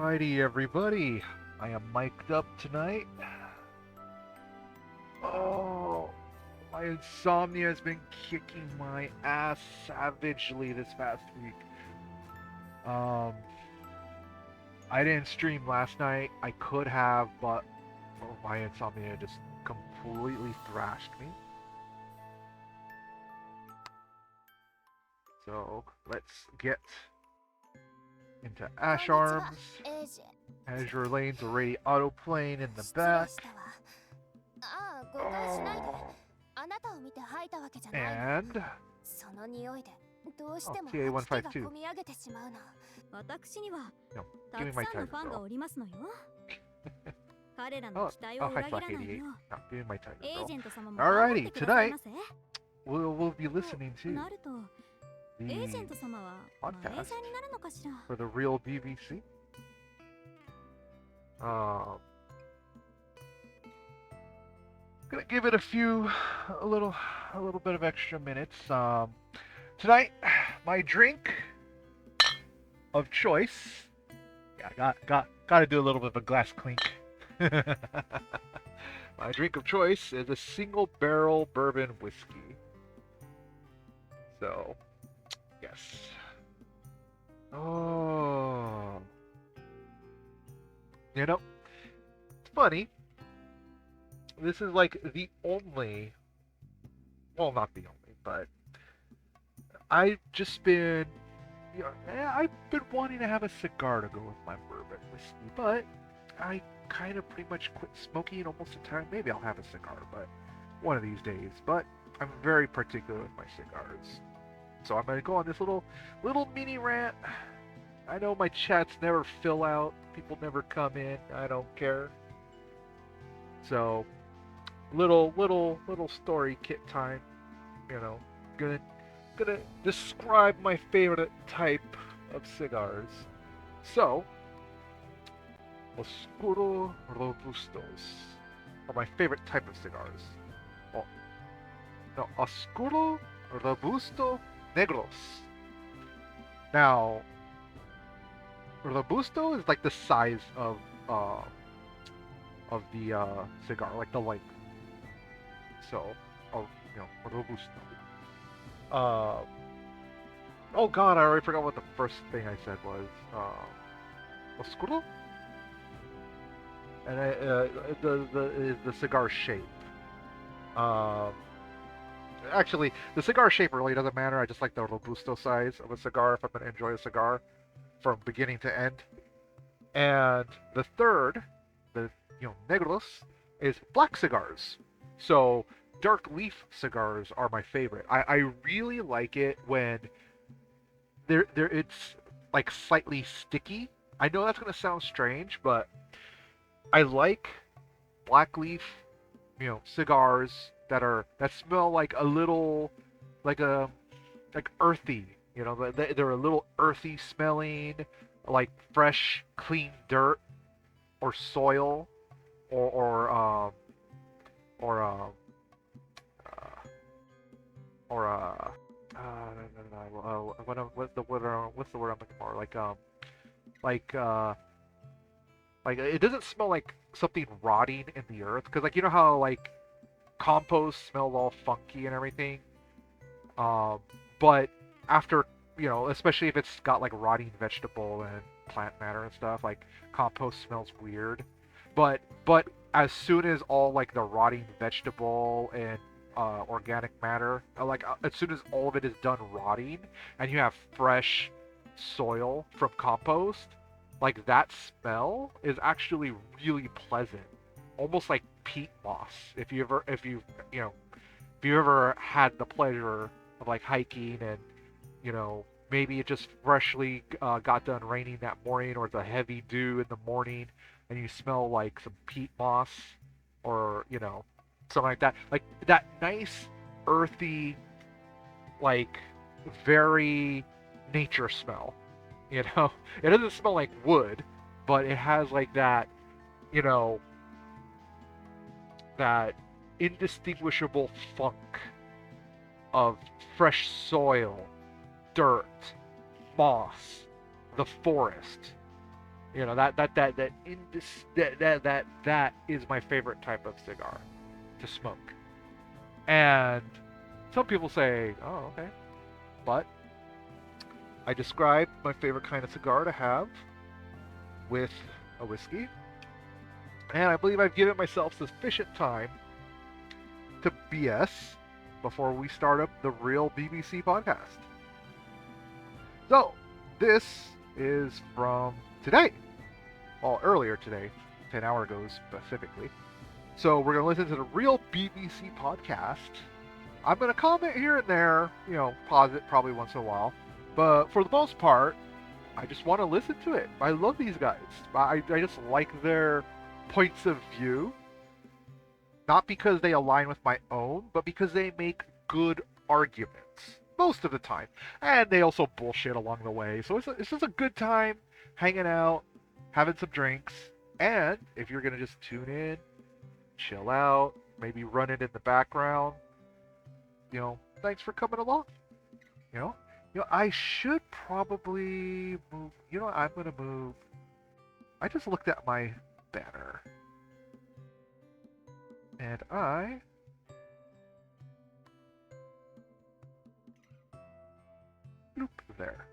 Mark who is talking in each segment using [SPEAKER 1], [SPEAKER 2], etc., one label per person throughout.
[SPEAKER 1] Alrighty, everybody. I am mic'd up tonight. Oh, my insomnia has been kicking my ass savagely this past week. Um, I didn't stream last night. I could have, but my insomnia just completely thrashed me. So let's get into Ash
[SPEAKER 2] こんにちは、
[SPEAKER 1] Arms.
[SPEAKER 2] エイジ。
[SPEAKER 1] Azure Lane's already auto-playing in the
[SPEAKER 2] 失礼
[SPEAKER 1] back.
[SPEAKER 2] したわ。ああ、誤解しないで。
[SPEAKER 1] Oh,
[SPEAKER 2] あなたを見て吐いたわけじゃないの。
[SPEAKER 1] and
[SPEAKER 2] その匂いでどうし
[SPEAKER 1] oh,
[SPEAKER 2] ても吐き気が
[SPEAKER 1] TA152.
[SPEAKER 2] こみ上げてしまうの。
[SPEAKER 3] 私には
[SPEAKER 1] No,
[SPEAKER 3] た
[SPEAKER 1] give me
[SPEAKER 3] く
[SPEAKER 1] my
[SPEAKER 3] さんの
[SPEAKER 1] tiger
[SPEAKER 3] ファンが
[SPEAKER 1] girl.
[SPEAKER 3] おりますのよ。彼ら
[SPEAKER 1] Oh,
[SPEAKER 3] の期待
[SPEAKER 1] oh,
[SPEAKER 3] を
[SPEAKER 1] hi
[SPEAKER 3] 裏切ら
[SPEAKER 1] Slack
[SPEAKER 3] ない
[SPEAKER 1] 88.
[SPEAKER 3] よ
[SPEAKER 1] No, give me my tiger
[SPEAKER 3] エー
[SPEAKER 1] girl.
[SPEAKER 3] ジェント様も
[SPEAKER 1] Alrighty,
[SPEAKER 3] 頑張ってくださいませ。
[SPEAKER 1] We'll be listening
[SPEAKER 3] と
[SPEAKER 1] to
[SPEAKER 3] なると、エージェン
[SPEAKER 1] the
[SPEAKER 3] ト様はマネージャ
[SPEAKER 1] podcast
[SPEAKER 3] ーになるのかしら。
[SPEAKER 1] for the real BBC. Gonna give it a little bit of extra minutes. Tonight, my drink of choice. Yeah, got to do a little bit of a glass clink. My drink of choice is a single barrel bourbon whiskey. So, yes. Oh. You know, it's funny. This is like the only, well, not the only, but I've just been, I've been wanting to have a cigar to go with my bourbon whiskey, but I kind of pretty much quit smoking almost entirely. Maybe I'll have a cigar, but one of these days. But I'm very particular with my cigars, so I'm gonna go on this little mini rant. I know my chats never fill out. People never come in. I don't care. So, little story kit time. You know, gonna describe my favorite type of cigars. So, Oscuro Robustos are my favorite type of cigars. Oh, no, Oscuro Robusto Negros. Now, Robusto is like the size of the cigar, like the length. So, Robusto. Oh god, I already forgot what the first thing I said was. Oscuro? And the cigar shape. Actually, the cigar shape really doesn't matter. I just like the Robusto size of a cigar if I'm going to enjoy a cigar from beginning to end. And the third, the negros, is black cigars. So dark leaf cigars are my favorite. I really like it when it's like slightly sticky. I know that's gonna sound strange, but I like black leaf, cigars that smell like a little like earthy. They're a little earthy smelling, like fresh, clean dirt or soil, or or um, what's the word I'm looking for? Like it doesn't smell like something rotting in the earth, because like how like compost smells all funky and everything. But after especially if it's got like rotting vegetable and plant matter and stuff, like compost smells weird. But as soon as all like the rotting vegetable and organic matter, as soon as all of it is done rotting, and you have fresh soil from compost, like that smell is actually really pleasant, almost like peat moss. If you ever had the pleasure of like hiking and maybe it just freshly got done raining that morning, or it's a heavy dew in the morning, and you smell like some peat moss, or something like that, like that nice earthy, like very nature smell. It doesn't smell like wood, but it has like that, that indistinguishable funk of fresh soil, dirt, moss, the forest. You know, that is my favorite type of cigar to smoke. And some people say, oh, okay. But I described my favorite kind of cigar to have with a whiskey. And I believe I've given myself sufficient time to BS before we start up the real BBC podcast. So, this is from today. Well, earlier today, 10 hours ago specifically. So we're going to listen to the real BBC podcast. I'm going to comment here and there, you know, pause it probably once in a while. But for the most part, I just want to listen to it. I love these guys. I just like their points of view. Not because they align with my own, but because they make good arguments. Most of the time. And they also bullshit along the way. So it's just a good time hanging out, having some drinks. And if you're going to just tune in, chill out, maybe run it in the background, you know, thanks for coming along. You know, I should probably move. You know, I'm going to move. I just looked at my banner. And I there.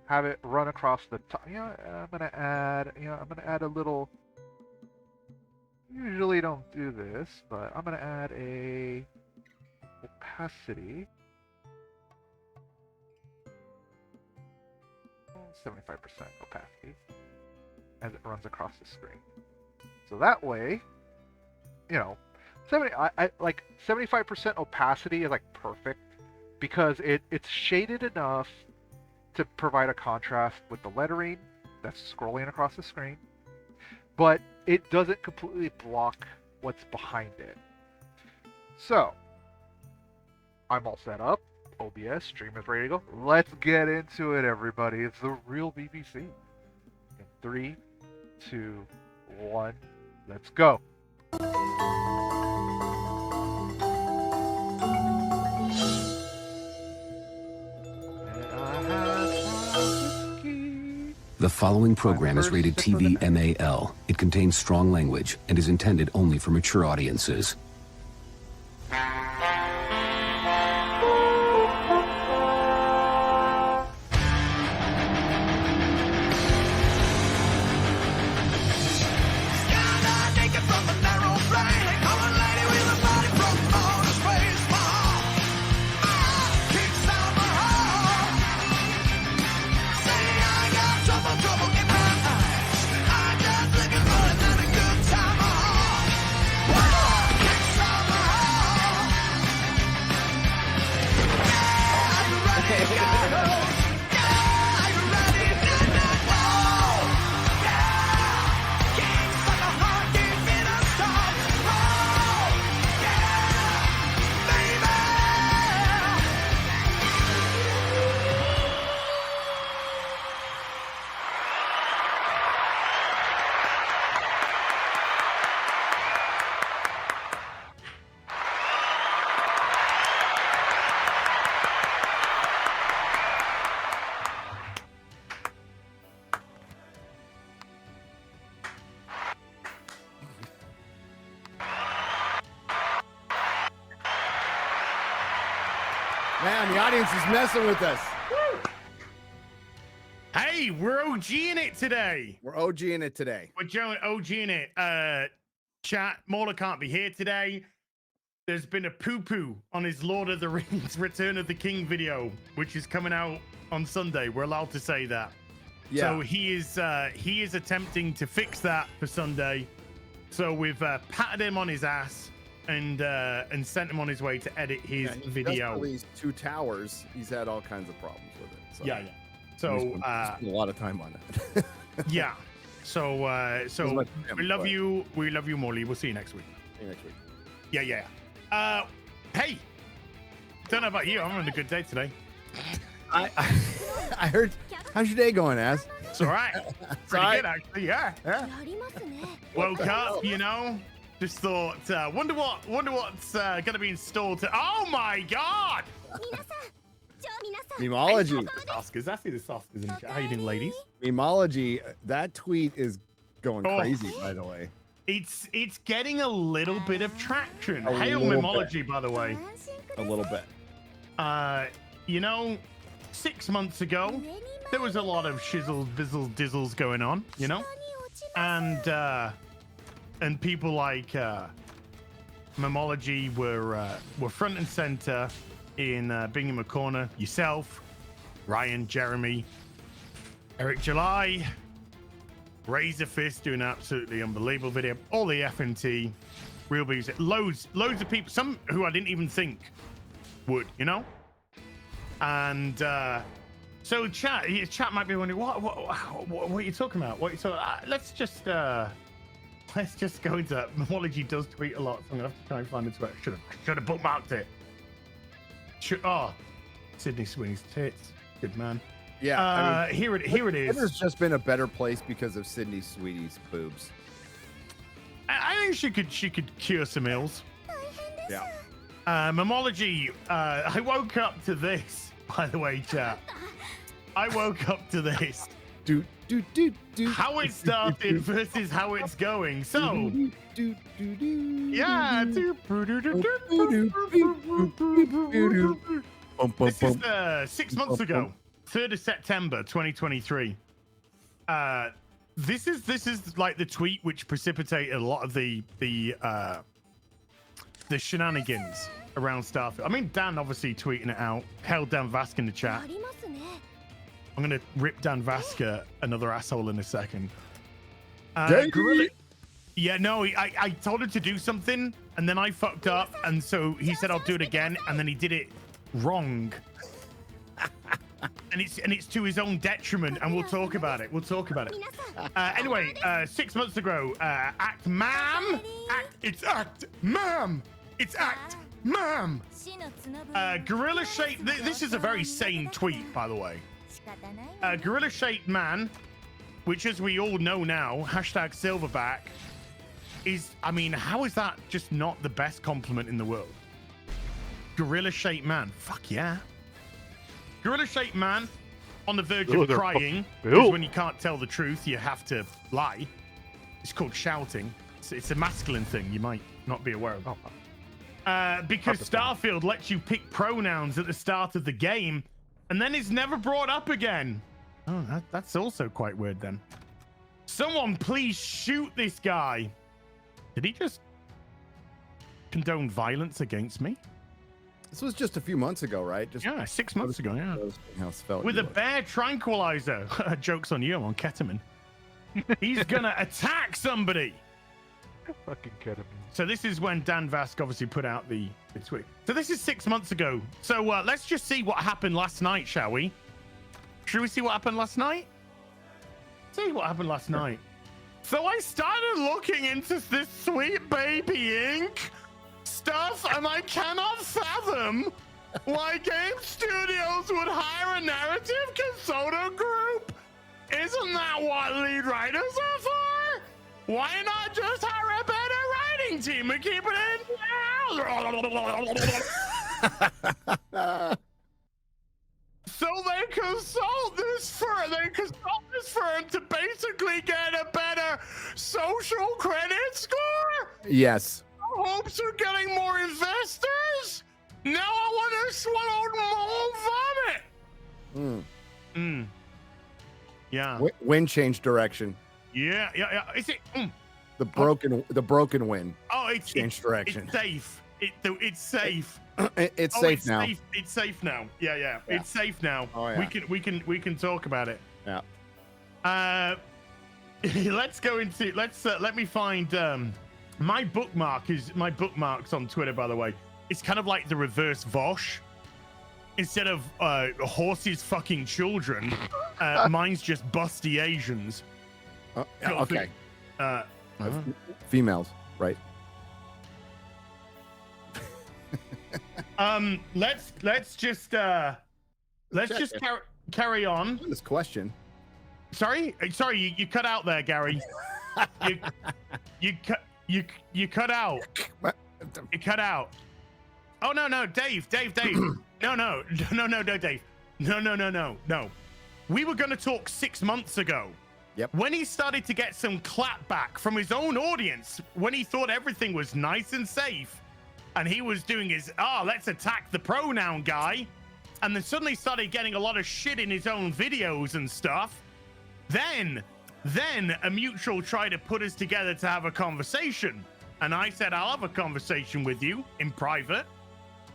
[SPEAKER 1] Have it run across the top. You know, I'm gonna add a little. Usually don't do this, but I'm gonna add a opacity. 75% opacity as it runs across the screen. So that way, you know, I like 75% opacity is like perfect because it's shaded enough to provide a contrast with the lettering that's scrolling across the screen, but it doesn't completely block what's behind it. So, I'm all set up. OBS, stream is ready to go. Let's get into it, everybody. It's the real BBC. In 3, 2, 1, let's go.
[SPEAKER 4] The following program is rated TV MAL. It contains strong language and is intended only for mature audiences.
[SPEAKER 5] Man, the audience is messing with us.
[SPEAKER 6] Hey, we're OGing it today.
[SPEAKER 5] We're OGing it today.
[SPEAKER 6] We're OGing it. Chat, Mauler can't be here today. There's been a poo-poo on his Lord of the Rings Return of the King video, which is coming out on Sunday. We're allowed to say that.
[SPEAKER 5] Yeah.
[SPEAKER 6] So he is attempting to fix that for Sunday. So we've patted him on his ass and sent him on his way to edit his video.
[SPEAKER 5] These 2 towers, he's had all kinds of problems with it. So
[SPEAKER 6] Yeah. So
[SPEAKER 5] spent a lot of time on that.
[SPEAKER 6] yeah. So we love you. We love you, Molly. We'll see you next week.
[SPEAKER 5] See you next week.
[SPEAKER 6] Yeah. Hey, don't know about you. I'm having a good day today.
[SPEAKER 5] I heard. How's your day going, Az?
[SPEAKER 6] It's all right. Pretty good, actually. Yeah.
[SPEAKER 2] やりますね
[SPEAKER 6] Woke up, you know. Just thought, wonder what's gonna be installed. Oh my God!
[SPEAKER 2] 皆さん
[SPEAKER 5] Memology.
[SPEAKER 6] Oscars. I see the Oscars in the chat. How you doing, ladies?
[SPEAKER 5] Memology. That tweet is going
[SPEAKER 6] Oh.
[SPEAKER 5] crazy, by the way.
[SPEAKER 6] It's getting a little bit of traction.
[SPEAKER 5] A
[SPEAKER 6] Hail
[SPEAKER 5] little
[SPEAKER 6] Memology, by the way.
[SPEAKER 5] A little bit.
[SPEAKER 6] You know, 6 months ago, there was a lot of shizzles, bizzles, dizzles going on, you know? And people like Memology were front and center in Bingham Corner. Yourself, Ryan, Jeremy, Eric July, Razor Fist doing an absolutely unbelievable video. All the FNT, Real Music, loads of people, some who I didn't even think would, you know? And so chat might be wondering, what are you talking about? What are you talking let's just go into that. Memology does tweet a lot, so I'm gonna have to try and find it. Should have bookmarked it. Sydney Sweeney's tits. Good man.
[SPEAKER 5] Yeah. I mean,
[SPEAKER 6] here it is.
[SPEAKER 5] Twitter's just been a better place because of Sydney Sweetie's boobs.
[SPEAKER 6] I think she could cure some ills.
[SPEAKER 5] Yeah.
[SPEAKER 6] Memology, I woke up to this, by the way, chat. I woke up to this.
[SPEAKER 5] Do.
[SPEAKER 6] How it started versus how it's going. So, yeah. This is 6 months ago, 3rd of September, 2023. This is like the tweet which precipitated a lot of the shenanigans around Starfield. I mean, Dan obviously tweeting it out. Held Dan Vask in the chat. I'm gonna rip Dan Vaska another asshole in a second. Gorilla, yeah, no, I told him to do something, and then I fucked up, and so he said I'll do it again, and then he did it wrong. and it's to his own detriment, and we'll talk about it. Anyway, 6 months ago, Act Mam. It's Act Mam. Gorilla Shape. This is a very sane tweet, by the way. Gorilla Shaped Man, which as we all know now, hashtag Silverback, is, I mean, how is that just not the best compliment in the world? Gorilla Shaped Man. Fuck yeah. Gorilla Shaped Man on the verge of crying, because when you can't tell the truth, you have to lie. It's called shouting. It's a masculine thing you might not be aware of. Because Starfield lets you pick pronouns at the start of the game, and then it's never brought up again. Oh, that's also quite weird then. Someone please shoot this guy. Did he just condone violence against me?
[SPEAKER 5] This was just a few months ago, right?
[SPEAKER 6] Yeah, 6 months ago, yeah.
[SPEAKER 5] How it felt
[SPEAKER 6] With a bear tranquilizer. Joke's on you, I'm on ketamine. He's gonna attack somebody.
[SPEAKER 1] Fucking ketamine.
[SPEAKER 6] So this is when Dan Vask obviously put out the tweet. So this is 6 months ago. So let's just see what happened last night, shall we? Should we see what happened last night? See what happened last night. So I started looking into this Sweet Baby Inc. stuff, and I cannot fathom why game studios would hire a narrative consultant group. Isn't that what lead writers are for? Why not just hire a better writing team and keep it in? So they consult this firm to basically get a better social credit score?
[SPEAKER 5] Yes.
[SPEAKER 6] Hopes of getting more investors? Now I want to swallow more vomit. Yeah.
[SPEAKER 5] Wind change direction.
[SPEAKER 6] Yeah. Is it?
[SPEAKER 5] The broken wind.
[SPEAKER 6] Oh, it's
[SPEAKER 5] changed direction.
[SPEAKER 6] It's safe. It's safe.
[SPEAKER 5] It's safe now.
[SPEAKER 6] It's safe now. Yeah. It's safe now.
[SPEAKER 5] Oh, yeah.
[SPEAKER 6] We can talk about it.
[SPEAKER 5] Yeah.
[SPEAKER 6] Let's go into. Let me find. My bookmarks on Twitter, by the way. It's kind of like the reverse Vosh. Instead of horses fucking children, mine's just busty Asians.
[SPEAKER 5] Okay. Females, right?
[SPEAKER 6] Let's just carry on.
[SPEAKER 5] This question.
[SPEAKER 6] Sorry, you cut out there, Gary. You cut out. You cut out. Oh no, Dave. No, Dave. No. We were gonna talk 6 months ago.
[SPEAKER 5] Yep.
[SPEAKER 6] When he started to get some clapback from his own audience, when he thought everything was nice and safe, and he was doing his let's attack the pronoun guy, and then suddenly started getting a lot of shit in his own videos and stuff. Then a mutual tried to put us together to have a conversation, and I said I'll have a conversation with you in private.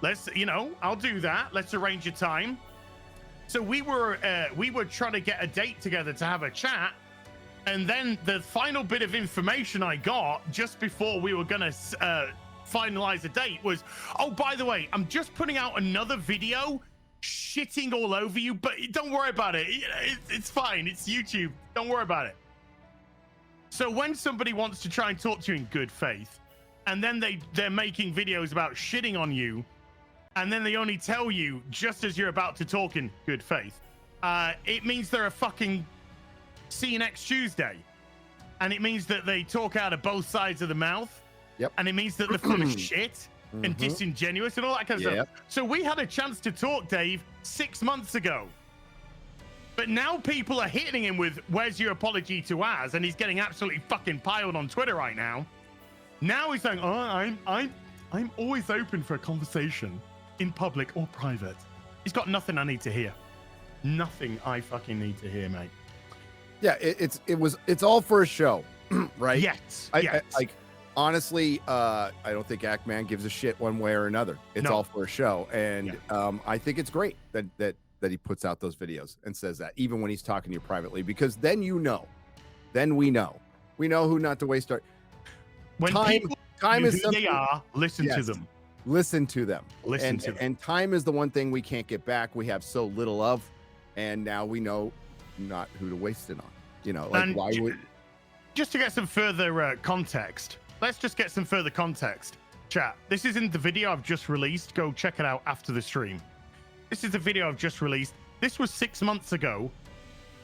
[SPEAKER 6] I'll do that. Let's arrange a time. So we were trying to get a date together to have a chat, and then the final bit of information I got just before we were gonna finalize a date was, oh, by the way, I'm just putting out another video shitting all over you, but don't worry about it. It's fine. It's YouTube. Don't worry about it. So when somebody wants to try and talk to you in good faith, and then they're making videos about shitting on you, and then they only tell you just as you're about to talk in good faith, it means they're a fucking see you next Tuesday. And it means that they talk out of both sides of the mouth.
[SPEAKER 5] Yep.
[SPEAKER 6] And it means that they're full of shit and disingenuous and all that kind of stuff. So we had a chance to talk, Dave, 6 months ago. But now people are hitting him with, where's your apology to Az? And he's getting absolutely fucking piled on Twitter right now. Now he's saying, oh, I'm always open for a conversation in public or private. He's got nothing I need to hear. Nothing I fucking need to hear, mate.
[SPEAKER 5] Yeah, it's all for a show, right?
[SPEAKER 6] Yes.
[SPEAKER 5] Honestly, I don't think Ackman gives a shit one way or another. It's all for a show, and I think it's great that he puts out those videos and says that, even when he's talking to you privately, because then we know who not to waste our
[SPEAKER 6] when
[SPEAKER 5] time is
[SPEAKER 6] who
[SPEAKER 5] something,
[SPEAKER 6] they are. Listen to them.
[SPEAKER 5] Listen to them.
[SPEAKER 6] And
[SPEAKER 5] time is the one thing we can't get back. We have so little of, and now we know not who to waste it on. Why would?
[SPEAKER 6] Just to get some further context. Let's just get some further context. Chat, this isn't the video I've just released. Go check it out after the stream. This is the video I've just released. This was 6 months ago,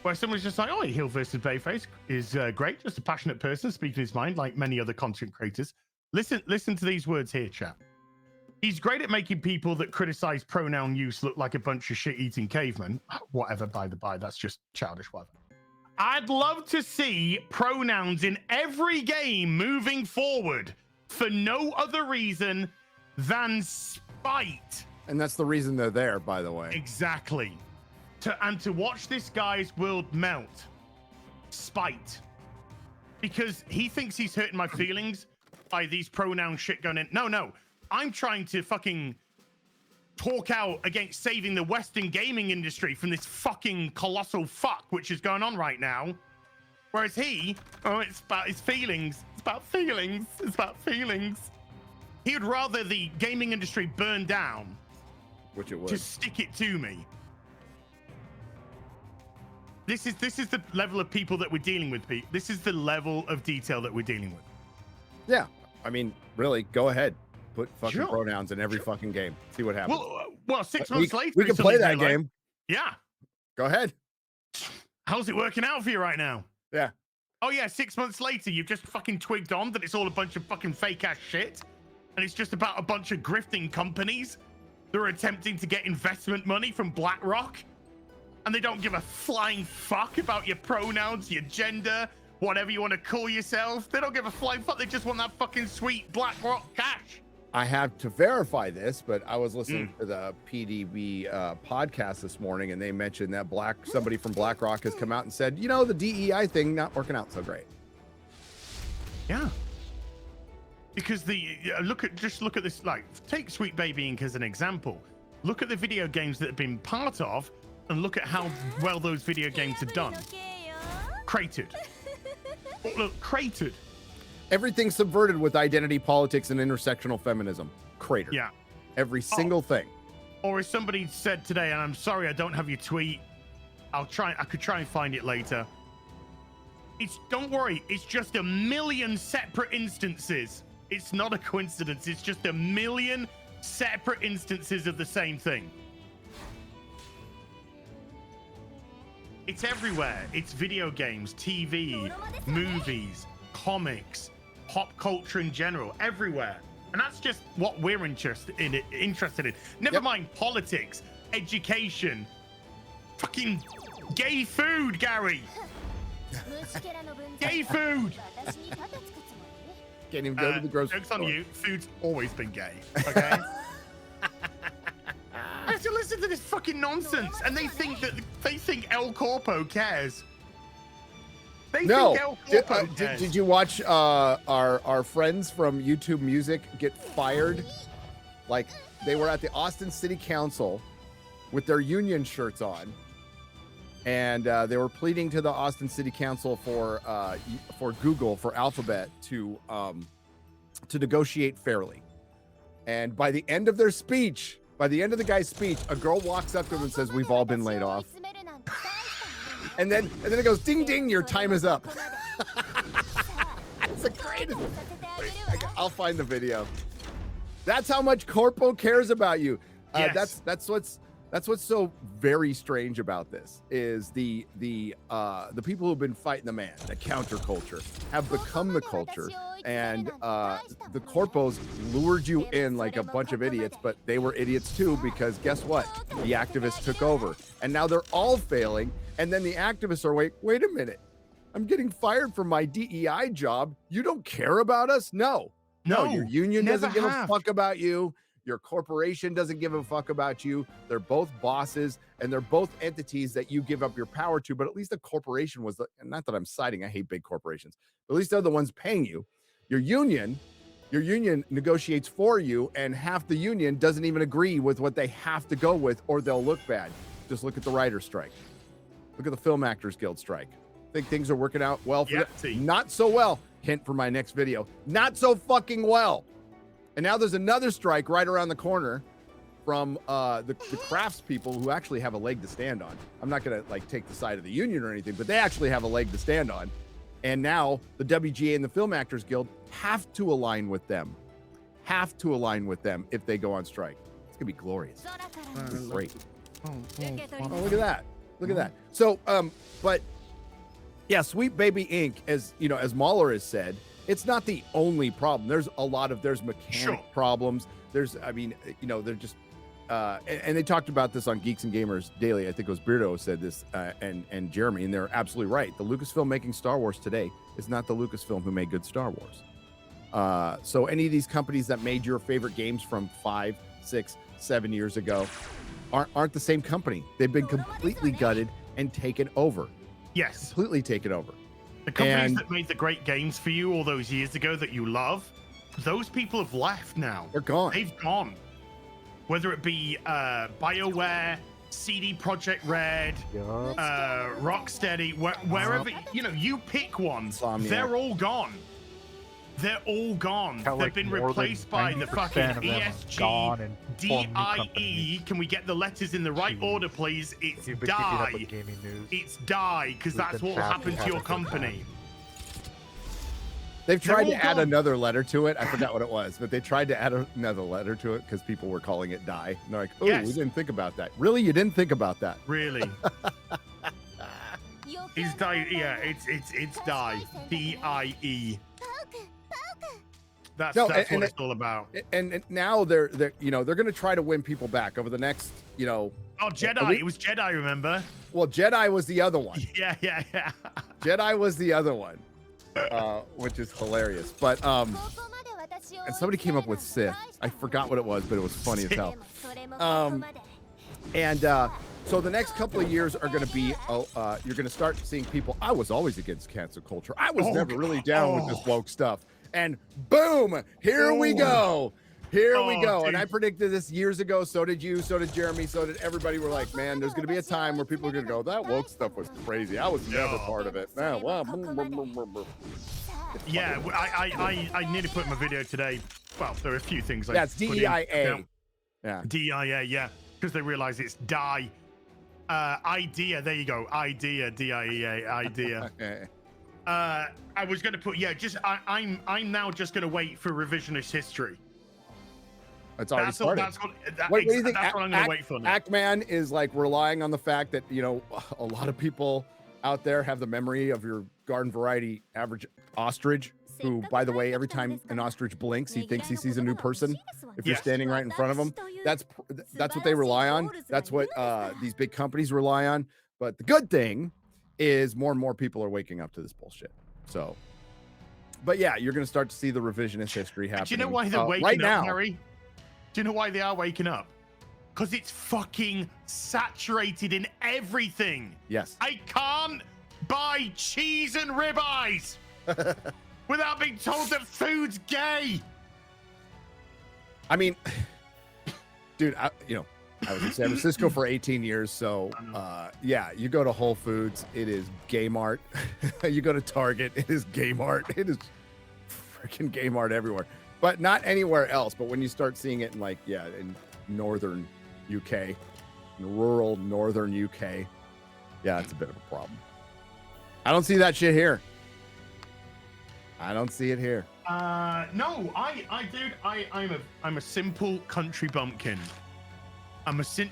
[SPEAKER 6] where someone's just like, oh, Hill versus Bayface is great. Just a passionate person speaking his mind, like many other content creators. Listen to these words here, chat. He's great at making people that criticize pronoun use look like a bunch of shit-eating cavemen. Whatever, by the by, that's just childish, whatever. I'd love to see pronouns in every game moving forward for no other reason than spite.
[SPEAKER 5] And that's the reason they're there, by the way.
[SPEAKER 6] Exactly. To watch this guy's world melt. Spite. Because he thinks he's hurting my feelings by these pronoun shit going in. No. I'm trying to fucking talk out against saving the Western gaming industry from this fucking colossal fuck which is going on right now. Whereas it's about his feelings. It's about feelings. He would rather the gaming industry burn down,
[SPEAKER 5] which it would,
[SPEAKER 6] to stick it to me. This is the level of people that we're dealing with, Pete. This is the level of detail that we're dealing with.
[SPEAKER 5] Yeah, I mean, really, go ahead. Put fucking pronouns in every fucking game. See what happens.
[SPEAKER 6] Well, 6 months later,
[SPEAKER 5] we can play that game.
[SPEAKER 6] Yeah.
[SPEAKER 5] Go ahead.
[SPEAKER 6] How's it working out for you right now?
[SPEAKER 5] Yeah.
[SPEAKER 6] Oh yeah, 6 months later, you've just fucking twigged on that it's all a bunch of fucking fake ass shit, and it's just about a bunch of grifting companies that are attempting to get investment money from BlackRock, and they don't give a flying fuck about your pronouns, your gender, whatever you want to call yourself. They don't give a flying fuck. They just want that fucking sweet BlackRock cash.
[SPEAKER 5] I have to verify this, but I was listening to the PDB podcast this morning, and they mentioned that somebody from BlackRock has come out and said, the DEI thing not working out so great.
[SPEAKER 6] Yeah. Because look at this, like, take Sweet Baby Inc. as an example. Look at the video games that have been part of, and look at how well those video games are done. Cratered. Look, cratered.
[SPEAKER 5] Everything subverted with identity politics and intersectional feminism. Cratered.
[SPEAKER 6] Yeah.
[SPEAKER 5] Every single thing.
[SPEAKER 6] Or as somebody said today, and I'm sorry I don't have your tweet. I could try and find it later. Don't worry, it's just a million separate instances. It's not a coincidence. It's just a million separate instances of the same thing. It's everywhere. It's video games, TV, movies, comics, pop culture in general, everywhere. And that's just what we're interested in. Never mind politics, education, fucking gay food, Gary.
[SPEAKER 2] 虫けらの分際
[SPEAKER 6] Gay food.
[SPEAKER 2] 私に盾つくつもり？
[SPEAKER 5] Can't even go to the grocery
[SPEAKER 6] Joke's on
[SPEAKER 5] store.
[SPEAKER 6] you. Food's always been gay. Okay. I have to listen to this fucking nonsense, and they think El Corpo cares. They
[SPEAKER 5] No.
[SPEAKER 6] think El Corpo
[SPEAKER 5] Did,
[SPEAKER 6] cares.
[SPEAKER 5] did you watch our friends from YouTube Music get fired? Like they were at the Austin City Council with their union shirts on, and they were pleading to the Austin City Council for Google, for Alphabet to negotiate fairly. And by the end of their speech, by the end of the guy's speech, a girl walks up to him and says, "We've all been laid off." And then it goes, "Ding ding, your time is up." It's the greatest. I'll find the video. That's how much Corpo cares about you.
[SPEAKER 6] Yes.
[SPEAKER 5] That's what's so very strange about this is the people who've been fighting the man, the counterculture, have become the culture, and the corpos lured you in like a bunch of idiots, but they were idiots too, because guess what? The activists took over, and now they're all failing. And then the activists are wait a minute, I'm getting fired from my DEI job. You don't care about us? No, your union
[SPEAKER 6] never
[SPEAKER 5] doesn't give a
[SPEAKER 6] have.
[SPEAKER 5] fuck about you. Your corporation doesn't give a fuck about you. They're both bosses, and they're both entities that you give up your power to. But at least the corporation was and not that I'm siding, I hate big corporations, but at least they're the ones paying you. Your union negotiates for you, and half the union doesn't even agree with what they have to go with, or they'll look bad. Just look at the writer's strike. Look at the Film Actors Guild strike. Think things are working out well for them? Not so well. Hint for my next video. Not so fucking well. And now there's another strike right around the corner from the crafts people who actually have a leg to stand on. I'm not going to like take the side of the union or anything, but they actually have a leg to stand on. And now the WGA and the Film Actors Guild have to align with them. Have to align with them if they go on strike. It's going to be glorious. It's gonna be great. Oh, look at that. Look at that. So, but yeah, Sweet Baby Inc., as you know, as Mahler has said, it's not the only problem. There's mechanic problems. They're just, and they talked about this on Geeks and Gamers Daily. I think it was Beardo said this, and Jeremy, and they're absolutely right. The Lucasfilm making Star Wars today is not the Lucasfilm who made good Star Wars. So any of these companies that made your favorite games from 5, 6, 7 years ago aren't the same company. They've been completely gutted and taken over.
[SPEAKER 6] Yes.
[SPEAKER 5] Completely taken over.
[SPEAKER 6] The companies that made the great games for you all those years ago that you love, those people have left now.
[SPEAKER 5] They're gone.
[SPEAKER 6] They've gone. Whether it be BioWare, CD Projekt Red, Rocksteady, wherever, you pick one,
[SPEAKER 5] Insomniac.
[SPEAKER 6] they're all gone. They're all gone. They've been replaced by the fucking ESG, DIE. Can we get the letters in the right order, please? It's
[SPEAKER 1] You've been keeping up with
[SPEAKER 6] DIE.
[SPEAKER 1] gaming news.
[SPEAKER 6] It's DIE, because that's what will happen to your company.
[SPEAKER 5] They've tried to
[SPEAKER 6] all
[SPEAKER 5] add
[SPEAKER 6] gone.
[SPEAKER 5] another letter to it. I forgot what it was, but they tried to add another letter to it because people were calling it die. And they're like, oh,
[SPEAKER 6] Yes.
[SPEAKER 5] we didn't think about that. Really? You didn't think about that?
[SPEAKER 6] Really? It's die. Yeah, it's die. DIE. That's
[SPEAKER 5] No,
[SPEAKER 6] what
[SPEAKER 5] and
[SPEAKER 6] it's all about.
[SPEAKER 5] And now they're going to try to win people back over the next,
[SPEAKER 6] Oh, Jedi. It was Jedi, remember?
[SPEAKER 5] well, Jedi was the other one.
[SPEAKER 6] Yeah.
[SPEAKER 5] Jedi was the other one, which is hilarious. But and somebody came up with Sith. I forgot what it was, but it was funny as hell. And so the next couple of years are going to be, you're going to start seeing people. I was always against cancel culture. I was never really down with this woke stuff. And boom, here we go. Here we go.
[SPEAKER 6] Dude.
[SPEAKER 5] And I predicted this years ago. So did you. So did Jeremy. So did everybody. We're like, man, there's going to be a time where people are going to go, that woke stuff was crazy. I was never part of it. Nah, well,
[SPEAKER 6] Yeah, I nearly put in my video today. Well, there are a few things.
[SPEAKER 5] That's DEIA. Yeah.
[SPEAKER 6] DEIA, yeah. Because they realize it's die. Idea, there you go. Idea, DIEA, idea. I was going to put, I'm now just going to wait for revisionist history.
[SPEAKER 5] It's already started.
[SPEAKER 6] That's what
[SPEAKER 5] What do you think?
[SPEAKER 6] I'm going to wait for now.
[SPEAKER 5] Ackman is like relying on the fact that, a lot of people out there have the memory of your garden variety average ostrich who, by the way, every time an ostrich blinks, he thinks he sees a new person. If you're
[SPEAKER 6] Yes.
[SPEAKER 5] standing right in front of him, that's what they rely on. That's what these big companies rely on. But the good thing is more and more people are waking up to this bullshit. So, but yeah, you're going to start to see the revisionist history happening.
[SPEAKER 6] Do you know why they're waking
[SPEAKER 5] right
[SPEAKER 6] up,
[SPEAKER 5] now?
[SPEAKER 6] Harry? Do you know why they are waking up? Because it's fucking saturated in everything.
[SPEAKER 5] Yes.
[SPEAKER 6] I can't buy cheese and ribeyes without being told that food's gay.
[SPEAKER 5] I mean, dude, I was in San Francisco for 18 years. So, yeah, you go to Whole Foods, it is gay mart. You go to Target, it is gay mart. It is freaking gay mart everywhere, but not anywhere else. But when you start seeing it in in northern UK, in rural northern UK, yeah, it's a bit of a problem. I don't see that shit here. I don't see it here.
[SPEAKER 6] No, I'm a simple country bumpkin.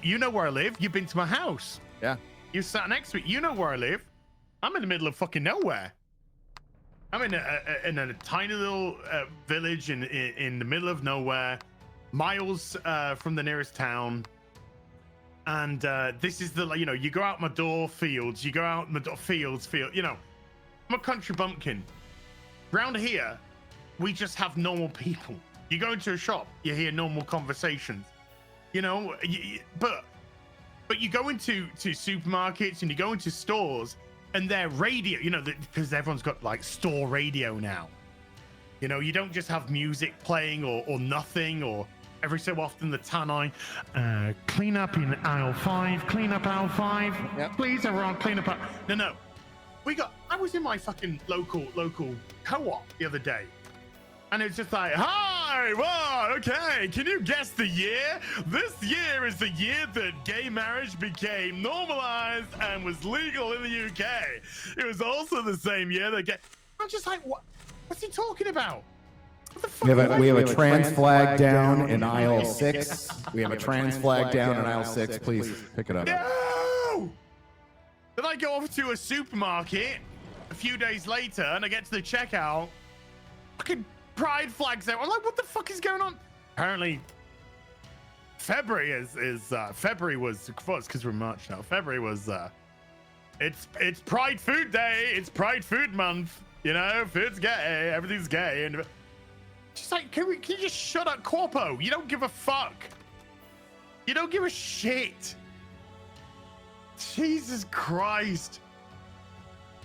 [SPEAKER 6] You know where I live. You've been to my house.
[SPEAKER 5] Yeah.
[SPEAKER 6] You sat next to it. You know where I live. I'm in the middle of fucking nowhere. I'm in a tiny little village in the middle of nowhere, miles from the nearest town. And this is you go out my door, fields. You go out my door, fields. I'm a country bumpkin. Round here, we just have normal people. You go into a shop, you hear normal conversations. But you go into supermarkets and you go into stores and their radio, because everyone's got like store radio now. You don't just have music playing or nothing, or every so often the tannoy, clean up in aisle 5, clean up aisle 5.
[SPEAKER 5] Yep.
[SPEAKER 6] Please, everyone, clean up. No. I was in my fucking local co-op the other day. And it's just like, hi, well, okay, can you guess the year? This year is the year that gay marriage became normalized and was legal in the UK. It was also the same year that I'm just like, what's he talking about? What the fuck?
[SPEAKER 7] We have a trans flag down in aisle 6. We have a trans flag down in aisle 6. Please pick it up.
[SPEAKER 6] No! Then I go off to a supermarket a few days later and I get to the checkout. Fucking pride flags out. I'm like, what the fuck is going on? Apparently, February February was because we're March now. February was it's Pride Food Day. It's Pride Food Month. Food's gay. Everything's gay. And just like, can you just shut up, Corpo? You don't give a fuck. You don't give a shit. Jesus Christ.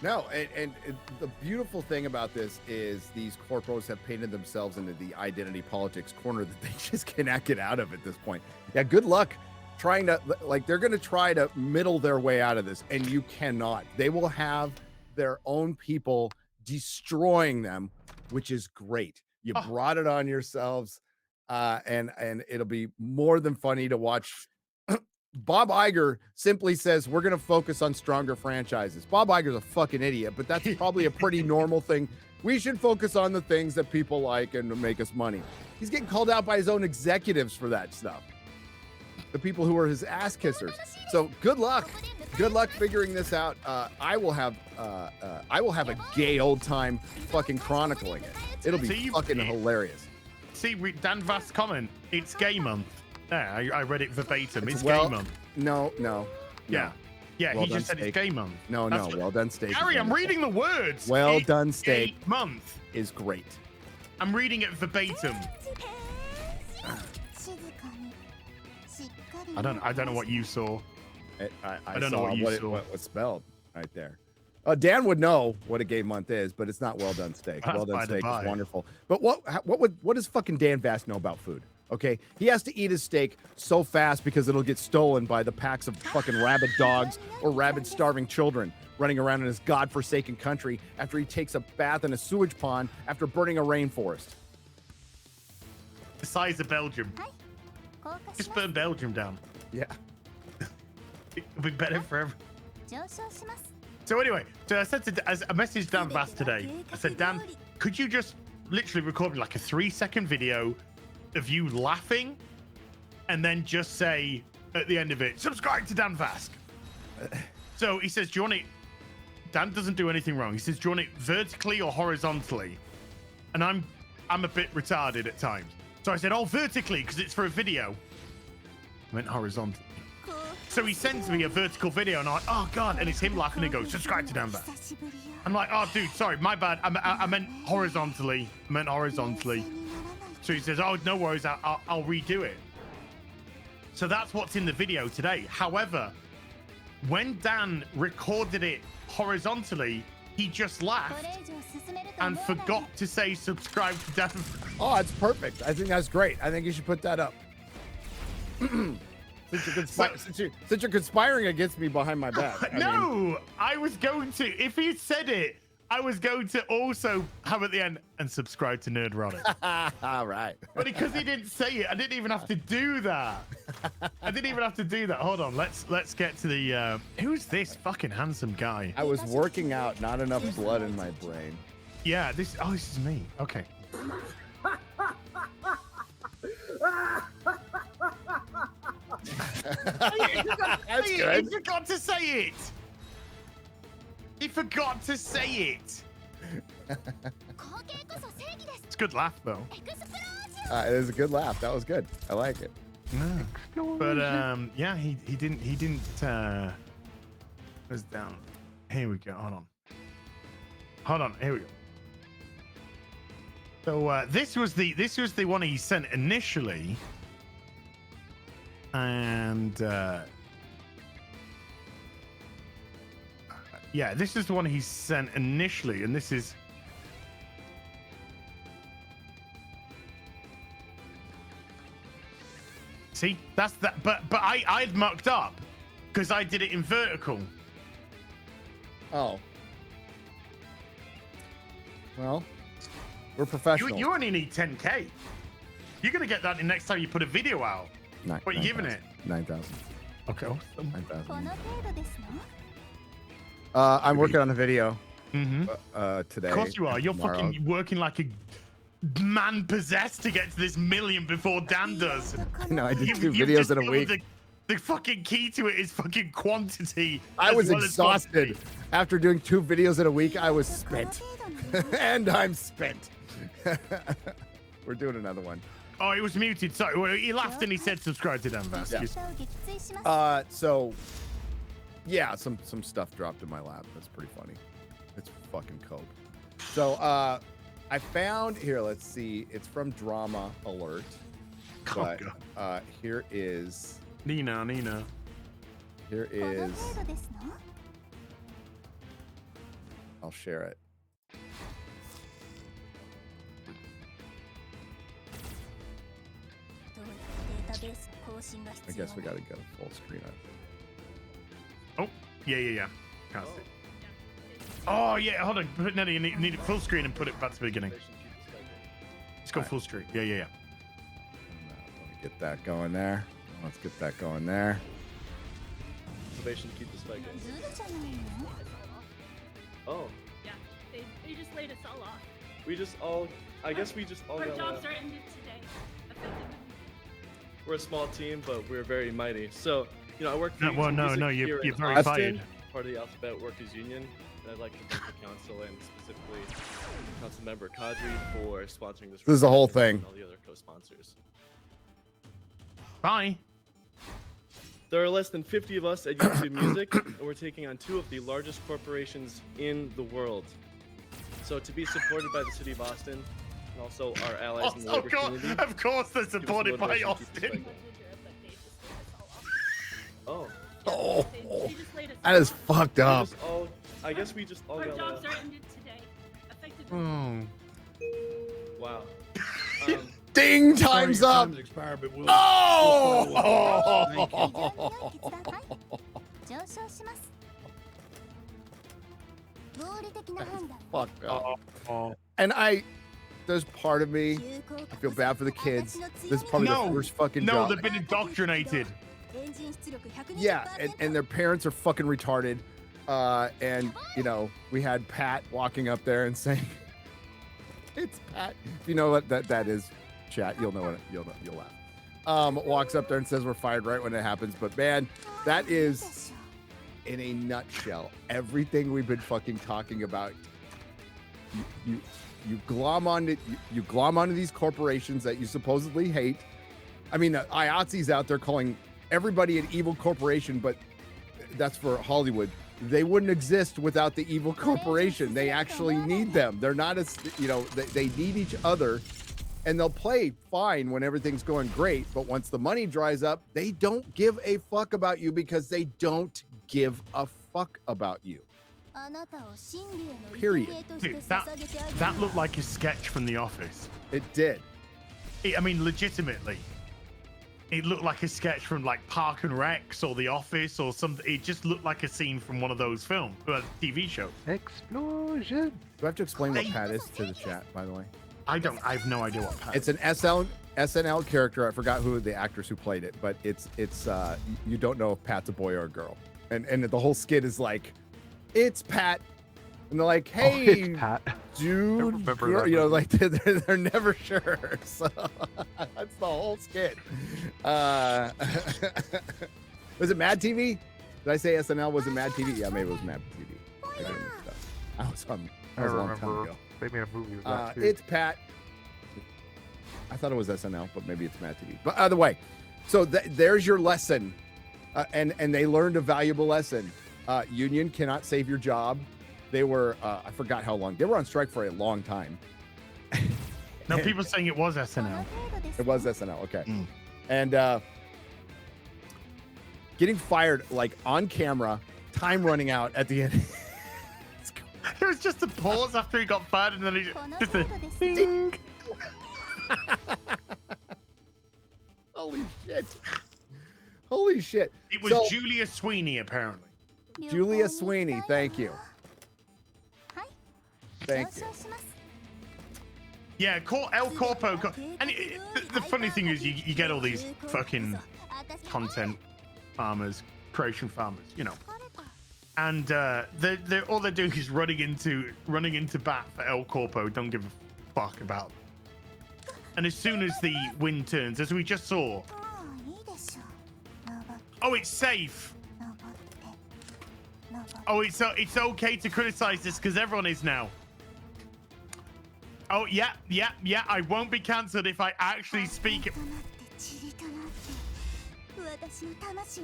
[SPEAKER 5] No, and the beautiful thing about this is these corporos have painted themselves into the identity politics corner that they just cannot get out of at this point. Yeah, good luck trying to, they're going to try to middle their way out of this, and you cannot. They will have their own people destroying them, which is great. You brought it on yourselves, and it'll be more than funny to watch. Bob Iger simply says we're going to focus on stronger franchises. Bob Iger's a fucking idiot, but that's probably a pretty normal thing. We should focus on the things that people like and make us money. He's getting called out by his own executives for that stuff. The people who are his ass kissers. So good luck. Good luck figuring this out. I will have a gay old time fucking chronicling it. It'll be fucking hilarious.
[SPEAKER 6] See, Dan Vast's comment. It's gay month. Yeah, I read it verbatim. It's
[SPEAKER 5] gay
[SPEAKER 6] month.
[SPEAKER 5] No.
[SPEAKER 6] Yeah. Yeah,
[SPEAKER 5] well
[SPEAKER 6] he just said
[SPEAKER 5] steak.
[SPEAKER 6] it's gay month.
[SPEAKER 5] No, well done steak.
[SPEAKER 6] Harry, I'm reading the words.
[SPEAKER 5] Well done steak.
[SPEAKER 6] Month
[SPEAKER 5] is great.
[SPEAKER 6] I'm reading it verbatim. I don't know what you saw.
[SPEAKER 5] I
[SPEAKER 6] don't know what you saw.
[SPEAKER 5] What's spelled right there. Dan would know what a gay month is, but it's not well done steak. Well done steak is wonderful. But what does fucking Dan Vast know about food? Okay, he has to eat his steak so fast because it'll get stolen by the packs of fucking rabid dogs or rabid starving children running around in his godforsaken country after he takes a bath in a sewage pond after burning a rainforest.
[SPEAKER 6] The size of Belgium. Just burn Belgium down.
[SPEAKER 5] Yeah.
[SPEAKER 6] It'll be better for everyone. So anyway, I said as a message Dan Vast today. I said, Dan, could you just literally record me like a 3-second video of you laughing and then just say at the end of it, subscribe to Dan Vask. So he says, do you want it? Dan doesn't do anything wrong. He says, do you want it vertically or horizontally? and I'm a bit retarded at times. So I said, oh, vertically, because it's for a video. I meant horizontally. So he sends me a vertical video, and I'm like, oh god, and it's him laughing and goes, subscribe to Dan Bass. I'm like, oh dude, sorry, my bad. I meant horizontally. So he says, oh, no worries, I'll redo it. So that's what's in the video today. However, when Dan recorded it horizontally, he just laughed and forgot to say subscribe to Dan.
[SPEAKER 5] Oh, it's perfect. I think that's great. I think you should put that up. Since you're conspiring against me behind my back.
[SPEAKER 6] I was going to. If he said it, I was going to also have at the end and subscribe to Nerdrotic.
[SPEAKER 5] All right.
[SPEAKER 6] But because he didn't say it, I didn't even have to do that. Hold on. Let's get to the. Who's this fucking handsome guy?
[SPEAKER 5] I was working out. Not enough blood in my brain.
[SPEAKER 6] Yeah. This is me. Okay.
[SPEAKER 5] That's good.
[SPEAKER 6] He forgot to say it. It's a good laugh though.
[SPEAKER 5] It is a good laugh. That was good. I like it.
[SPEAKER 6] But yeah, he didn't. Was down. Here we go. Hold on. Here we go. So this was the one he sent initially, and yeah, this is the one he sent initially, and this is. See, that's that. But I'd mucked up because I did it in vertical.
[SPEAKER 5] Oh. Well, we're professionals.
[SPEAKER 6] You only need 10K. You're gonna get that the next time you put a video out. What are you giving it?
[SPEAKER 5] 9,000.
[SPEAKER 6] Okay.
[SPEAKER 5] 9,000. I'm working on a video today.
[SPEAKER 6] Of course you are. You're
[SPEAKER 5] tomorrow.
[SPEAKER 6] fucking working like a man possessed to get to this million before Dan does.
[SPEAKER 5] No, I did
[SPEAKER 6] You-
[SPEAKER 5] 2
[SPEAKER 6] you've
[SPEAKER 5] videos
[SPEAKER 6] just
[SPEAKER 5] in a
[SPEAKER 6] got
[SPEAKER 5] week.
[SPEAKER 6] The fucking key to it is fucking quantity.
[SPEAKER 5] I
[SPEAKER 6] as
[SPEAKER 5] was
[SPEAKER 6] well as
[SPEAKER 5] exhausted.
[SPEAKER 6] quantity.
[SPEAKER 5] After doing 2 videos in a week, I was spent. And I'm spent. We're doing another one.
[SPEAKER 6] Oh, he was muted. Sorry. Well, he laughed and he said subscribe to Dan Bass.
[SPEAKER 5] Yeah. So yeah, some stuff dropped in my lap. That's pretty funny. It's fucking coke. So I found here, let's see, it's from Drama Alert. But here is
[SPEAKER 6] Nina.
[SPEAKER 5] Here is I'll share it. I guess we gotta go full screen on it.
[SPEAKER 6] Oh, yeah. Can't see. Oh, yeah, hold on. No, you need it full screen and put it back to the beginning. Let's go full screen. Yeah.
[SPEAKER 5] Let me get that going there. Let's get that going there.
[SPEAKER 8] Motivation to keep this fight going. Oh.
[SPEAKER 9] Yeah, they just laid us all off.
[SPEAKER 8] I guess we just all
[SPEAKER 9] Our
[SPEAKER 8] got
[SPEAKER 9] jobs are ended today. Effectively.
[SPEAKER 8] We're a small team, but we're very mighty. So, I work for
[SPEAKER 6] No, well, no,
[SPEAKER 8] Music
[SPEAKER 6] you're
[SPEAKER 8] here in
[SPEAKER 6] very
[SPEAKER 8] Austin,
[SPEAKER 6] fired.
[SPEAKER 8] part of the Alphabet Workers Union. And I'd like to thank the council and specifically Council Member Kadri for sponsoring this.
[SPEAKER 5] This is the whole
[SPEAKER 8] recording
[SPEAKER 5] thing.
[SPEAKER 8] and all the other co-sponsors.
[SPEAKER 6] Bye.
[SPEAKER 8] There are less than 50 of us at YouTube Music, and we're taking on 2 of the largest corporations in the world. So to be supported by the city of Austin, and also our allies in the labor community.
[SPEAKER 6] Of course they're
[SPEAKER 8] give us
[SPEAKER 6] supported by
[SPEAKER 8] motivation to keep this
[SPEAKER 6] Austin.
[SPEAKER 8] fight going.
[SPEAKER 5] Oh,
[SPEAKER 9] They just laid us
[SPEAKER 5] that is
[SPEAKER 9] off.
[SPEAKER 5] fucked up.
[SPEAKER 8] I guess we just all
[SPEAKER 9] Our
[SPEAKER 8] got
[SPEAKER 9] jobs are ended today. Effectively.
[SPEAKER 8] wow.
[SPEAKER 5] Ding, time's up. Oh! Fucked up. And there's part of me, I feel bad for the kids. This is probably
[SPEAKER 6] No.
[SPEAKER 5] their first fucking
[SPEAKER 6] No,
[SPEAKER 5] job.
[SPEAKER 6] they've been indoctrinated.
[SPEAKER 5] Yeah, and their parents are fucking retarded. And we had Pat walking up there and saying, "It's Pat." If you know what that is, chat, you'll know what you'll laugh. Walks up there and says we're fired right when it happens. But man, that is in a nutshell everything we've been fucking talking about you glom onto you glom onto these corporations that you supposedly hate. I mean, IATSE's out there calling everybody an evil corporation, but that's for Hollywood. They wouldn't exist without the evil corporation. They actually need them. They're not as, they need each other, and they'll play fine when everything's going great. But once the money dries up, they don't give a fuck about you because they don't give a fuck about you. Period.
[SPEAKER 6] Dude, that looked like a sketch from The Office.
[SPEAKER 5] It did.
[SPEAKER 6] I mean, legitimately. It looked like a sketch from like Park and Recs or The Office or something. It just looked like a scene from one of those films, TV shows.
[SPEAKER 1] Explosion.
[SPEAKER 5] Do I have to explain what Pat is to the chat, by the way?
[SPEAKER 6] I have no idea what Pat
[SPEAKER 5] is. It's an SNL character. I forgot who the actors who played it, but it's you don't know if Pat's a boy or a girl. And the whole skit is like, it's Pat. And they're like, hey,
[SPEAKER 1] it's Pat.
[SPEAKER 5] Dude, like they're never sure. So that's the whole skit. Was it Mad TV? Did I say SNL? Was it Mad TV? Yeah, maybe it was Mad TV. I was a long time ago.
[SPEAKER 1] They made a movie with that too.
[SPEAKER 5] It's Pat. I thought it was SNL, but maybe it's Mad TV. But either way, so there's your lesson, and they learned a valuable lesson. Union cannot save your job. They were, I forgot how long. They were on strike for a long time.
[SPEAKER 6] No, people saying it was SNL.
[SPEAKER 5] It was SNL, okay. And getting fired, like, on camera, time running out at the end.
[SPEAKER 6] It was just a pause after he got fired, and then he just a ding.
[SPEAKER 5] Holy shit. Holy shit.
[SPEAKER 6] It was Julia Sweeney, apparently.
[SPEAKER 5] Julia Sweeney, thank you. Thank you.
[SPEAKER 6] Yeah, El Corpo. And the funny thing is, you get all these fucking content farmers, creation farmers, and they're all they're doing is running into bat for El Corpo. Don't give a fuck about them. And as soon as the wind turns, as we just saw, oh, it's safe. Oh, it's okay to criticize this because everyone is now. Oh, yeah. I won't be cancelled if I actually speak.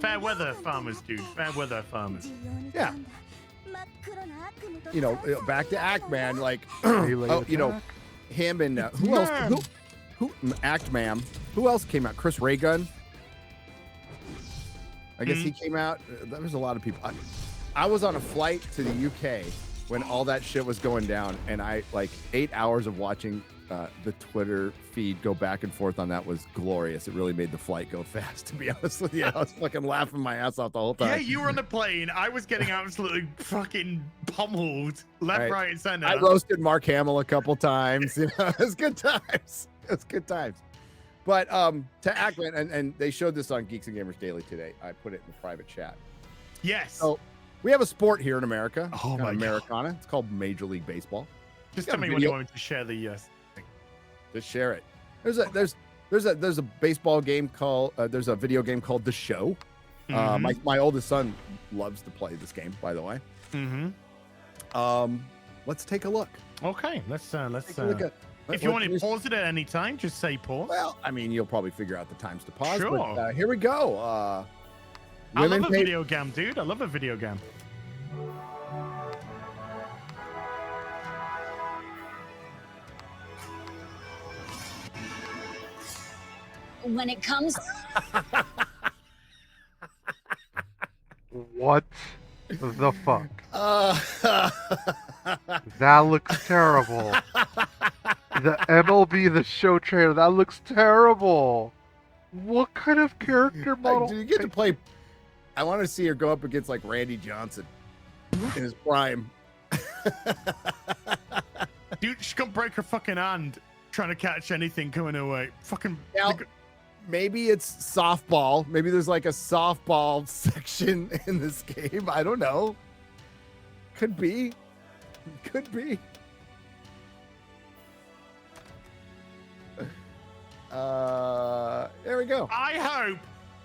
[SPEAKER 6] Fair weather farmers, dude. Fair weather farmers.
[SPEAKER 5] Yeah. Back to Ackman, like, him and who else? Who Ackman? Who else came out? Chris Ray Gun. I guess he came out. There was a lot of people. I was on a flight to the UK when all that shit was going down, and 8 hours of watching the Twitter feed go back and forth on that was glorious. It really made the flight go fast, to be honest with you. I was fucking laughing my ass off the whole time.
[SPEAKER 6] Yeah, you were on the plane. I was getting absolutely fucking pummeled left, right, and center.
[SPEAKER 5] I roasted Mark Hamill a couple times. It was good times. It was good times. But to Ackman, and they showed this on Geeks and Gamers Daily today. I put it in the private chat.
[SPEAKER 6] Yes.
[SPEAKER 5] So we have a sport here in America.
[SPEAKER 6] Oh my
[SPEAKER 5] Americana. It's called Major League Baseball.
[SPEAKER 6] Just tell me when you want me to share the thing.
[SPEAKER 5] Just share it. There's a baseball game called. There's a video game called The Show. My oldest son loves to play this game, by the way. Let's take a look.
[SPEAKER 6] Okay, let's
[SPEAKER 5] take a look at.
[SPEAKER 6] If you want to pause it at any time, just say pause.
[SPEAKER 5] Well, I mean, you'll probably figure out the times to pause.
[SPEAKER 6] Sure.
[SPEAKER 5] But, here we go.
[SPEAKER 6] I love a video game, dude. I love a video game.
[SPEAKER 10] When it comes...
[SPEAKER 1] What the fuck? That looks terrible. The MLB The Show trailer, that looks terrible. What kind of character model?
[SPEAKER 5] Do you get to play? I want to see her go up against like Randy Johnson in his prime.
[SPEAKER 6] Dude, she's gonna break her fucking hand trying to catch anything coming her way. Fucking.
[SPEAKER 5] Now, maybe it's softball. Maybe there's like a softball section in this game. I don't know. Could be. Could be. There we go.
[SPEAKER 6] I hope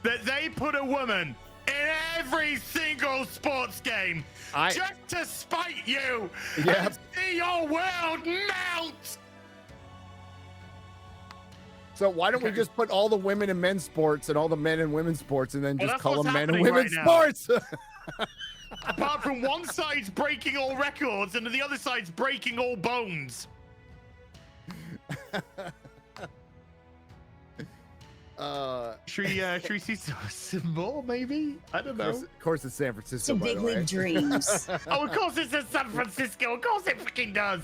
[SPEAKER 6] that they put a woman in every single sports game just to spite you.
[SPEAKER 5] Yeah.
[SPEAKER 6] And see your world melt.
[SPEAKER 5] So why don't we just put all the women in men's sports and all the men in women's sports, and then
[SPEAKER 6] Well,
[SPEAKER 5] just
[SPEAKER 6] that's
[SPEAKER 5] call
[SPEAKER 6] what's
[SPEAKER 5] them men and
[SPEAKER 6] happening
[SPEAKER 5] women's
[SPEAKER 6] right now.
[SPEAKER 5] sports?
[SPEAKER 6] Apart from one side's breaking all records and the other side's breaking all bones. Should we see some more, maybe? I don't know.
[SPEAKER 5] Of course, it's San Francisco.
[SPEAKER 10] Some
[SPEAKER 5] by
[SPEAKER 10] big
[SPEAKER 5] the way.
[SPEAKER 10] league dreams.
[SPEAKER 6] Oh, of course it's in San Francisco. Of course it fucking does.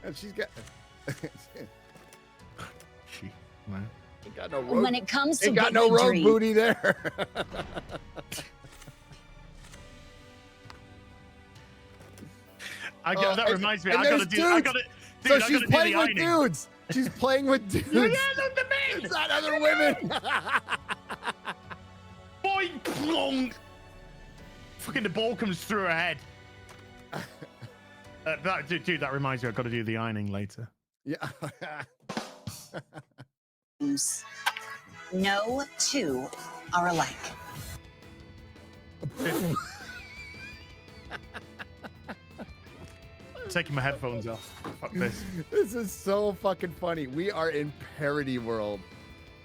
[SPEAKER 5] And she's got.
[SPEAKER 6] She, man.
[SPEAKER 5] Ain't got no road.
[SPEAKER 10] When it comes to
[SPEAKER 5] Ain't got
[SPEAKER 10] big
[SPEAKER 5] no
[SPEAKER 10] league
[SPEAKER 5] road
[SPEAKER 10] dreams.
[SPEAKER 5] booty there.
[SPEAKER 6] That reminds me. I
[SPEAKER 5] and
[SPEAKER 6] gotta
[SPEAKER 5] there's
[SPEAKER 6] do. I
[SPEAKER 5] dudes.
[SPEAKER 6] gotta. Dude,
[SPEAKER 5] So
[SPEAKER 6] I
[SPEAKER 5] she's
[SPEAKER 6] gotta do
[SPEAKER 5] playing
[SPEAKER 6] the
[SPEAKER 5] with
[SPEAKER 6] ironing.
[SPEAKER 5] dudes. She's playing with dudes.
[SPEAKER 6] Yeah, look, the men.
[SPEAKER 5] It's not other women.
[SPEAKER 6] Boy, plong. Fucking the ball comes through her head. Dude, that reminds me. I've got to do the ironing later.
[SPEAKER 5] Yeah.
[SPEAKER 10] No two are alike.
[SPEAKER 6] Taking my headphones off. Fuck this.
[SPEAKER 5] This is so fucking funny. We are in parody world.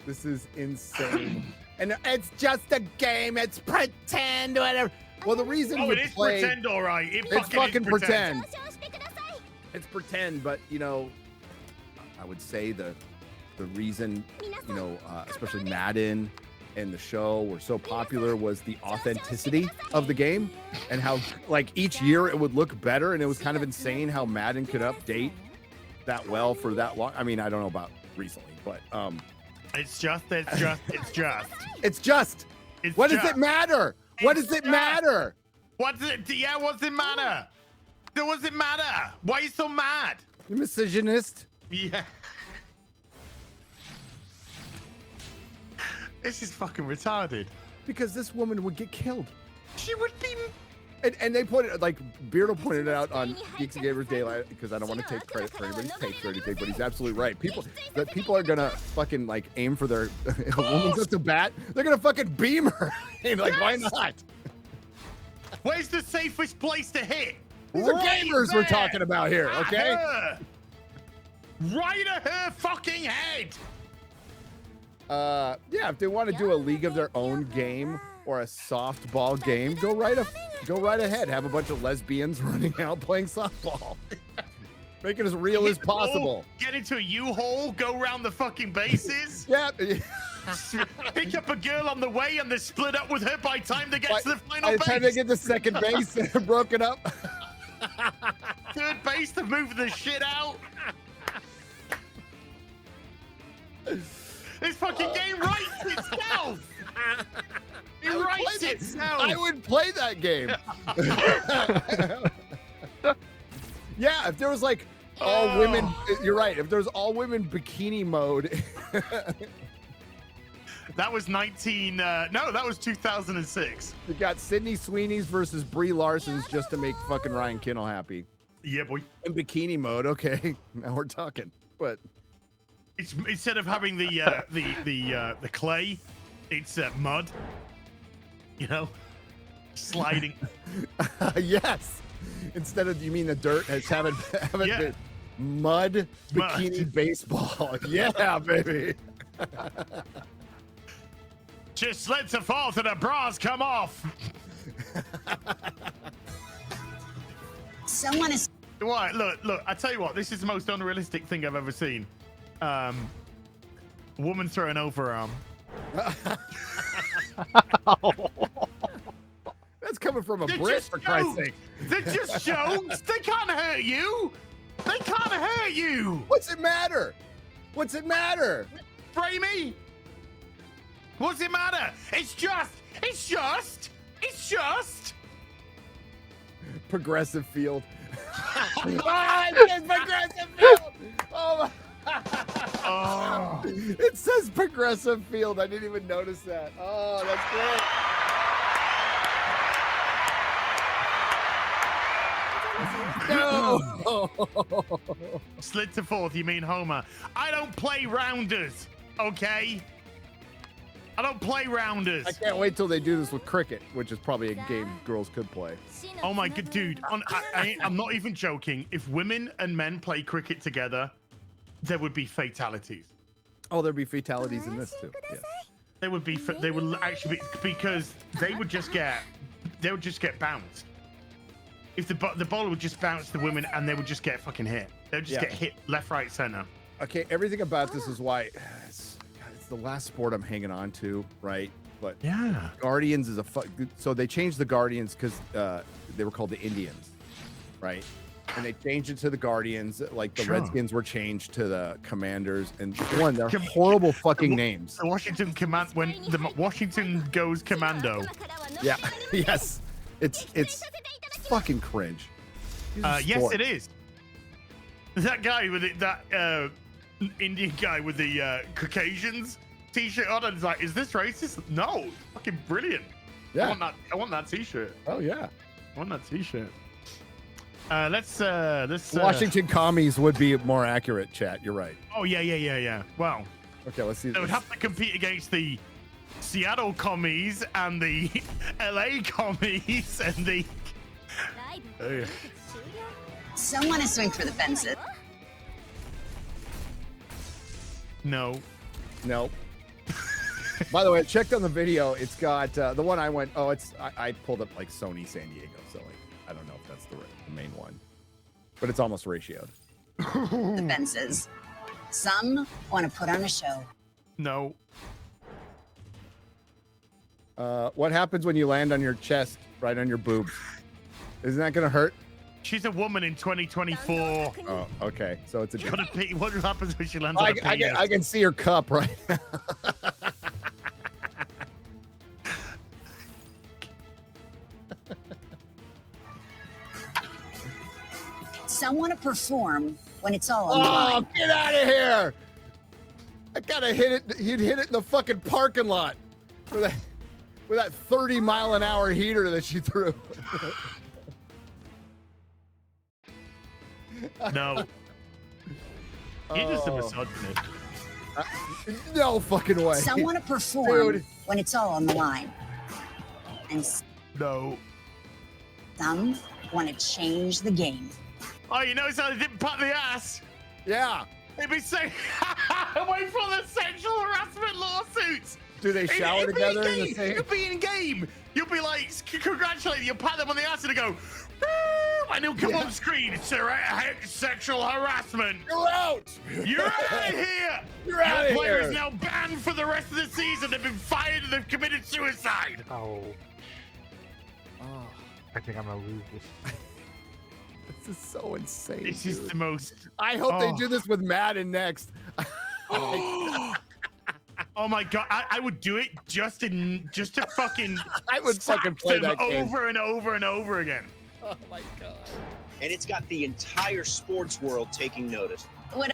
[SPEAKER 5] This is insane. And it's just a game. It's pretend, whatever. Well, the reason
[SPEAKER 6] Oh,
[SPEAKER 5] we
[SPEAKER 6] it is
[SPEAKER 5] play,
[SPEAKER 6] pretend, all right.
[SPEAKER 5] it's
[SPEAKER 6] Is
[SPEAKER 5] fucking pretend.
[SPEAKER 2] 交渉してください
[SPEAKER 5] It's pretend, but you know, I would say the reason, you know, especially Madden and the show were so popular was the authenticity of the game and how like each year it would look better, and it was kind of insane how Madden could update that well for that long. I mean, I don't know about recently, but
[SPEAKER 6] It's just.
[SPEAKER 5] it's
[SPEAKER 6] It's
[SPEAKER 5] what does
[SPEAKER 6] just.
[SPEAKER 5] it matter? What does it matter?
[SPEAKER 6] What's it? Yeah, what's it matter? What's it matter? Why are you so mad?
[SPEAKER 5] You misogynist.
[SPEAKER 6] Yeah. This is fucking retarded.
[SPEAKER 5] Because this woman would get killed.
[SPEAKER 6] She would be.
[SPEAKER 5] And they pointed, like, Beardo pointed it out on Geeks and Gamers Daylight, because I don't want to take credit for anybody's takes or anything, but he's absolutely right. People are gonna fucking, like, aim for their, if a woman goes to bat, they're gonna fucking beam her. And, like, why not?
[SPEAKER 6] Where's the safest place to hit?
[SPEAKER 5] These are
[SPEAKER 6] Right
[SPEAKER 5] gamers we're
[SPEAKER 6] there.
[SPEAKER 5] talking about here,
[SPEAKER 6] At
[SPEAKER 5] okay?
[SPEAKER 6] her. Right at her fucking head.
[SPEAKER 5] Yeah, if they want to do a league of their own game or a softball game, go right ahead. Have a bunch of lesbians running out playing softball. Make it as real as possible.
[SPEAKER 6] Get into a U-Haul, go around the fucking bases.
[SPEAKER 5] Yeah.
[SPEAKER 6] Pick up a girl on the way and then split up with her by the time they get to the final
[SPEAKER 5] By the
[SPEAKER 6] base.
[SPEAKER 5] time they get to second base, they're broken up.
[SPEAKER 6] Third base to move the shit out. This fucking game writes itself. It writes itself.
[SPEAKER 5] I would play that game. Yeah, if there was like all women, you're right. If there's all women bikini mode.
[SPEAKER 6] That was 2006.
[SPEAKER 5] You got Sydney Sweeney's versus Brie Larson's just to make fucking Ryan Kinnell happy.
[SPEAKER 6] Yeah, boy.
[SPEAKER 5] In bikini mode, okay. Now we're talking. But
[SPEAKER 6] It's instead of having the clay, it's mud. You know, sliding.
[SPEAKER 5] yes. Instead of, you mean the dirt has haven't
[SPEAKER 6] Yeah.
[SPEAKER 5] been mud bikini baseball. Yeah, baby.
[SPEAKER 6] Just slits a fall and the bras come off.
[SPEAKER 10] Someone is.
[SPEAKER 6] What? Look. I tell you what. This is the most unrealistic thing I've ever seen. Woman throwing overarm.
[SPEAKER 5] That's coming from a
[SPEAKER 6] They're
[SPEAKER 5] Brit,
[SPEAKER 6] just
[SPEAKER 5] for Christ's
[SPEAKER 6] jokes.
[SPEAKER 5] sake.
[SPEAKER 6] They're just jokes. They can't hurt you. They can't hurt you.
[SPEAKER 5] What's it matter? What's it matter?
[SPEAKER 6] Framey. What's it matter? It's just.
[SPEAKER 5] Progressive field. It says progressive field. Oh my.
[SPEAKER 6] Oh.
[SPEAKER 5] It says progressive field. I didn't even notice that. Oh, that's great. No.
[SPEAKER 6] Slid to fourth, you mean Homer. I don't play rounders, okay? I don't play rounders.
[SPEAKER 5] I can't wait till they do this with cricket, which is probably a game girls could play.
[SPEAKER 6] Oh my god, dude! I'm not even joking. If women and men play cricket together, there would be fatalities.
[SPEAKER 5] Oh, there'd be fatalities in this too. Yeah.
[SPEAKER 6] They would be. They would actually be, because they would just get bounced. If the bowler would just bounce the women and they would just get fucking hit. They would just get hit left, right, center.
[SPEAKER 5] Okay, everything about this is why it's the last sport I'm hanging on to, right? But
[SPEAKER 6] yeah,
[SPEAKER 5] Guardians is so they changed the Guardians because they were called the Indians, right? And they changed it to the Guardians, like the Redskins were changed to the Commanders, and they're horrible fucking names.
[SPEAKER 6] The Washington Command, when the Washington goes commando.
[SPEAKER 5] Yeah, yes, it's fucking cringe.
[SPEAKER 6] Yes, it is. That guy with that Indian guy with the Caucasians t-shirt on, and it's like, is this racist? No, fucking brilliant.
[SPEAKER 5] Yeah,
[SPEAKER 6] I want that t-shirt.
[SPEAKER 5] Oh yeah,
[SPEAKER 6] I want that t-shirt. Let's
[SPEAKER 5] Washington commies would be more accurate, chat. You're right.
[SPEAKER 6] Oh yeah. Well,
[SPEAKER 5] okay, let's see.
[SPEAKER 6] They would have to compete against the Seattle commies and the LA commies and the.
[SPEAKER 10] Some want to swing for the fences.
[SPEAKER 5] No. By the way, I checked on the video. It's got the one I went. Oh, I pulled up like Sony San Diego, so like I don't know if that's the main one, but it's almost ratioed.
[SPEAKER 10] The fences. Some want to put on a show.
[SPEAKER 6] No.
[SPEAKER 5] What happens when you land on your chest, right on your boobs? Isn't that gonna hurt?
[SPEAKER 6] She's a woman in 2024.
[SPEAKER 5] Oh, okay. So it's a.
[SPEAKER 6] What happens when she lands on a penis?
[SPEAKER 5] I can see her cup right now.
[SPEAKER 10] Some want to perform when it's all on the
[SPEAKER 5] Oh,
[SPEAKER 10] line.
[SPEAKER 5] get out of here! I gotta hit it. He'd hit it in the fucking parking lot with that 30-mile-an-hour heater that she threw.
[SPEAKER 6] No. You're just a misogynist.
[SPEAKER 5] No fucking way.
[SPEAKER 10] Some want to perform
[SPEAKER 5] Dude.
[SPEAKER 10] when it's all on the line. And
[SPEAKER 6] No.
[SPEAKER 10] some want to change the game.
[SPEAKER 6] Oh, you notice how they didn't pat the ass?
[SPEAKER 5] Yeah.
[SPEAKER 6] They'd be saying, wait for the sexual harassment lawsuits.
[SPEAKER 5] Do they shower together in the
[SPEAKER 6] game.
[SPEAKER 5] same?
[SPEAKER 6] You'll be in game. You'll be like, congratulate. You'll pat them on the ass and they go, woo, and they'll come on screen. It's sexual harassment.
[SPEAKER 5] You're out.
[SPEAKER 6] You're out of here.
[SPEAKER 5] You're out of
[SPEAKER 6] Your player
[SPEAKER 5] here.
[SPEAKER 6] is now banned for the rest of the season. They've been fired and they've committed suicide.
[SPEAKER 1] Oh. I think I'm gonna lose this.
[SPEAKER 5] This is so insane.
[SPEAKER 6] This is
[SPEAKER 5] dude.
[SPEAKER 6] the most.
[SPEAKER 5] I hope they do this with Madden next.
[SPEAKER 6] Oh my god, I would do it just to fucking.
[SPEAKER 5] I would fucking play
[SPEAKER 6] them
[SPEAKER 5] that game.
[SPEAKER 6] over and over and over again.
[SPEAKER 5] Oh my god.
[SPEAKER 11] And it's got the entire sports world taking notice.
[SPEAKER 10] What?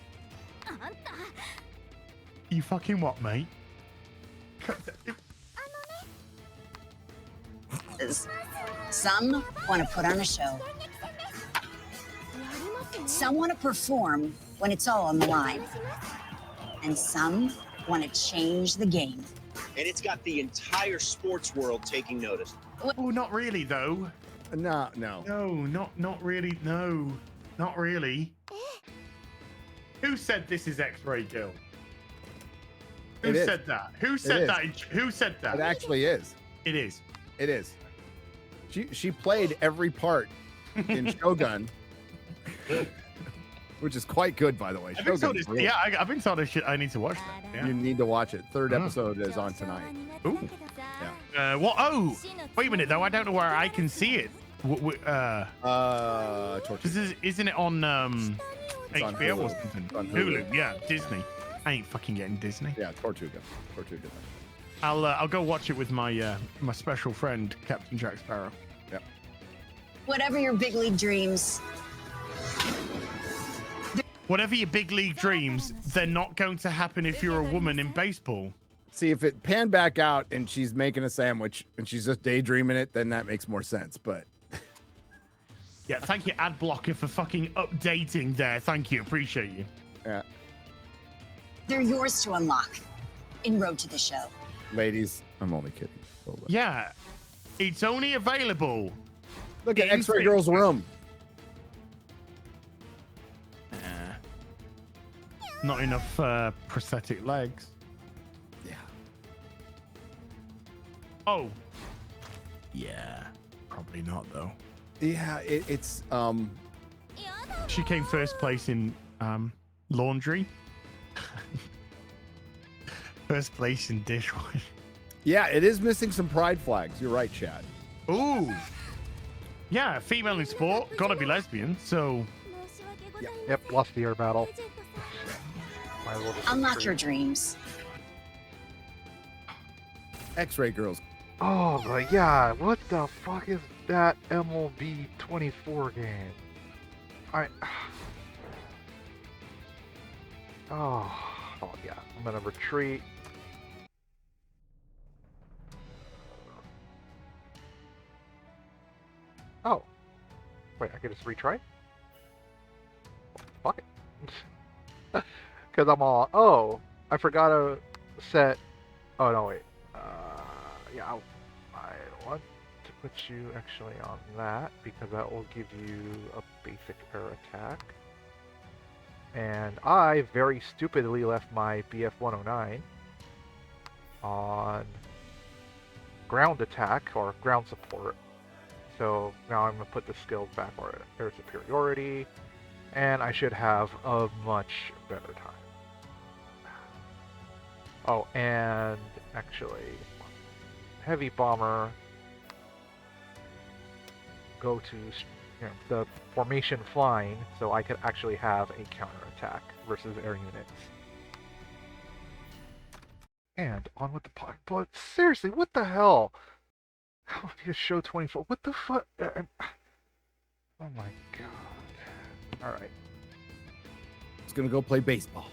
[SPEAKER 6] You fucking what, mate?
[SPEAKER 10] Some want to put on a show. Some want to perform when it's all on the line. And some want to change the game.
[SPEAKER 11] And it's got the entire sports world taking notice.
[SPEAKER 6] Oh, not really though.
[SPEAKER 5] No.
[SPEAKER 6] No, not really. No, not really. Who said this is X-Ray Girl? Who
[SPEAKER 5] It is.
[SPEAKER 6] said that? Who said that? Who said
[SPEAKER 5] It
[SPEAKER 6] that?
[SPEAKER 5] actually is.
[SPEAKER 6] It is.
[SPEAKER 5] It is. She played every part in Shogun, which is quite good, by the way.
[SPEAKER 6] I've been told
[SPEAKER 5] Shogun's really-
[SPEAKER 6] I've been told I need to watch that. Yeah.
[SPEAKER 5] You need to watch it. Third episode is on tonight.
[SPEAKER 6] Ooh. What? Oh, wait a minute though. I don't know where I can see it.
[SPEAKER 5] Tortuga.
[SPEAKER 6] Isn't it on
[SPEAKER 5] on
[SPEAKER 6] HBO or
[SPEAKER 5] Hulu.
[SPEAKER 6] something?
[SPEAKER 5] It's on Hulu.
[SPEAKER 6] Hulu. Yeah, Disney. I ain't fucking getting Disney.
[SPEAKER 5] Yeah, Tortuga.
[SPEAKER 6] I'll go watch it with my my special friend Captain Jack Sparrow.
[SPEAKER 5] Yeah.
[SPEAKER 10] Whatever your big league dreams.
[SPEAKER 6] Whatever your big league dreams, they're not going to happen if you're a woman in baseball.
[SPEAKER 5] See, if it panned back out and she's making a sandwich and she's just daydreaming it, then that makes more sense. But
[SPEAKER 6] yeah, thank you, ad blocker, for fucking updating there. Thank you, appreciate you.
[SPEAKER 5] Yeah.
[SPEAKER 10] They're yours to unlock in Road to the Show.
[SPEAKER 5] Ladies, I'm only kidding. A little bit.
[SPEAKER 6] Yeah, it's only available.
[SPEAKER 5] Look at
[SPEAKER 6] in
[SPEAKER 5] X-Ray Girl's room.
[SPEAKER 6] Not enough prosthetic legs.
[SPEAKER 5] Yeah.
[SPEAKER 6] Oh. Yeah. Probably not though.
[SPEAKER 5] Yeah, it's
[SPEAKER 6] She came first place in laundry. First place in dishwasher.
[SPEAKER 5] yeah, it is missing some pride flags. You're right, Chad.
[SPEAKER 6] Ooh. Yeah, female in sport, gotta be lesbian. So
[SPEAKER 1] Yep, lost the air battle. Might as well just
[SPEAKER 10] Unlock your
[SPEAKER 1] retreat.
[SPEAKER 10] dreams.
[SPEAKER 5] X-Ray Girls.
[SPEAKER 1] Oh my god, what the fuck is that MLB 24 game? Oh yeah, I'm gonna retreat. Oh. Wait, I can just retry? Fuck it. Because I'm all, oh, I forgot to set, oh no, wait. Yeah, I want to put you actually on that because that will give you a basic air attack. And I very stupidly left my BF-109 on ground attack or ground support. So now I'm going to put the skills back on air superiority, and I should have a much better time. Oh, and actually, heavy bomber, go to the formation flying, so I could actually have a counterattack versus air units. And on with the pod. But seriously, what the hell? How do you show 24? What the fuck? Oh my god. Alright.
[SPEAKER 5] It's gonna go play baseball.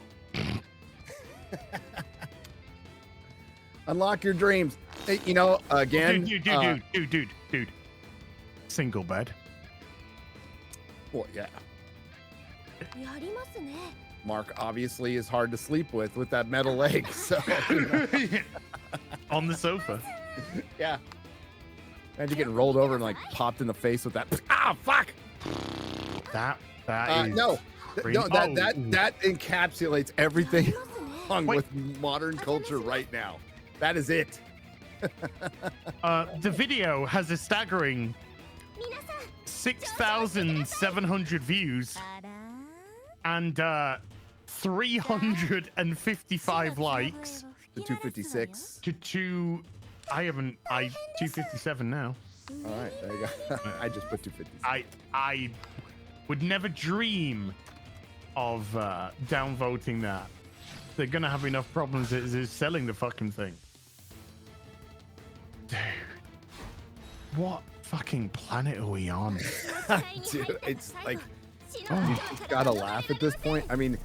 [SPEAKER 5] Unlock your dreams. Hey, you know, again.
[SPEAKER 6] Dude. Single bed.
[SPEAKER 5] Well, yeah.
[SPEAKER 2] やりますね。
[SPEAKER 5] Mark obviously is hard to sleep with that metal leg. So
[SPEAKER 6] On the sofa.
[SPEAKER 5] yeah. Imagine getting rolled over and like popped in the face with that. Ah, fuck.
[SPEAKER 6] That is
[SPEAKER 5] no,
[SPEAKER 6] crazy.
[SPEAKER 5] no, that encapsulates everything wrong with modern culture right now. That is it.
[SPEAKER 6] The video has a staggering 6,700 views and 355 likes.
[SPEAKER 5] The 256.
[SPEAKER 6] To 257 now.
[SPEAKER 5] All right, there you go. I just put 256.
[SPEAKER 6] I would never dream of downvoting that. They're gonna have enough problems as selling the fucking thing. Dude, what fucking planet are we on?
[SPEAKER 5] Dude, it's like, you just gotta laugh at this point. I mean,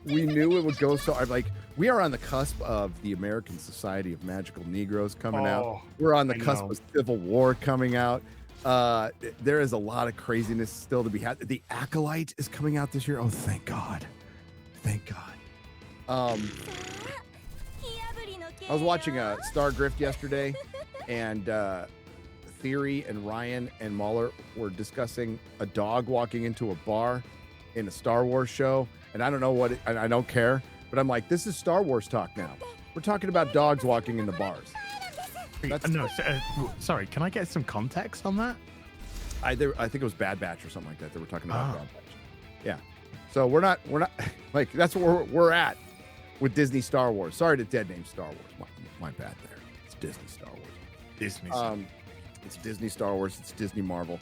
[SPEAKER 5] we knew it would go so. Like, we are on the cusp of the American Society of Magical Negroes coming out. We're on the cusp of Civil War coming out. There is a lot of craziness still to be had. The Acolyte is coming out this year. Oh, thank God. Thank God. I was watching Star Grift yesterday, and Theory and Ryan and Mahler were discussing a dog walking into a bar in a Star Wars show, and I don't know what and I don't care, but I'm like, this is Star Wars talk now. We're talking about dogs walking into bars.
[SPEAKER 6] Sorry, can I get some context on that?
[SPEAKER 5] I think it was Bad Batch or something like that. They were talking about Bad Batch. Yeah. So we're not like, that's where we're at with Disney Star Wars. Sorry to dead name Star Wars. My bad there. It's Disney Star Wars.
[SPEAKER 6] Disney.
[SPEAKER 5] It's Disney Star Wars. It's Disney Marvel.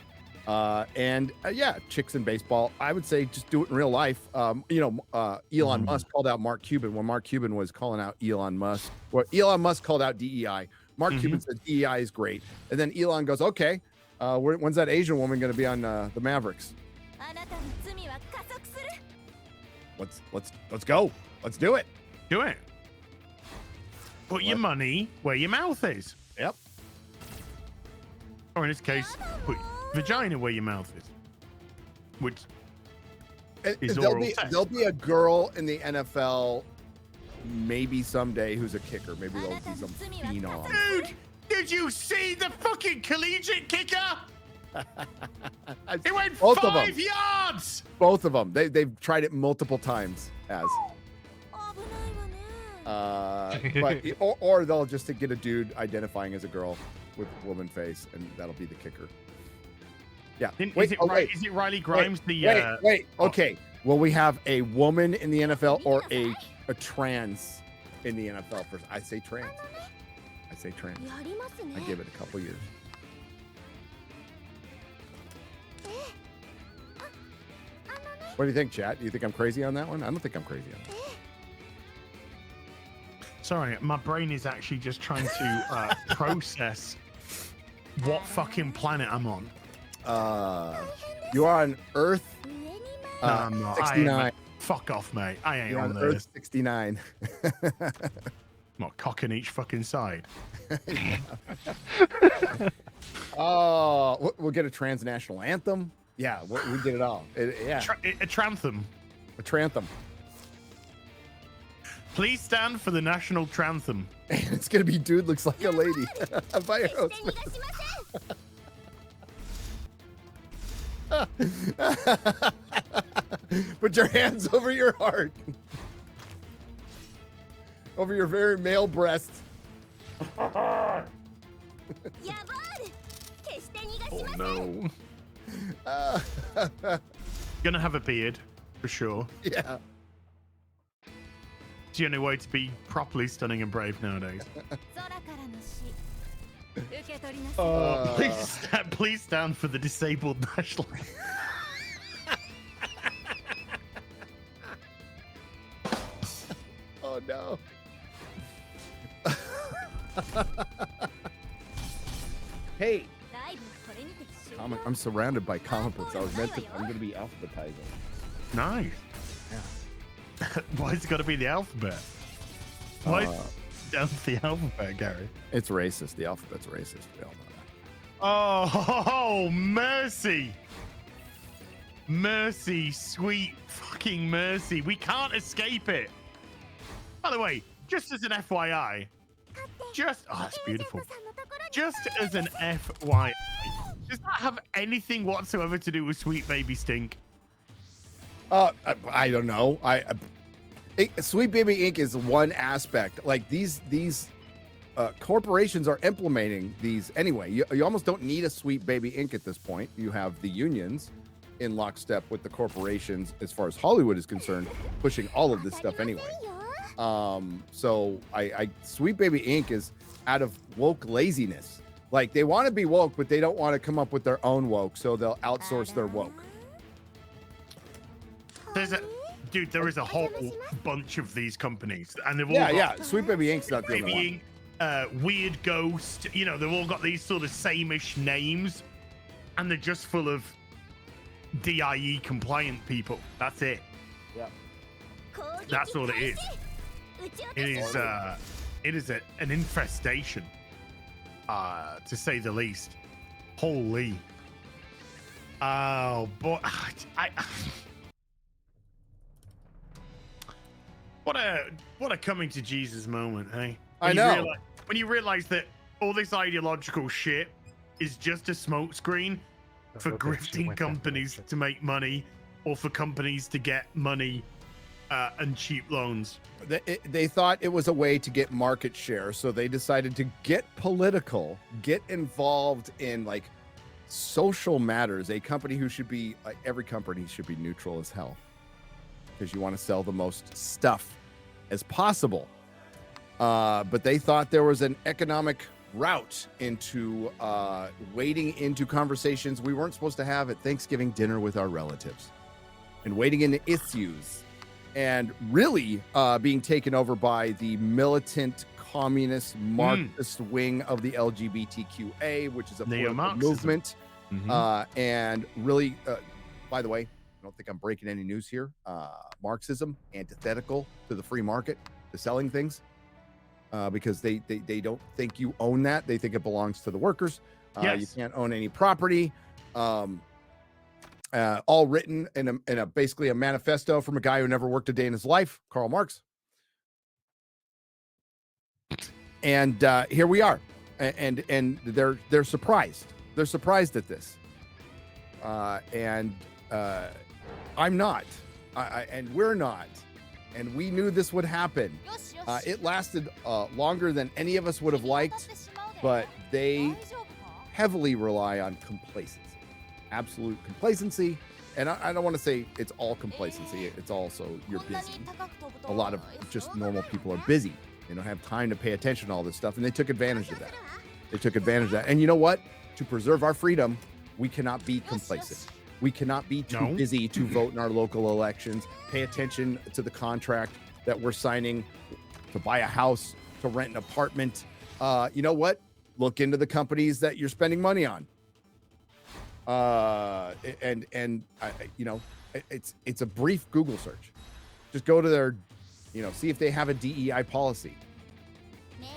[SPEAKER 5] And yeah, chicks in baseball. I would say just do it in real life. Elon Musk called out Mark Cuban when Mark Cuban was calling out Elon Musk. Well, Elon Musk called out DEI. Mark Cuban said DEI is great. And then Elon goes, okay, when's that Asian woman going to be on the Mavericks? Let's go. Let's do it.
[SPEAKER 6] Do it. Put your money where your mouth is.
[SPEAKER 5] Yep.
[SPEAKER 6] Or in this case, put vagina where your mouth is. Which is oral sex.
[SPEAKER 5] There'll be a girl in the NFL maybe someday who's a kicker. Maybe they'll be some phenom.
[SPEAKER 6] Dude, did you see the fucking collegiate kicker? It went
[SPEAKER 5] Both of them.
[SPEAKER 6] 5 yards.
[SPEAKER 5] Both of them. They've tried it multiple times as.
[SPEAKER 3] 危ないわね
[SPEAKER 5] But or they'll just get a dude identifying as a girl with woman face, and that'll be the kicker. Yeah.
[SPEAKER 6] Is it Riley Grimes?
[SPEAKER 5] Wait. Okay. Will we have a woman in the NFL or a trans in the NFL? First, I say trans. I say trans.
[SPEAKER 2] やりますね
[SPEAKER 5] I give it a couple years. What do you think, chat? Do you think I'm crazy on that one? I don't think I'm crazy on that.
[SPEAKER 6] Sorry, my brain is actually just trying to process what fucking planet I'm on.
[SPEAKER 5] You are on Earth
[SPEAKER 6] No, I'm not.
[SPEAKER 5] 69.
[SPEAKER 6] Fuck off, mate. I ain't
[SPEAKER 5] You're
[SPEAKER 6] on
[SPEAKER 5] on
[SPEAKER 6] there.
[SPEAKER 5] Earth 69.
[SPEAKER 6] What, cock in each fucking side?
[SPEAKER 5] Oh, we'll get a transnational anthem. Yeah, we get it all. Yeah,
[SPEAKER 6] A Trantham.
[SPEAKER 5] a trantham.
[SPEAKER 6] Please stand for the national Trantham.
[SPEAKER 5] And it's gonna be dude looks like a lady by
[SPEAKER 2] 決して逃がしません
[SPEAKER 5] Put your hands over your heart, over your very male breast.
[SPEAKER 2] やばい決して逃がし
[SPEAKER 6] Oh
[SPEAKER 2] ません
[SPEAKER 6] no.
[SPEAKER 5] Uh,
[SPEAKER 6] Gonna have a beard, for sure.
[SPEAKER 5] yeah.
[SPEAKER 6] It's the only way to be properly stunning and brave nowadays.
[SPEAKER 3] 空からの死受け取りなさい
[SPEAKER 6] Please stand for the disabled national.
[SPEAKER 5] Oh no. Hey,
[SPEAKER 2] ライブこれにて終了
[SPEAKER 5] I'm surrounded by comic books. I'm gonna be alphabetizing.
[SPEAKER 6] Nice. Why's it got to be the alphabet? Why is it down to the alphabet, Gary?
[SPEAKER 5] It's racist. The alphabet's racist. We all know that.
[SPEAKER 6] Oh, mercy. Mercy, sweet fucking mercy. We can't escape it. By the way, just as an FYI, that's beautiful. Just as an FYI, does that have anything whatsoever to do with Sweet Baby Stink?
[SPEAKER 5] I don't know. Sweet Baby Inc. is one aspect. Like these corporations are implementing these anyway. You almost don't need a Sweet Baby Inc. at this point. You have the unions in lockstep with the corporations as far as Hollywood is concerned, pushing all of this stuff anyway. So Sweet Baby Inc. is out of woke laziness. Like they want to be woke, but they don't want to come up with their own woke, so they'll outsource their woke.
[SPEAKER 6] There is a whole bunch of these companies, and they've all got
[SPEAKER 5] Sweet Baby Inc.'s not the only one.
[SPEAKER 6] Baby, Weird Ghost. You know, they've all got these sort of same-ish names, and they're just full of DIE compliant people. That's it.
[SPEAKER 5] Yeah.
[SPEAKER 6] That's all it is. It is an infestation, to say the least. Holy. Oh boy, What a coming to Jesus moment, hey?
[SPEAKER 5] I know.
[SPEAKER 6] When you realize that all this ideological shit is just a smokescreen for grifting companies to make money, or for companies to get money and cheap loans.
[SPEAKER 5] They thought it was a way to get market share, so they decided to get political, get involved in like social matters. A company who should be every company should be neutral as hell, because you want to sell the most stuff as possible. But they thought there was an economic route into wading into conversations we weren't supposed to have at Thanksgiving dinner with our relatives, and wading into issues, and really being taken over by the militant communist Marxist wing of the LGBTQA, which is a political movement. And really, by the way, I don't think I'm breaking any news here. Marxism, antithetical to the free market, to selling things, because they don't think you own that. They think it belongs to the workers. You can't own any property. All written in a basically a manifesto from a guy who never worked a day in his life, Karl Marx. And here we are, and they're surprised. They're surprised at this, and I'm not, and we're not, and we knew this would happen. It lasted longer than any of us would have liked, but they heavily rely on complacency, absolute complacency. And I don't want to say it's all complacency. It's also you're busy. A lot of just normal people are busy. They don't have time to pay attention to all this stuff, and they took advantage of that. They took advantage of that. And you know what? To preserve our freedom, we cannot be complacent. We cannot be too busy to vote in our local elections, pay attention to the contract that we're signing to buy a house, to rent an apartment. You know what? Look into the companies that you're spending money on. You know, it's a brief Google search. Just go to their, you know, see if they have a DEI policy.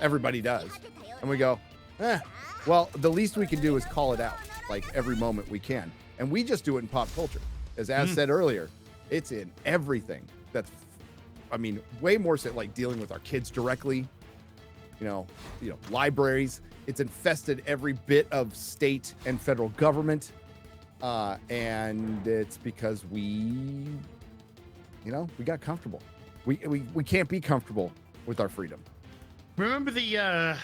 [SPEAKER 5] Everybody does. And we go, well, the least we can do is call it out like every moment we can. And we just do it in pop culture. As said earlier, it's in everything. That's, I mean, way more so like dealing with our kids directly, you know, libraries. It's infested every bit of state and federal government. And it's because we got comfortable. We can't be comfortable with our freedom.
[SPEAKER 6] Remember the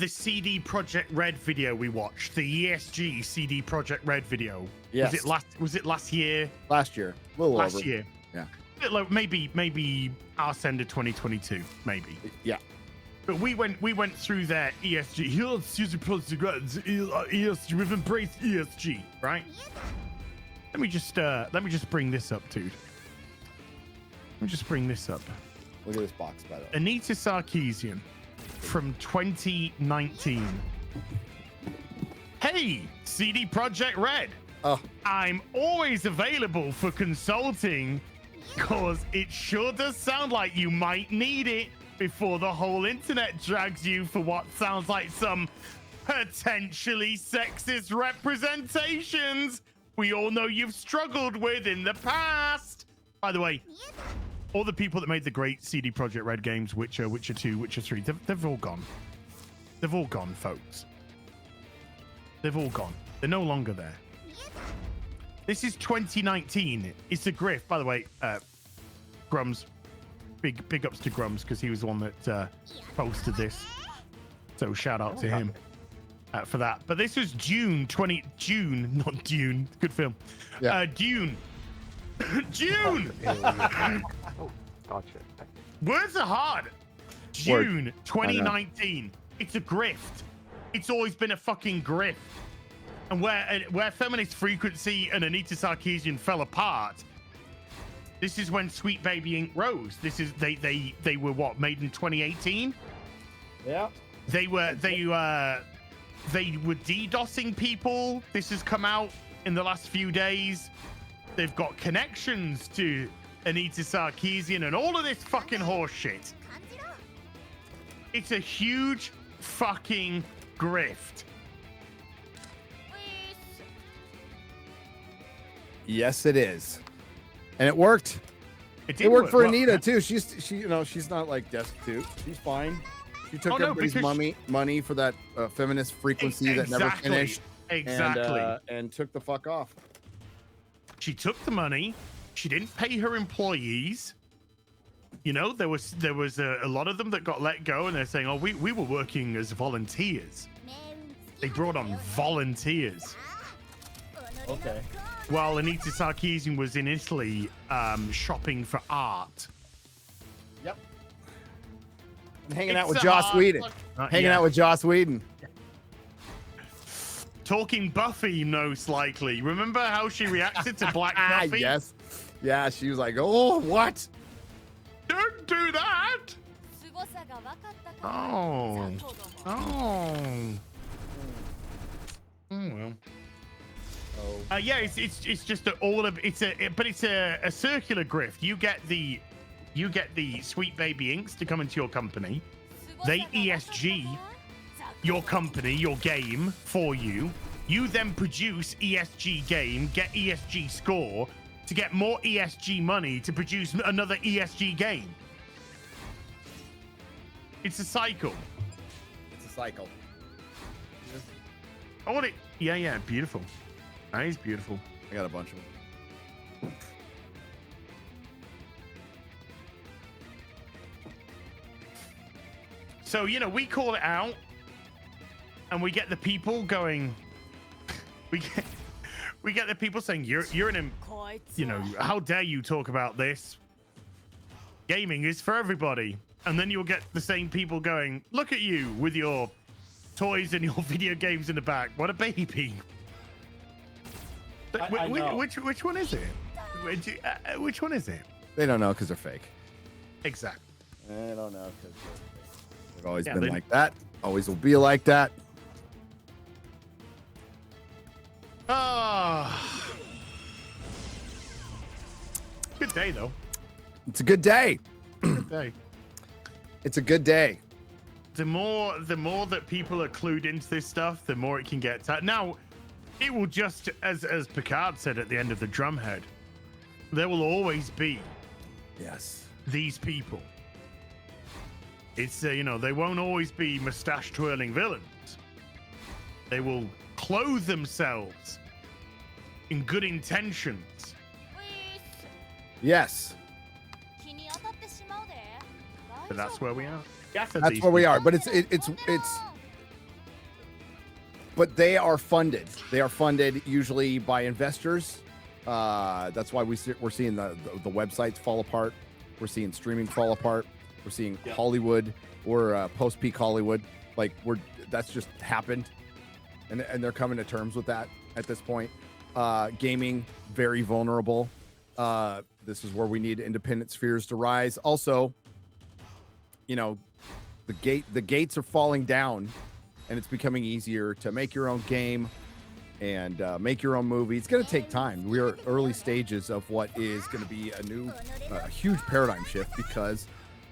[SPEAKER 6] CD Projekt Red video we watched? The ESG CD Projekt Red video.
[SPEAKER 5] Yes.
[SPEAKER 6] Was it last year?
[SPEAKER 5] Last year. A little
[SPEAKER 6] last
[SPEAKER 5] over.
[SPEAKER 6] year.
[SPEAKER 5] Yeah.
[SPEAKER 6] Like maybe our send of 2022, maybe.
[SPEAKER 5] Yeah.
[SPEAKER 6] But we went through their ESG. Here's CD Projekt Red's ESG. We've embraced ESG, right? Let me just bring this up, dude. Let me just bring this up.
[SPEAKER 5] Look at this box, by the way.
[SPEAKER 6] Anita Sarkeesian from 2019. Hey, CD Projekt Red.
[SPEAKER 5] Oh.
[SPEAKER 6] I'm always available for consulting because it sure does sound like you might need it before the whole internet drags you for what sounds like some potentially sexist representations we all know you've struggled with in the past. By the way, all the people that made the great CD Projekt Red games, Witcher, Witcher 2, Witcher 3, they've all gone. They've all gone, folks. They've all gone. They're no longer there. This is 2019. It's a grift. By the way, Grums, big ups to Grums because he was the one that posted this. So shout out to him for that. But this was June. Not Dune. Good film.
[SPEAKER 5] Yeah.
[SPEAKER 6] Dune. June.
[SPEAKER 1] Oh, gotcha.
[SPEAKER 6] Words are hard. June 2019. It's a grift. It's always been a fucking grift. And where Feminist Frequency and Anita Sarkeesian fell apart, this is when Sweet Baby Inc. rose. This is they were what, made in 2018?
[SPEAKER 5] Yeah.
[SPEAKER 6] They were DDoSing people. This has come out in the last few days. They've got connections to Anita Sarkeesian and all of this fucking horse shit. It's a huge fucking grift.
[SPEAKER 5] Yes, it is. And it worked.
[SPEAKER 6] It
[SPEAKER 5] worked for Anita too. She's not like destitute. She's fine. She took everybody's money for that Feminist Frequency that never finished.
[SPEAKER 6] Exactly.
[SPEAKER 5] And took the fuck off.
[SPEAKER 6] She took the money. She didn't pay her employees. You know, there was a lot of them that got let go, and they're saying, "Oh, we were working as volunteers." They brought on volunteers.
[SPEAKER 5] Okay.
[SPEAKER 6] While Anita Sarkeesian was in Italy shopping for art.
[SPEAKER 5] Yep. And hanging out with Joss Whedon. Hanging out with Joss Whedon.
[SPEAKER 6] Talking Buffy, most likely. Remember how she reacted to Black Buffy?
[SPEAKER 5] Yes. Yeah, she was like, "Oh, what?
[SPEAKER 6] Don't do that!" Oh. Well. Yeah, it's just a circular grift. You get the Sweet Baby Inks to come into your company. They ESG your company, your game for you. You then produce ESG game, get ESG score to get more ESG money to produce another ESG game. It's a cycle.
[SPEAKER 5] It's a cycle.
[SPEAKER 6] I want it. Yeah, beautiful. That is beautiful.
[SPEAKER 5] I got a bunch of them.
[SPEAKER 6] So, you know, we call it out and we get the people going. We get the people saying, you're an, you know, how dare you talk about this? Gaming is for everybody. And then you'll get the same people going, look at you with your toys and your video games in the back. What a baby. Which one is it? Which one is it?
[SPEAKER 5] They don't know because they're fake.
[SPEAKER 6] Exactly.
[SPEAKER 5] They don't know because they've always been like that. Always will be like that.
[SPEAKER 6] Good day, though.
[SPEAKER 5] It's a good day.
[SPEAKER 6] Good day.
[SPEAKER 5] It's a good day.
[SPEAKER 6] The more that people are clued into this stuff, the more it can get. Now, it will just, as Picard said at the end of the Drumhead, there will always be, these people. It's you know, they won't always be mustache twirling villains. They will clothe themselves in good intentions.
[SPEAKER 5] Yes.
[SPEAKER 6] But that's where we are.
[SPEAKER 5] That's where we are. But it's but they are funded. They are funded usually by investors. That's why we're seeing the websites fall apart. We're seeing streaming fall apart. We're seeing Hollywood. We're post-peak Hollywood. Like that's just happened, and they're coming to terms with that at this point. Gaming very vulnerable. This is where we need independent spheres to rise. Also, you know, the gates are falling down, and it's becoming easier to make your own game and make your own movie. It's going to take time. We're at early stages of what is going to be a huge paradigm shift because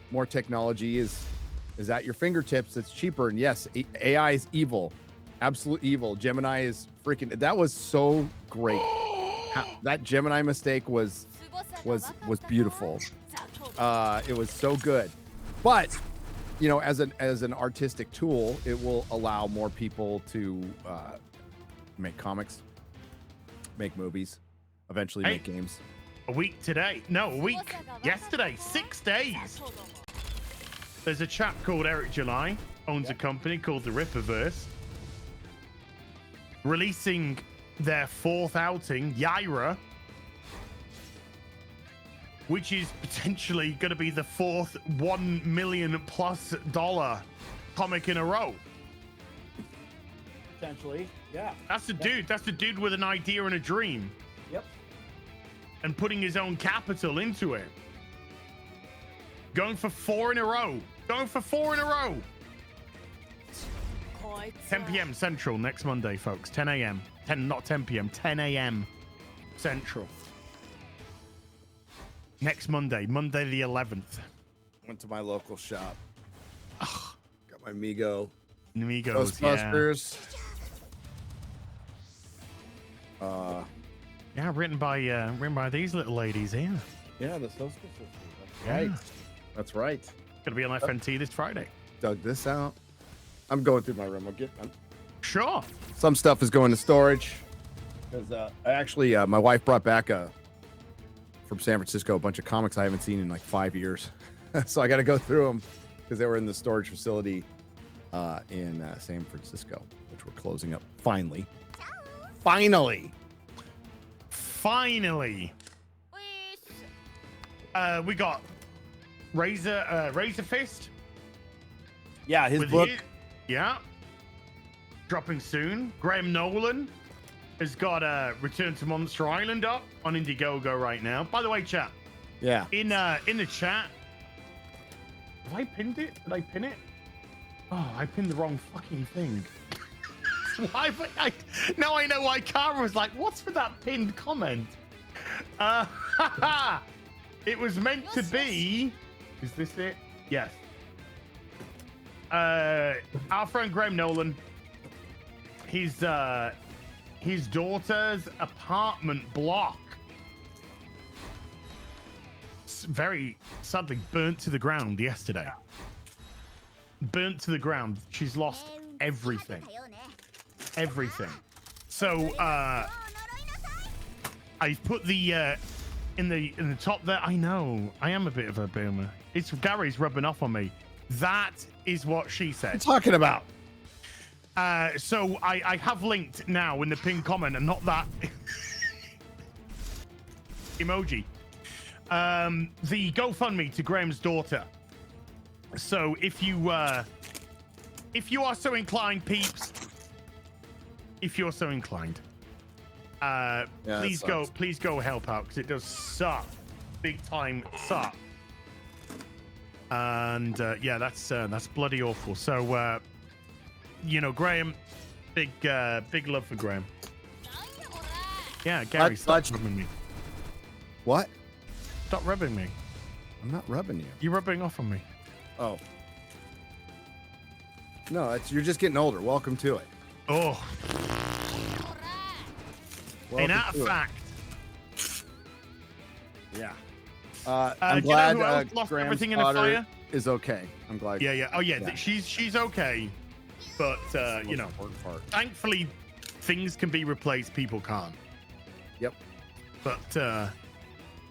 [SPEAKER 5] more technology is at your fingertips. It's cheaper, and yes, AI is evil, absolute evil. Gemini is freaking. That was so great. That Gemini mistake was beautiful. It was so good. But, you know, as an artistic tool, it will allow more people to make comics, make movies, eventually make games.
[SPEAKER 6] A week yesterday, 6 days. There's a chap called Eric July, owns a company called the Ripperverse, releasing their 4th outing, Yaira, which is potentially going to be the 4th $1 million+ comic in a row.
[SPEAKER 7] Potentially, yeah.
[SPEAKER 6] That's the dude. That's the dude with an idea and a dream.
[SPEAKER 7] Yep.
[SPEAKER 6] And putting his own capital into it. Going for 4 in a row. 10 p.m. Central next Monday, folks. 10 a.m. 10 p.m. 10 a.m. Central. Next Monday the 11th.
[SPEAKER 5] Went to my local shop. Got my Migos,
[SPEAKER 6] Ghostbusters.
[SPEAKER 5] Yeah.
[SPEAKER 6] Written by these little ladies here.
[SPEAKER 5] Yeah, the Ghostbusters. Right. That's right.
[SPEAKER 6] Gonna be on FNT this Friday.
[SPEAKER 5] Dug this out. I'm going through my room.
[SPEAKER 6] Sure.
[SPEAKER 5] Some stuff is going to storage. Because my wife brought back from San Francisco a bunch of comics I haven't seen in like 5 years. So I got to go through them because they were in the storage facility in San Francisco, which we're closing up finally.
[SPEAKER 6] We got Razor Fist.
[SPEAKER 5] Yeah, his book.
[SPEAKER 6] Dropping soon. Graham Nolan has got a Return to Monster Island up on Indiegogo right now. By the way, chat.
[SPEAKER 5] Yeah.
[SPEAKER 6] In the chat. Have I pinned it? Did I pin it? Oh, I pinned the wrong fucking thing. Now I know why Kara was like, what's with that pinned comment? It was meant to be. Is this it? Yes. Our friend Graham Nolan. His daughter's apartment block very sadly burnt to the ground yesterday. burnt to the ground. She's lost everything. Everything. So I put the in the top there. I know I am a bit of a boomer. It's Gary's rubbing off on me. That is what she said.
[SPEAKER 5] What are you talking about?
[SPEAKER 6] So I have linked now in the pinned comment, and not that emoji. The GoFundMe to Graham's daughter. So if you are so inclined, peeps, if you're so inclined, please go help out, because it does suck, big time suck. And yeah, that's bloody awful. So you know, Graham, big love for Graham. Yeah, Gary, stop rubbing me.
[SPEAKER 5] What?
[SPEAKER 6] Stop rubbing me.
[SPEAKER 5] I'm not rubbing you.
[SPEAKER 6] You're rubbing off on me.
[SPEAKER 5] Oh. No, you're just getting older. Welcome to it.
[SPEAKER 6] Oh.
[SPEAKER 5] Welcome
[SPEAKER 6] In that
[SPEAKER 5] to it.
[SPEAKER 6] fact.
[SPEAKER 5] Yeah. I'm
[SPEAKER 6] do you know
[SPEAKER 5] glad
[SPEAKER 6] who else lost
[SPEAKER 5] Graham's
[SPEAKER 6] everything in a
[SPEAKER 5] daughter
[SPEAKER 6] fire?
[SPEAKER 5] is okay. I'm glad.
[SPEAKER 6] Yeah, yeah. Oh, yeah. She's okay. But, you know, thankfully, things can be replaced. People can't.
[SPEAKER 5] Yep.
[SPEAKER 6] But,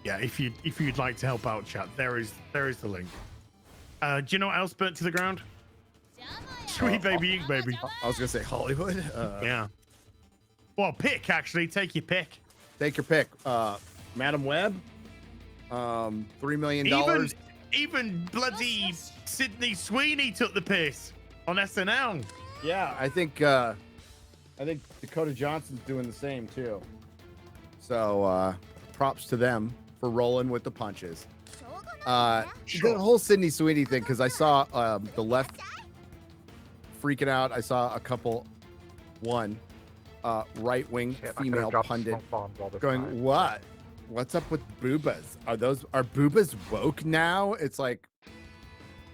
[SPEAKER 6] yeah, if you'd like to help out, chat, there is the link. Do you know what else burnt to the ground? Sweet baby ink, baby.
[SPEAKER 5] I was gonna say Hollywood.
[SPEAKER 6] Yeah. Well, pick actually. Take your pick.
[SPEAKER 5] Take your pick. Madam Web. $3 million.
[SPEAKER 6] Even bloody Sydney Sweeney took the piss on SNL.
[SPEAKER 5] Yeah, I think Dakota Johnson's doing the same too. So props to them for rolling with the punches. The whole Sydney Sweeney thing, because I saw the left freaking out. I saw a couple, one right-wing female pundit going, "What? What's up with boobas? Are boobas woke now?" It's like,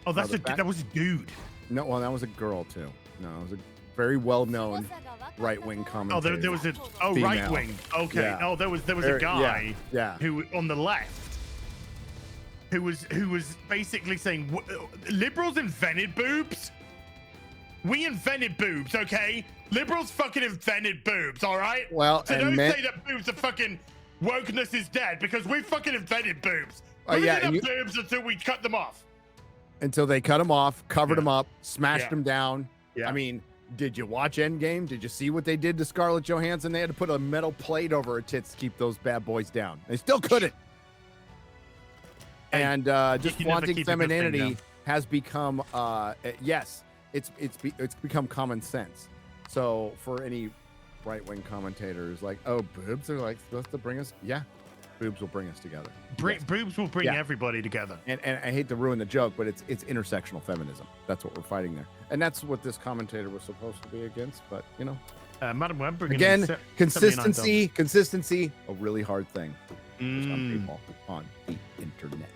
[SPEAKER 6] oh, that was a dude.
[SPEAKER 5] No, well, that was a girl too. No, it was a very well-known right-wing commentator.
[SPEAKER 6] Oh, there was a
[SPEAKER 5] female.
[SPEAKER 6] right-wing. Okay.
[SPEAKER 5] Yeah.
[SPEAKER 6] Oh, there was a guy.
[SPEAKER 5] Yeah.
[SPEAKER 6] Who on the left. Who was basically saying liberals invented boobs? We invented boobs, okay? Liberals fucking invented boobs, all right?
[SPEAKER 5] Well,
[SPEAKER 6] so
[SPEAKER 5] and
[SPEAKER 6] don't say that boobs are fucking wokeness is dead, because we fucking invented boobs. We
[SPEAKER 5] yeah,
[SPEAKER 6] didn't have boobs until we cut them off.
[SPEAKER 5] Until they cut them off, covered them up, smashed them down.
[SPEAKER 6] Yeah.
[SPEAKER 5] I mean, did you watch Endgame? Did you see what they did to Scarlett Johansson? They had to put a metal plate over her tits to keep those bad boys down. They still couldn't. And just flaunting femininity has become yes, it's become common sense. So for any right-wing commentators like, oh, boobs are like supposed to bring us, yeah, boobs will bring us together. Yes.
[SPEAKER 6] Boobs will bring everybody together.
[SPEAKER 5] And I hate to ruin the joke, but it's intersectional feminism. That's what we're fighting there, and that's what this commentator was supposed to be against. But you know,
[SPEAKER 6] Madam Web, bringing
[SPEAKER 5] again,
[SPEAKER 6] in
[SPEAKER 5] consistency, a really hard thing for some people on the internet.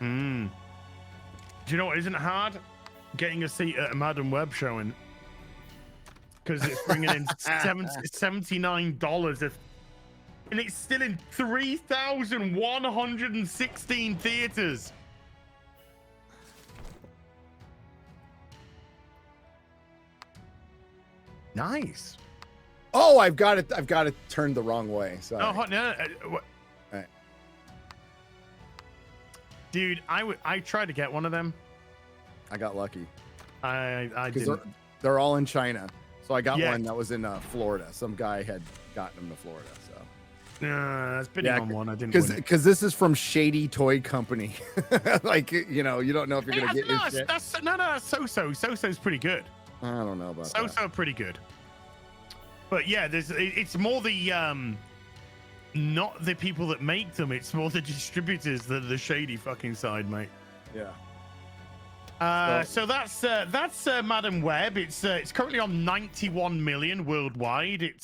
[SPEAKER 6] Do you know what isn't hard? Getting a seat at a Madam Web showing, because it's bringing in $79, and it's still in 3,116 theaters. Nice.
[SPEAKER 5] Oh, I've got it turned the wrong way. Sorry.
[SPEAKER 6] Oh, no.
[SPEAKER 5] Right.
[SPEAKER 6] Dude, I tried to get one of them.
[SPEAKER 5] I got lucky.
[SPEAKER 6] I didn't.
[SPEAKER 5] They're all in China, so I got one that was in Florida. Some guy had gotten them to Florida. So.
[SPEAKER 6] I was bidding on one. I didn't.
[SPEAKER 5] Because this is from Shady Toy Company. Like, you know, you don't know if you're gonna get your shit.
[SPEAKER 6] That's So-So's pretty good.
[SPEAKER 5] I don't know about
[SPEAKER 6] So pretty good. But yeah, it's more the not the people that make them, it's more the distributors that are the shady fucking side, mate.
[SPEAKER 5] Yeah.
[SPEAKER 6] So that's Madam Web. It's currently on 91 million worldwide. It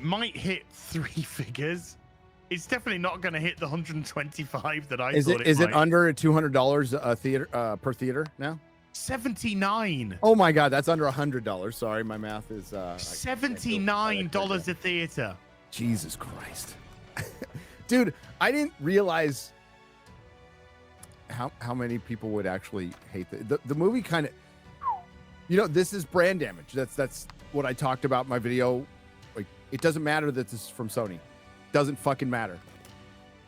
[SPEAKER 6] might hit 3 figures. It's definitely not going to hit the 125 that I thought it
[SPEAKER 5] is
[SPEAKER 6] might.
[SPEAKER 5] it under $200 a theater per theater now?
[SPEAKER 6] 79.
[SPEAKER 5] Oh my god, that's under $100. Sorry, my math is
[SPEAKER 6] $79 a theater.
[SPEAKER 5] Jesus Christ. Dude, I didn't realize how many people would actually hate the movie? Kind of, you know, this is brand damage. That's what I talked about in my video. Like, it doesn't matter that this is from Sony. Doesn't fucking matter.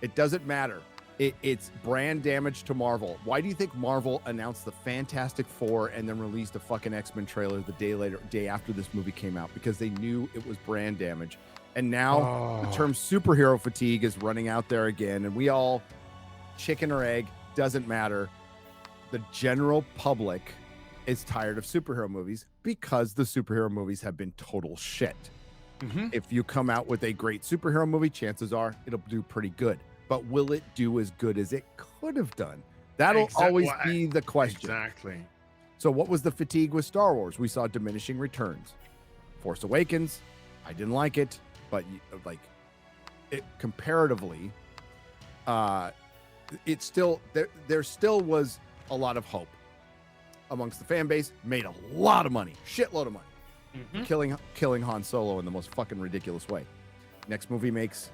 [SPEAKER 5] It doesn't matter. It's brand damage to Marvel. Why do you think Marvel announced the Fantastic Four and then released a fucking X-Men trailer the day after this movie came out? Because they knew it was brand damage. And now the term superhero fatigue is running out there again. And we all, chicken or egg, doesn't matter. The general public is tired of superhero movies because the superhero movies have been total shit. If you come out with a great superhero movie, chances are it'll do pretty good. But will it do as good as it could have done? That'll always be the question.
[SPEAKER 6] Exactly.
[SPEAKER 5] So what was the fatigue with Star Wars? We saw diminishing returns. Force Awakens, I didn't like it, but like it comparatively, it still there still was a lot of hope amongst the fan base. Made a lot of money, shitload of money, killing Han Solo in the most fucking ridiculous way. Next movie makes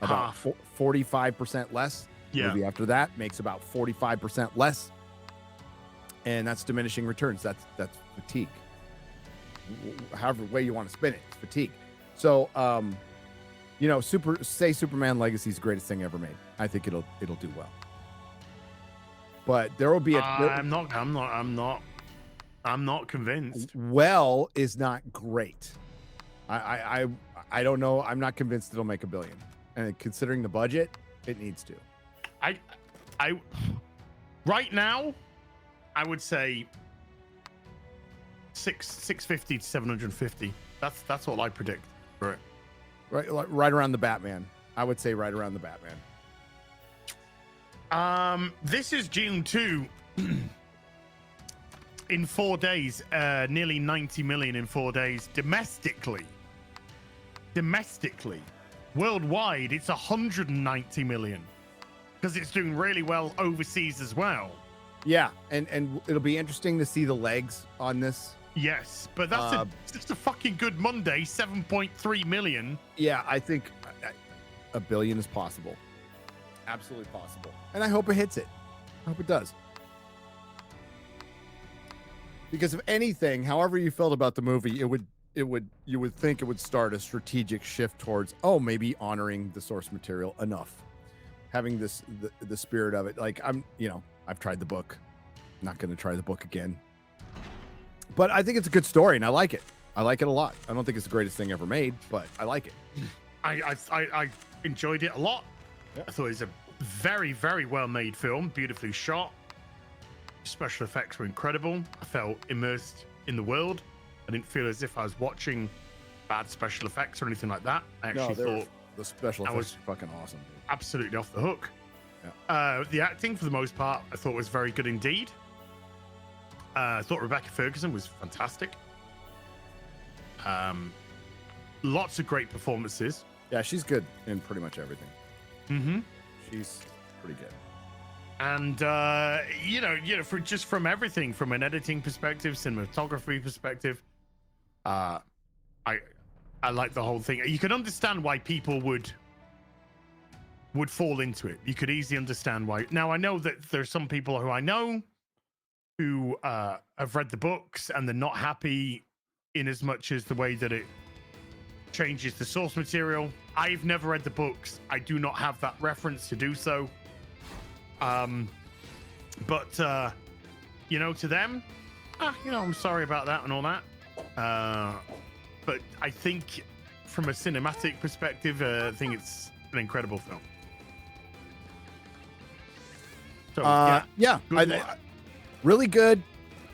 [SPEAKER 5] about 45% less.
[SPEAKER 6] Yeah.
[SPEAKER 5] Movie after that makes about 45% less, and that's diminishing returns. That's fatigue. However way you want to spin it, it's fatigue. So, you know, Superman Legacy is the greatest thing ever made. I think it'll do well. But there will be
[SPEAKER 6] I'm not convinced.
[SPEAKER 5] Well is not great. I don't know. I'm not convinced it'll make $1 billion. And considering the budget, it needs to.
[SPEAKER 6] I right now, I would say 650 to 750. That's what I predict.
[SPEAKER 5] Right around the Batman. I would say right around the Batman.
[SPEAKER 6] This is June 2. In 4 days, nearly 90 million in 4 days domestically. Worldwide, it's 190 million because it's doing really well overseas as well.
[SPEAKER 5] Yeah, and it'll be interesting to see the legs on this.
[SPEAKER 6] Yes, but that's just a fucking good Monday, 7.3 million.
[SPEAKER 5] Yeah, I think $1 billion is possible. Absolutely possible. And I hope it hits it. I hope it does. Because if anything, however you felt about the movie, you would think it would start a strategic shift towards, maybe honoring the source material enough. Having the spirit of it. Like I've tried the book. I'm not going to try the book again. But I think it's a good story and I like it. I like it a lot. I don't think it's the greatest thing ever made, but I like it.
[SPEAKER 6] I enjoyed it a lot.
[SPEAKER 5] Yeah.
[SPEAKER 6] I thought it was a very, very well made film, beautifully shot. Special effects were incredible. I felt immersed in the world. I didn't feel as if I was watching bad special effects or anything like that. I actually thought
[SPEAKER 5] the special effects were fucking awesome. Dude.
[SPEAKER 6] Absolutely off the hook.
[SPEAKER 5] Yeah.
[SPEAKER 6] The acting, for the most part, I thought was very good indeed. I thought Rebecca Ferguson was fantastic. Lots of great performances.
[SPEAKER 5] Yeah, she's good in pretty much everything.
[SPEAKER 6] Mm-hmm.
[SPEAKER 5] She's pretty good.
[SPEAKER 6] And from everything, from an editing perspective, cinematography perspective, I like the whole thing. You can understand why people would fall into it. You could easily understand why. Now, I know that there's some people who I know who have read the books and they're not happy in as much as the way that it changes the source material. I've never read the books. I do not have that reference to do so. But to them, I'm sorry about that and all that. But I think from a cinematic perspective, I think it's an incredible film. So,
[SPEAKER 5] yeah, really good.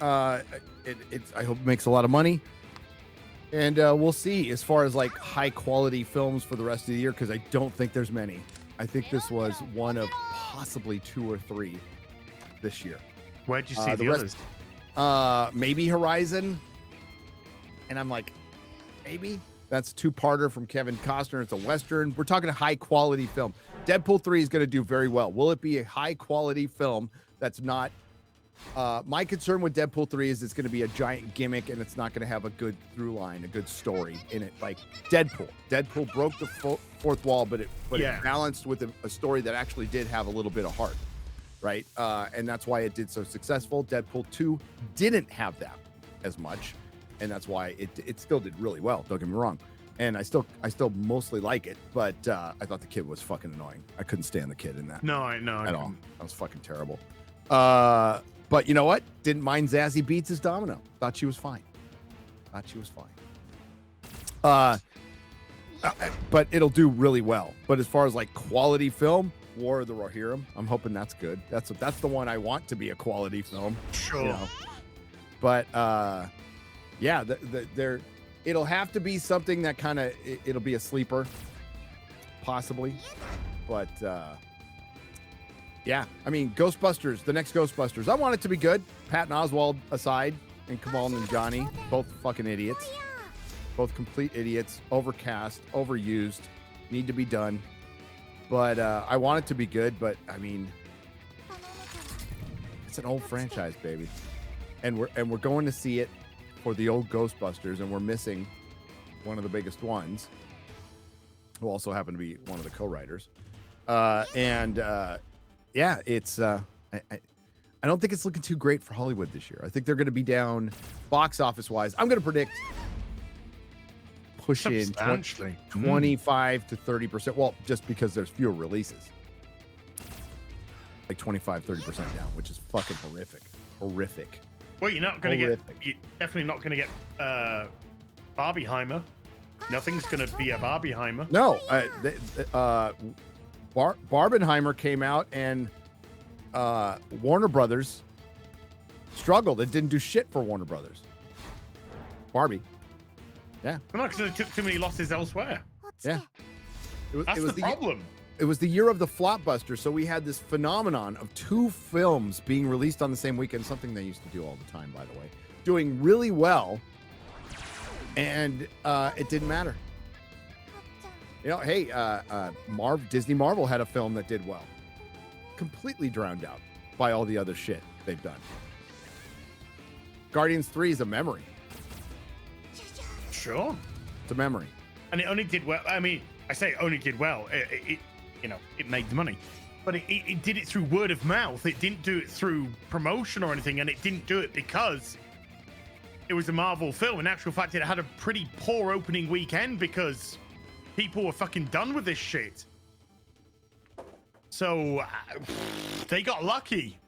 [SPEAKER 5] I hope it makes a lot of money. And we'll see as far as like high quality films for the rest of the year, because I don't think there's many. I think this was one of possibly 2 or 3 this year.
[SPEAKER 6] Where'd you see the others?
[SPEAKER 5] Maybe Horizon. And I'm like, maybe? That's a 2-parter from Kevin Costner. It's a Western. We're talking a high quality film. Deadpool 3 is going to do very well. Will it be a high quality film that's not... my concern with Deadpool 3 is it's going to be a giant gimmick and it's not going to have a good through line, a good story in it. Like Deadpool. Deadpool broke the fourth wall, but it balanced with a story that actually did have a little bit of heart. right? And that's why it did so successful. Deadpool 2 didn't have that as much, and that's why it still did really well. Don't get me wrong. And I still mostly like it, but I thought the kid was fucking annoying. I couldn't stand the kid in that.
[SPEAKER 6] No, I know.
[SPEAKER 5] At all. That was fucking terrible. But you know what? Didn't mind Zazie Beetz as Domino. Thought she was fine. But it'll do really well. But as far as like quality film, War of the Rohirrim, I'm hoping that's good. That's the one I want to be a quality film.
[SPEAKER 6] Sure.
[SPEAKER 5] You know? But yeah, it'll have to be something that kind of it'll be a sleeper, possibly. But yeah, I mean, Ghostbusters, the next Ghostbusters, I want it to be good. Patton Oswalt aside, and Kamal Nanjiani, both fucking idiots, both complete idiots, overcast, overused, need to be done. But I want it to be good. But I mean, it's an old franchise, baby, and we're going to see it for the old Ghostbusters, and we're missing one of the biggest ones, who also happened to be one of the co-writers. Yeah, it's I don't think it's looking too great for Hollywood this year. I think they're going to be down box office wise. I'm going to predict pushing 25 to 30%. Well, just because there's fewer releases, like 25-30% down, which is fucking horrific.
[SPEAKER 6] Well, you're not going to get. You're definitely not going to get Barbieheimer. Nothing's going to be a Barbieheimer.
[SPEAKER 5] No, Barbenheimer came out, and Warner Brothers struggled. It didn't do shit for Warner Brothers. Barbie. Yeah.
[SPEAKER 6] No, because they took too many losses elsewhere.
[SPEAKER 5] Yeah.
[SPEAKER 6] That's the problem.
[SPEAKER 5] It was the year of the Flopbuster, so we had this phenomenon of two films being released on the same weekend, something they used to do all the time, by the way, doing really well, and it didn't matter. You know, hey, Disney Marvel had a film that did well, completely drowned out by all the other shit they've done. Guardians 3 is a memory.
[SPEAKER 6] Sure.
[SPEAKER 5] It's a memory.
[SPEAKER 6] And it only did well. I mean, I say it only did well. It made the money, but it did it through word of mouth. It didn't do it through promotion or anything, and it didn't do it because it was a Marvel film. In actual fact, it had a pretty poor opening weekend because people were fucking done with this shit. So they got lucky.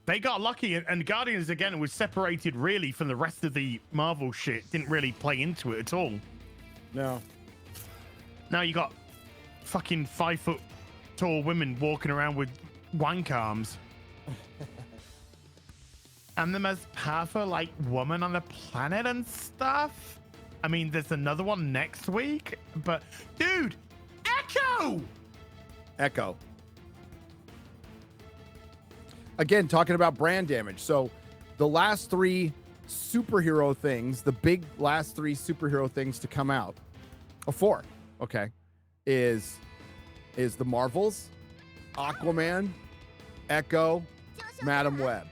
[SPEAKER 6] And Guardians, again, was separated really from the rest of the Marvel shit. Didn't really play into it at all.
[SPEAKER 5] No.
[SPEAKER 6] Now you got fucking 5-foot-tall women walking around with wank arms. I'm the most powerful, like, woman on the planet and stuff. I mean, there's another one next week, but dude, Echo.
[SPEAKER 5] Again, talking about brand damage. So the last three superhero things, the big last three superhero things to come out, or four, okay, is the Marvels, Aquaman, Echo, Madam Web.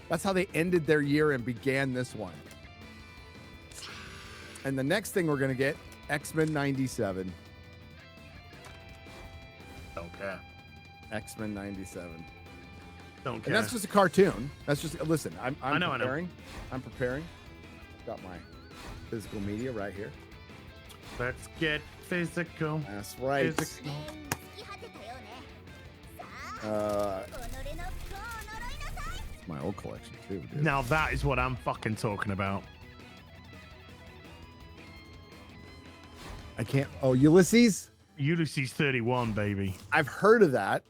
[SPEAKER 5] That's how they ended their year and began this one. And the next thing we're going to get, X-Men 97.
[SPEAKER 6] Okay.
[SPEAKER 5] X-Men 97.
[SPEAKER 6] Don't care.
[SPEAKER 5] And that's just a cartoon. That's just, listen, I'm preparing.
[SPEAKER 6] I know.
[SPEAKER 5] I'm preparing. I've got my physical media right here.
[SPEAKER 6] Let's get physical.
[SPEAKER 5] That's right.
[SPEAKER 6] Physical.
[SPEAKER 5] It's my old collection too, dude.
[SPEAKER 6] Now that is what I'm fucking talking about.
[SPEAKER 5] I can't. Oh, Ulysses?
[SPEAKER 6] Ulysses 31, baby.
[SPEAKER 5] I've heard of that.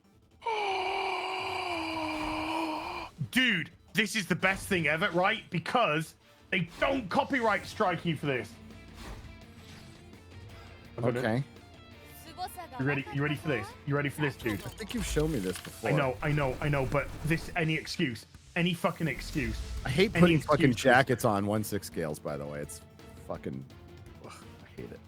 [SPEAKER 6] Dude, this is the best thing ever, right? Because they don't copyright strike you for this.
[SPEAKER 5] Okay.
[SPEAKER 6] You ready? You ready for this? You ready for this, dude?
[SPEAKER 5] I think you've shown me this before.
[SPEAKER 6] I know, but this, any fucking excuse.
[SPEAKER 5] I hate putting fucking jackets on 1/6 scales, by the way. It's fucking, ugh, I hate it.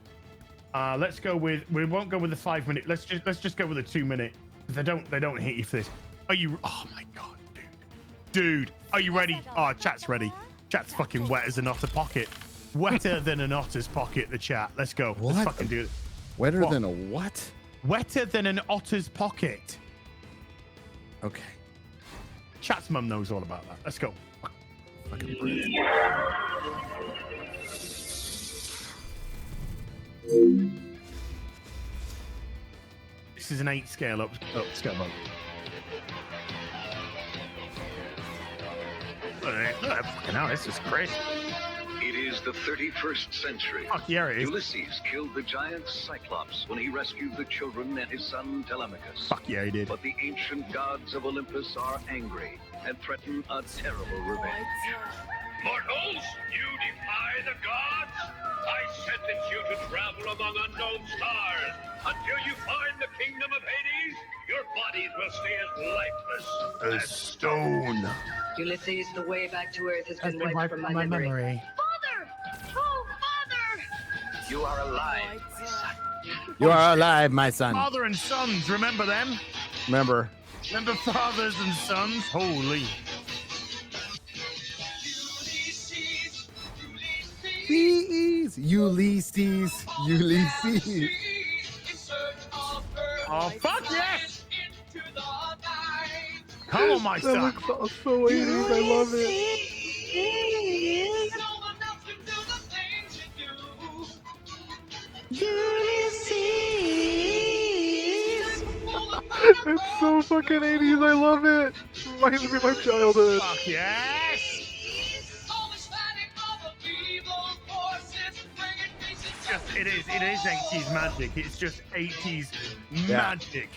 [SPEAKER 6] Let's go with, we won't go with the 5 minute. Let's just go with the 2 minute. They don't hit you for this. Are you, oh my God, dude, are you ready? Oh, chat's ready. Chat's fucking wet as an otter pocket. Wetter than an otter's pocket, the chat. Let's go.
[SPEAKER 5] What?
[SPEAKER 6] Let's fucking do it.
[SPEAKER 5] Wetter than a what?
[SPEAKER 6] Wetter than an otter's pocket.
[SPEAKER 5] Okay.
[SPEAKER 6] Chat's mum knows all about that. Let's go.
[SPEAKER 5] Fucking Brits.
[SPEAKER 6] This is an 8 scale up scale mode. Fucking hell, this is crazy.
[SPEAKER 12] It is the 31st century.
[SPEAKER 6] Fuck yeah, it is.
[SPEAKER 12] Ulysses killed the giant Cyclops when he rescued the children and his son Telemachus.
[SPEAKER 6] Fuck yeah, he did.
[SPEAKER 12] But the ancient gods of Olympus are angry and threaten a terrible revenge.
[SPEAKER 13] Mortals, you defy the gods? I sentence you to travel among unknown stars. Until you find the kingdom of Hades, your bodies will stay as lifeless
[SPEAKER 6] as stone.
[SPEAKER 14] Ulysses, the way back to Earth has been wiped from my memory.
[SPEAKER 9] Father! Oh, Father!
[SPEAKER 12] You are alive, my son.
[SPEAKER 5] You are alive, my son.
[SPEAKER 6] Father and sons, remember them?
[SPEAKER 5] Remember.
[SPEAKER 6] Remember fathers and sons? Holy.
[SPEAKER 5] Ulysses.
[SPEAKER 6] Oh, fuck yes! Come on, my son.
[SPEAKER 1] That looks so 80s. I love it. It's so fucking 80s. I love it. Reminds me of my childhood.
[SPEAKER 6] Fuck yes! It is 80s magic. It's just 80s magic.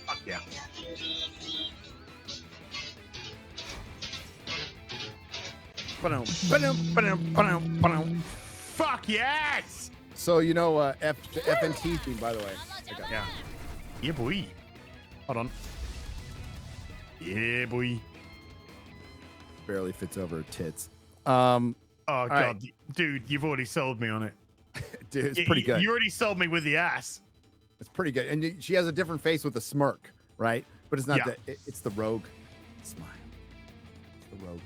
[SPEAKER 6] Fuck yeah. Fuck yes!
[SPEAKER 5] So you know the FNT theme, by the way.
[SPEAKER 6] Yeah. Yeah, boy. Hold on. Yeah, boy.
[SPEAKER 5] Barely fits over her tits.
[SPEAKER 6] Oh god,
[SPEAKER 5] right.
[SPEAKER 6] dude, you've already sold me on it.
[SPEAKER 5] Dude, it's pretty good.
[SPEAKER 6] You already sold me with the ass.
[SPEAKER 5] It's pretty good, and she has a different face with a smirk, right? But it's not
[SPEAKER 6] Yeah.
[SPEAKER 5] it's the rogue smile. It's the rogue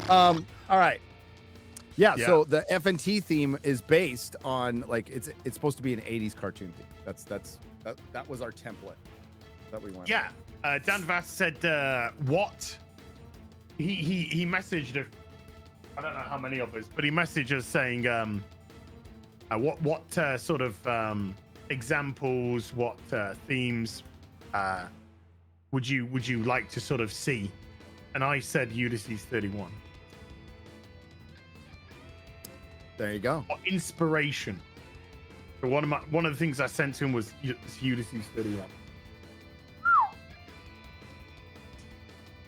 [SPEAKER 5] smile. All right. Yeah, so the FNT theme is based on like it's supposed to be an 80s cartoon theme. That was our template that we went.
[SPEAKER 6] Yeah. Dan Vass said what? He messaged I don't know how many of us, but he messaged us saying what sort of examples, what themes would you like to sort of see? And I said Ulysses 31.
[SPEAKER 5] There you go.
[SPEAKER 6] Or inspiration. So one of the things I sent to him was Ulysses 31.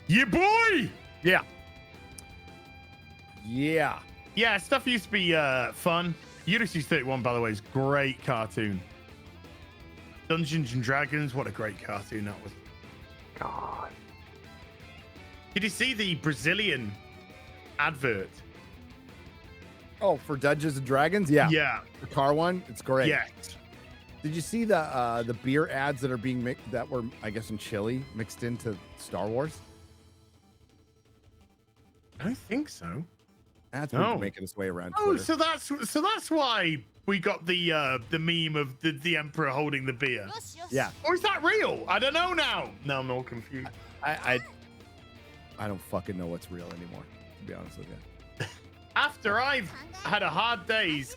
[SPEAKER 6] Yeah, boy.
[SPEAKER 5] Yeah. Yeah.
[SPEAKER 6] Yeah, stuff used to be fun. Ulysses 31, by the way, is a great cartoon. Dungeons and Dragons, what a great cartoon that was.
[SPEAKER 1] God.
[SPEAKER 6] Did you see the Brazilian advert?
[SPEAKER 5] Oh, for Dungeons and Dragons? Yeah.
[SPEAKER 6] Yeah.
[SPEAKER 5] The car one? It's great.
[SPEAKER 6] Yes.
[SPEAKER 5] Did you see the beer ads that are being that were, I guess, in Chile mixed into Star Wars?
[SPEAKER 6] I don't think so.
[SPEAKER 5] That's
[SPEAKER 6] No.
[SPEAKER 5] making its way around
[SPEAKER 6] Oh,
[SPEAKER 5] Twitter.
[SPEAKER 6] so that's why we got the meme of the Emperor holding the beer.
[SPEAKER 5] Yeah.
[SPEAKER 6] Or is that real? I don't know now. Now I'm all confused.
[SPEAKER 5] I don't fucking know what's real anymore, to be honest with you.
[SPEAKER 6] After I've had a hard day's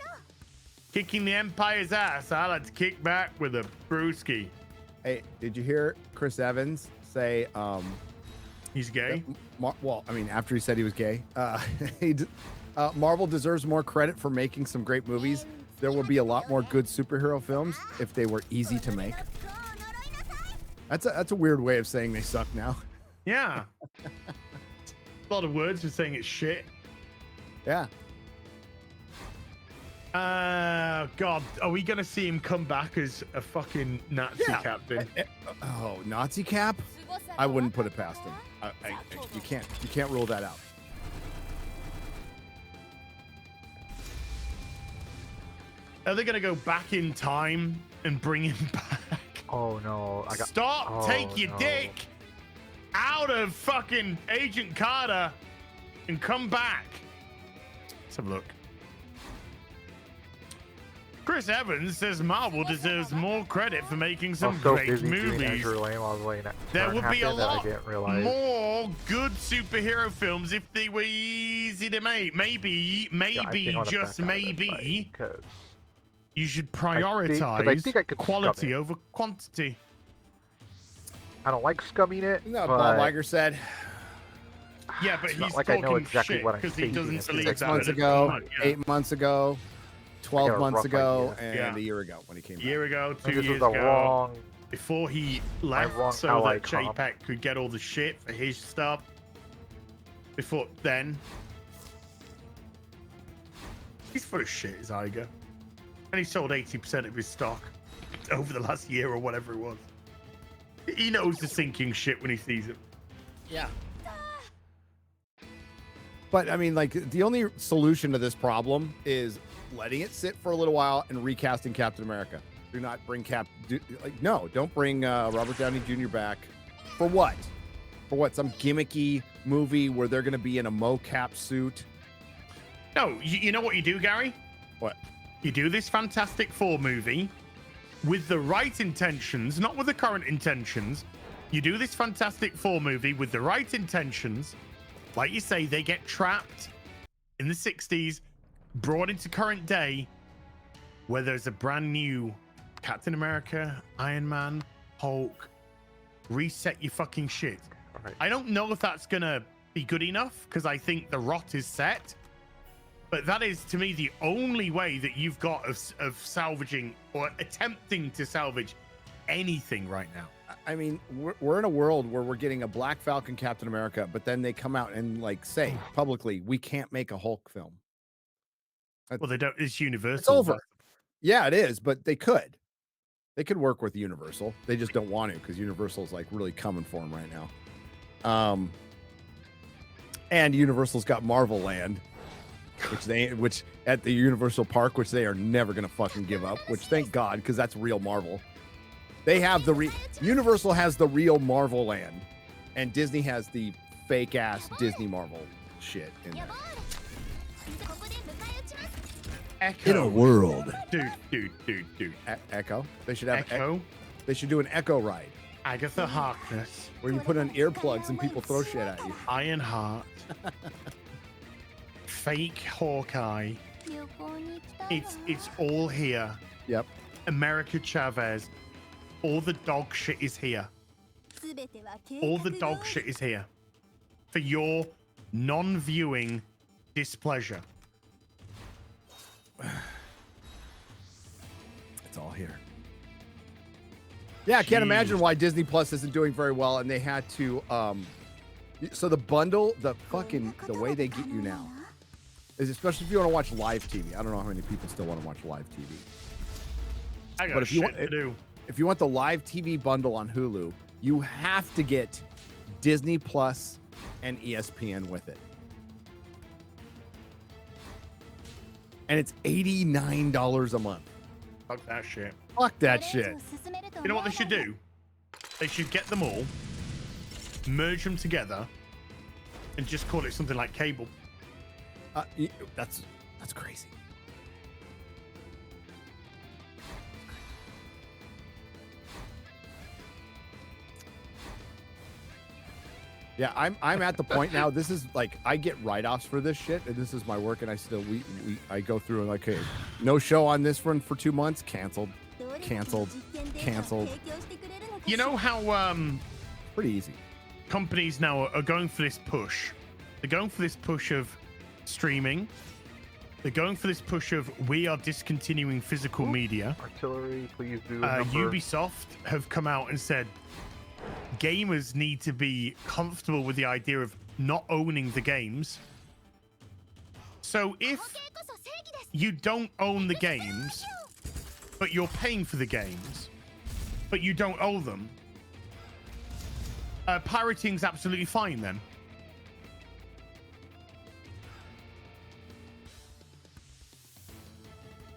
[SPEAKER 6] kicking the Empire's ass, I like to kick back with a brewski.
[SPEAKER 5] Hey, did you hear Chris Evans say
[SPEAKER 6] he's gay?
[SPEAKER 5] Well, I mean, after he said he was gay, Marvel deserves more credit for making some great movies. There would be a lot more good superhero films if they were easy to make. That's a weird way of saying they suck now.
[SPEAKER 6] Yeah. A lot of words for saying it's shit.
[SPEAKER 5] Yeah.
[SPEAKER 6] God, are we gonna see him come back as a fucking Nazi captain?
[SPEAKER 5] Oh, Nazi cap? I wouldn't put it past him. You can't rule that out.
[SPEAKER 6] Are they gonna go back in time and bring him back?
[SPEAKER 1] Oh no!
[SPEAKER 6] Stop! Take your dick out of fucking Agent Carter and come back. Let's have a look. Chris Evans says Marvel deserves more credit for making some great movies. There would be a lot more good superhero films if they were easy to make. Maybe, just maybe, you should prioritize quality over quantity.
[SPEAKER 1] I don't like scumming it.
[SPEAKER 5] No, Bob Iger said.
[SPEAKER 6] Yeah, but he's
[SPEAKER 1] like I know
[SPEAKER 6] talking
[SPEAKER 1] exactly
[SPEAKER 6] shit
[SPEAKER 1] what I'm
[SPEAKER 6] because he doesn't believe
[SPEAKER 5] 6
[SPEAKER 6] that.
[SPEAKER 5] months ago, 8 months ago, 12 months ago,
[SPEAKER 1] idea.
[SPEAKER 5] and a year ago when he came back.
[SPEAKER 6] A year ago, 2
[SPEAKER 1] This
[SPEAKER 6] years
[SPEAKER 1] is the
[SPEAKER 6] ago.
[SPEAKER 1] wrong.
[SPEAKER 6] Before he left, so
[SPEAKER 1] ally
[SPEAKER 6] that
[SPEAKER 1] comp.
[SPEAKER 6] JPEG could get all the shit for his stuff. Before then, he's full of shit, is Iger. And he sold 80% of his stock over the last year or whatever it was. He knows the sinking shit when he sees it.
[SPEAKER 5] Yeah. But I mean, like, the only solution to this problem is letting it sit for a little while and recasting Captain America. Do not bring don't bring Robert Downey Jr. back. For what? For what? Some gimmicky movie where they're going to be in a mocap suit?
[SPEAKER 6] No, you know what you do, Gary?
[SPEAKER 5] What?
[SPEAKER 6] You do this Fantastic Four movie with the right intentions, not with the current intentions. You do this Fantastic Four movie with the right intentions. Like you say, they get trapped in the 60s, brought into current day, where there's a brand new Captain America, Iron Man, Hulk. Reset your fucking shit.
[SPEAKER 1] Right.
[SPEAKER 6] I don't know if that's gonna be good enough because I think the rot is set. But that is, to me, the only way that you've got of salvaging or attempting to salvage anything right now.
[SPEAKER 5] I mean, we're in a world where we're getting a Black Falcon Captain America, but then they come out and like say publicly, we can't make a Hulk film.
[SPEAKER 6] Well, they don't. It's Universal.
[SPEAKER 5] It's over. Yeah, it is, but they could. They could work with Universal. They just don't want to because Universal's like really coming for them right now. And Universal's got Marvel Land, which at the Universal Park, which they are never gonna fucking give up. Which thank God, because that's real Marvel. They have Universal has the real Marvel Land, and Disney has the fake ass Disney Marvel shit in there.
[SPEAKER 6] Echo.
[SPEAKER 5] In a world,
[SPEAKER 6] dude.
[SPEAKER 5] Echo. They should have
[SPEAKER 6] Echo.
[SPEAKER 5] They should do an Echo ride
[SPEAKER 6] Agatha Harkness,
[SPEAKER 5] where you put on earplugs and people throw shit at you.
[SPEAKER 6] Ironheart, fake Hawkeye. It's all here.
[SPEAKER 5] Yep.
[SPEAKER 6] America Chavez. All the dog shit is here. All the dog shit is here for your non-viewing displeasure.
[SPEAKER 5] It's all here. Yeah, I can't imagine why Disney Plus isn't doing very well, and they had to. So the bundle, the way they get you now is, especially if you want to watch live TV. I don't know how many people still want to watch live TV.
[SPEAKER 6] I got
[SPEAKER 5] but if you
[SPEAKER 6] shit to do.
[SPEAKER 5] If you want the live TV bundle on Hulu, you have to get Disney Plus and ESPN with it. And it's $89 a month.
[SPEAKER 6] Fuck that shit.
[SPEAKER 5] Fuck that shit.
[SPEAKER 6] You know what they should do? They should get them all, merge them together, and just call it something like cable.
[SPEAKER 5] That's crazy. Yeah, I'm at the point now. This is like, I get write-offs for this shit, and this is my work, and I go through and like, hey, no show on this one for 2 months, canceled.
[SPEAKER 6] You know how
[SPEAKER 5] pretty easy.
[SPEAKER 6] Companies now are going for this push. They're going for this push of streaming. They're going for this push of we are discontinuing physical media.
[SPEAKER 1] Artillery, please do.
[SPEAKER 6] Ubisoft have come out and said gamers need to be comfortable with the idea of not owning the games. So if you don't own the games, but you're paying for the games, but you don't own them, pirating's absolutely fine then.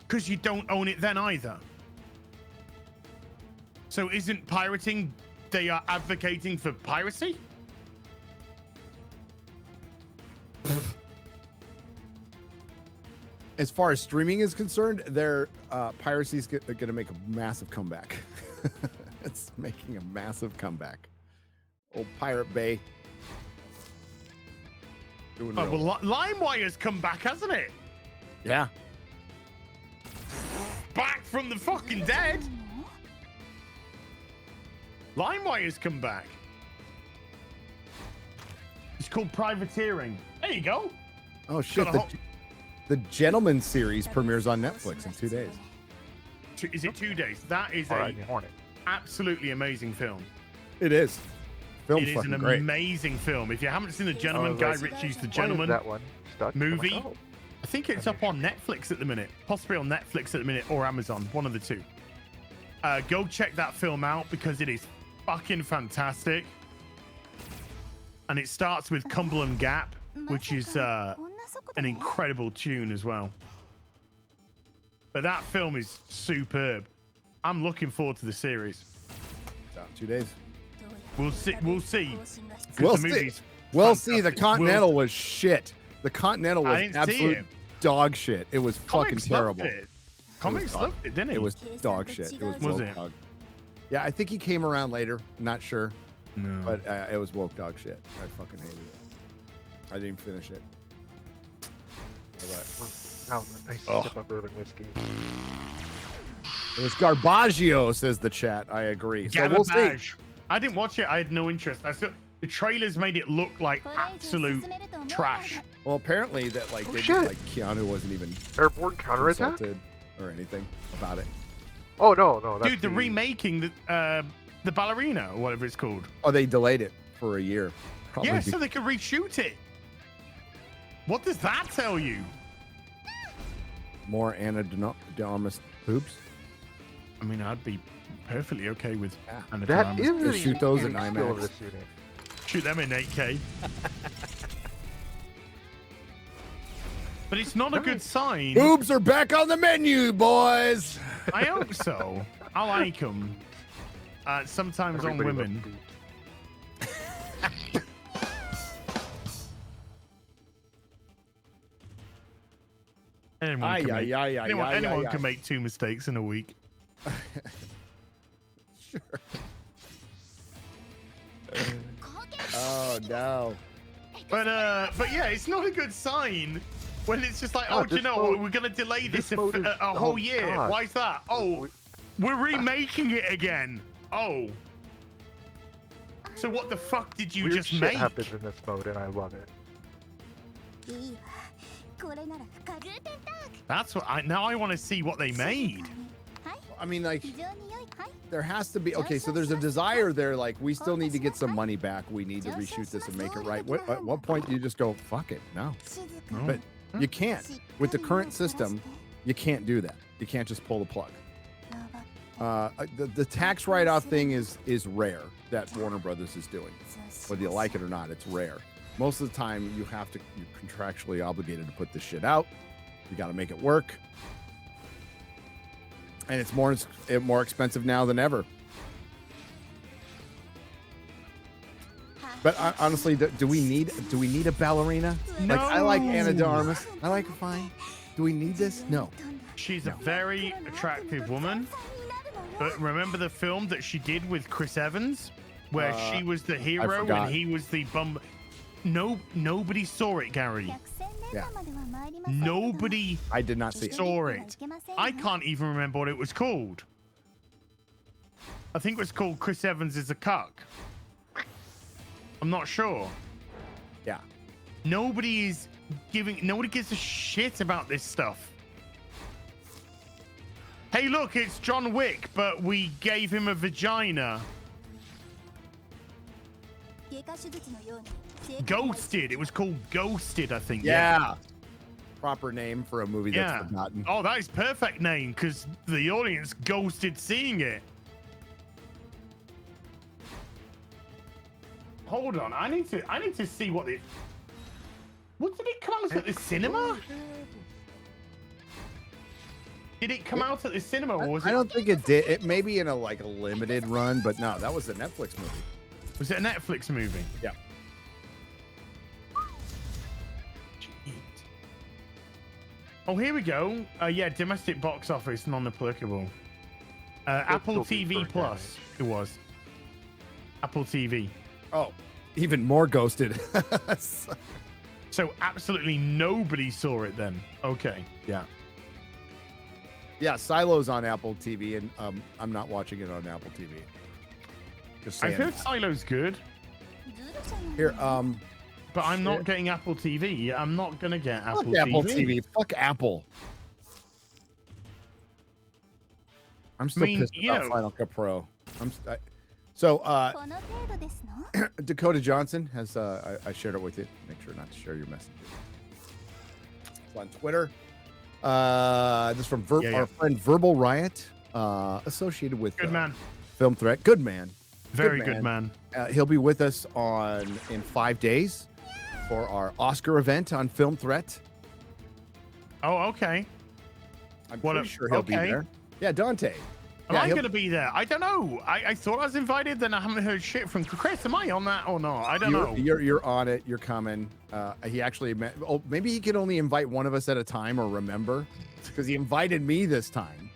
[SPEAKER 6] Because you don't own it then either. So isn't pirating? They are advocating for piracy.
[SPEAKER 5] As far as streaming is concerned, their piracy is going to make a massive comeback. It's making a massive comeback. Old Pirate Bay.
[SPEAKER 6] Oh, well, LimeWire's come back, hasn't it?
[SPEAKER 5] Yeah.
[SPEAKER 6] Back from the fucking dead. LimeWire's come back. It's called Privateering. There you go.
[SPEAKER 5] Oh shit! The Gentleman series premieres on Netflix in 2 days.
[SPEAKER 6] Is it 2 days? That is absolutely amazing film.
[SPEAKER 5] It is.
[SPEAKER 6] It is an amazing film. If you haven't seen The Gentleman, Guy Ritchie's The Gentleman movie, I think it's up on Netflix at the minute. Possibly on Netflix at the minute or Amazon, one of the two. Go check that film out because it is fucking fantastic. And it starts with Cumberland Gap, which is an incredible tune as well. But that film is superb. I'm looking forward to the series.
[SPEAKER 5] It's out in 2 days.
[SPEAKER 6] We'll see. We'll see.
[SPEAKER 5] We'll see. The Continental was shit. The Continental was
[SPEAKER 6] I didn't
[SPEAKER 5] absolute dog shit. It was fucking terrible.
[SPEAKER 6] Comics loved it, didn't it?
[SPEAKER 5] It was dog shit. It was woke dog. Yeah, I think he came around later. Not sure.
[SPEAKER 6] No.
[SPEAKER 5] But it was woke dog shit. I fucking hated it. I didn't even finish it.
[SPEAKER 1] Now, nice sip of bourbon whiskey.
[SPEAKER 5] It was Garbaggio, says the chat. I agree. So we'll see.
[SPEAKER 6] I didn't watch it. I had no interest. The trailers made it look like absolute trash.
[SPEAKER 5] Well, apparently that like Keanu wasn't even
[SPEAKER 1] airborne counterattack
[SPEAKER 5] consulted or anything about it.
[SPEAKER 1] Oh no, that's
[SPEAKER 6] dude, the remaking the ballerina or whatever it's called.
[SPEAKER 5] Oh, they delayed it for a year.
[SPEAKER 6] Yeah, so they could reshoot it. What does that tell you?
[SPEAKER 5] More Anna de Armas boobs.
[SPEAKER 6] I mean, I'd be perfectly okay with Anna
[SPEAKER 1] that.
[SPEAKER 6] de Armas.
[SPEAKER 1] Is
[SPEAKER 5] shoot those in IMAX.
[SPEAKER 6] Shoot them in 8K. But it's not a good sign.
[SPEAKER 5] Boobs are back on the menu, boys.
[SPEAKER 6] I hope so. I like them. Sometimes on women. Anyone can make 2 mistakes in a week.
[SPEAKER 5] Sure. Oh no.
[SPEAKER 6] But yeah, it's not a good sign when it's just like, do you know what? We're gonna delay this a whole year.
[SPEAKER 1] God.
[SPEAKER 6] Why is that? Oh, we're remaking it again. Oh. So what the fuck did you
[SPEAKER 1] Weird
[SPEAKER 6] just
[SPEAKER 1] shit
[SPEAKER 6] make?
[SPEAKER 1] happens in this mode, and I love it.
[SPEAKER 6] That's what now I want to see what they made.
[SPEAKER 5] I mean, like, there has to be okay. So there's a desire there. Like, we still need to get some money back. We need to reshoot this and make it right. At what point do you just go, fuck it? No. But you can't. With the current system, you can't do that. You can't just pull the plug. The tax write-off thing is rare that Warner Brothers is doing. Whether you like it or not, it's rare. Most of the time, you're contractually obligated to put this shit out. You got to make it work. And it's more expensive now than ever. But honestly, do we need a ballerina?
[SPEAKER 6] No.
[SPEAKER 5] Like, I like Anna de Armas. I like her fine. Do we need this? No.
[SPEAKER 6] She's a very attractive woman. But remember the film that she did with Chris Evans, where she was the hero and he was the bum. No, nobody saw it, Gary.
[SPEAKER 5] Yeah.
[SPEAKER 6] Nobody
[SPEAKER 5] I did not see
[SPEAKER 6] saw it. I can't even remember what it was called. I think it was called Chris Evans is a Cuck. I'm not sure.
[SPEAKER 5] Yeah.
[SPEAKER 6] Nobody gives a shit about this stuff. Hey, look, it's John Wick, but we gave him a vagina. Ghosted. It was called Ghosted, I think.
[SPEAKER 5] Yeah. Proper name for a movie that's forgotten.
[SPEAKER 6] Oh, that is perfect name because the audience ghosted seeing it. Hold on, I need to see what it. What did it come out at the cinema? Did it come out at the cinema, or was
[SPEAKER 5] I
[SPEAKER 6] it?
[SPEAKER 5] don't think it did. It may be in a limited run, but no, that was a Netflix movie.
[SPEAKER 6] Was it a Netflix movie?
[SPEAKER 5] Yeah.
[SPEAKER 6] Oh, here we go. Yeah, domestic box office, non-applicable. Apple TV Plus. It was. Apple TV.
[SPEAKER 5] Oh, even more ghosted.
[SPEAKER 6] So absolutely nobody saw it then. Okay. Yeah.
[SPEAKER 5] Yeah, Silo's on Apple TV, and I'm not watching it on Apple TV. Just saying.
[SPEAKER 6] I've heard Silo's good.
[SPEAKER 5] Here,
[SPEAKER 6] but I'm not getting Apple TV. I'm not gonna get
[SPEAKER 5] fuck
[SPEAKER 6] Apple
[SPEAKER 5] Apple
[SPEAKER 6] TV.
[SPEAKER 5] TV. Fuck Apple. I'm still pissed about Final Cut Pro. Dakota Johnson has I shared it with you. Make sure not to share your messages. It's on Twitter. This is from our friend Verbal Riot, associated with
[SPEAKER 6] Good man.
[SPEAKER 5] Film Threat. Good man.
[SPEAKER 6] Very good man.
[SPEAKER 5] He'll be with us in 5 days for our Oscar event on Film Threat.
[SPEAKER 6] Oh, okay.
[SPEAKER 5] I'm pretty sure he'll be there. Yeah, Dante.
[SPEAKER 6] Am I going to be there? I don't know. I thought I was invited, then I haven't heard shit from Chris. Am I on that or not? I don't know.
[SPEAKER 5] You're on it. You're coming. He actually maybe he can only invite one of us at a time or remember, because he invited me this time.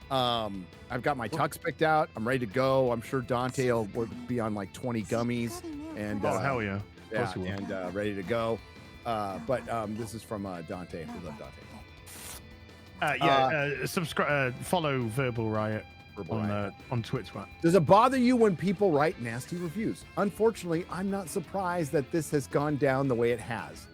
[SPEAKER 5] I've got my tux picked out. I'm ready to go. I'm sure Dante will be on like 20 gummies. And
[SPEAKER 6] oh, hell yeah.
[SPEAKER 5] Yeah, and ready to go. But this is from Dante. We love Dante.
[SPEAKER 6] Subscribe, follow Verbal Riot on Twitch.
[SPEAKER 5] Does it bother you when people write nasty reviews? Unfortunately, I'm not surprised that this has gone down the way it has.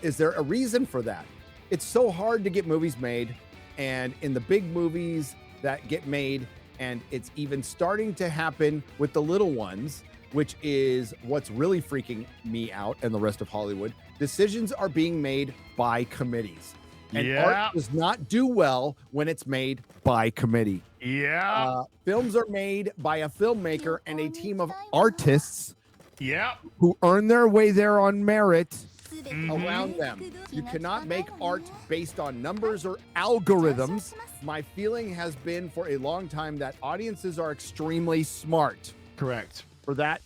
[SPEAKER 5] Is there a reason for that? It's so hard to get movies made, and in the big movies that get made, and it's even starting to happen with the little ones, which is what's really freaking me out and the rest of Hollywood. Decisions are being made by committees. And art does not do well when it's made by committee.
[SPEAKER 6] Yeah.
[SPEAKER 5] Films are made by a filmmaker and a team of artists.
[SPEAKER 6] Yeah.
[SPEAKER 5] Who earn their way there on merit around them. You cannot make art based on numbers or algorithms. My feeling has been for a long time that audiences are extremely smart.
[SPEAKER 6] Correct.
[SPEAKER 5] For that,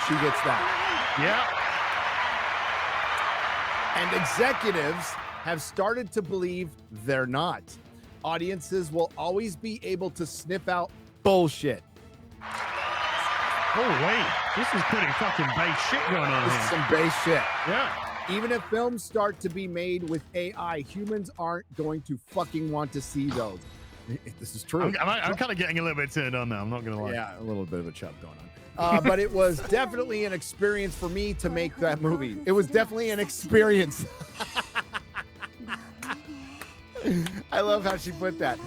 [SPEAKER 5] she gets that.
[SPEAKER 6] Yeah.
[SPEAKER 5] And executives have started to believe they're not. Audiences will always be able to sniff out bullshit.
[SPEAKER 6] Oh, wait. This is pretty fucking base shit going on
[SPEAKER 5] This
[SPEAKER 6] here.
[SPEAKER 5] is some base shit.
[SPEAKER 6] Yeah.
[SPEAKER 5] Even if films start to be made with AI, humans aren't going to fucking want to see those. This is true.
[SPEAKER 6] I'm kind of getting a little bit turned on now. I'm not going to lie.
[SPEAKER 5] Yeah, a little bit of a chub going on. But it was definitely an experience for me to make that movie. It was definitely an experience. I love how she put that.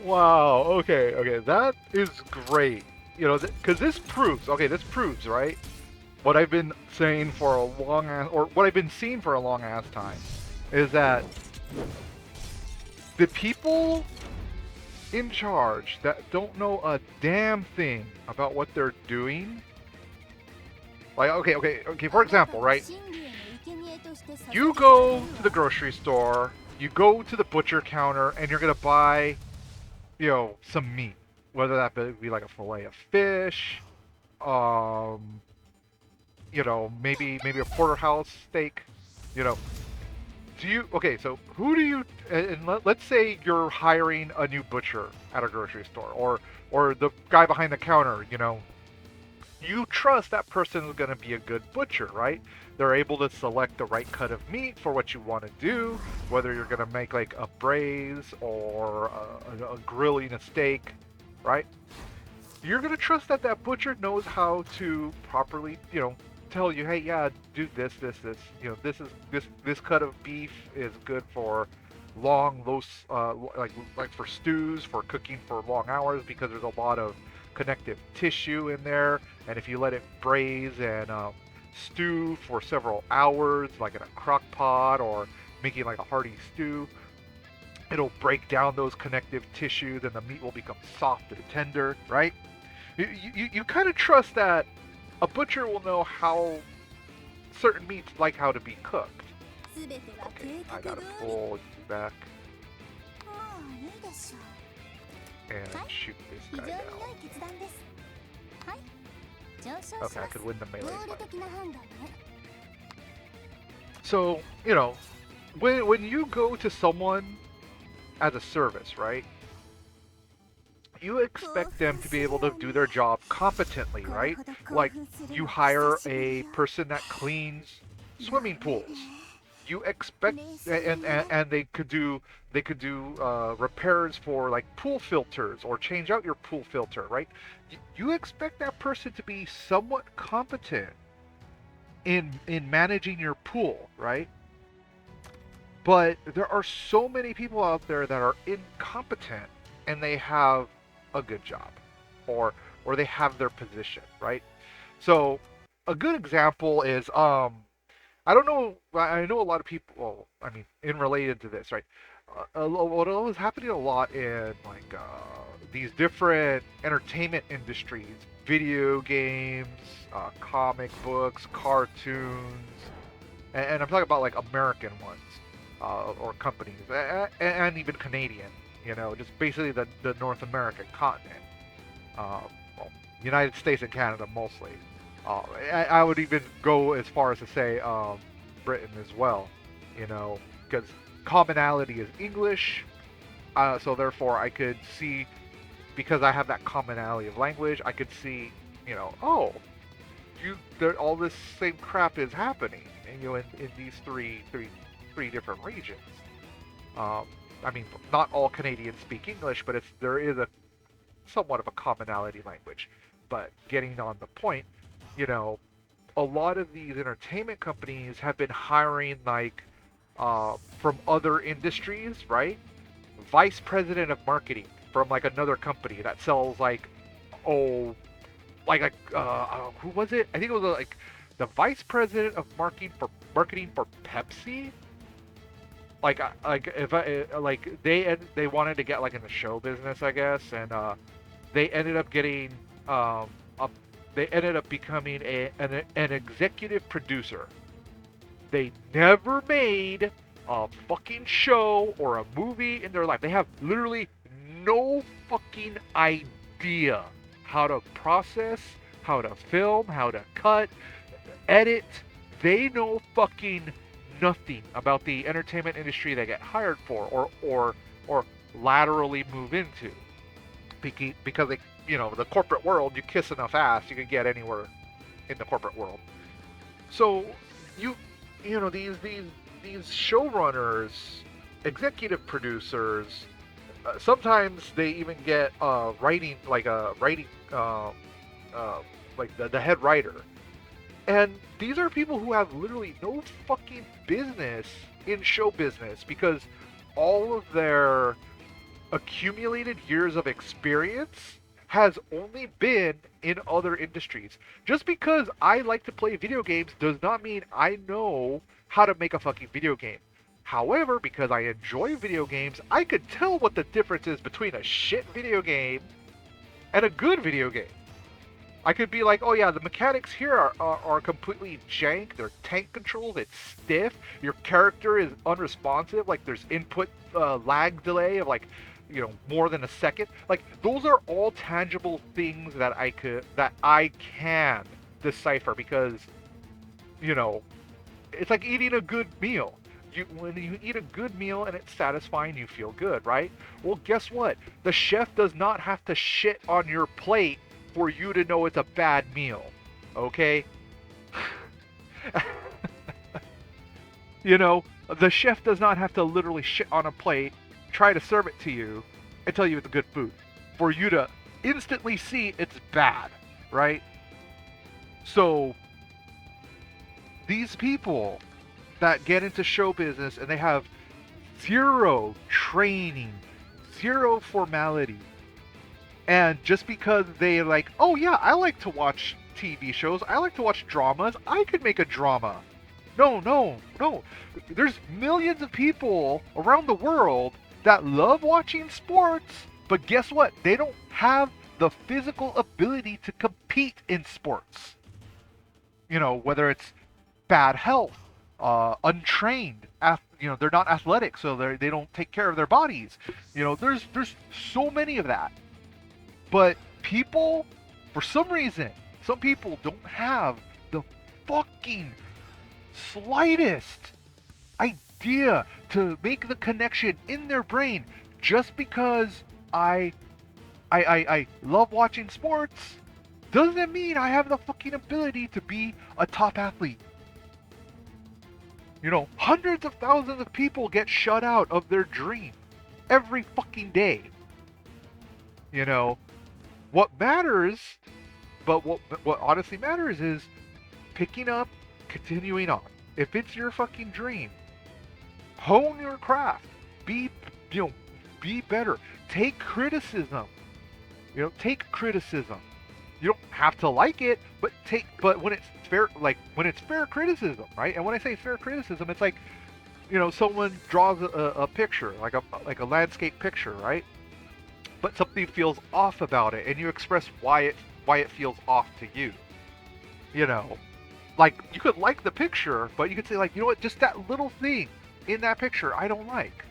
[SPEAKER 1] Wow. Okay. That is great. You know, because this proves, right? What I've been saying for a long ass, or what I've been seeing for a long ass time, is that the people in charge that don't know a damn thing about what they're doing. Like, okay. For example, right? You go to the grocery store. You go to the butcher counter and you're gonna buy, some meat, whether that be like a fillet of fish, maybe a porterhouse steak, So who do you? And let's say you're hiring a new butcher at a grocery store, or the guy behind the counter, You trust that person is gonna be a good butcher, right? They're able to select the right cut of meat for what you want to do, whether you're going to make like a braise or a grilling a steak, right? You're going to trust that butcher knows how to properly, tell you, hey, yeah, do this. This cut of beef is good for long, low, like for stews, for cooking for long hours, because there's a lot of connective tissue in there, and if you let it braise and stew for several hours, like in a crock pot or making like a hearty stew, it'll break down those connective tissues and the meat will become soft and tender, right? You kind of trust that a butcher will know how certain meats like how to be cooked. Okay, I gotta pull you back. and shoot this guy down. Okay, I could win the melee fight. So, you know, when you go to someone as a service, right? You expect them to be able to do their job competently, right? Like, you hire a person that cleans swimming pools. You expect, and they could do repairs for like pool filters or change out your pool filter, right? You expect that person to be somewhat competent in managing your pool, right? But there are so many people out there that are incompetent and they have a good job, or they have their position, right? So a good example is I don't know. I know a lot of people. Well, I mean, in related to this, right? What was happening a lot in like these different entertainment industries, video games, comic books, cartoons, and I'm talking about like American ones or companies, and even Canadian. You know, just basically the North American continent, well, United States and Canada mostly. I would even go as far as to say Britain as well, you know, because commonality is English, so therefore I could see, because I have that commonality of language, I could see, you know, oh, all this same crap is happening, and you know, in these three different regions. I mean, not all Canadians speak English, but there is a somewhat of a commonality language. But getting on the point, you know, a lot of these entertainment companies have been hiring like from other industries, right? Vice president of marketing from like another company that sells like, who was it? I think it was like the vice president of marketing for Pepsi. They wanted to get like in the show business, I guess, and they ended up getting they ended up becoming an executive producer. They never made a fucking show or a movie in their life. They have literally no fucking idea how to process, how to film, how to cut, edit. They know fucking nothing about the entertainment industry they get hired for or laterally move into, because they, you know, the corporate world, you kiss enough ass, you can get anywhere in the corporate world. So you know, these showrunners, executive producers, sometimes they even get writing like the head writer. And these are people who have literally no fucking business in show business, because all of their accumulated years of experience has only been in other industries. Just because I like to play video games does not mean I know how to make a fucking video game. However, because I enjoy video games, I could tell what the difference is between a shit video game and a good video game. I could be like, oh yeah, the mechanics here are completely jank, they're tank controls, it's stiff, your character is unresponsive, like there's input lag delay of like, you know, more than a second. Like, those are all tangible things that I can decipher, because, you know, it's like eating a good meal. When you eat a good meal and it's satisfying, you feel good, right? Well, guess what? The chef does not have to shit on your plate for you to know it's a bad meal, okay? You know, the chef does not have to literally shit on a plate, try to serve it to you, and tell you it's good food, for you to instantly see it's bad, right? So, these people that get into show business and they have zero training, zero formality, and just because they like, oh yeah, I like to watch TV shows, I like to watch dramas, I could make a drama. No. There's millions of people around the world that love watching sports, but guess what? They don't have the physical ability to compete in sports. You know, whether it's bad health, untrained. They're not athletic, so they don't take care of their bodies. There's so many of that. But people, for some reason, some people don't have the fucking slightest idea to make the connection in their brain. Just because I love watching sports doesn't mean I have the fucking ability to be a top athlete. Hundreds of thousands of people get shut out of their dream every fucking day. What matters, but what honestly matters is picking up, continuing on. If it's your fucking dream, hone your craft. Be better. Take criticism. Take criticism. You don't have to like it, but when it's fair, when it's fair criticism, right? And when I say fair criticism, it's like, someone draws a picture, like a landscape picture, right? But something feels off about it, and you express why it feels off to you. You could like the picture, but you could say what, just that little thing in that picture I don't like.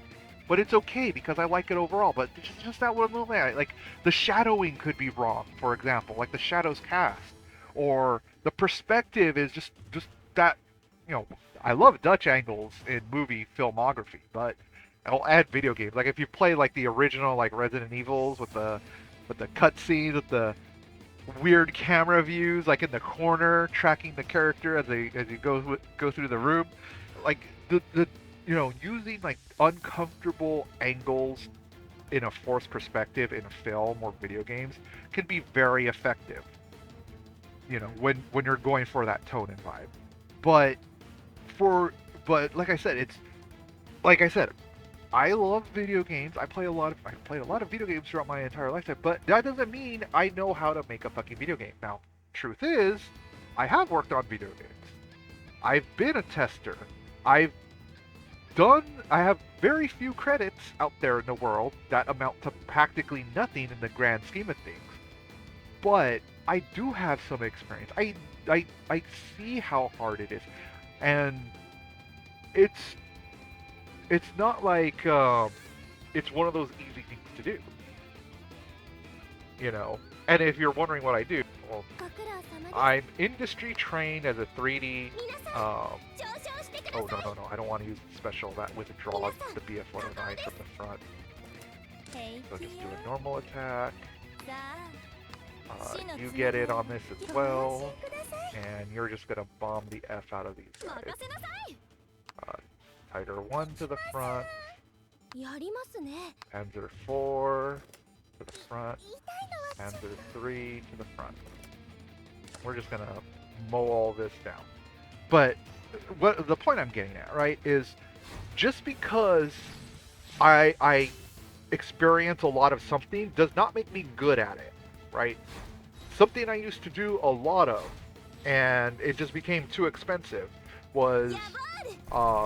[SPEAKER 1] But it's okay because I like it overall. But just that one little thing, like the shadowing could be wrong, for example, like the shadows cast, or the perspective is just that. I love Dutch angles in movie filmography, but I'll add video games. Like if you play the original Resident Evils with the cutscenes with the weird camera views, like in the corner, tracking the character as you go through the room, using uncomfortable angles in a forced perspective in film or video games can be very effective. When you're going for that tone and vibe. But like I said, I love video games. I played a lot of video games throughout my entire lifetime, but that doesn't mean I know how to make a fucking video game. Now, truth is, I have worked on video games. I've been a tester. I have very few credits out there in the world that amount to practically nothing in the grand scheme of things. But I do have some experience. I see how hard it is. And it's not like it's one of those easy things to do. And if you're wondering what I do, well, I'm industry trained as a 3D. Oh no! I don't want to use special. That withdraws the BF-109 from the front. So just do a normal attack. You get it on this as well, and you're just gonna bomb the F out of these guys. Tiger 1 to the front. Panzer 4 to the front. Panzer 3 to the front. We're just gonna mow all this down. But the point I'm getting at, right, is just because I experience a lot of something does not make me good at it, right? Something I used to do a lot of, and it just became too expensive, was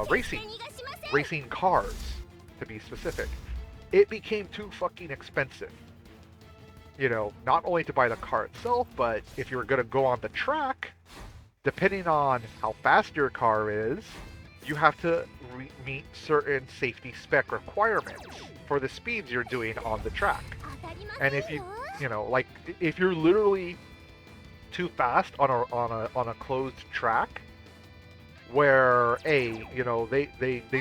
[SPEAKER 1] racing cars, to be specific. It became too fucking expensive. Not only to buy the car itself, but if you're gonna go on the track, depending on how fast your car is, you have to meet certain safety spec requirements for the speeds you're doing on the track. And if if you're literally too fast on a closed track, where they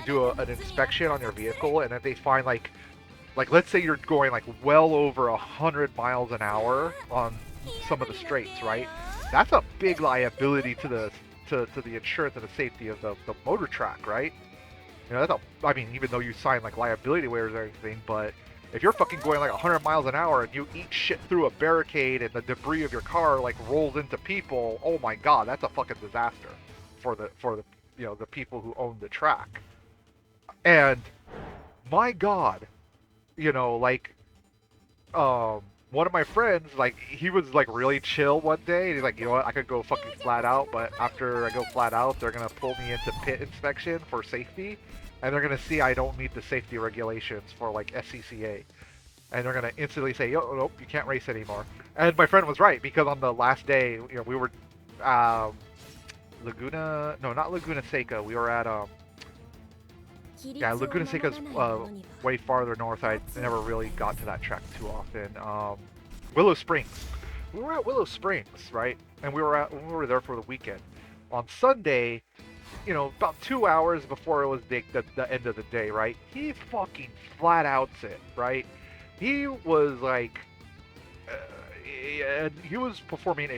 [SPEAKER 1] do an inspection on your vehicle, and if they find like let's say you're going well over 100 miles an hour on some of the straights, right? That's a big liability to the insurance and the safety of the motor track, right? Even though you sign liability waivers or anything, but if you're fucking going 100 miles an hour and you eat shit through a barricade and the debris of your car rolls into people, oh my god, that's a fucking disaster for the the people who own the track. And my god, one of my friends, he was really chill one day, and he's like, you know what, I could go fucking flat out, but after I go flat out, they're gonna pull me into pit inspection for safety, and they're gonna see I don't meet the safety regulations for SCCA, and they're gonna instantly say, yo, nope, you can't race anymore. And my friend was right, because on the last day, we were Laguna. No, not Laguna Seca. We were at yeah, Laguna Seca's way farther north. I never really got to that track too often. Willow Springs. We were at Willow Springs, right? And we were there for the weekend. On Sunday, you know, about 2 hours before it was the end of the day, right? He fucking flat outs it, right? He was like, he was performing.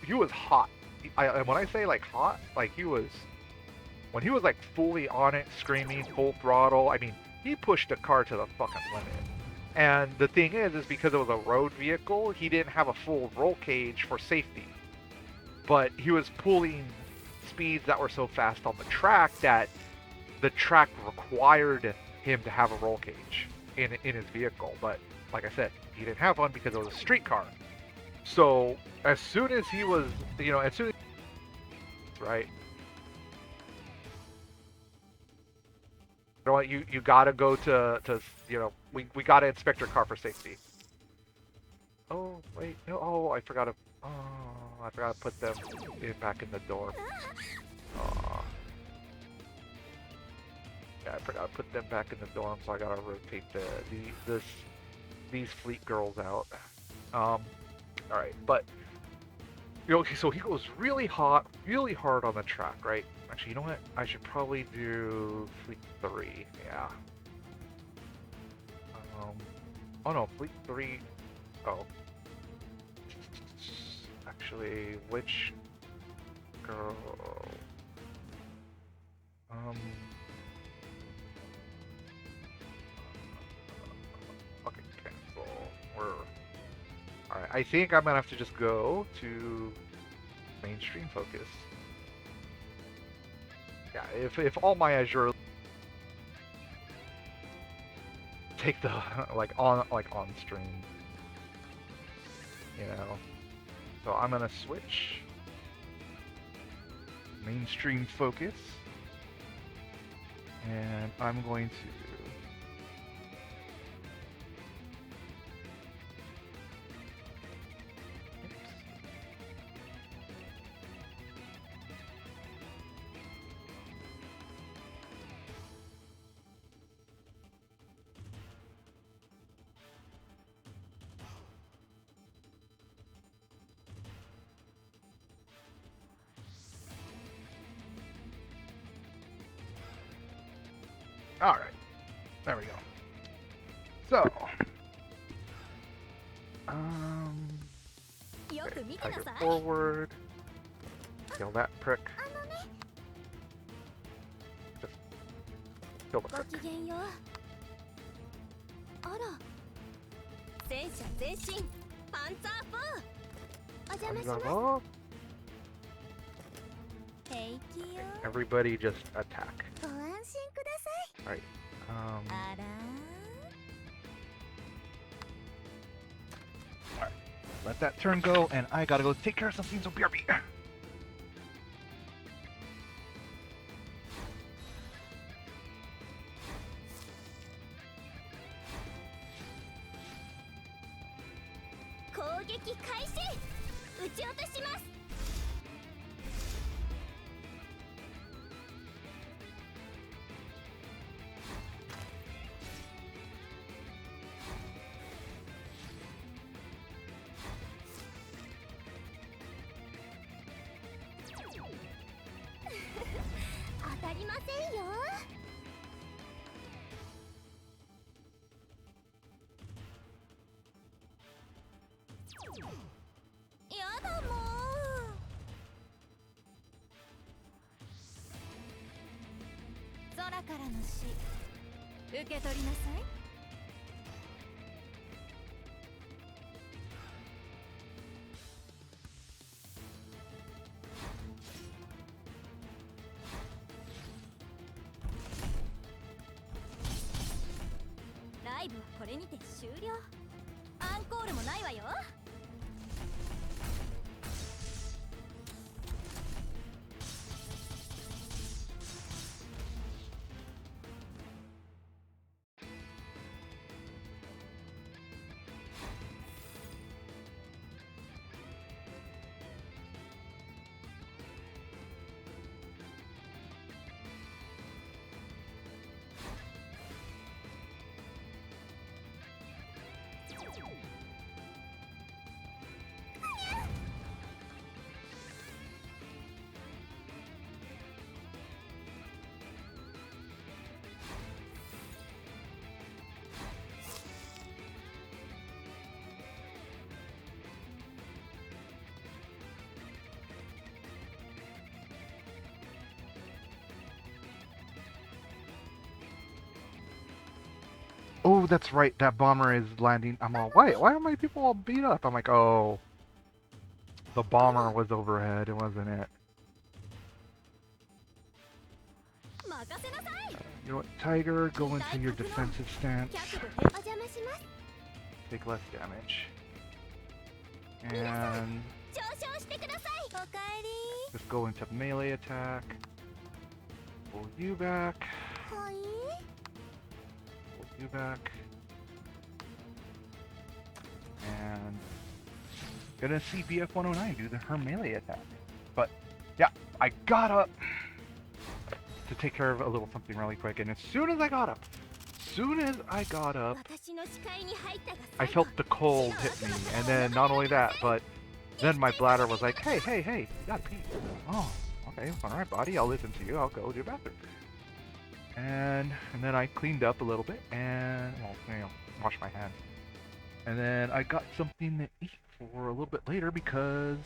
[SPEAKER 1] He was hot. And when I say like hot, like when he was like fully on it, screaming, full throttle. I mean, he pushed the car to the fucking limit. And the thing is because it was a road vehicle, he didn't have a full roll cage for safety. But he was pulling speeds that were so fast on the track that the track required him to have a roll cage in his vehicle. But like I said, he didn't have one because it was a street car. So as soon as he was, you know, right? You know what? You gotta go to you know, we gotta inspect your car for safety. Oh wait, no, I forgot to put them back in the door. Yeah, I forgot to put them back in the dorm, so I gotta rotate these fleet girls out. All right, but you know, okay, so he goes really hot, really hard on the track, right? Actually, you know what? I should probably do Fleet 3. Yeah. Oh no, Fleet 3. Oh. Actually, which girl? Okay, cancel. Alright, I think I'm gonna have to just go to mainstream focus. Yeah, if all my Azure take the on stream, you know. So I'm gonna switch mainstream focus, and I'm going to Alright, there we go. So, Tiger forward, kill that prick. Just kill the prick.
[SPEAKER 2] あら戦車前進パンツァー4お邪魔します平気よ
[SPEAKER 1] Everybody just attack.
[SPEAKER 2] ご安心ください
[SPEAKER 1] Alright,
[SPEAKER 2] あら
[SPEAKER 1] Alright, let that turn go, and I gotta go take care of some things with BRB.
[SPEAKER 2] ライブはこれにて終了。アンコールもないわよ。
[SPEAKER 1] oh, that's right. That bomber is landing. I'm all, why are my people all beat up? I'm like, oh, the bomber was overhead. It wasn't it. You know what, Tiger, go into your defensive stance. Take less damage. And just go into melee attack. Pull you back. Pull you back. And gonna see BF-109 do her melee attack. But yeah, I got up to take care of a little something really quick, and as soon as I got up, I felt the cold hit me, and then not only that, but then my bladder was like, hey, you gotta pee. Oh, okay, alright buddy, I'll listen to you, I'll go to the bathroom. And then I cleaned up a little bit, and, well, you know, washed my hands. And then I got something to eat for a little bit later because,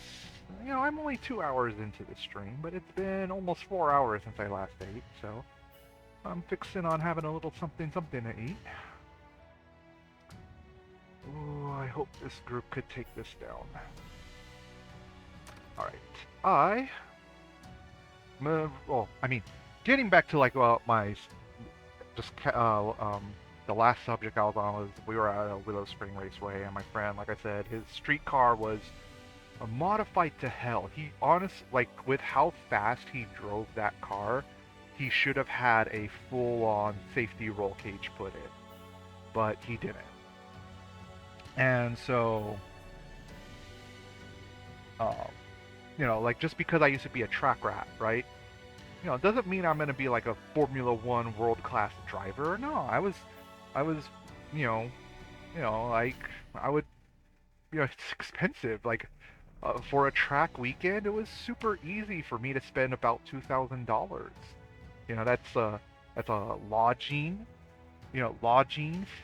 [SPEAKER 1] you know, I'm only 2 hours into the stream, but it's been almost 4 hours since I last ate, so I'm fixing on having a little something to eat. Oh, I hope this group could take this down. Alright, getting back to like my, just, the last subject I was on was, we were at Willow Spring Raceway, and my friend, like I said, his street car was modified to hell. He like, with how fast he drove that car, he should have had a full-on safety roll cage put in, but he didn't. And so, you know, like, just because I used to be a track rat, right? You know, it doesn't mean I'm gonna be like a Formula One world-class driver. No, I was, you know, like, I would, you know, it's expensive. Like, for a track weekend, it was super easy for me to spend about $2,000. You know, that's a lodging,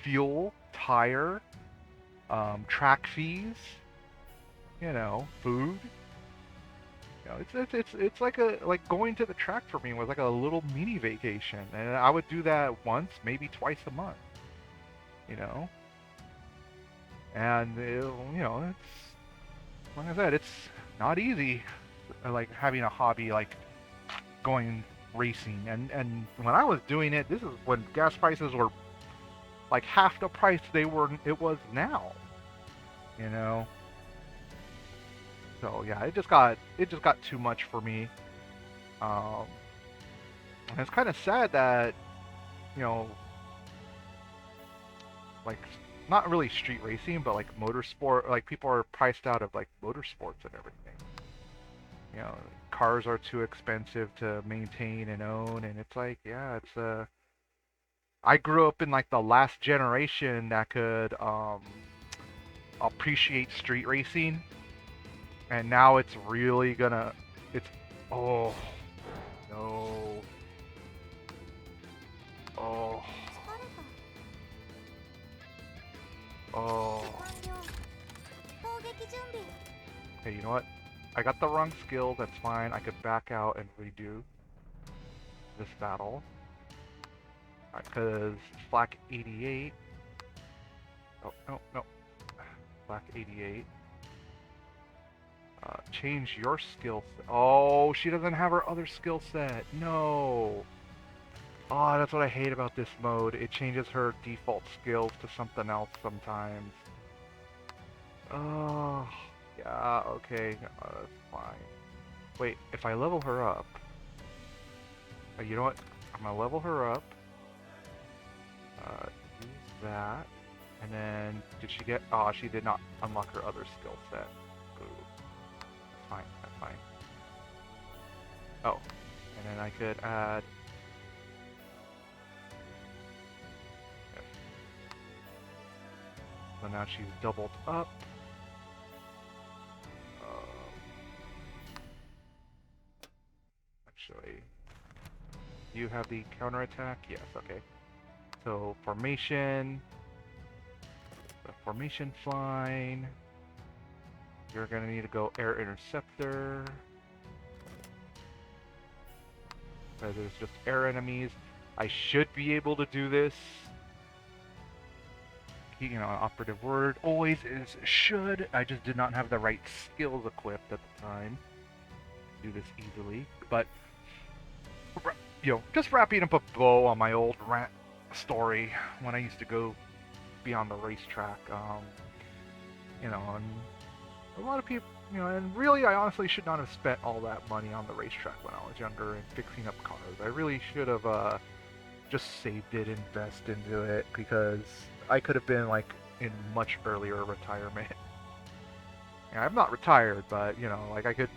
[SPEAKER 1] fuel, tire, track fees, you know, food. You know, it's like going to the track for me was like a little mini vacation, and I would do that once, maybe twice a month. You know, and you know, it's, like I said, it's not easy, like having a hobby like going racing. And when I was doing it, this is when gas prices were like half the price it was now. You know. So yeah, it just got too much for me. And it's kind of sad that, you know, like, not really street racing, but like motorsport, like people are priced out of like motorsports and everything. You know, cars are too expensive to maintain and own, and it's like, yeah, it's I grew up in like the last generation that could appreciate street racing, and now it's really gonna, oh no, oh. Hey, you know what? I got the wrong skill, that's fine. I could back out and redo this battle. Because Flak 88... Oh, no. Flak 88. Change your skill set. Oh, she doesn't have her other skill set. No. Oh, that's what I hate about this mode. It changes her default skills to something else sometimes. Oh, yeah, okay, that's fine. Wait, if I level her up... you know what? I'm gonna level her up. Use that. And then, did she get... Oh, she did not unlock her other skill set. Boo. That's fine. Oh, and then I could add... So now she's doubled up. Actually, you have the counterattack? Yes, okay. So formation, the formation flying. You're gonna need to go air interceptor. Because there's just air enemies. I should be able to do this. you know, an operative word always is should. I just did not have the right skills equipped at the time to do this easily. But, you know, just wrapping up a bow on my old rant story when I used to go be on the racetrack. You know, and a lot of people, you know, and really I honestly should not have spent all that money on the racetrack when I was younger and fixing up cars. I really should have just saved it, invest into it, because I could have been like in much earlier retirement. Yeah, I'm not retired, but you know, like I could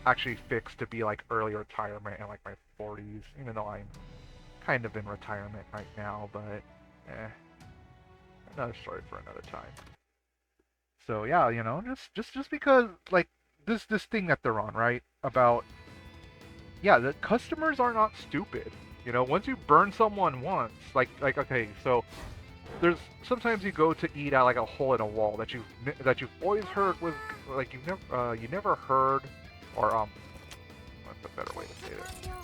[SPEAKER 1] actually fix to be like early retirement in like my 40s, even though I'm kind of in retirement right now, but another story for another time. So yeah, you know, just because like this thing that they're on, right? About, yeah, the customers are not stupid. You know, once you burn someone once, like okay, so there's sometimes you go to eat at like a hole in a wall that you've always heard was like you never heard, or what's a better way to say this? You know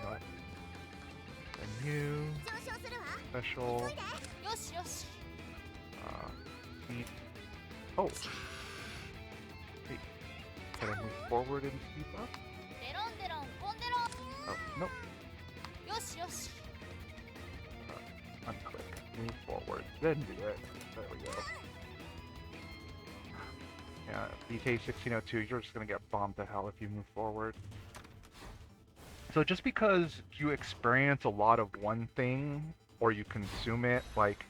[SPEAKER 1] what? Menu, special, speed. Oh, hey, can I move forward and speed up? Oh, nope. Unclick, move forward, then do it. There we go. Yeah, BK1602, you're just gonna get bombed to hell if you move forward. So just because you experience a lot of one thing, or you consume it, like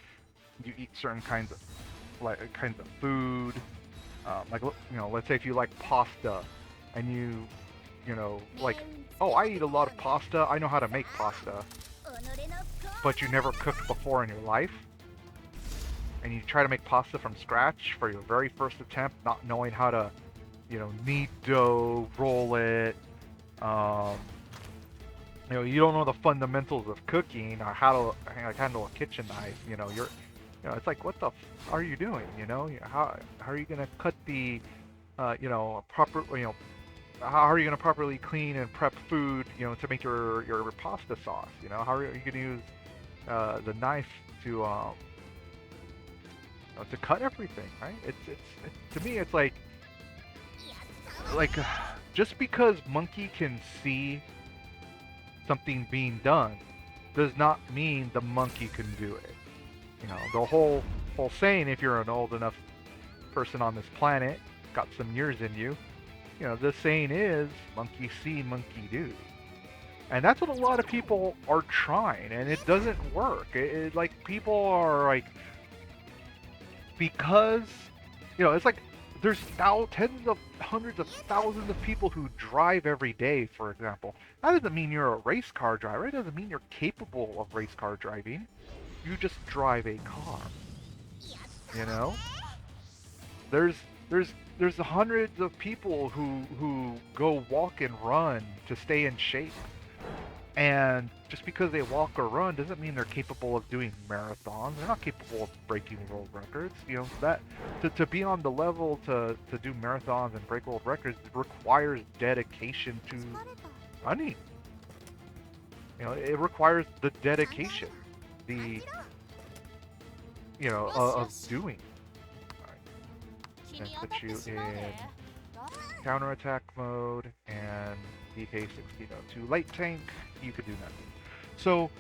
[SPEAKER 1] you eat certain kinds of food, like, you know, let's say if you like pasta, and you know, like, oh, I eat a lot of pasta, I know how to make pasta, but you never cooked before in your life, and you try to make pasta from scratch for your very first attempt, not knowing how to, you know, knead dough, roll it, you know, you don't know the fundamentals of cooking or how to handle a kitchen knife. You know, you know, it's like, what the are you doing? You know, how are you gonna cut the, you know, proper, you know, how are you gonna properly clean and prep food, you know, to make your pasta sauce? You know, how are you gonna use the knife to cut everything, right? It's to me, it's like just because Monkey can see something being done does not mean the monkey can do it. You know, the whole saying, if you're an old enough person on this planet, got some years in you, you know, the saying is, monkey see, monkey do. And that's what a lot of people are trying, and it doesn't work. It like, people are like, because, you know, it's like, there's now tens of hundreds of thousands of people who drive every day, for example. That doesn't mean you're a race car driver. It doesn't mean you're capable of race car driving. You just drive a car. You know? There's hundreds of people who go walk and run to stay in shape. And just because they walk or run doesn't mean they're capable of doing marathons. They're not capable of breaking world records. You know, that to be on the level to do marathons and break world records requires dedication to running. You know, it requires the dedication, the, you know, of doing. All right. And put you in counterattack mode and BK1602 light tank. You could do nothing. So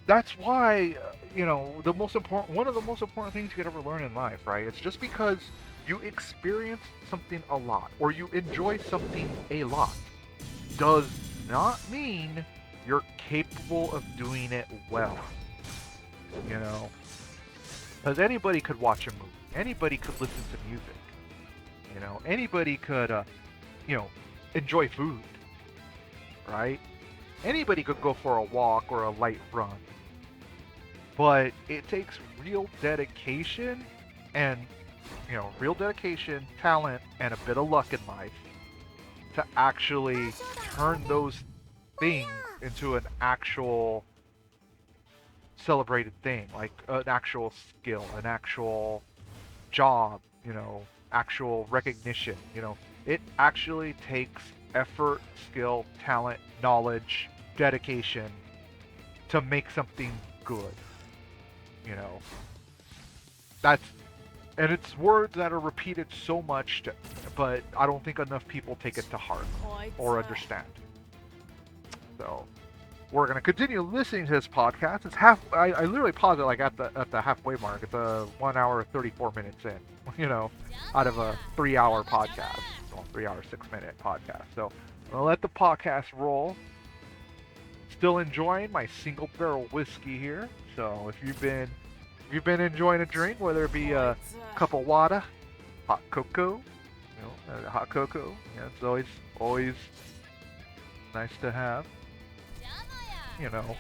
[SPEAKER 1] that's why, you know, one of the most important things you could ever learn in life, right? It's just because you experience something a lot or you enjoy something a lot does not mean you're capable of doing it well. You know, because anybody could watch a movie, anybody could listen to music, you know, anybody could, you know, enjoy food, right? Anybody could go for a walk or a light run, but it takes real dedication and, you know, real dedication, talent, and a bit of luck in life to actually turn those things into an actual celebrated thing, like an actual skill, an actual job, you know, actual recognition. You know, it actually takes effort, skill, talent, knowledge, dedication to make something good. You know, and it's words that are repeated so much, but I don't think enough people take it to heart or understand. So we're gonna continue listening to this podcast. It's I literally paused it like at the halfway mark. It's a 1 hour 34 minutes in. You know, out of a 3 hour podcast, well, 3 hour 6 minute podcast. So I'm gonna let the podcast roll. Still enjoying my single barrel whiskey here. So if you've been enjoying a drink, whether it be a cup of water, hot cocoa, hot cocoa, it's always nice to have. You know,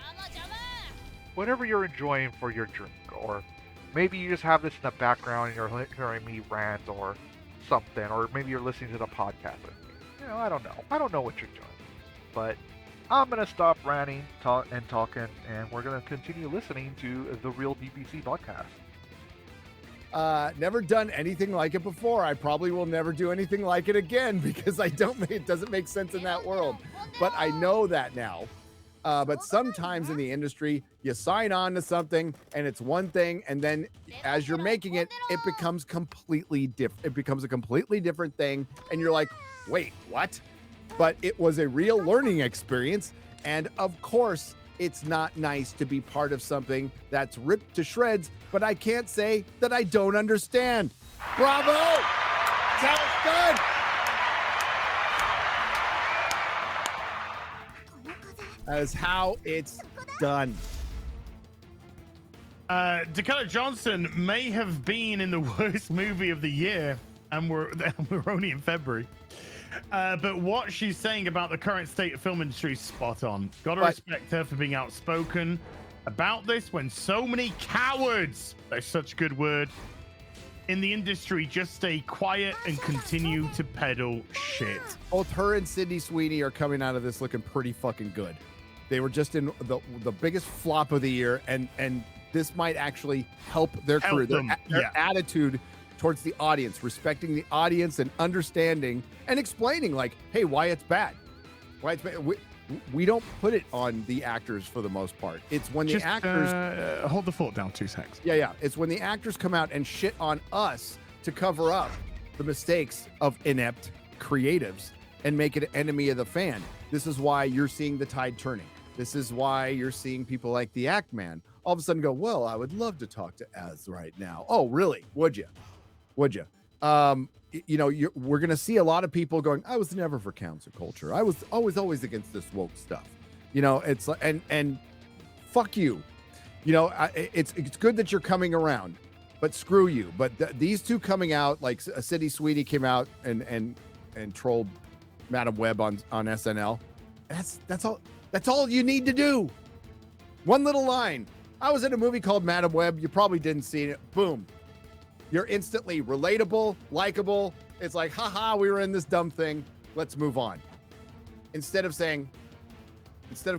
[SPEAKER 1] whatever you're enjoying for your drink, or maybe you just have this in the background and you're hearing me rant or something, or maybe you're listening to the podcast with me. You know, I don't know what you're doing, but I'm gonna stop ranting and talking, and we're gonna continue listening to the Real DBC podcast.
[SPEAKER 5] Never done anything like it before. I probably will never do anything like it again because it doesn't make sense in that world. But I know that now. But sometimes in the industry, you sign on to something and it's one thing, and then as you're making it, it becomes completely different. It becomes a completely different thing, and you're like, wait, what? But it was a real learning experience, and of course, it's not nice to be part of something that's ripped to shreds, but I can't say that I don't understand. Bravo! That's how it's done! That is how it's done.
[SPEAKER 6] Dakota Johnson may have been in the worst movie of the year, and we're only in February. But what she's saying about the current state of film industry is spot on. Gotta respect her for being outspoken about this when so many cowards, that's such a good word, in the industry just stay quiet and continue to peddle shit.
[SPEAKER 5] Both her and Sydney Sweeney are coming out of this looking pretty fucking good. They were just in the biggest flop of the year, and this might actually help their career. Their attitude towards the audience, respecting the audience and understanding and explaining, like, hey, why it's bad. Why it's bad. We don't put it on the actors for the most part. It's when the actors
[SPEAKER 6] hold the fort down 2 seconds.
[SPEAKER 5] Yeah. It's when the actors come out and shit on us to cover up the mistakes of inept creatives and make it an enemy of the fan. This is why you're seeing the tide turning. This is why you're seeing people like the Act Man all of a sudden go, well, I would love to talk to Az right now. Oh, really? Would you? We're going to see a lot of people going, I was never for cancel culture. I was always against this woke stuff. It's like, and fuck you. It's good that you're coming around, but screw you. But these two coming out, like Sydney Sweeney came out and trolled Madam Web on SNL. That's all you need to do. One little line. I was in a movie called Madam Web. You probably didn't see it. Boom. You're instantly relatable, likable. It's like, haha, we were in this dumb thing. Let's move on. Instead of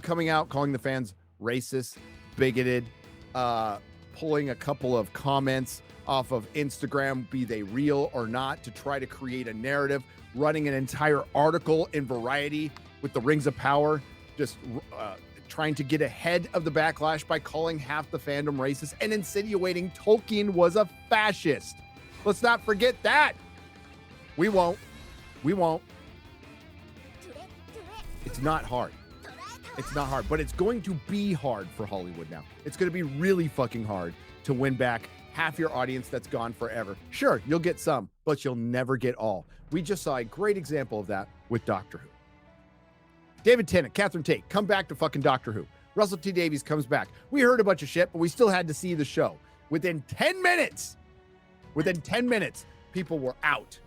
[SPEAKER 5] coming out, calling the fans racist, bigoted, pulling a couple of comments off of Instagram, be they real or not, to try to create a narrative, running an entire article in Variety with the Rings of Power, just trying to get ahead of the backlash by calling half the fandom racist and insinuating Tolkien was a fascist. Let's not forget that. We won't. It's not hard. It's not hard, but it's going to be hard for Hollywood now. It's going to be really fucking hard to win back half your audience that's gone forever. Sure, you'll get some, but you'll never get all. We just saw a great example of that with Doctor Who. David Tennant, Catherine Tate, come back to fucking Doctor Who. Russell T. Davies comes back. We heard a bunch of shit, but we still had to see the show. Within 10 minutes, people were out.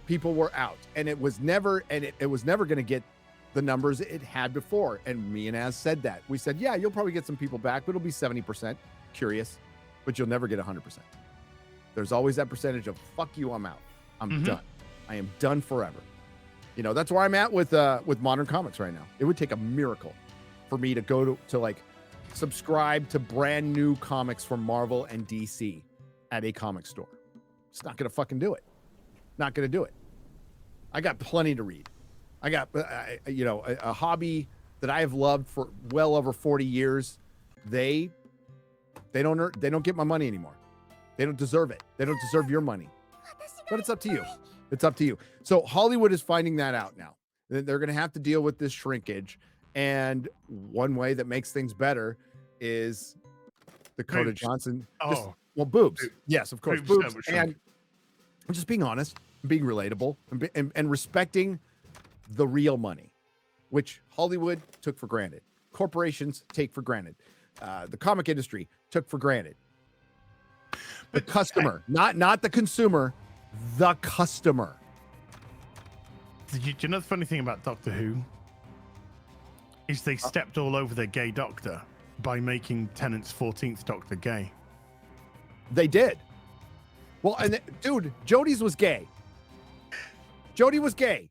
[SPEAKER 5] And it was never going to get the numbers it had before. And me and Az said that. We said, yeah, you'll probably get some people back, but it'll be 70% curious, but you'll never get 100%. There's always that percentage of, fuck you, I'm out. I'm done. I am done forever. That's where I'm at with modern comics right now. It would take a miracle for me to go to like subscribe to brand new comics from Marvel and DC at a comic store. It's not going to fucking do it. Not going to do it. I got plenty to read. I got, a hobby that I have loved for well over 40 years. They They don't get my money anymore. They don't deserve it. They don't deserve your money. But it's up to you. It's up to you. So Hollywood is finding that out now. They're going to have to deal with this shrinkage. And one way that makes things better is Dakota
[SPEAKER 6] Boobs.
[SPEAKER 5] Johnson.
[SPEAKER 6] Oh.
[SPEAKER 5] Well, boobs. Yes, of course.
[SPEAKER 6] Boobs
[SPEAKER 5] Boobs.
[SPEAKER 6] that were
[SPEAKER 5] And I'm just being honest, being relatable, and respecting the real money, which Hollywood took for granted. Corporations take for granted. The comic industry took for granted. The customer, not the consumer, the customer.
[SPEAKER 6] Do you know the funny thing about Doctor Who? Is they stepped all over their gay doctor by making Tennant's 14th Doctor gay.
[SPEAKER 5] They did. Well, and dude, Jodie's was gay. Jodie was gay.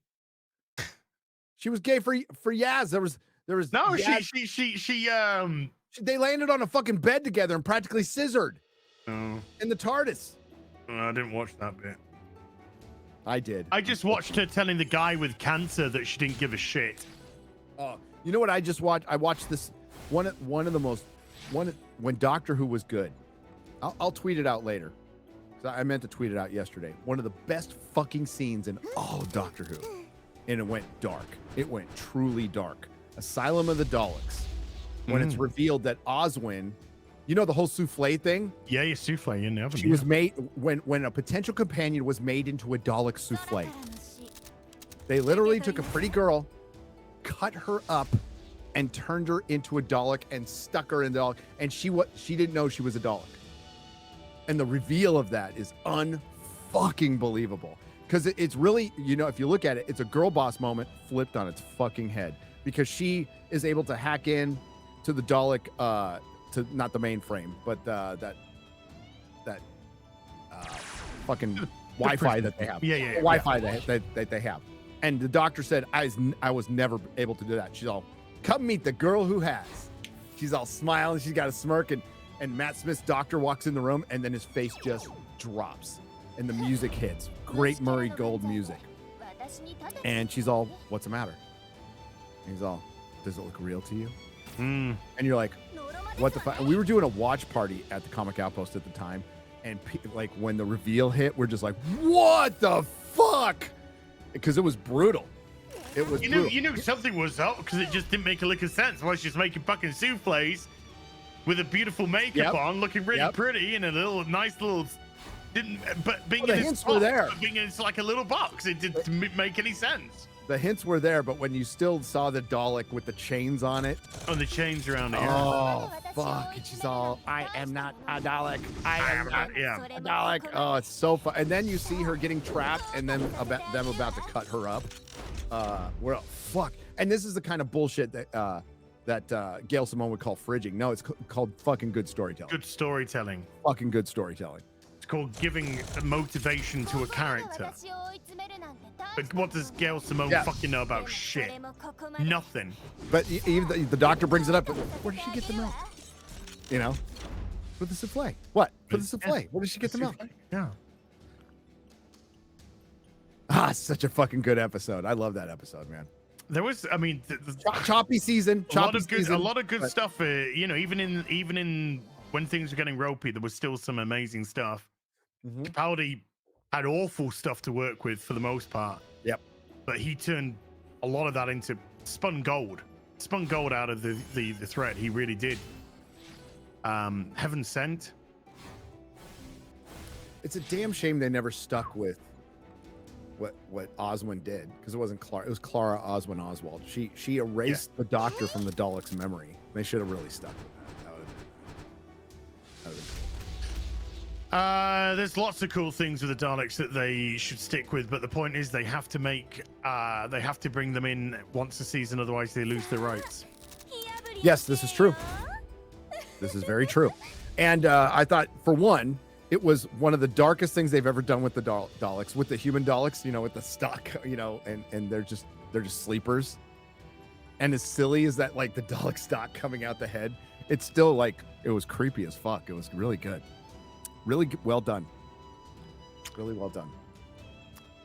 [SPEAKER 5] She was gay for Yaz. There was
[SPEAKER 6] no.
[SPEAKER 5] Yaz.
[SPEAKER 6] She
[SPEAKER 5] They landed on a fucking bed together and practically scissored.
[SPEAKER 6] Oh.
[SPEAKER 5] In the TARDIS.
[SPEAKER 6] I didn't watch that bit.
[SPEAKER 5] I did.
[SPEAKER 6] I just watched her telling the guy with cancer that she didn't give a shit.
[SPEAKER 5] Oh, you know what I just watched? I watched this when Doctor Who was good. I'll tweet it out later. I meant to tweet it out yesterday. One of the best fucking scenes in all of Doctor Who. And it went dark. It went truly dark. Asylum of the Daleks. When it's revealed that Oswin, you know the whole souffle thing?
[SPEAKER 6] Yeah, your souffle in the oven.
[SPEAKER 5] She was made when a potential companion was made into a Dalek souffle. They literally took a pretty girl, cut her up, and turned her into a Dalek and stuck her in the Dalek. And she didn't know she was a Dalek. And the reveal of that is unfucking believable. Because it's really, if you look at it, it's a girl boss moment flipped on its fucking head. Because she is able to hack in to the Dalek, to not the mainframe, but that fucking Wi-Fi that they have.
[SPEAKER 6] Yeah.
[SPEAKER 5] Wi-Fi that they have. And the doctor said, I was never able to do that. She's all, come meet the girl who has. She's all smiling. She's got a smirk. And Matt Smith's doctor walks in the room, and then his face just drops. And the music hits. Great Murray Gold music. And she's all, what's the matter? And he's all, does it look real to you? And you're like, what the fuck? And we were doing a watch party at the Comic Outpost at the time. And like when the reveal hit, we're just like, what the fuck? Because it was brutal. It was brutal.
[SPEAKER 6] You knew something was up because it just didn't make a lick of sense. Why she's making fucking souffles with a beautiful makeup on, looking really pretty, and a nice little. But being in
[SPEAKER 5] hints were there.
[SPEAKER 6] Being in like a little box, it didn't make any sense.
[SPEAKER 5] The hints were there, but when you still saw the Dalek with the chains on it.
[SPEAKER 6] Oh, the chains around it.
[SPEAKER 5] Oh, fuck. And she's all, I am not a Dalek. I am not a Dalek. Oh, it's so fun. And then you see her getting trapped and then them about to cut her up. Well, fuck. And this is the kind of bullshit that Gail Simone would call fridging. No, it's called fucking good storytelling.
[SPEAKER 6] Good storytelling.
[SPEAKER 5] Fucking good storytelling.
[SPEAKER 6] It's called giving motivation to a character. But what does Gail Simone fucking know about shit? Nothing.
[SPEAKER 5] But even the doctor brings it up. But where did she get the milk? For the souffle. What? For the souffle. Where did she get the milk?
[SPEAKER 6] Yeah.
[SPEAKER 5] Such a fucking good episode. I love that episode, man.
[SPEAKER 6] There was, I mean,
[SPEAKER 5] choppy season.
[SPEAKER 6] A lot of good stuff. Even in when things were getting ropey, there was still some amazing stuff. Capaldi had awful stuff to work with for the most part.
[SPEAKER 5] Yep.
[SPEAKER 6] But he turned a lot of that into spun gold out of the thread. He really did. Heaven Sent.
[SPEAKER 5] It's a damn shame they never stuck with what Oswin did, because it wasn't Clara. It was Clara Oswin Oswald. She erased the Doctor from the Dalek's memory. They should have really stuck with that. That would have been.
[SPEAKER 6] There's lots of cool things with the Daleks that they should stick with, but the point is they have to bring them in once a season, otherwise they lose their rights.
[SPEAKER 5] Yes, this is true. This is very true. And I thought, for one, it was one of the darkest things they've ever done with the Daleks, with the human Daleks, with the stock, and they're just sleepers. And as silly as that, like the Dalek stock coming out the head, it's still like, it was creepy as fuck. It was really good. Really well done. Really well done.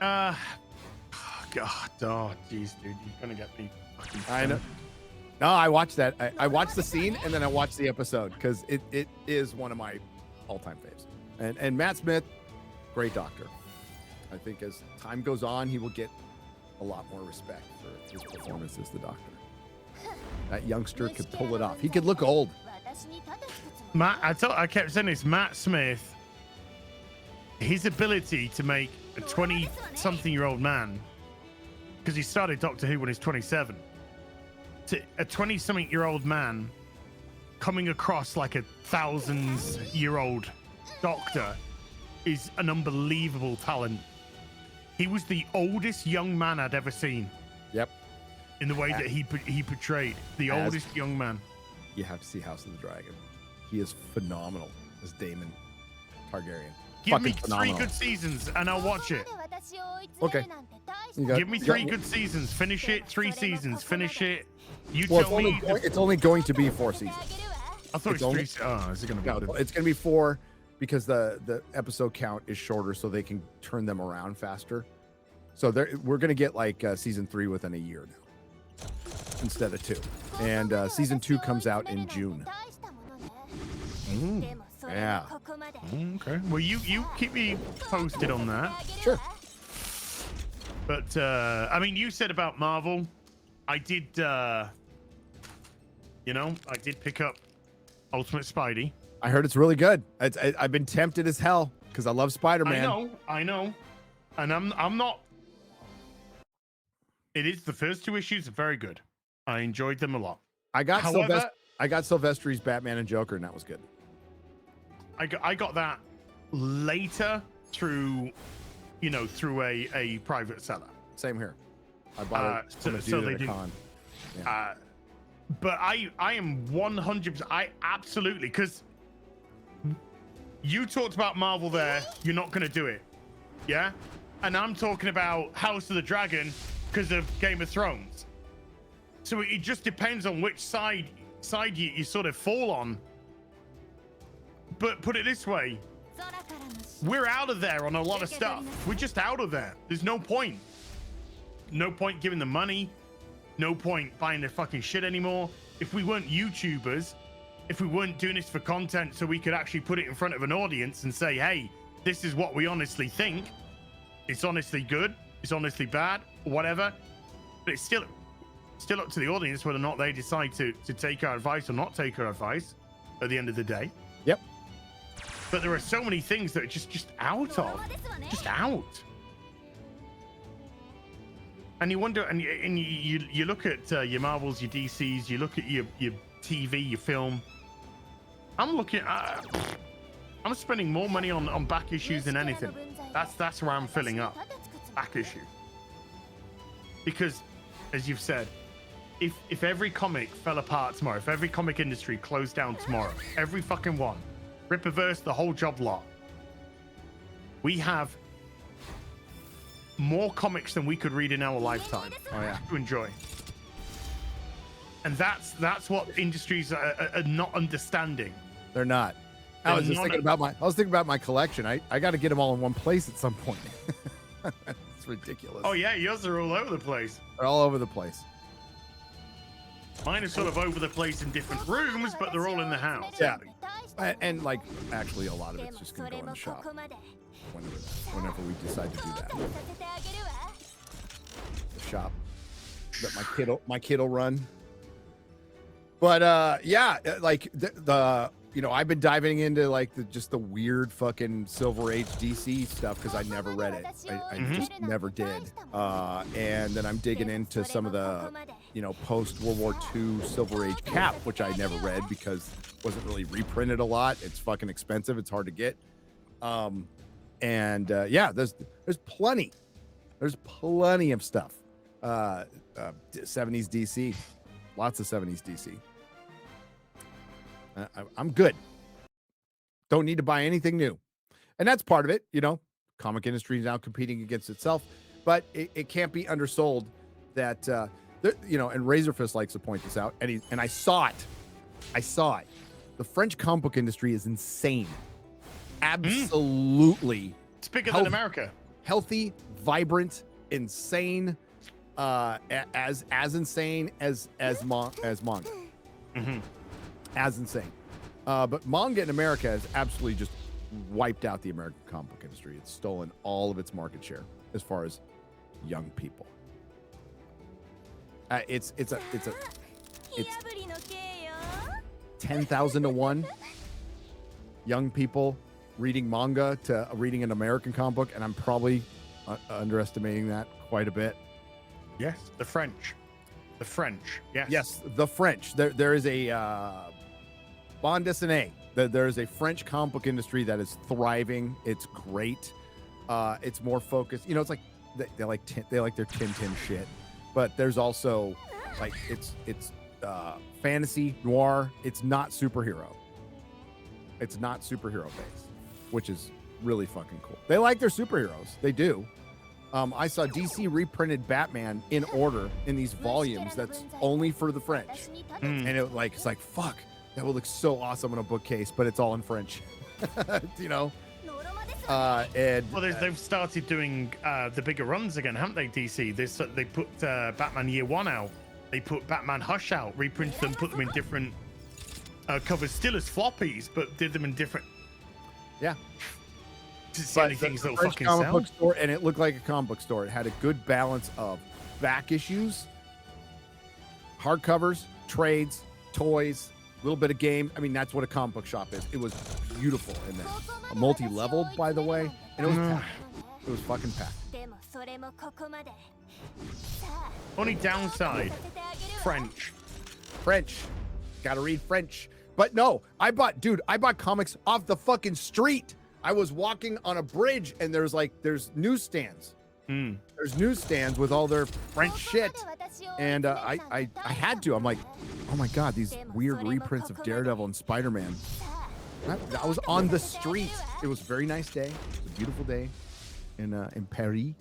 [SPEAKER 6] God, oh, jeez, dude, you're gonna get me.
[SPEAKER 5] I know. No, I watched that. I watched the scene and then I watched the episode because it is one of my all-time faves. And Matt Smith, great doctor. I think as time goes on, he will get a lot more respect for his performance as the doctor. That youngster could pull it off. He could look old.
[SPEAKER 6] Matt, I kept saying this. Matt Smith, his ability to make a 20-something-year-old man, because he started Doctor Who when he's 27, to a 20-something-year-old man coming across like a 1,000-year-old doctor is an unbelievable talent. He was the oldest young man I'd ever seen.
[SPEAKER 5] Yep.
[SPEAKER 6] In the way that he portrayed the oldest young man.
[SPEAKER 5] You have to see House of the Dragon. He is phenomenal as Daemon Targaryen.
[SPEAKER 6] Give me 3 good seasons and I'll watch it.
[SPEAKER 5] Okay.
[SPEAKER 6] Give me 3 good seasons. Finish it. 3 seasons. Finish it. You tell me.
[SPEAKER 5] It's only going to be 4 seasons.
[SPEAKER 6] I thought it was 3. Oh, is it going to be?
[SPEAKER 5] No, it's going to be 4 because the episode count is shorter, so they can turn them around faster. So we're going to get like season 3 within a year now instead of 2. And season 2 comes out in June. Yeah.
[SPEAKER 6] Okay. Well, you keep me posted on that.
[SPEAKER 5] Sure.
[SPEAKER 6] But I mean, you said about Marvel, I did. I did pick up Ultimate Spidey.
[SPEAKER 5] I heard it's really good. I've been tempted as hell because I love Spider-Man.
[SPEAKER 6] I know, and I'm not. It is the first 2 issues are very good. I enjoyed them a lot.
[SPEAKER 5] I got Silvestri's Batman and Joker, and that was good.
[SPEAKER 6] I got that later through a private seller.
[SPEAKER 5] Same here. I bought it from a dude at a con. Yeah.
[SPEAKER 6] But I am 100%. I absolutely, because you talked about Marvel there. You're not going to do it, yeah. And I'm talking about House of the Dragon because of Game of Thrones. So it just depends on which side you sort of fall on. But put it this way, we're out of there on a lot of stuff. We're just out of there. There's no point. No point giving them money. No point buying their fucking shit anymore. If we weren't YouTubers, if we weren't doing this for content so we could actually put it in front of an audience and say, hey, this is what we honestly think. It's honestly good. It's honestly bad, whatever. But it's still up to the audience whether or not they decide to take our advice or not take our advice at the end of the day.
[SPEAKER 5] Yep.
[SPEAKER 6] But there are so many things that are just out of. Just out. And you wonder, and you look at your Marvels, your DCs, you look at your TV, your film. I'm spending more money on back issues than anything. That's where I'm filling up. Back issue. Because, as you've said, if every comic fell apart tomorrow, if every comic industry closed down tomorrow, every fucking one, Rippaverse, the whole job lot, we have more comics than we could read in our lifetime.
[SPEAKER 5] Oh yeah,
[SPEAKER 6] to enjoy. And that's what industries are not understanding.
[SPEAKER 5] They're not. I was thinking about my collection. I got to get them all in one place at some point. It's ridiculous.
[SPEAKER 6] Oh yeah, yours are all over the place.
[SPEAKER 5] They're all over the place.
[SPEAKER 6] Mine are sort of over the place in different rooms, but they're all in the house.
[SPEAKER 5] Yeah. And like, actually, a lot of it's just gonna go in the shop whenever we decide to do that. The shop that my kid'll run. But yeah, like the I've been diving into like just the weird fucking Silver Age DC stuff because I never read it. I just never did. And then I'm digging into some of the post World War II Silver Age Cap, which I never read because it wasn't really reprinted a lot. It's fucking expensive. It's hard to get. Yeah, there's plenty. There's plenty of stuff. 70s DC, lots of 70s DC. I'm good. Don't need to buy anything new. And that's part of it. Comic industry is now competing against itself, but it can't be undersold that, and Razorfist likes to point this out. And I saw it. The French comic book industry is insane. Absolutely.
[SPEAKER 6] It's bigger than America.
[SPEAKER 5] Healthy, vibrant, insane. as insane as manga.
[SPEAKER 6] Mm-hmm.
[SPEAKER 5] As insane. But manga in America has absolutely just wiped out the American comic book industry. It's stolen all of its market share as far as young people. It's 10,000 to 1 young people reading manga to reading an American comic book, and I'm probably underestimating that quite a bit.
[SPEAKER 6] Yes, the French. Yes,
[SPEAKER 5] the French. There is a bande dessinée. There is a French comic book industry that is thriving. It's great. It's more focused. You know, it's like they like their Tintin shit, but there's also like it's fantasy noir. It's not superhero. It's not superhero based, which is really fucking cool. They like their superheroes. They do. I saw DC reprinted Batman in order in these volumes that's only for the French. And it's like, fuck, that would look so awesome on a bookcase, but it's all in French. You know?
[SPEAKER 6] They've started doing the bigger runs again, haven't they, DC? They put Batman Year One out. They put Batman Hush out, reprinted them, put them in different covers, still as floppies, but did them in different...
[SPEAKER 5] Yeah.
[SPEAKER 6] But things that
[SPEAKER 5] French
[SPEAKER 6] fucking
[SPEAKER 5] comic
[SPEAKER 6] sell.
[SPEAKER 5] book store, and it looked like a comic book store. It had a good balance of back issues, hardcovers, trades, toys, a little bit of game. I mean, that's what a comic book shop is. It was beautiful in there. A multi-level, by the way, and it was packed. It was fucking packed.
[SPEAKER 6] Only downside, French.
[SPEAKER 5] Gotta read French. But no, I bought comics off the fucking street. I was walking on a bridge and there's newsstands. There's newsstands with all their French shit. And I had to. I'm like, oh my God, these weird reprints of Daredevil and Spider-Man. I was on the street. It was a very nice day. It was a beautiful day in Paris.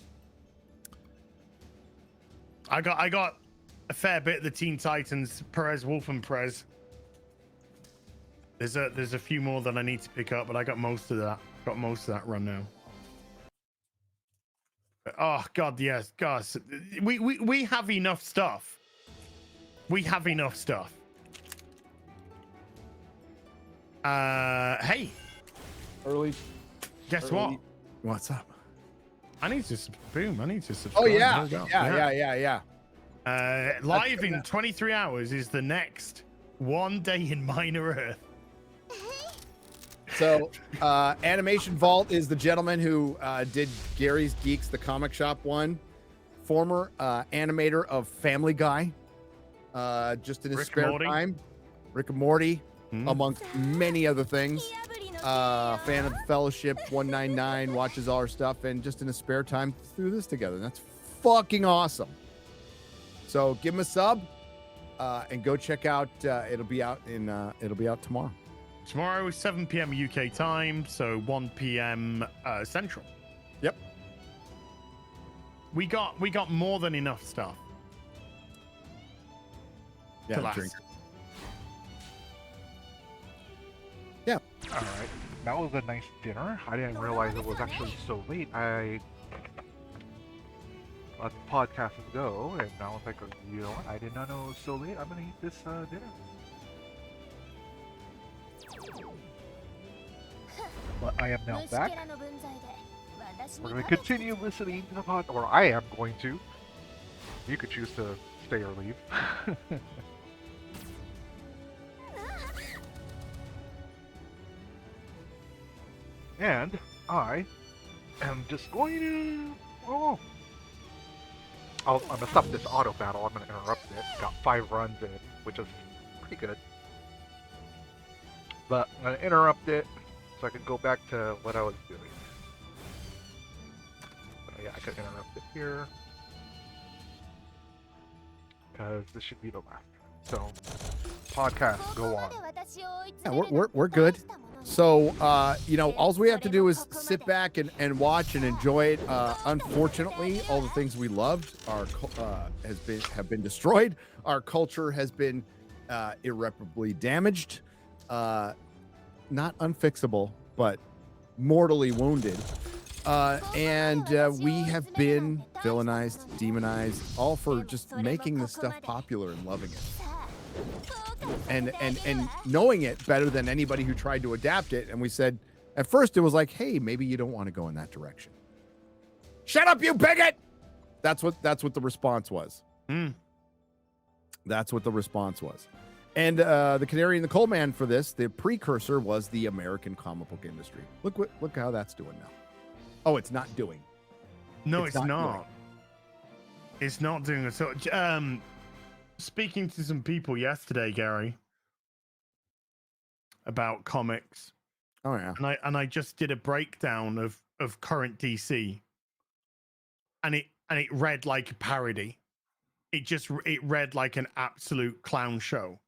[SPEAKER 6] I got a fair bit of the Teen Titans, Perez, Wolf and Perez. There's a few more that I need to pick up, but I got most of that. Got most of that run now. Oh God, yes, guys. We have enough stuff. Hey. Guess what?
[SPEAKER 5] What's up?
[SPEAKER 6] I need to subscribe.
[SPEAKER 5] Oh yeah.
[SPEAKER 6] Live in 23 hours is the next One Day in Minor Earth.
[SPEAKER 5] So, Animation Vault is the gentleman who did Gary's Geeks, the comic shop one. Former animator of Family Guy, just in his spare time. Rick and Morty, amongst many other things. Fan of Fellowship 199, watches all our stuff, and just in his spare time threw this together. That's fucking awesome. So give him a sub, and go check out. It'll be out tomorrow.
[SPEAKER 6] Tomorrow is 7 p.m. UK time, so 1 p.m. Central.
[SPEAKER 5] Yep.
[SPEAKER 6] We got more than enough stuff.
[SPEAKER 5] Yeah,
[SPEAKER 6] to last.
[SPEAKER 5] drink. Yeah.
[SPEAKER 1] All right. That was a nice dinner. I didn't realize it was actually so late. I let the podcast go, and now it's like, you know what? I did not know it was so late. I'm gonna eat this dinner. But I am now back. We're going to continue listening to the pod, or I am going to. You could choose to stay or leave. And I am just going to... I'm going to stop this auto battle. I'm going to interrupt it. Got 5 runs in, which is pretty good. But I'm going to interrupt it so I can go back to what I was doing. So yeah, I could interrupt it here. Because this should be the last. So, podcast, go on.
[SPEAKER 5] Yeah, we're good. So, all we have to do is sit back and watch and enjoy it. Unfortunately, all the things we loved have been destroyed. Our culture has been irreparably damaged. Not unfixable, but mortally wounded. And we have been villainized, demonized, all for just making this stuff popular and loving it. And knowing it better than anybody who tried to adapt it. And we said, at first it was like, hey, maybe you don't want to go in that direction. Shut up, you bigot! That's what the response was. That's what the response was. And the canary in the coal man for this, the precursor was the American comic book industry. Look how that's doing now. Oh, it's not doing.
[SPEAKER 6] No, it's not. It's not doing it. So, speaking to some people yesterday, Gary, about comics.
[SPEAKER 5] Oh yeah.
[SPEAKER 6] And I just did a breakdown of current DC. And it read like a parody. It read like an absolute clown show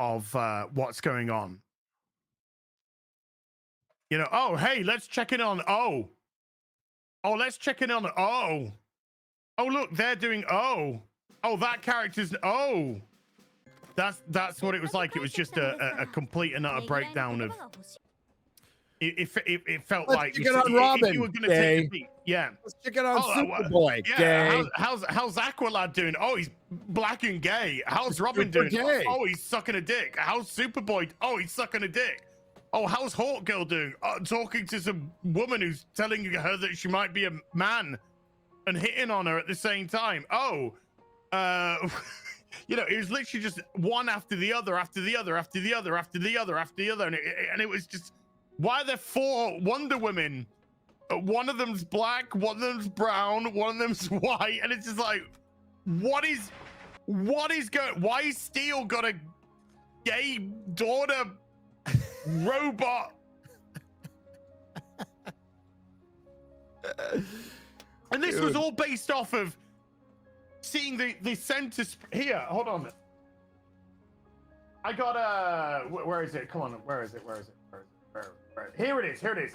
[SPEAKER 6] of what's going on. You know, oh hey, let's check in on let's check in on look, they're doing that character's that's what it was like. It was just a complete and utter breakdown of it felt
[SPEAKER 5] let's
[SPEAKER 6] like
[SPEAKER 5] check it on Robin.
[SPEAKER 6] You were gonna take a beat. Yeah.
[SPEAKER 5] Let's check it on Superboy. Gay.
[SPEAKER 6] How's Aqualad doing? Oh, he's black and gay. How's Robin doing?
[SPEAKER 5] Gay.
[SPEAKER 6] Oh, he's sucking a dick. How's Superboy? Oh, he's sucking a dick. Oh, how's Hawk Girl doing? Talking to some woman who's telling her that she might be a man and hitting on her at the same time. You know, it was literally just one after the other, after the other, after the other, after the other, after the other. And it was just, why are there 4 Wonder Women? One of them's black, one of them's brown, one of them's white. And it's just like, what is going, why is Steel got a gay daughter robot? And this was all based off of seeing the center here. Hold on. I got where is it? Come on, where is it? Here it is.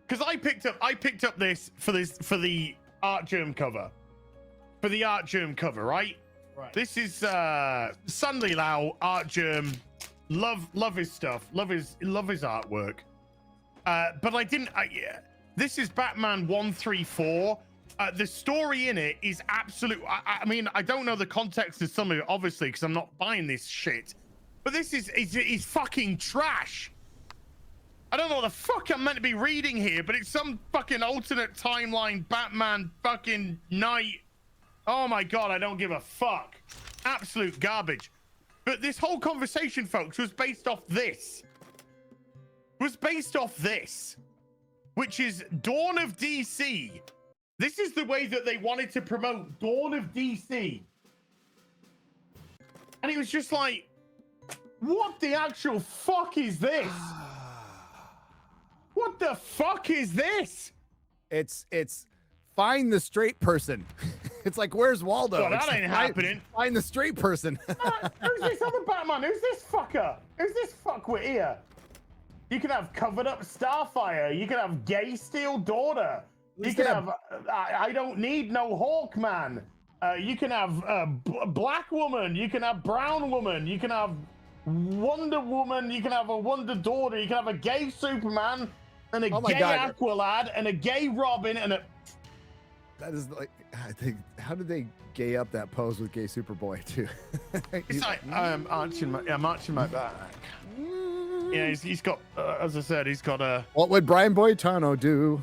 [SPEAKER 6] Because I picked up this for the Art Germ cover. For the Art Germ cover, right? Right. This is Sunli Lau, Art Germ. Love his stuff. Love his artwork. But I didn't. This is Batman 134. The story in it is absolute. I mean, I don't know the context of some of it, obviously, because I'm not buying this shit. But this is fucking trash. I don't know what the fuck I'm meant to be reading here, but it's some fucking alternate timeline Batman fucking night. Oh my god, I don't give a fuck. Absolute garbage. But this whole conversation, folks, was based off this. Which is Dawn of DC. This is the way that they wanted to promote Dawn of DC. And it was just like, what the actual fuck is this? What the fuck is this?
[SPEAKER 5] It's find the straight person. It's like, where's Waldo?
[SPEAKER 6] Well, that ain't happening.
[SPEAKER 5] Find the straight person.
[SPEAKER 6] Who's this other Batman? Who's this fucker? Who's this fuckwit here? You can have covered up Starfire. You can have gay Steel daughter. You can have I don't need no Hawkman. You can have Black Woman. You can have Brown Woman. You can have Wonder Woman. You can have a Wonder Daughter. You can have a gay Superman and a gay Aqualad and a gay Robin and a.
[SPEAKER 5] That is like, I think, how did they gay up that pose with gay Superboy too?
[SPEAKER 6] It's like I'm arching my back. Yeah, he's got, as I said, he's got a.
[SPEAKER 5] What would Brian Boitano do?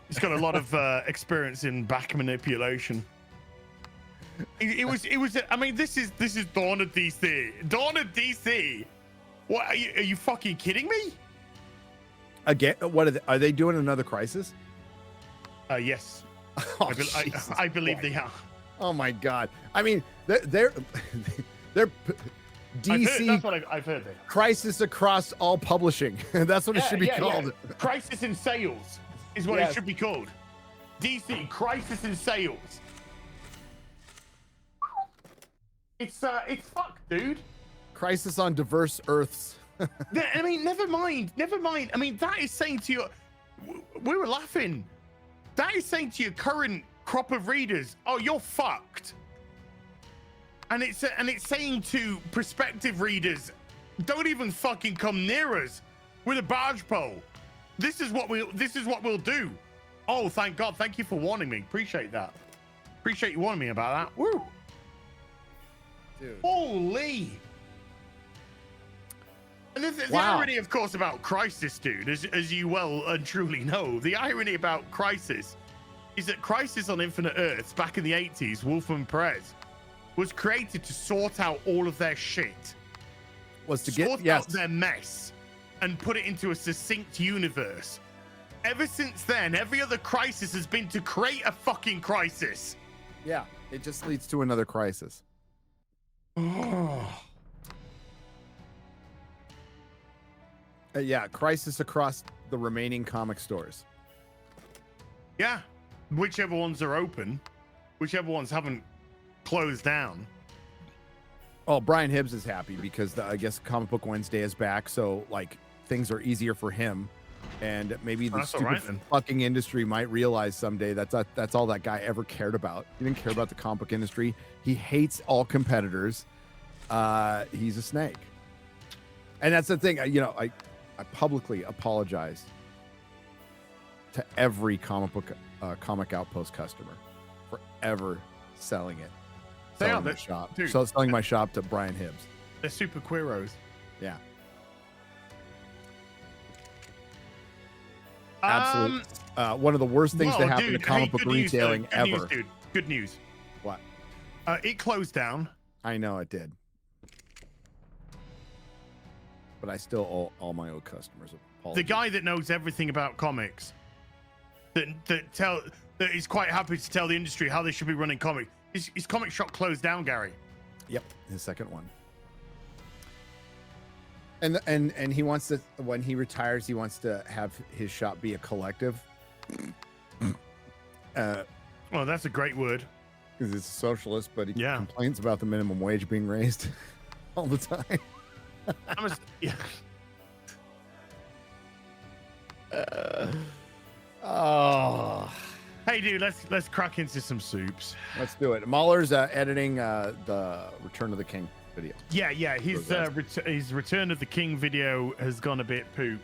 [SPEAKER 6] He's got a lot of experience in back manipulation. It was. I mean, this is Dawn of DC. Dawn of DC. What are you fucking kidding me?
[SPEAKER 5] Again, what are they doing? Another Crisis?
[SPEAKER 6] Yes.
[SPEAKER 5] Oh,
[SPEAKER 6] I believe they are.
[SPEAKER 5] Oh my god! I mean, they're DC.
[SPEAKER 6] That's what I've heard.
[SPEAKER 5] Crisis across all publishing. That's what it should be called.
[SPEAKER 6] Yeah. Crisis in Sales is what it should be called. DC Crisis in Sales. It's fucked, dude.
[SPEAKER 5] Crisis on Diverse Earths.
[SPEAKER 6] I mean, never mind. I mean, that is saying to your. We were laughing. That is saying to your current crop of readers, "Oh, you're fucked." And it's saying to prospective readers, "Don't even fucking come near us with a barge pole. This is what we'll do. Oh, thank God. Thank you for warning me. Appreciate that. Appreciate you warning me about that. Woo.
[SPEAKER 5] Dude.
[SPEAKER 6] Holy. And the irony, of course, about Crisis, dude, as you well and truly know, the irony about Crisis is that Crisis on Infinite Earths back in the 80s, Wolfman Perez, was created to sort out all of their shit.
[SPEAKER 5] Was to
[SPEAKER 6] sort out their mess and put it into a succinct universe. Ever since then, every other Crisis has been to create a fucking crisis.
[SPEAKER 5] Yeah, it just leads to another crisis. Yeah, crisis across the remaining comic stores.
[SPEAKER 6] Yeah, whichever ones are open, whichever ones haven't closed down.
[SPEAKER 5] Oh, Brian Hibbs is happy because I guess Comic Book Wednesday is back, so like things are easier for him, and maybe the stupid fucking industry might realize someday that's all that guy ever cared about. He didn't care about the comic book industry. He hates all competitors. He's a snake, and that's the thing. I publicly apologize to every Comic Outpost customer for ever selling it. Selling my shop. Dude, so selling my shop to Brian Hibbs.
[SPEAKER 6] They're super queeros.
[SPEAKER 5] Yeah. Absolutely. One of the worst things to happen to comic book retailing ever.
[SPEAKER 6] News, dude. Good news.
[SPEAKER 5] What?
[SPEAKER 6] It closed down.
[SPEAKER 5] I know it did. But I still owe all my old customers apologies.
[SPEAKER 6] The guy that knows everything about comics, that is quite happy to tell the industry how they should be running comics. His comic shop closed down, Gary.
[SPEAKER 5] Yep, his second one. And he wants to, when he retires, he wants to have his shop be a collective.
[SPEAKER 6] Well, that's a great word.
[SPEAKER 5] Because it's a socialist, but he complains about the minimum wage being raised all the time.
[SPEAKER 6] Hey, dude, let's crack into some soups.
[SPEAKER 5] Let's do it. Mahler's editing the Return of the King video.
[SPEAKER 6] Yeah. His Return of the King video has gone a bit poop,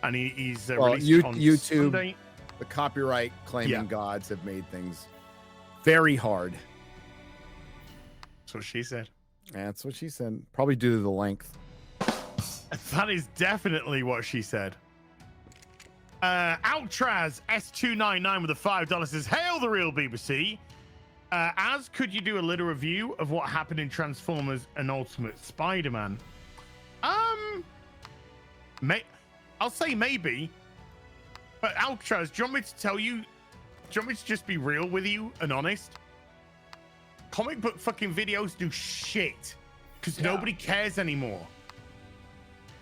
[SPEAKER 6] and he's released on
[SPEAKER 5] YouTube.
[SPEAKER 6] Sunday.
[SPEAKER 5] The copyright claiming gods have made things very hard.
[SPEAKER 6] That's what she said.
[SPEAKER 5] That's what she said. Probably due to the length.
[SPEAKER 6] That is definitely what she said. Outraz S299 with a $5 says, "Hail the real BBC. As could you do a little review of what happened in Transformers and Ultimate Spider-Man?" I'll say maybe. But Outraz, do you want me to tell you? Do you want me to just be real with you and honest? Comic book fucking videos do shit because nobody cares anymore.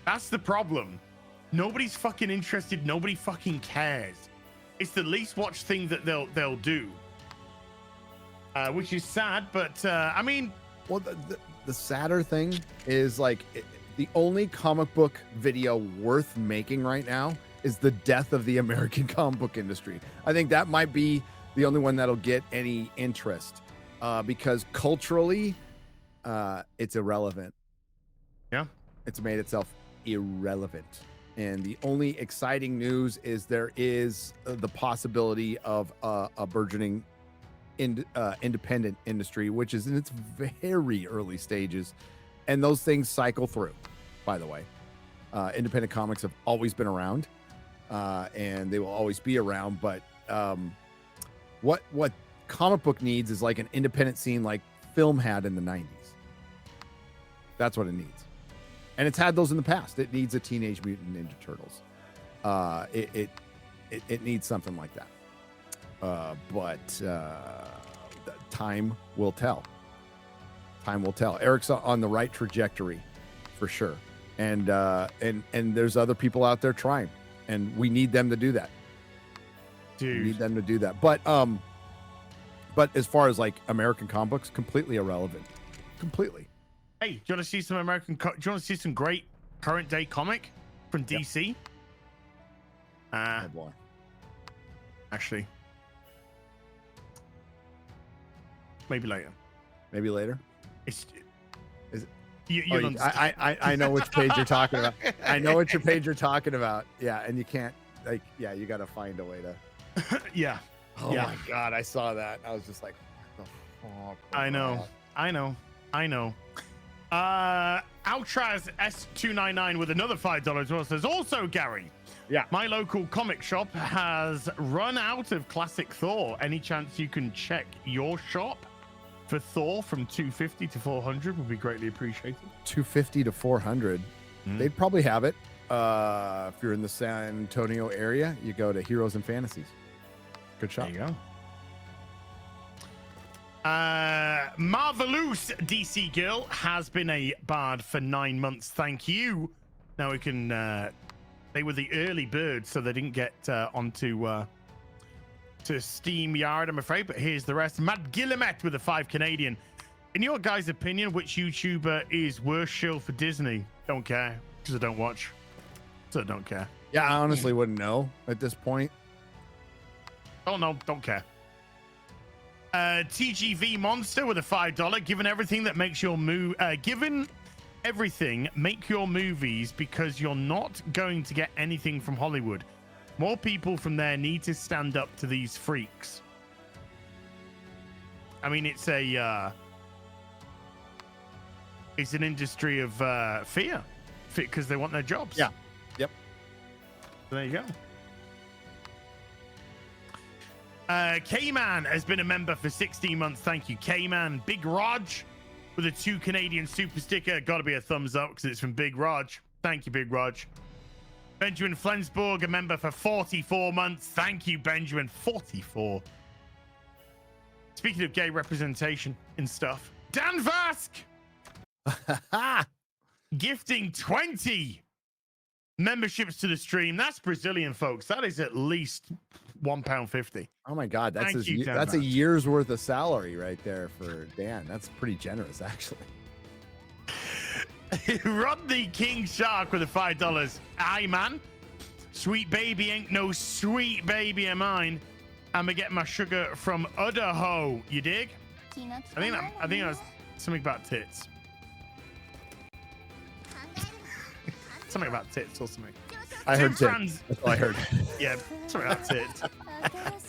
[SPEAKER 6] That's the problem. Nobody's fucking interested. Nobody fucking cares. It's the least watched thing that they'll do, which is sad. But I mean,
[SPEAKER 5] well, the sadder thing is like the only comic book video worth making right now is the death of the American comic book industry. I think that might be the only one that'll get any interest because culturally, it's irrelevant.
[SPEAKER 6] Yeah,
[SPEAKER 5] it's made itself irrelevant. And the only exciting news is there is the possibility of a burgeoning independent industry, which is in its very early stages. And those things cycle through, by the way. Independent comics have always been around, and they will always be around. But what comic book needs is like an independent scene like film had in the 90s. That's what it needs. And it's had those in the past. It needs a Teenage Mutant Ninja Turtles. It needs something like that. But time will tell. Time will tell. Eric's on the right trajectory, for sure. And there's other people out there trying, and we need them to do that.
[SPEAKER 6] Dude,
[SPEAKER 5] we need them to do that. But as far as like American comic books, completely irrelevant. Completely.
[SPEAKER 6] Hey, do you want to see some do you want to see some great current day comic from DC?
[SPEAKER 5] Oh boy.
[SPEAKER 6] Actually, maybe later.
[SPEAKER 5] Maybe later.
[SPEAKER 6] Is
[SPEAKER 5] it?
[SPEAKER 6] I
[SPEAKER 5] know which page you're talking about. I know which page you're talking about. Yeah, and you can't you got to find a way to.
[SPEAKER 6] Yeah.
[SPEAKER 5] Oh
[SPEAKER 6] Yeah.
[SPEAKER 5] my god, I saw that. I was just like, what the fuck?
[SPEAKER 6] I know. Altraz S299 with another $5 as well says, also, Gary.
[SPEAKER 5] Yeah.
[SPEAKER 6] My local comic shop has run out of classic Thor. Any chance you can check your shop for Thor from 250 to 400 would be greatly appreciated.
[SPEAKER 5] 250 to 400. They'd probably have it. If you're in the San Antonio area, you go to Heroes and Fantasies. Good shop.
[SPEAKER 6] There you go. Marvelous DC Girl has been a bard for 9 months. Thank you. Now we can. They were the early birds, so they didn't get onto to SteamYard, I'm afraid. But here's the rest. Matt Guillemette with a 5 Canadian. In your guys' opinion, which YouTuber is worst shill for Disney? Don't care because I don't watch. So I don't care.
[SPEAKER 5] Yeah, I honestly wouldn't know at this point.
[SPEAKER 6] Oh no, don't care. TGV Monster with a $5. Given everything that makes your given everything, make your movies because you're not going to get anything from Hollywood. More people from there need to stand up to these freaks. I mean, it's an industry of fear because they want their jobs.
[SPEAKER 5] Yeah. Yep.
[SPEAKER 6] So there you go. K-Man has been a member for 16 months. Thank you, K-Man. Big Raj with a 2 Canadian super sticker. Got to be a thumbs up because it's from Big Raj. Thank you, Big Raj. Benjamin Flensburg, a member for 44 months. Thank you, Benjamin. 44. Speaking of gay representation and stuff, Dan Vask gifting 20 memberships to the stream. That's Brazilian, folks. That is at least £1.50.
[SPEAKER 5] Oh my god, that's
[SPEAKER 6] Thank you, Dan
[SPEAKER 5] that's a
[SPEAKER 6] Vask.
[SPEAKER 5] year's worth of salary right there for Dan. That's pretty generous, actually.
[SPEAKER 6] Rodney King Shark with a $5. Aye, man. Sweet baby ain't no sweet baby of mine. I'ma get my sugar from Idaho. You dig? I think that's something about tits. Something about tits or something.
[SPEAKER 5] I heard
[SPEAKER 6] Tim
[SPEAKER 5] tits.
[SPEAKER 6] Franz-
[SPEAKER 5] That's all I heard.
[SPEAKER 6] Yeah, something about tits.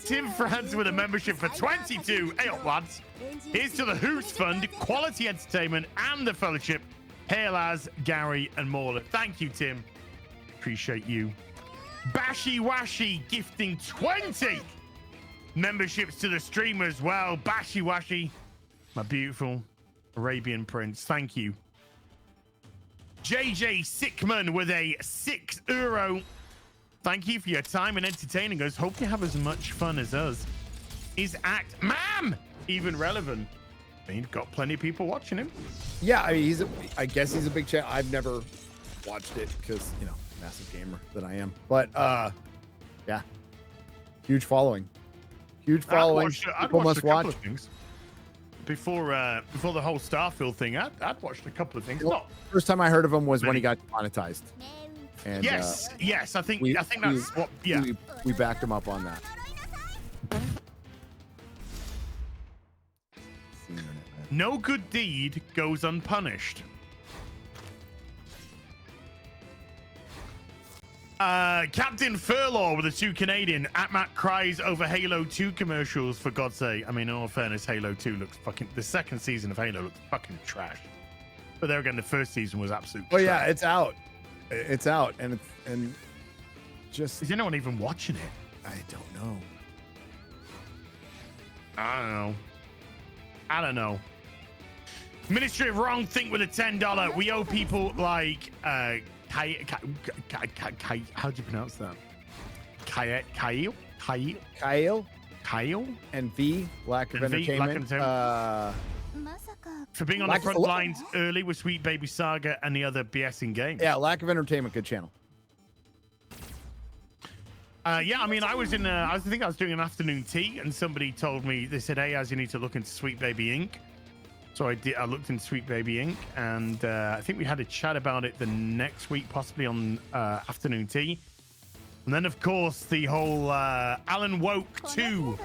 [SPEAKER 6] Tim Franz with a membership for 22. Hey up, lads. Here's to the Who's Fund, quality entertainment, and the fellowship. Hail as Gary and Mauler. Thank you, Tim. Appreciate you. Bashi Washi gifting 20 memberships to the stream as well. Bashi Washi, my beautiful Arabian prince. Thank you. JJ Sickman with a €6. Thank you for your time and entertaining us. Hope you have as much fun as us. Is Act Ma'am even relevant? I mean, got plenty of people watching him.
[SPEAKER 5] Yeah, I mean, I guess he's a big channel. I've never watched it because, you know, massive gamer that I am. But yeah, huge following. Huge following.
[SPEAKER 6] I'd
[SPEAKER 5] People
[SPEAKER 6] watched
[SPEAKER 5] must
[SPEAKER 6] a couple
[SPEAKER 5] watch.
[SPEAKER 6] of things. Before the whole Starfield thing, I'd watched a couple of things.
[SPEAKER 5] Well, first time I heard of him was when he got monetized. And,
[SPEAKER 6] yes, I think that's what. Yeah,
[SPEAKER 5] we backed him up on that.
[SPEAKER 6] No good deed goes unpunished. Captain Furlaw with a 2 Canadian. Atmat cries over Halo 2 commercials, for God's sake. I mean, in all fairness, Halo 2 looks fucking... The second season of Halo looks fucking trash. But there again, the first season was absolute
[SPEAKER 5] Oh
[SPEAKER 6] trash.
[SPEAKER 5] yeah, it's out. It's out, and just...
[SPEAKER 6] Is anyone even watching it?
[SPEAKER 5] I don't know.
[SPEAKER 6] I don't know. Ministry of Wrong Think with a $10. We owe people like... how do you pronounce that? Kyle,
[SPEAKER 5] and V, lack of entertainment.
[SPEAKER 6] For being on the front lines early with Sweet Baby Saga and the other BSing games.
[SPEAKER 5] Yeah, lack of entertainment. Good channel.
[SPEAKER 6] Yeah, I mean, I think I was doing an afternoon tea, and somebody told me, they said, "Hey, Az, you need to look into Sweet Baby Inc." So I did. I looked into Sweet Baby Inc. And I think we had a chat about it the next week, possibly on afternoon tea. And then, of course, the whole Alan Woke 2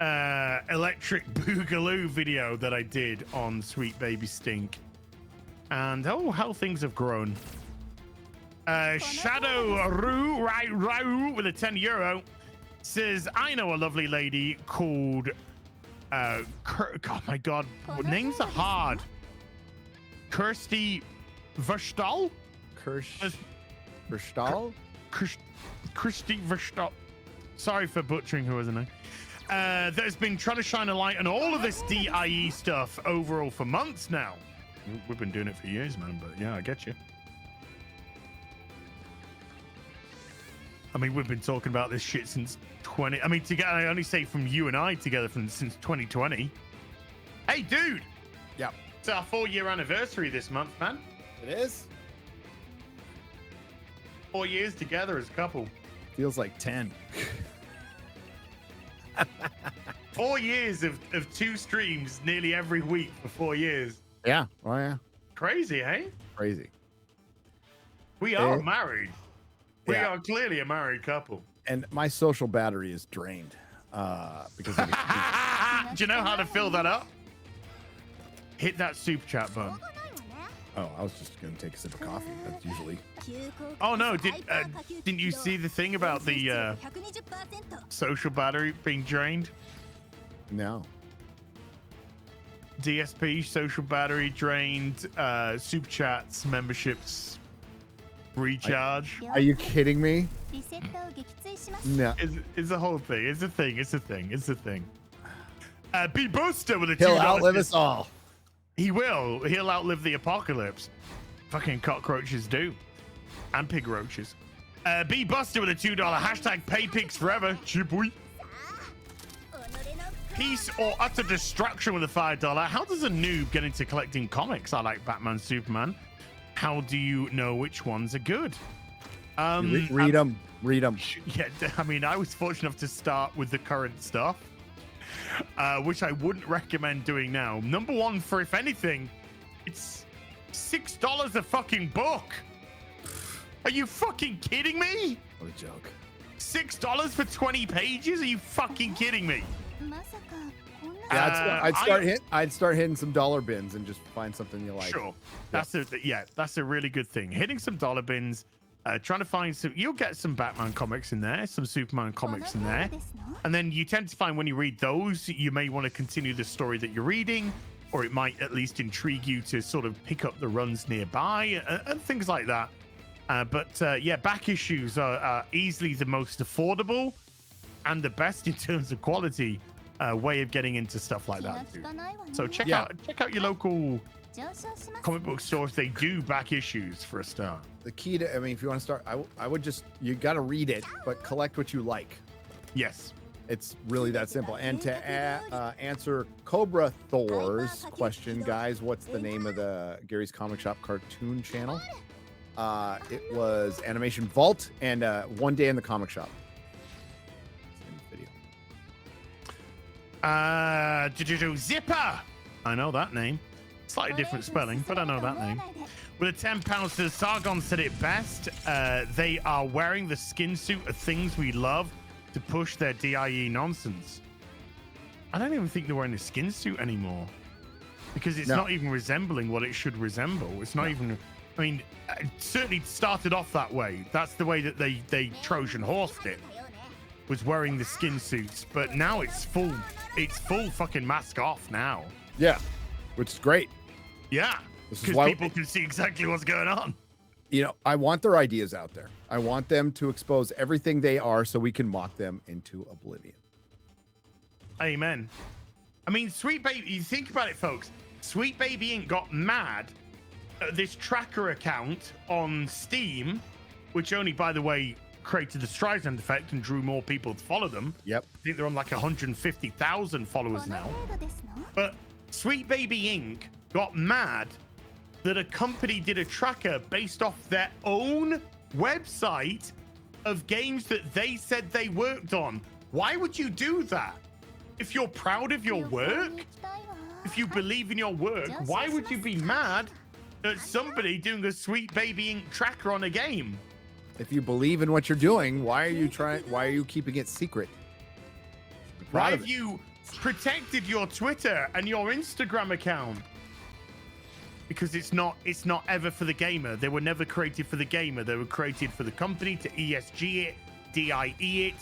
[SPEAKER 6] Electric Boogaloo video that I did on Sweet Baby Stink. And oh, how things have grown. Shadow Roo with a €10. says, I know a lovely lady called oh my god, names are hard. Kirsty Verstal?
[SPEAKER 5] Verstal?
[SPEAKER 6] Kirsty Verstal. Sorry for butchering her, isn't it? That has been trying to shine a light on all of this DIE stuff overall for months now. We've been doing it for years, man, but yeah, I get you. I mean, we've been talking about this shit since I only say from you and I together since 2020. Hey, dude!
[SPEAKER 5] Yeah.
[SPEAKER 6] It's our 4-year anniversary this month, man.
[SPEAKER 5] It is?
[SPEAKER 6] 4 years together as a couple.
[SPEAKER 5] Feels like 10.
[SPEAKER 6] 4 years of 2 streams nearly every week for 4 years.
[SPEAKER 5] Yeah. Oh, yeah.
[SPEAKER 6] Crazy, hey?
[SPEAKER 5] Crazy.
[SPEAKER 6] We are married. We are clearly a married couple.
[SPEAKER 5] And my social battery is drained because of
[SPEAKER 6] Do you know how to fill that up? Hit that super chat button.
[SPEAKER 5] Oh, I was just going to take a sip of coffee. That's usually...
[SPEAKER 6] Oh, no. Didn't you see the thing about the social battery being drained?
[SPEAKER 5] No.
[SPEAKER 6] DSP, social battery drained, super chats, memberships, recharge.
[SPEAKER 5] Are you kidding me? No.
[SPEAKER 6] It's a whole thing. It's a thing. It's a thing. It's a thing. B Booster with a $2.
[SPEAKER 5] He'll outlive us all.
[SPEAKER 6] He will. He'll outlive the apocalypse. Fucking cockroaches do. And pig roaches. B Buster with a $2. Hashtag PayPix forever. Chiboy. Peace or utter destruction with a $5. How does a noob get into collecting comics? I like Batman, Superman. How do you know which ones are good?
[SPEAKER 5] Read them. Read them.
[SPEAKER 6] Yeah, I mean, I was fortunate enough to start with the current stuff, which I wouldn't recommend doing now. Number one, for if anything, it's $6 a fucking book. Are you fucking kidding me?
[SPEAKER 5] What a joke.
[SPEAKER 6] $6 for 20 pages? Are you fucking kidding me?
[SPEAKER 5] Yeah, I'd start hitting some dollar bins and just find something you like.
[SPEAKER 6] Sure, that's a really good thing. Hitting some dollar bins, trying to find some. You'll get some Batman comics in there, some Superman comics in there, and then you tend to find when you read those, you may want to continue the story that you're reading, or it might at least intrigue you to sort of pick up the runs nearby and things like that. But back issues are easily the most affordable and the best in terms of quality. Way of getting into stuff like that too. So check out your local comic book store if they do back issues for a start.
[SPEAKER 5] The key to, if you want to start, I would just, you got to read it, but collect what you like.
[SPEAKER 6] Yes.
[SPEAKER 5] It's really that simple. And to answer Cobra Thor's question, guys, what's the name of the Gary's Comic Shop cartoon channel? It was Animation Vault and One Day in the Comic Shop.
[SPEAKER 6] Zipper. I know that name. Slightly different spelling, but I know that name. With a 10 pounds, Sargon said it best. They are wearing the skin suit of things we love to push their DIE nonsense. I don't even think they're wearing the skin suit anymore because it's not even resembling what it should resemble. It's not even. I mean, it certainly started off that way. That's the way that they Trojan horsed it. Was wearing the skin suits, but now it's full fucking mask off now.
[SPEAKER 5] Yeah, which is great.
[SPEAKER 6] Yeah, because people can see exactly what's going on.
[SPEAKER 5] I want their ideas out there. I want them to expose everything they are so we can mock them into oblivion.
[SPEAKER 6] Amen. I mean, Sweet Baby, you think about it, folks. Sweet Baby Inc. got mad at this tracker account on Steam, which only, by the way, created the Streisand effect and drew more people to follow them.
[SPEAKER 5] Yep.
[SPEAKER 6] I think they're on like 150,000 followers now. But Sweet Baby Inc. got mad that a company did a tracker based off their own website of games that they said they worked on. Why would you do that? If you're proud of your work, if you believe in your work, why would you be mad at somebody doing a Sweet Baby Inc. tracker on a game?
[SPEAKER 5] If you believe in what you're doing, why are you keeping it secret?
[SPEAKER 6] Why have you protected your Twitter and your Instagram account? Because it's not ever for the gamer. They were never created for the gamer. They were created for the company to ESG it, DIE it,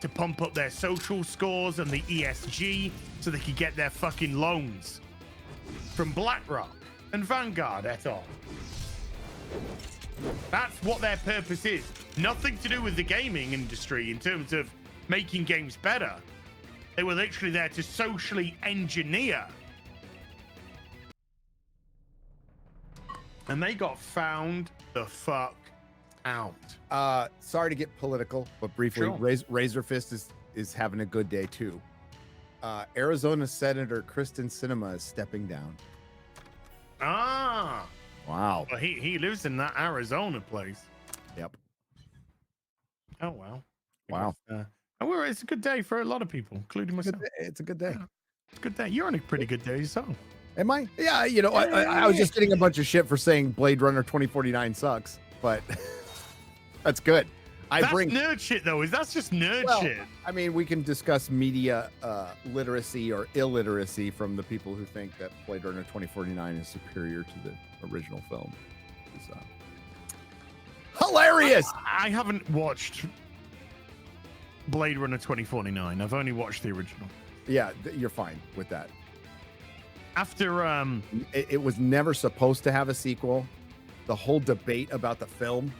[SPEAKER 6] to pump up their social scores and the ESG so they could get their fucking loans from BlackRock and Vanguard et al. That's what their purpose is. Nothing to do with the gaming industry in terms of making games better. They were literally there to socially engineer. And they got found the fuck out.
[SPEAKER 5] Sorry to get political, but briefly,
[SPEAKER 6] Sure.
[SPEAKER 5] Razor Fist is having a good day too. Arizona Senator Kristen Sinema is stepping down.
[SPEAKER 6] Ah.
[SPEAKER 5] Wow.
[SPEAKER 6] Well, he lives in that Arizona place.
[SPEAKER 5] Yep.
[SPEAKER 6] Oh, wow.
[SPEAKER 5] Wow.
[SPEAKER 6] Well, it's a good day for a lot of people, including myself.
[SPEAKER 5] It's a good day.
[SPEAKER 6] It's a good day. You're on a pretty good day yourself.
[SPEAKER 5] Am I? Yeah, you know, I was just getting a bunch of shit for saying Blade Runner 2049 sucks, but that's good.
[SPEAKER 6] That's nerd shit, though. That's just nerd shit.
[SPEAKER 5] I mean, we can discuss media literacy or illiteracy from the people who think that Blade Runner 2049 is superior to the original film. It's hilarious.
[SPEAKER 6] I haven't watched Blade Runner 2049. I've only watched the original.
[SPEAKER 5] Yeah, you're fine with that.
[SPEAKER 6] After
[SPEAKER 5] it was never supposed to have a sequel. The whole debate about the film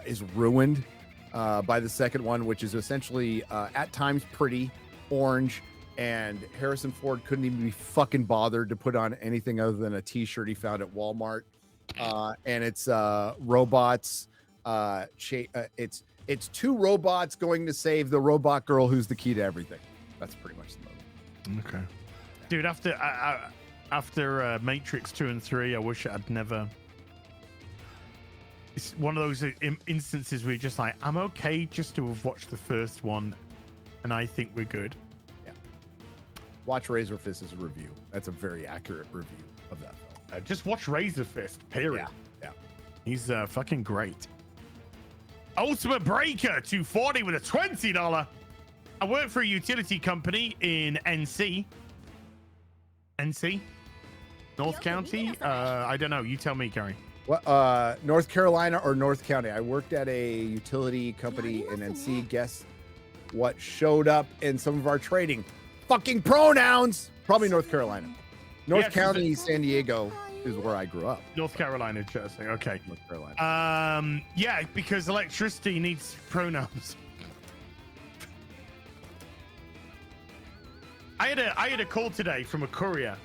[SPEAKER 5] is ruined by the second one, which is essentially at times pretty orange, and Harrison Ford couldn't even be fucking bothered to put on anything other than a t-shirt he found at Walmart. And it's robots. It's two robots going to save the robot girl who's the key to everything. That's pretty much the movie.
[SPEAKER 6] Okay. Dude, after Matrix 2 and 3, I wish I'd never... It's one of those instances where you're just like, I'm okay just to have watched the first one, and I think we're good.
[SPEAKER 5] Yeah. Watch Razor Fist as a review. That's a very accurate review of that film.
[SPEAKER 6] Just watch Razor Fist, period.
[SPEAKER 5] Yeah.
[SPEAKER 6] He's fucking great. Ultimate Breaker 240 with a $20. I work for a utility company in NC, North County. I don't know. You tell me, Gary.
[SPEAKER 5] What? North Carolina or North County? I worked at a utility company in NC. Guess what showed up in some of our trading? Fucking pronouns. Probably North Carolina. North County, San Diego is where I grew up.
[SPEAKER 6] North Carolina, interesting. Okay.
[SPEAKER 5] North Carolina.
[SPEAKER 6] Yeah, because electricity needs pronouns. I had a call today from a courier,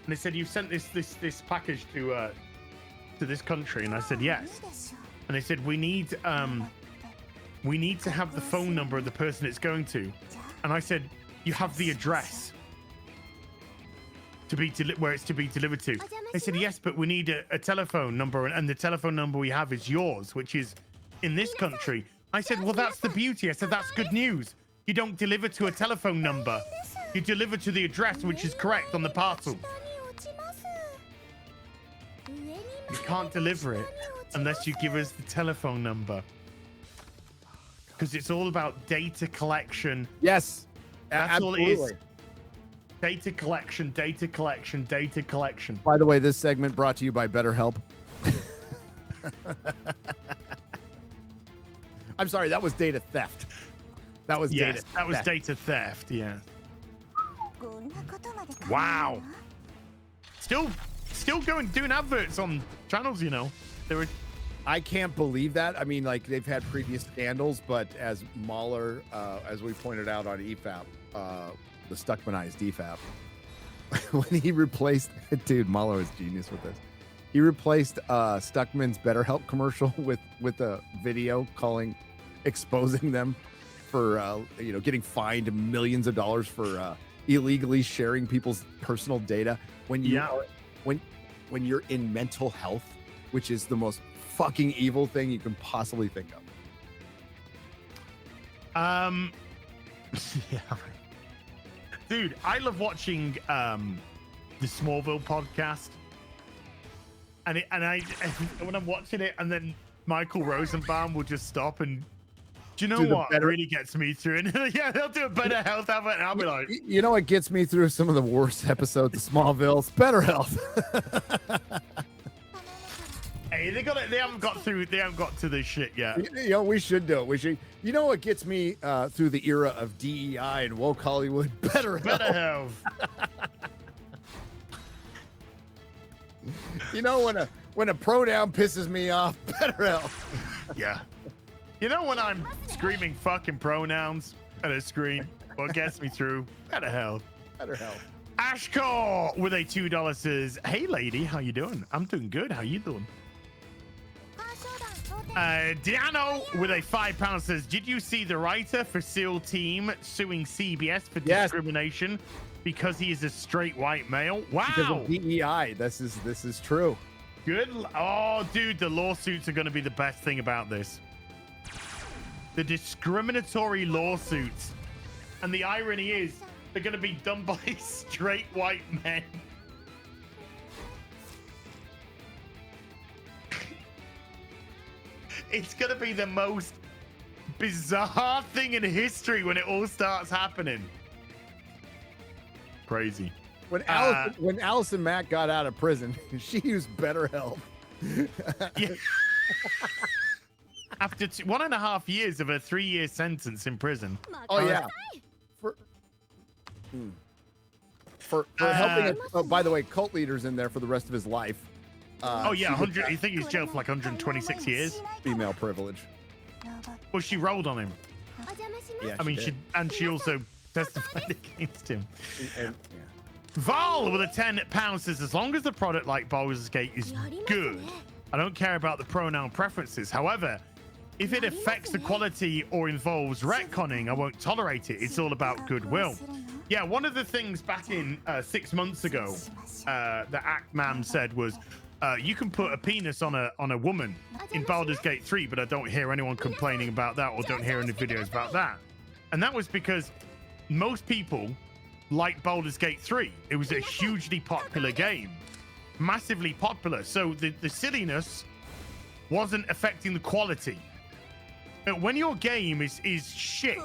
[SPEAKER 6] and they said, "You've sent this package to this country," and I said yes. And they said, we need to have the phone number of the person it's going to. And I said, you have the address to be where it's to be delivered to. They said, yes, but we need a telephone number, and the telephone number we have is yours, which is in this country. I said, well, that's the beauty. I said, that's good news. You don't deliver to a telephone number. You deliver to the address, which is correct on the parcel. You can't deliver it unless you give us the telephone number. Because it's all about data collection.
[SPEAKER 5] Yes.
[SPEAKER 6] That's
[SPEAKER 5] absolutely.
[SPEAKER 6] all it is. Data collection, data collection, data collection.
[SPEAKER 5] By the way, this segment brought to you by BetterHelp. I'm sorry, that was data theft. That was data theft.
[SPEAKER 6] That was data theft, yeah. Wow. Still doing adverts on channels, you know.
[SPEAKER 5] I can't believe that. I mean, like, they've had previous scandals, but as Mahler, as we pointed out on EFAP, the Stuckmanized EFAP, when he replaced, dude, Mahler is genius with this. He replaced Stuckman's BetterHelp commercial with a video exposing them for getting fined millions of dollars for illegally sharing people's personal data when you're in mental health, which is the most fucking evil thing you can possibly think of.
[SPEAKER 6] Yeah. Dude, I love watching the Smallville podcast. And when I'm watching it, and then Michael Rosenbaum will just stop and, do you know what really gets me through? And yeah, they'll do a better health advert, and I'll be like,
[SPEAKER 5] you know what gets me through some of the worst episodes of Smallville? It's BetterHelp.
[SPEAKER 6] Hey, they haven't got through. They haven't got to this shit yet.
[SPEAKER 5] You know, we should do it. We should. You know what gets me through the era of DEI and woke Hollywood? Better
[SPEAKER 6] health.
[SPEAKER 5] You know when a pronoun pisses me off, better health.
[SPEAKER 6] Yeah. You know when I'm screaming fucking pronouns at a screen, what gets me through? Better health.
[SPEAKER 5] Better health.
[SPEAKER 6] Ashkor with a $2 says, "Hey lady, how you doing? I'm doing good. How you doing?" Diano with a £5 says, "Did you see the writer for SEAL Team suing CBS for discrimination because he is a straight white male?" Wow.
[SPEAKER 5] Because of DEI. This is true.
[SPEAKER 6] Good. Oh, dude, the lawsuits are going to be the best thing about this. The discriminatory lawsuits. And the irony is, they're going to be done by straight white men. It's going to be the most bizarre thing in history when it all starts happening. Crazy.
[SPEAKER 5] When Allison Mack got out of prison, she used BetterHelp.
[SPEAKER 6] Yeah. After 1.5 years of a 3-year sentence in prison.
[SPEAKER 5] Oh yeah. For helping. By the way, cult leader's in there for the rest of his life.
[SPEAKER 6] Oh yeah, 100. You think he's jailed for like 126 years?
[SPEAKER 5] Female privilege.
[SPEAKER 6] Well, she rolled on him.
[SPEAKER 5] Yeah,
[SPEAKER 6] I mean, she also testified against him. Val with a £10 says, "As long as the product like Baldur's Gate is good, I don't care about the pronoun preferences. However, if it affects the quality or involves retconning, I won't tolerate it. It's all about goodwill." Yeah, one of the things back in 6 months ago that Ackman said was, you can put a penis on a woman in Baldur's Gate 3, but I don't hear anyone complaining about that or don't hear any videos about that. And that was because most people like Baldur's Gate 3. It was a hugely popular game, massively popular. So the silliness wasn't affecting the quality. But when your game is shit,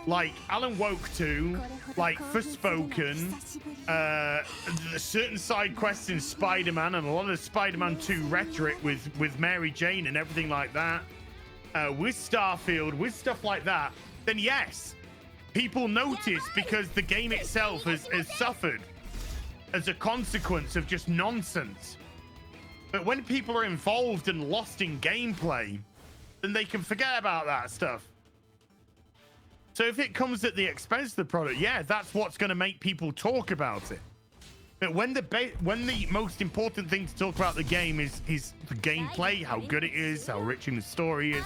[SPEAKER 6] like Alan Woke 2, like Forspoken, certain side quests in Spider-Man, and a lot of Spider-Man 2 rhetoric with Mary Jane and everything like that, with Starfield, with stuff like that, then yes, people notice because the game itself has suffered as a consequence of just nonsense. But when people are involved and lost in gameplay, then they can forget about that stuff. So if it comes at the expense of the product, yeah, that's what's going to make people talk about it. But when the most important thing to talk about the game is the gameplay, how good it is, how rich in the story is,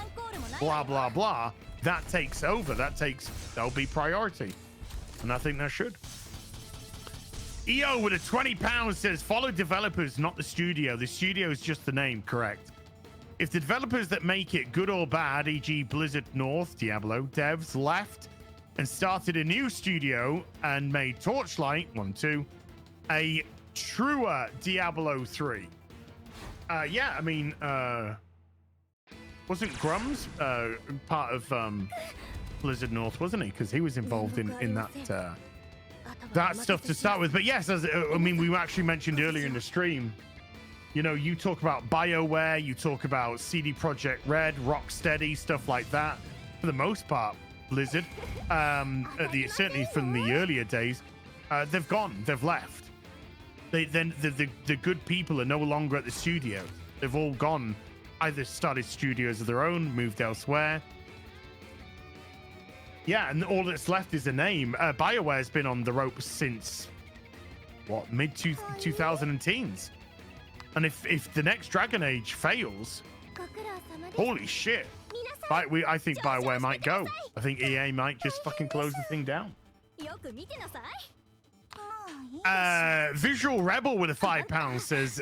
[SPEAKER 6] blah blah blah, that takes over. That'll be priority, and I think that should. EO with a £20 says, "Follow developers, not the studio. The studio is just the name." Correct. If the developers that make it, good or bad, e.g. Blizzard North, Diablo, devs left and started a new studio and made Torchlight, 1-2, a truer Diablo 3. Yeah, I mean, wasn't Grums part of Blizzard North, wasn't he? Because he was involved in that stuff to start with. But yes, I mean, we actually mentioned earlier in the stream, you know, you talk about BioWare, you talk about CD Projekt Red, Rocksteady, stuff like that. For the most part, Blizzard, certainly from the earlier days, they've gone, they've left. The good people are no longer at the studio. They've all gone, either started studios of their own, moved elsewhere. Yeah, and all that's left is a name. BioWare's been on the ropes since, what, mid-2010s? And if the next Dragon Age fails, holy shit. I think BioWare might go. I think EA might just fucking close the thing down. Visual Rebel with a £5 says,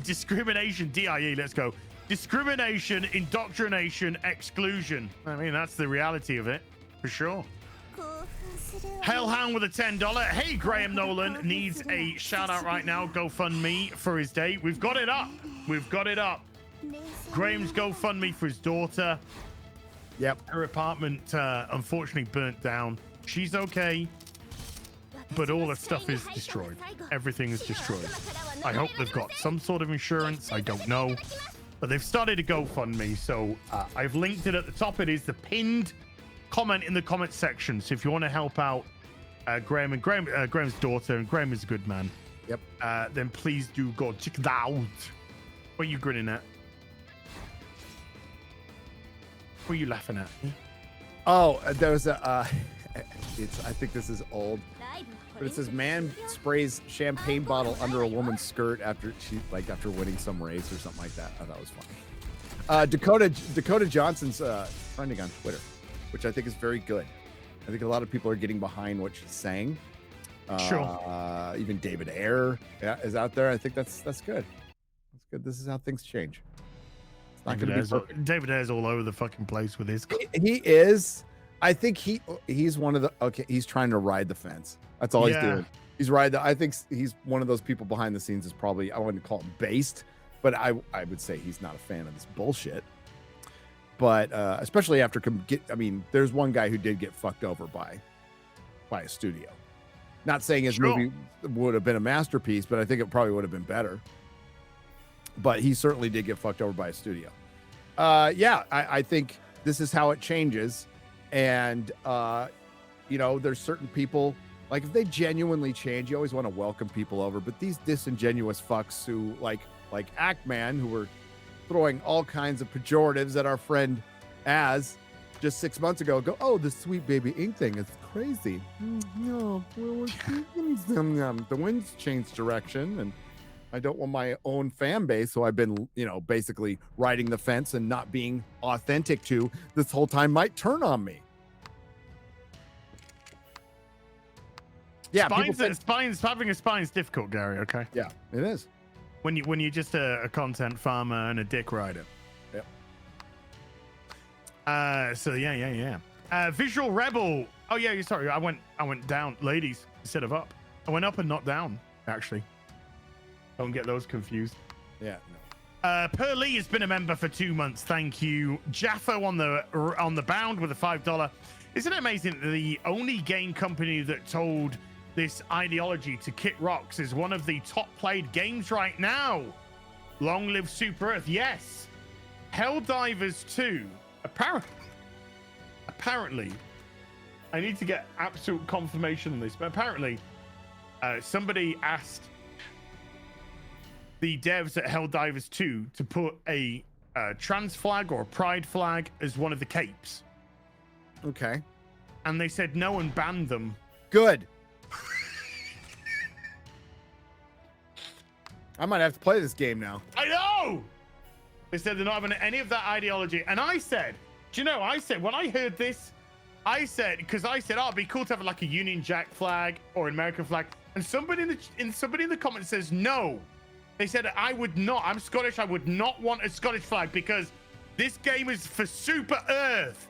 [SPEAKER 6] discrimination, DIE, let's go. Discrimination, indoctrination, exclusion. I mean, that's the reality of it, for sure. Hellhound with a $10. Hey, Graham Nolan needs a shout out right now. GoFundMe for his day. We've got it up. Graham's GoFundMe for his daughter.
[SPEAKER 5] Yep.
[SPEAKER 6] Her apartment unfortunately burnt down. She's okay. but all the stuff is destroyed. Everything is destroyed. I hope they've got some sort of insurance. I don't know. But they've started a GoFundMe, so I've linked it at the top. It is the pinned comment in the comment section. So if you want to help out Graham and Graham's daughter, and Graham is a good man.
[SPEAKER 5] Yep.
[SPEAKER 6] Then please do go check that out. What are you grinning at? What are you laughing at?
[SPEAKER 5] Oh, there was a. I think this is old, but it says man sprays champagne bottle under a woman's skirt after winning some race or something like that. I thought it was funny. Dakota Johnson's trending on Twitter, which I think is very good. I think a lot of people are getting behind what she's saying.
[SPEAKER 6] Sure.
[SPEAKER 5] Even David Ayer is out there. I think that's good. That's good. This is how things change. It's not going to be perfect.
[SPEAKER 6] David Ayer's all over the fucking place with his.
[SPEAKER 5] He is. I think he's one of the. Okay, he's trying to ride the fence. That's all he's doing. He's I think he's one of those people behind the scenes is probably, I wouldn't call him based, but I would say he's not a fan of this bullshit. But especially after there's one guy who did get fucked over by a studio. Not saying his movie would have been a masterpiece, but I think it probably would have been better. But he certainly did get fucked over by a studio. I think this is how it changes. And, there's certain people, like if they genuinely change, you always want to welcome people over. But these disingenuous fucks who like Ackman, who were throwing all kinds of pejoratives at our friend Az just 6 months ago, go, oh, the Sweet Baby Ink thing is crazy. No, the wind's changed direction, and I don't want my own fan base, so I've been, basically riding the fence and not being authentic to this whole time might turn on me. Yeah,
[SPEAKER 6] having a spine's difficult, Gary. Okay.
[SPEAKER 5] Yeah, it is.
[SPEAKER 6] When you're just a content farmer and a dick rider.
[SPEAKER 5] Yep.
[SPEAKER 6] Visual Rebel. Oh yeah, sorry. I went down, ladies, instead of up. I went up and not down, actually. Don't get those confused.
[SPEAKER 5] Yeah.
[SPEAKER 6] No. Pearly has been a member for 2 months. Thank you. Jaffo on the bound with a $5. Isn't it amazing that the only game company that told this ideology to Kit Rocks is one of the top played games right now? Long live Super Earth. Yes. Helldivers 2. Apparently, I need to get absolute confirmation on this, but apparently somebody asked the devs at Helldivers 2 to put a trans flag or a pride flag as one of the capes.
[SPEAKER 5] Okay.
[SPEAKER 6] And they said no and banned them.
[SPEAKER 5] Good. I might have to play this game now.
[SPEAKER 6] I know! They said they're not having any of that ideology. And I said, when I heard this, because I said, oh, it'd be cool to have like a Union Jack flag or an American flag. And somebody in the comments says no. They said I would not. I'm Scottish. I would not want a Scottish flag because this game is for Super Earth.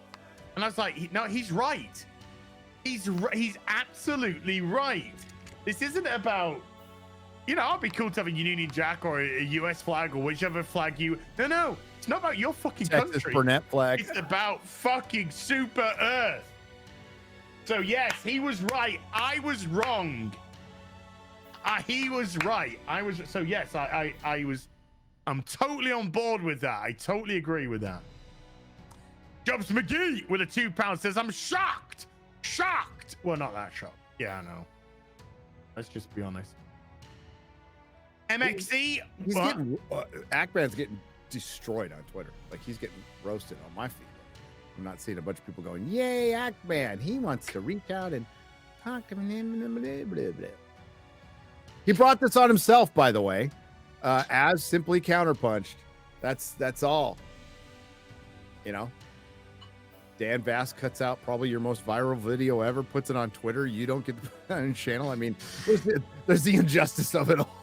[SPEAKER 6] And I was like, no, he's right. He's absolutely right. This isn't about, it'd be cool to have a Union Jack or a US flag or whichever flag you. No, it's not about your fucking
[SPEAKER 5] Texas
[SPEAKER 6] country.
[SPEAKER 5] Burnett flag.
[SPEAKER 6] It's about fucking Super Earth. So yes, he was right. I was wrong. He was right. I'm totally on board with that. I totally agree with that. Jobs McGee with a £2 says, I'm shocked. Well, not that shocked. Yeah, I know. Let's just be honest. MXE.
[SPEAKER 5] Ackman's getting destroyed on Twitter. Like he's getting roasted on my feed. I'm not seeing a bunch of people going, yay, Ackman. He wants to reach out and talk to him. He brought this on himself, by the way, as simply counterpunched. That's all. Dan Vass cuts out probably your most viral video ever, puts it on Twitter. You don't get the on channel. I mean, there's the injustice of it all.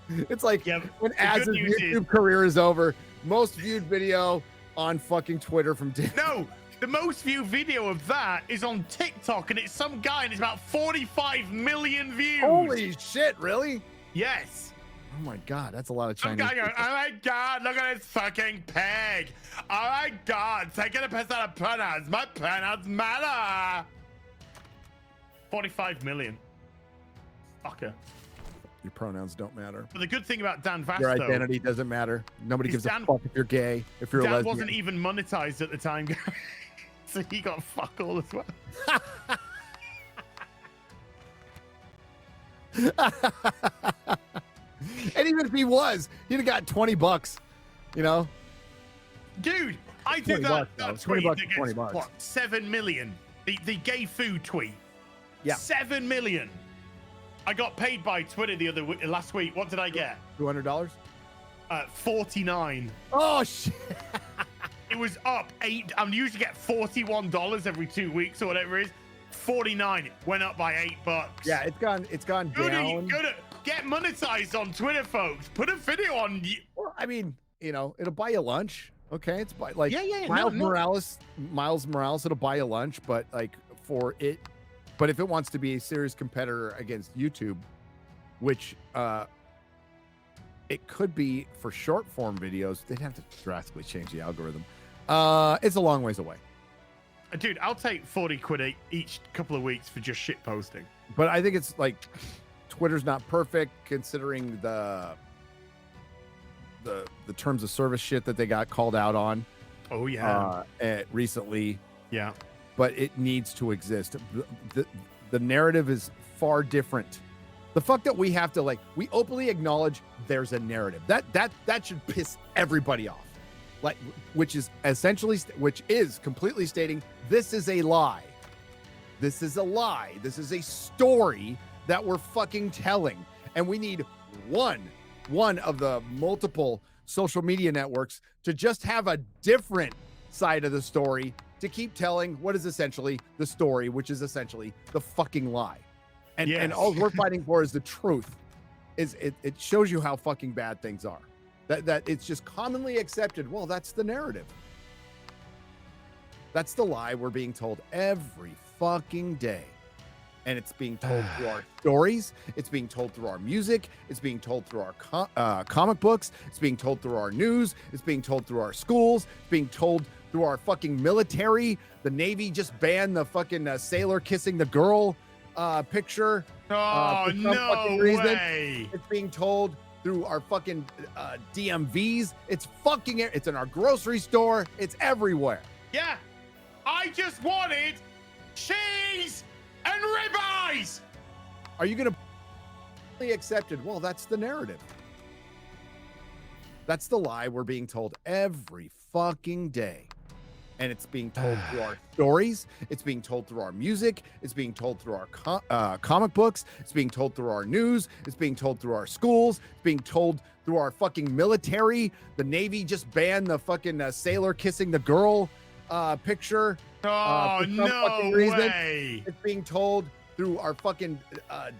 [SPEAKER 5] It's like when Az's YouTube career is over, most viewed video on fucking Twitter from Dan.
[SPEAKER 6] No, the most viewed video of that is on TikTok, and it's some guy, and it's about 45 million views.
[SPEAKER 5] Holy shit, really?
[SPEAKER 6] Yes.
[SPEAKER 5] Oh my God, that's a lot of Chinese.
[SPEAKER 6] Oh my God, look at this fucking pig. Oh my God, taking a piss out of pronouns. My pronouns matter. 45 million. Fucker.
[SPEAKER 5] Your pronouns don't matter.
[SPEAKER 6] But the good thing about Dan Vast,
[SPEAKER 5] Your identity doesn't matter. Nobody gives a fuck if you're gay, if you're a
[SPEAKER 6] Dan
[SPEAKER 5] lesbian.
[SPEAKER 6] wasn't even monetized at the time, so he got fuck all as well.
[SPEAKER 5] And even if he was, he'd have got $20, you know?
[SPEAKER 6] Dude, I did that tweet
[SPEAKER 5] $20
[SPEAKER 6] that gets,
[SPEAKER 5] 20 bucks.
[SPEAKER 6] what, 7 million? The gay food tweet.
[SPEAKER 5] Yeah.
[SPEAKER 6] 7 million. I got paid by Twitter last week. What did I get?
[SPEAKER 5] $200?
[SPEAKER 6] 49.
[SPEAKER 5] Oh, shit.
[SPEAKER 6] It was up 8. I usually get $41 every 2 weeks or whatever it is. 49. It went up by $8.
[SPEAKER 5] Yeah, it's gone down.
[SPEAKER 6] Go to get monetized on Twitter, folks. Put a video on.
[SPEAKER 5] Well, I mean, you know, it'll buy you lunch. Okay, it's buy like
[SPEAKER 6] Yeah,
[SPEAKER 5] Miles Morales. It'll buy you lunch, but like but if it wants to be a serious competitor against YouTube, which it could be for short form videos, they'd have to drastically change the algorithm. It's a long ways away.
[SPEAKER 6] Dude, I'll take 40 quid each couple of weeks for just shit posting.
[SPEAKER 5] But I think it's like Twitter's not perfect considering the terms of service shit that they got called out on.
[SPEAKER 6] Oh yeah.
[SPEAKER 5] Recently.
[SPEAKER 6] Yeah.
[SPEAKER 5] But it needs to exist. The narrative is far different. The fuck that we have to we openly acknowledge there's a narrative. That should piss everybody off. Which is completely stating this is a lie. This is a lie. This is a story that we're fucking telling. And we need one of the multiple social media networks to just have a different side of the story to keep telling what is essentially the story, which is essentially the fucking lie. And all we're fighting for is the truth. It shows you how fucking bad things are. That it's just commonly accepted. Well, that's the narrative. That's the lie we're being told every fucking day. And it's being told through our stories. It's being told through our music. It's being told through our comic books. It's being told through our news. It's being told through our schools. It's being told through our fucking military. The Navy just banned the fucking sailor kissing the girl picture.
[SPEAKER 6] Oh, no way.
[SPEAKER 5] It's being told through our fucking DMVs. It's in our grocery store. It's everywhere.
[SPEAKER 6] Yeah. I just wanted cheese and ribeyes.
[SPEAKER 5] Are you going to be accepted? Well, that's the narrative. That's the lie we're being told every fucking day. And it's being told through our stories. It's being told through our music. It's being told through our comic books. It's being told through our news. It's being told through our schools. It's being told through our fucking military. The Navy just banned the fucking sailor kissing the girl picture.
[SPEAKER 6] Oh, no way.
[SPEAKER 5] It's being told through our fucking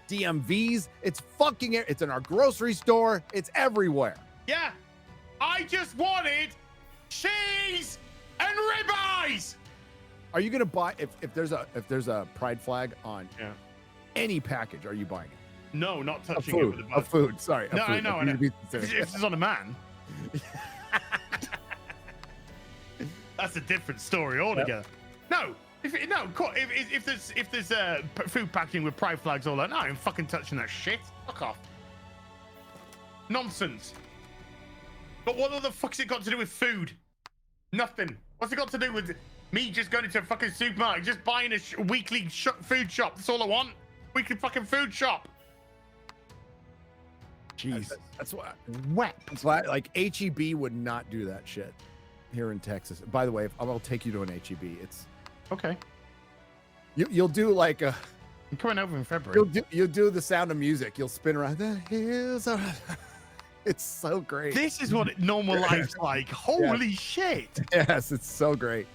[SPEAKER 5] DMVs. It's in our grocery store. It's everywhere.
[SPEAKER 6] Yeah. I just wanted cheese and ribeyes.
[SPEAKER 5] Are you gonna buy if there's a pride flag on any package? Are you buying it?
[SPEAKER 6] No, not touching it with a
[SPEAKER 5] Of food. Sorry.
[SPEAKER 6] No,
[SPEAKER 5] food.
[SPEAKER 6] I know. If it's on a man, that's a different story altogether. No, if there's food packaging with pride flags all that, no, I'm fucking touching that shit. Fuck off. Nonsense. But what the fuck's it got to do with food? Nothing. What's it got to do with me just going into a fucking supermarket, just buying a weekly food shop? That's all I want. Weekly fucking food shop. Jeez.
[SPEAKER 5] That's why. That's why, like, HEB would not do that shit here in Texas. By the way, I'll take you to an HEB. It's
[SPEAKER 6] okay.
[SPEAKER 5] You'll do like a.
[SPEAKER 6] I'm coming over in February.
[SPEAKER 5] You'll do the Sound of Music. You'll spin around. The hills are. It's so great.
[SPEAKER 6] This is what normal life's like. Holy shit.
[SPEAKER 5] Yes, it's so great.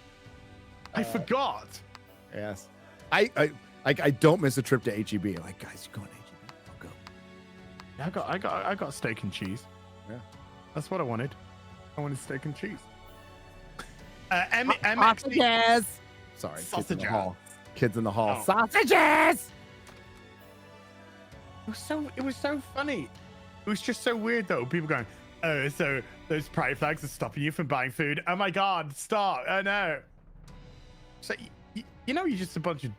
[SPEAKER 6] I forgot.
[SPEAKER 5] Yes. I don't miss a trip to HEB. Like, guys, you're going to HEB. I'll go.
[SPEAKER 6] Yeah, I got steak and cheese.
[SPEAKER 5] Yeah.
[SPEAKER 6] That's what I wanted. I wanted steak and cheese.
[SPEAKER 5] Sausages. Sorry,
[SPEAKER 6] Sausages.
[SPEAKER 5] Kids in the hall.
[SPEAKER 6] Oh.
[SPEAKER 5] Sausages.
[SPEAKER 6] It was so funny. It was just so weird though. People going, oh, so those pride flags are stopping you from buying food. Oh my God, stop. Oh no. So, you know, you're just a bunch of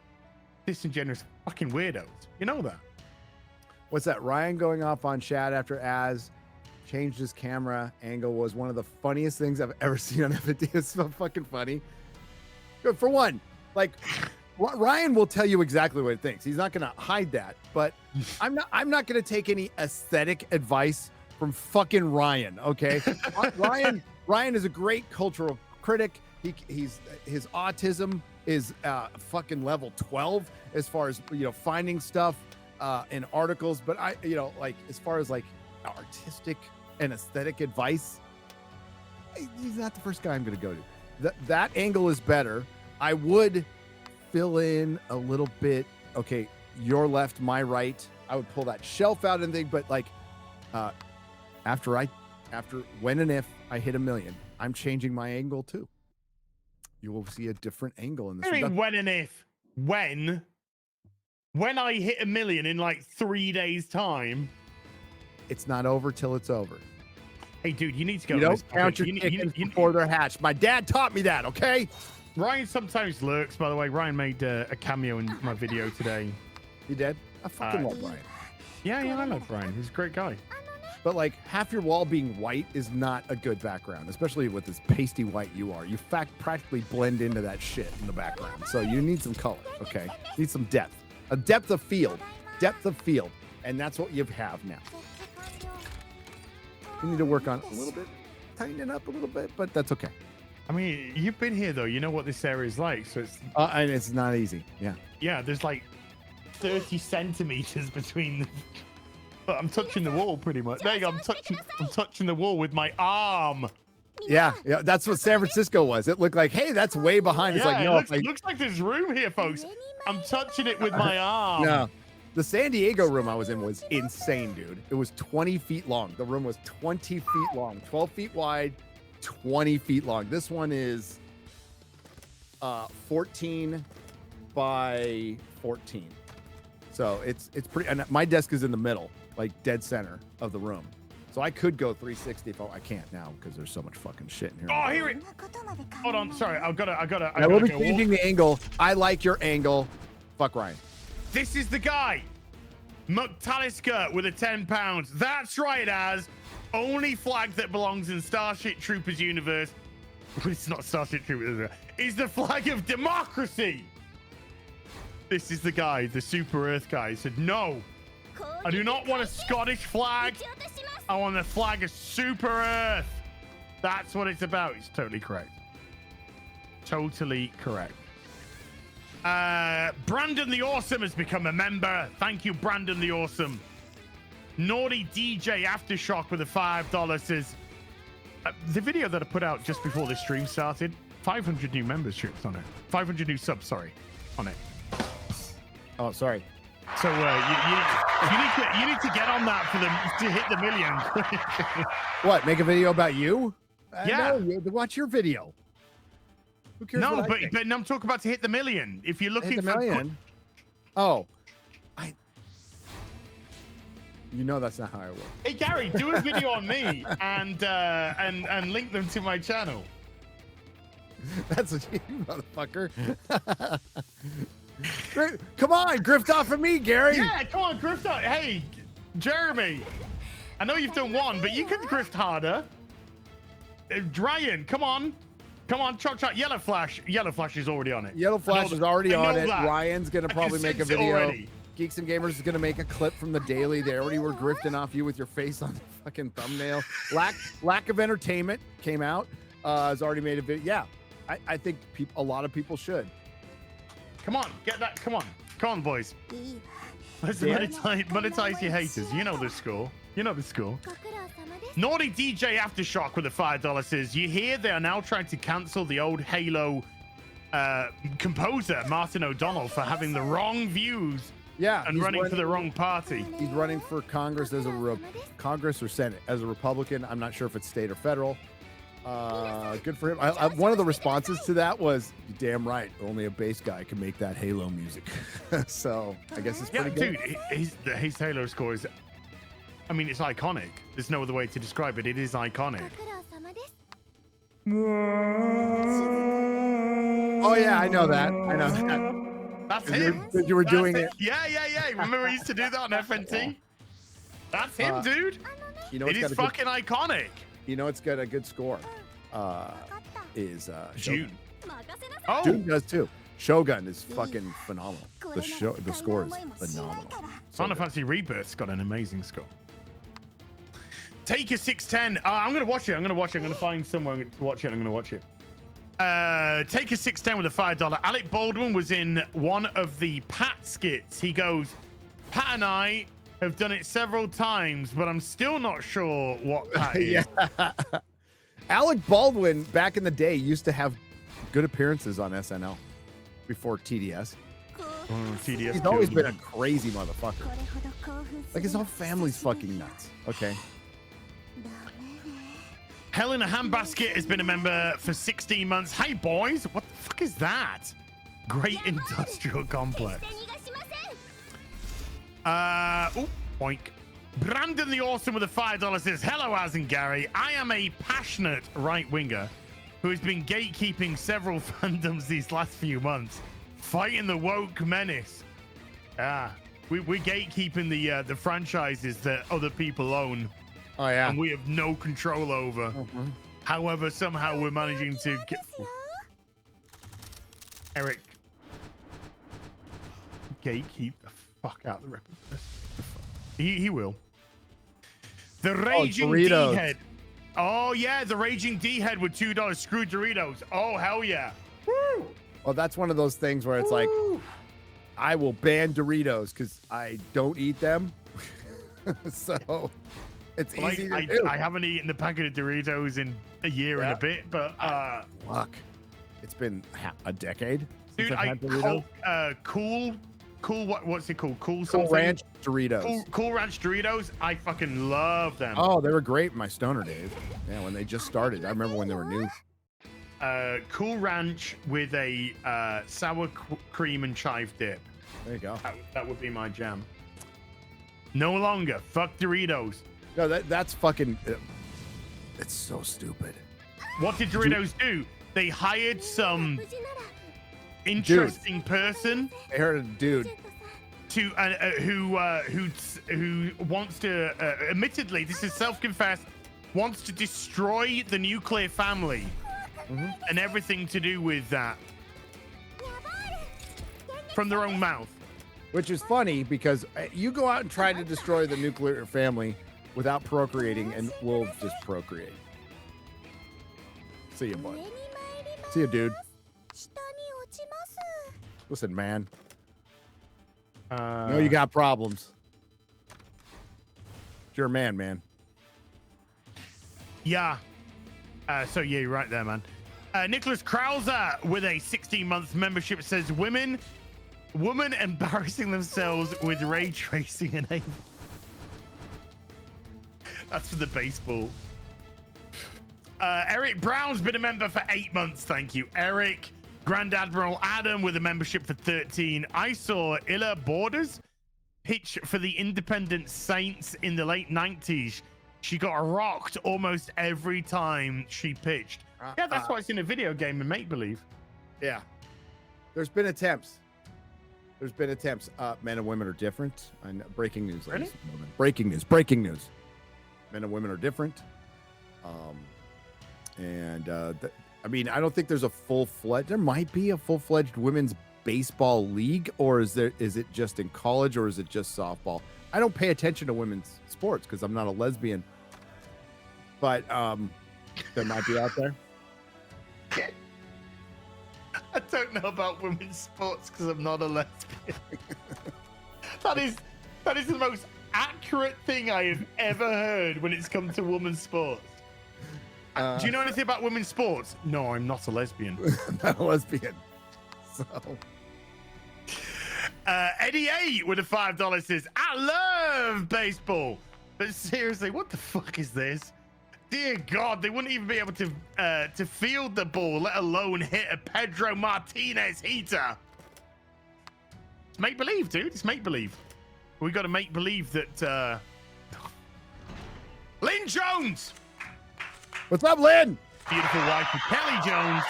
[SPEAKER 6] disingenuous fucking weirdos. You know that.
[SPEAKER 5] What's that? Ryan going off on Shad after Az changed his camera angle was one of the funniest things I've ever seen on that video. It's so fucking funny. Good for one. Like Ryan will tell you exactly what he thinks. He's not going to hide that. But I'm not going to take any aesthetic advice from fucking Ryan. Okay, Ryan is a great cultural critic. His autism is fucking level 12 as far as finding stuff in articles. But like as far as like artistic and aesthetic advice, he's not the first guy I'm going to go to. That angle is better. I would fill in a little bit. Okay, your left, my right. I would pull that shelf out and think, but like after when and if I hit 1 million, I'm changing my angle too. You will see a different angle in this.
[SPEAKER 6] I mean, when and if? When I hit 1 million in like 3 days time.
[SPEAKER 5] It's not over till it's over.
[SPEAKER 6] Hey, dude, you need to go.
[SPEAKER 5] You don't count your chickens before they're hatched. My dad taught me that, okay?
[SPEAKER 6] Ryan sometimes lurks, by the way. Ryan made a cameo in my video today.
[SPEAKER 5] He did? I fucking love Ryan.
[SPEAKER 6] Yeah, I love Ryan. He's a great guy.
[SPEAKER 5] But like half your wall being white is not a good background, especially with this pasty white you are. You practically blend into that shit in the background. So you need some color, okay? You need some depth. A depth of field. Depth of field. And that's what you have now. You need to work on it a little bit, tighten it up a little bit, but that's okay.
[SPEAKER 6] I mean, you've been here though. You know what this area is like, so it's
[SPEAKER 5] and it's not easy. Yeah.
[SPEAKER 6] Yeah, there's like 30 centimeters between. I'm touching the wall pretty much. There you go. I'm touching the wall with my arm.
[SPEAKER 5] Yeah, that's what San Francisco was. It looked like, hey, that's way behind. It's like, no,
[SPEAKER 6] it looks like there's room here, folks. I'm touching it with my arm.
[SPEAKER 5] No. The San Diego room I was in was insane, dude. It was 20 feet long. The room was 20 feet long, 12 feet wide, 20 feet long. This one is 14 by 14. So it's pretty, and my desk is in the middle, like dead center of the room. So I could go 360 if I can't now because there's so much fucking shit in here.
[SPEAKER 6] Oh, here it. Hold on, sorry. I gotta.
[SPEAKER 5] I will be changing the angle. I like your angle. Fuck Ryan.
[SPEAKER 6] This is the guy, McTalisker with a £10. That's right, Az. Only flag that belongs in Starship Troopers universe. It's not Starship Troopers. Is the flag of democracy. This is the guy, the Super Earth guy. He said, no, I do not want a Scottish flag. I want the flag of Super Earth. That's what it's about. It's totally correct. Totally correct. Brandon the Awesome has become a member. Thank you, Brandon the Awesome. Naughty DJ Aftershock with a $5 says, the video that I put out just before the stream started, 500 new memberships on it. 500 new subs, sorry, on it.
[SPEAKER 5] Oh, sorry.
[SPEAKER 6] So you need to get on that for them to hit the 1 million.
[SPEAKER 5] What? Make a video about you?
[SPEAKER 6] Yeah.
[SPEAKER 5] No, watch your video. Who cares?
[SPEAKER 6] No, but I'm talking about to hit the 1 million. If you're looking
[SPEAKER 5] hit the
[SPEAKER 6] for
[SPEAKER 5] 1 million. Oh, you know that's not how I work.
[SPEAKER 6] Hey Gary, do a video on me and link them to my channel.
[SPEAKER 5] That's what you motherfucker. Come on, grift off of me, Gary.
[SPEAKER 6] Yeah, come on, grift off. Hey, Jeremy, I know you've done one, but you can grift harder. Ryan, come on. Come on, Chop. Yellow Flash. Yellow Flash is already on it.
[SPEAKER 5] Yellow Flash is already on it.
[SPEAKER 6] That.
[SPEAKER 5] Ryan's going to probably make a video. Geeks and Gamers is going to make a clip from the daily. They already were grifting off you with your face on the fucking thumbnail. Lack of Entertainment came out. Has already made a video. Yeah, I think a lot of people should.
[SPEAKER 6] Come on, get that. Come on, boys. Let's monetize your haters. You know the score. Naughty DJ Aftershock with a $5 says, you hear they are now trying to cancel the old Halo composer, Martin O'Donnell, for having the wrong views and running for the wrong party.
[SPEAKER 5] He's running for Congress as Congress or Senate as a Republican. I'm not sure if it's state or federal. Good for him. One of the responses to that was, damn right, only a bass guy can make that Halo music. So I guess it's pretty good.
[SPEAKER 6] Dude, his Halo score is, I mean, it's iconic. There's no other way to describe it. It is iconic.
[SPEAKER 5] Oh yeah, I know that.
[SPEAKER 6] That's him.
[SPEAKER 5] You were doing it.
[SPEAKER 6] Yeah. Remember we used to do that on FNT? That's him, dude.
[SPEAKER 5] You know,
[SPEAKER 6] it is fucking iconic.
[SPEAKER 5] You know, it's got a good score. Is
[SPEAKER 6] June.
[SPEAKER 5] Oh, June does too. Shogun is fucking phenomenal. The score is phenomenal.
[SPEAKER 6] Final Fantasy Rebirth's got an amazing score. Taker 610. I'm gonna watch it. I'm gonna find somewhere to watch it. I'm gonna watch it. Taker 610 with a $5. Alec Baldwin was in one of the Pat skits. He goes, Pat and I have done it several times, but I'm still not sure what Pat is.
[SPEAKER 5] Yeah. Alec Baldwin back in the day used to have good appearances on SNL before TDS.
[SPEAKER 6] TDS.
[SPEAKER 5] He's always been a crazy motherfucker. Like his whole family's fucking nuts. Okay.
[SPEAKER 6] Hell in a Handbasket has been a member for 16 months. Hey boys, what the fuck is that? Great industrial complex. Boink. Brandon the Awesome with a $5 says, hello, Az and Gary. I am a passionate right-winger who has been gatekeeping several fandoms these last few months, fighting the woke menace. We're gatekeeping the franchises that other people own.
[SPEAKER 5] Oh, yeah.
[SPEAKER 6] And we have no control over. However, somehow we're managing to get... Eric. Gatekeep the fuck out of the Republic. He will. The Raging D-Head. Oh, yeah, the Raging D-Head with $2. Screw Doritos. Oh, hell yeah. Woo!
[SPEAKER 5] Well, that's one of those things where it's like, I will ban Doritos because I don't eat them. So it's easy to do.
[SPEAKER 6] I haven't eaten the packet of Doritos in a year and a bit, but...
[SPEAKER 5] Look, it's been a decade
[SPEAKER 6] dude,
[SPEAKER 5] since I've had Doritos.
[SPEAKER 6] What's it called? Cool
[SPEAKER 5] Ranch Doritos.
[SPEAKER 6] Cool Ranch Doritos. I fucking love them.
[SPEAKER 5] Oh, they were great in my stoner days. Yeah, when they just started. I remember when they were new.
[SPEAKER 6] Cool Ranch with a sour cream and chive dip.
[SPEAKER 5] There you go.
[SPEAKER 6] That would be my jam. No longer. Fuck Doritos.
[SPEAKER 5] No, that's fucking... it's so stupid.
[SPEAKER 6] What did Doritos do? They hired some interesting person.
[SPEAKER 5] I heard a dude
[SPEAKER 6] to who wants to admittedly, this is self-confessed, wants to destroy the nuclear family and everything to do with that from their own mouth.
[SPEAKER 5] Which is funny because you go out and try to destroy the nuclear family without procreating, and we'll just procreate. See you, bud. See you, dude. Listen, man. No, you got problems. You're a man.
[SPEAKER 6] Yeah. So yeah, you're right there, man. Nicholas Krauser with a 16-month membership says women embarrassing themselves with ray tracing enabled. That's for the baseball. Eric Brown's been a member for 8 months. Thank you, Eric. Grand Admiral Adam with a membership for 13. I saw Illa Borders pitch for the Independent Saints in the late 90s. She got rocked almost every time she pitched. Yeah, that's why it's in a video game in Make Believe.
[SPEAKER 5] Yeah. There's been attempts. Men and women are different. Breaking news, ladies and gentlemen. Breaking news. Men and women are different. I mean, I don't think there's a full-fledged... There might be a full-fledged women's baseball league, or is it just in college, or is it just softball? I don't pay attention to women's sports because I'm not a lesbian. But there might be out there.
[SPEAKER 6] I don't know about women's sports because I'm not a lesbian. That is the most accurate thing I have ever heard when it's come to women's sports. Do you know anything about women's sports? No, I'm not a lesbian.
[SPEAKER 5] I'm not a lesbian. So...
[SPEAKER 6] Eddie A with a $5 says, I love baseball. But seriously, what the fuck is this? Dear God, they wouldn't even be able to field the ball, let alone hit a Pedro Martinez heater. It's make believe, dude. It's make believe. We got to make believe that. Lynn Jones.
[SPEAKER 5] What's up, Lynn?
[SPEAKER 6] Beautiful wife of Kelly Jones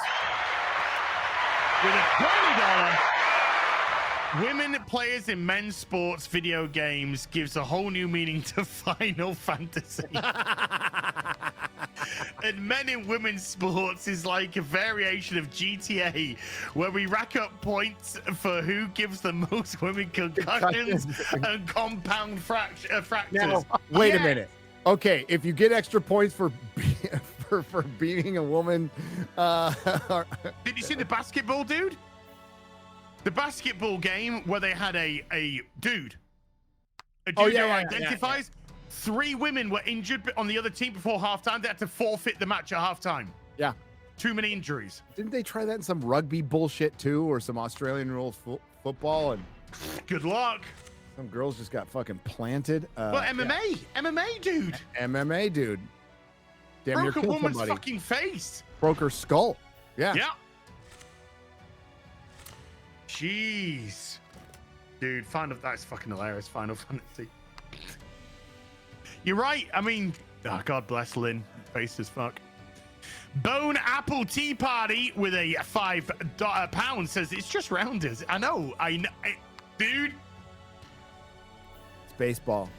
[SPEAKER 6] with a $20 Women players in men's sports video games gives a whole new meaning to Final Fantasy. And men in women's sports is like a variation of GTA, where we rack up points for who gives the most women concussions and compound fractures.
[SPEAKER 5] Now, wait a minute. Okay, if you get extra points for beating a woman,
[SPEAKER 6] did you see the basketball dude? The basketball game where they had a dude. A dude who identifies. 3 women were injured on the other team before halftime. They had to forfeit the match at halftime.
[SPEAKER 5] Yeah.
[SPEAKER 6] Too many injuries.
[SPEAKER 5] Didn't they try that in some rugby bullshit too, or some Australian rules football? And
[SPEAKER 6] good luck.
[SPEAKER 5] Some girls just got fucking planted.
[SPEAKER 6] Well, MMA dude.
[SPEAKER 5] MMA dude. Damn near
[SPEAKER 6] broke a
[SPEAKER 5] killed
[SPEAKER 6] woman's
[SPEAKER 5] somebody.
[SPEAKER 6] fucking face.
[SPEAKER 5] Broke her skull. Yeah.
[SPEAKER 6] Yeah. Jeez. Dude, that's fucking hilarious. Final Fantasy. You're right. I mean, oh, God bless Lynn. Face as fuck. Bone Apple Tea Party with a £5 says it's just rounders. I know. Dude.
[SPEAKER 5] It's baseball.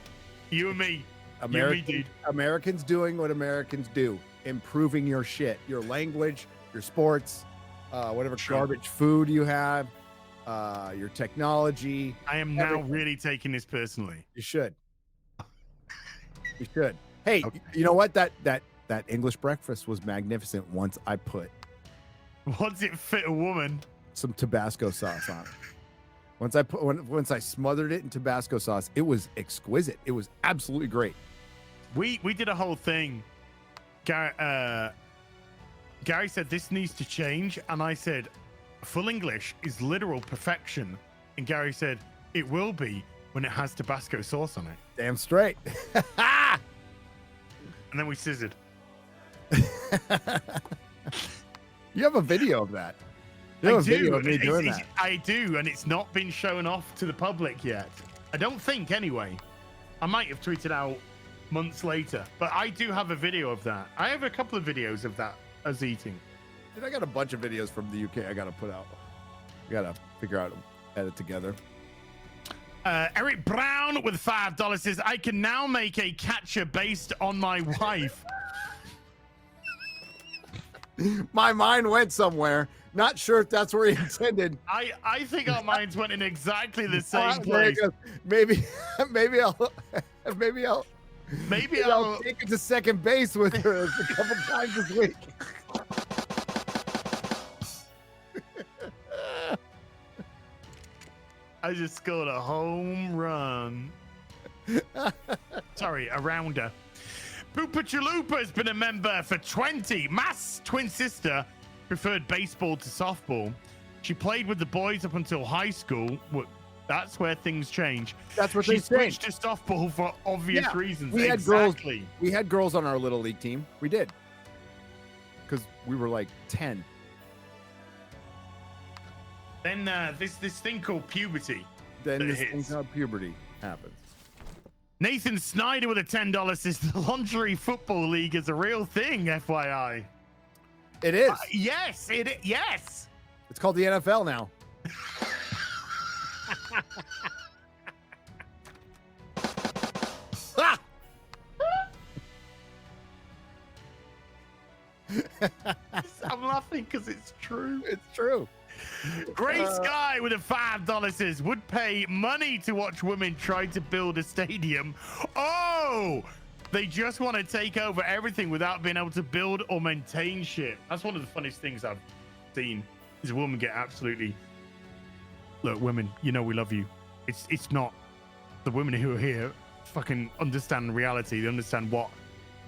[SPEAKER 6] You and me.
[SPEAKER 5] Americans doing what Americans do. Improving your shit. Your language, your sports, whatever garbage food you have, your technology.
[SPEAKER 6] I am now really taking this personally.
[SPEAKER 5] You should. You should. Hey, you know what? That English breakfast was magnificent once it fit a woman. Some Tabasco sauce on it. Once I smothered it in Tabasco sauce, it was exquisite. It was absolutely great.
[SPEAKER 6] We did a whole thing. Gary said this needs to change, and I said full English is literal perfection, and Gary said it will be when it has Tabasco sauce on it.
[SPEAKER 5] Damn straight.
[SPEAKER 6] And then we scissored.
[SPEAKER 5] You have a video of that. You have a video of me doing that.
[SPEAKER 6] I do, and it's not been shown off to the public yet. I don't think, anyway. I might have tweeted out months later, but I do have a video of that. I have a couple of videos of that as eating.
[SPEAKER 5] Dude, I got a bunch of videos from the UK I got to put out. I got to figure out, edit together.
[SPEAKER 6] Eric Brown with $5 says, I can now make a catcher based on my wife.
[SPEAKER 5] My mind went somewhere. Not sure if that's where he intended.
[SPEAKER 6] I think our minds went in exactly the same place.
[SPEAKER 5] Maybe I'll take it to second base with her a couple times this week.
[SPEAKER 6] I just scored a home run. Sorry, a rounder. Poopa Chalupa has been a member for 20. Matt's twin sister preferred baseball to softball. She played with the boys up until high school. That's where things change.
[SPEAKER 5] That's what
[SPEAKER 6] she
[SPEAKER 5] they say.
[SPEAKER 6] switched to softball for obvious reasons.
[SPEAKER 5] We had girls. We had girls on our little league team. We did, because we were like 10.
[SPEAKER 6] Then this thing called puberty.
[SPEAKER 5] Then this thing called puberty happens.
[SPEAKER 6] Nathan Snyder with a $10 says the Lingerie Football League is a real thing, FYI.
[SPEAKER 5] It is.
[SPEAKER 6] Yes. Yes.
[SPEAKER 5] It's called the NFL now.
[SPEAKER 6] I'm laughing because it's true.
[SPEAKER 5] It's true.
[SPEAKER 6] Gray Sky with a $5 says would pay money to watch women try to build a stadium. Oh, they just want to take over everything without being able to build or maintain shit. That's one of the funniest things I've seen, is a woman get absolutely. Look, women, you know we love you. It's not the women who are here fucking understand reality. They understand what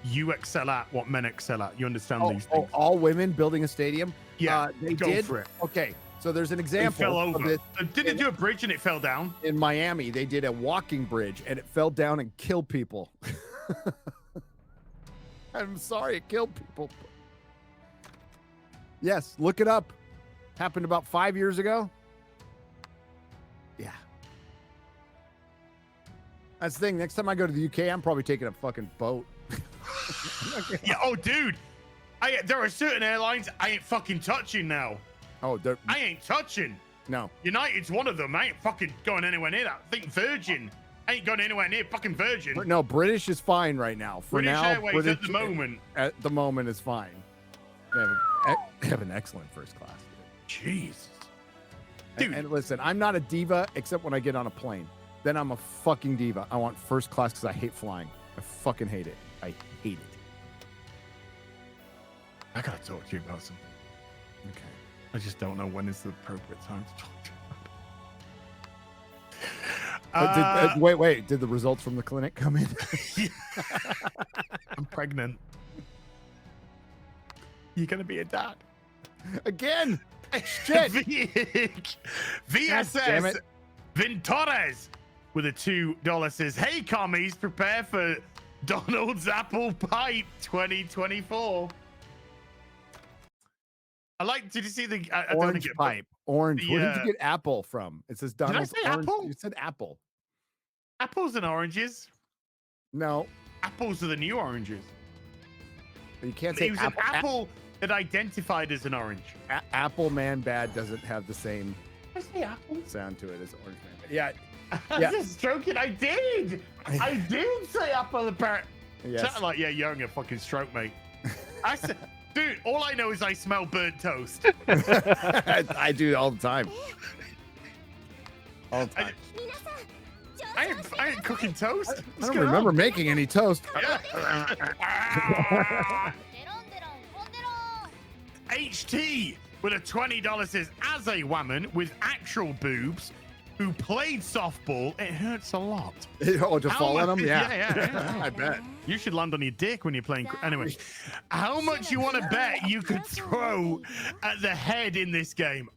[SPEAKER 6] you excel at, what men excel at. You understand these things.
[SPEAKER 5] All women building a stadium?
[SPEAKER 6] Yeah,
[SPEAKER 5] they
[SPEAKER 6] go
[SPEAKER 5] did.
[SPEAKER 6] for it.
[SPEAKER 5] Okay, so there's an example.
[SPEAKER 6] It fell over.
[SPEAKER 5] Of this.
[SPEAKER 6] Did they do a bridge and it fell down?
[SPEAKER 5] In Miami, they did a walking bridge and it fell down and killed people. I'm sorry, it killed people. Yes, look it up. Happened about 5 years ago. Yeah. That's the thing. Next time I go to the UK, I'm probably taking a fucking boat.
[SPEAKER 6] Yeah. Oh, dude. There are certain airlines I ain't fucking touching now.
[SPEAKER 5] Oh,
[SPEAKER 6] I ain't touching.
[SPEAKER 5] No.
[SPEAKER 6] United's one of them. I ain't fucking going anywhere near that. Think Virgin. I ain't going anywhere near fucking Virgin.
[SPEAKER 5] No, British is fine right now. For
[SPEAKER 6] British
[SPEAKER 5] now,
[SPEAKER 6] Airways
[SPEAKER 5] British,
[SPEAKER 6] at the moment.
[SPEAKER 5] At the moment is fine. They have an excellent first class.
[SPEAKER 6] Jeez.
[SPEAKER 5] And listen, I'm not a diva except when I get on a plane. Then I'm a fucking diva. I want first class because I hate flying. I fucking hate it. I hate it.
[SPEAKER 6] I gotta talk to you about something.
[SPEAKER 5] Okay.
[SPEAKER 6] I just don't know when is the appropriate time to talk to you.
[SPEAKER 5] Wait. Did the results from the clinic come in?
[SPEAKER 6] I'm pregnant. You're gonna be a dad
[SPEAKER 5] again. Shit.
[SPEAKER 6] VSS Vintores with a $2 says, "Hey commies, prepare for Donald's Apple Pipe 2024." I like. Did you see the
[SPEAKER 5] orange pipe? Orange. Where did you get apple from? It says Donald's.
[SPEAKER 6] Did I say
[SPEAKER 5] orange.
[SPEAKER 6] apple?
[SPEAKER 5] You said apple.
[SPEAKER 6] Apples and oranges.
[SPEAKER 5] No.
[SPEAKER 6] Apples are the new oranges.
[SPEAKER 5] You can't say
[SPEAKER 6] it was an apple that identified as an orange.
[SPEAKER 5] Apple Man Bad doesn't have the same sound to it as Orange Man Bad. Yeah.
[SPEAKER 6] I was just joking. I did. I did say apple apparent.
[SPEAKER 5] Yes.
[SPEAKER 6] Like, yeah, you're having a fucking stroke, mate. I said, dude, all I know is I smell burnt toast.
[SPEAKER 5] I do all the time. All the time.
[SPEAKER 6] I ain't cooking toast.
[SPEAKER 5] I don't remember making any toast.
[SPEAKER 6] HT with a $20 says, "As a woman with actual boobs who played softball, it hurts a lot."
[SPEAKER 5] Oh, to fall on them? Yeah.
[SPEAKER 6] Yeah.
[SPEAKER 5] I bet.
[SPEAKER 6] You should land on your dick when you're playing. Anyway, how much you want to bet you could throw at the head in this game?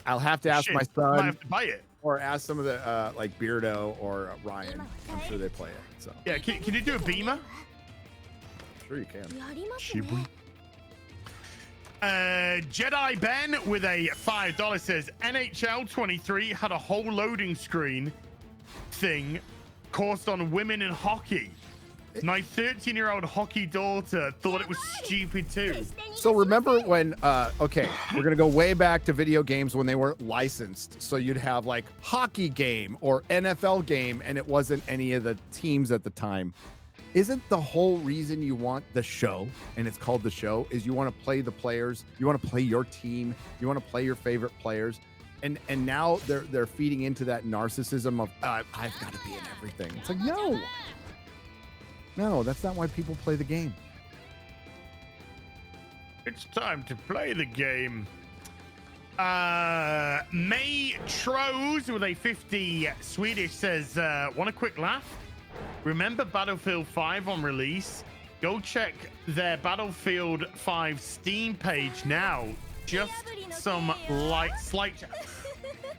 [SPEAKER 5] I'll have to ask my son.
[SPEAKER 6] Might have to buy it.
[SPEAKER 5] Or ask some of the like Beardo or Ryan. I'm sure they play it. So
[SPEAKER 6] yeah, can you do a beamer?
[SPEAKER 5] Sure you can.
[SPEAKER 6] Jedi Ben with a $5 says, "NHL 23 had a whole loading screen thing coursed on women in hockey. My 13-year-old hockey daughter thought it was stupid too."
[SPEAKER 5] So remember when, okay, we're going to go way back to video games when they weren't licensed. So you'd have like hockey game or NFL game, and it wasn't any of the teams at the time. Isn't the whole reason you want the show, and it's called the show, is you want to play the players, you want to play your team, you want to play your favorite players, and now they're feeding into that narcissism of I've got to be in everything. It's like no, that's not why people play the game.
[SPEAKER 6] It's time to play the game. May Troes with a 50 Swedish says, "Want a quick laugh? Remember Battlefield 5 on release? Go check their Battlefield 5 Steam page now. Just some slight."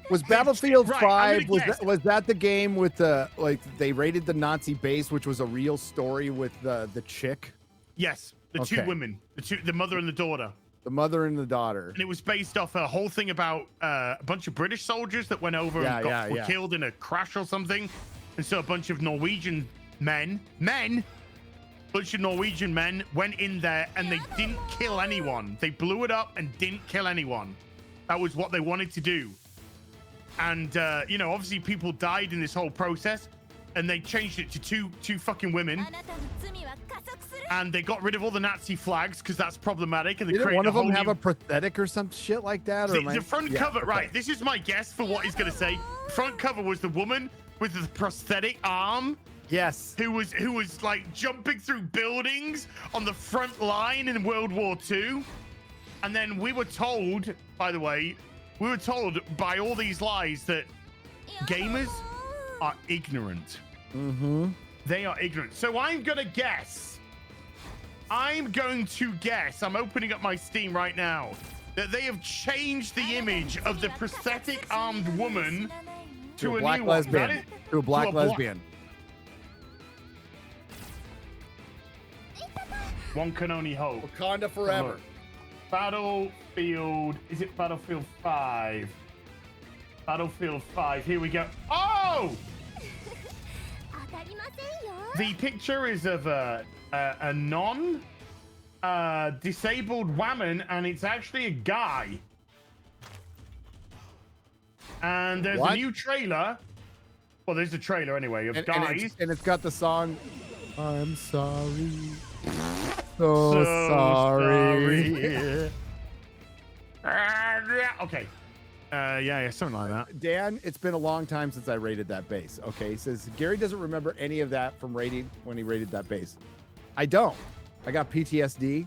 [SPEAKER 5] Was Battlefield
[SPEAKER 6] Right,
[SPEAKER 5] 5 was that the game with the like they raided the Nazi base, which was a real story with the chick?
[SPEAKER 6] Yes, the two women, the mother and the daughter.
[SPEAKER 5] The mother and the daughter.
[SPEAKER 6] And it was based off a whole thing about a bunch of British soldiers that went over and were killed in a crash or something. And so a bunch of Norwegian men went in there and they didn't kill anyone. They blew it up and didn't kill anyone. That was what they wanted to do. And, obviously people died in this whole process, and they changed it to two fucking women. And they got rid of all the Nazi flags because that's problematic. And they
[SPEAKER 5] Didn't one of them have a prosthetic or some shit like that? Or
[SPEAKER 6] the front cover, right? This is my guess for what he's going to say. Front cover was the woman with the prosthetic arm.
[SPEAKER 5] Yes.
[SPEAKER 6] Who was like jumping through buildings on the front line in World War II. And then we were told, by the way, by all these lies that gamers are ignorant.
[SPEAKER 5] Mm-hmm.
[SPEAKER 6] They are ignorant. So I'm going to guess, I'm opening up my Steam right now, that they have changed the image of the prosthetic armed woman to a
[SPEAKER 5] black
[SPEAKER 6] new
[SPEAKER 5] lesbian.
[SPEAKER 6] one.
[SPEAKER 5] To a black lesbian.
[SPEAKER 6] One can only hope.
[SPEAKER 5] Wakanda forever.
[SPEAKER 6] Battlefield. Is it Battlefield 5? Battlefield 5. Here we go. Oh! The picture is of a disabled woman, and it's actually a guy. And there's
[SPEAKER 5] What?
[SPEAKER 6] a new trailer. Well, there's a trailer anyway of guys.
[SPEAKER 5] And it's got the song, I'm sorry. So sorry.
[SPEAKER 6] Okay. Yeah, something like that.
[SPEAKER 5] Dan, it's been a long time since I rated that bass. Okay, he says Gary doesn't remember any of that from rating when he rated that bass. I don't. I got PTSD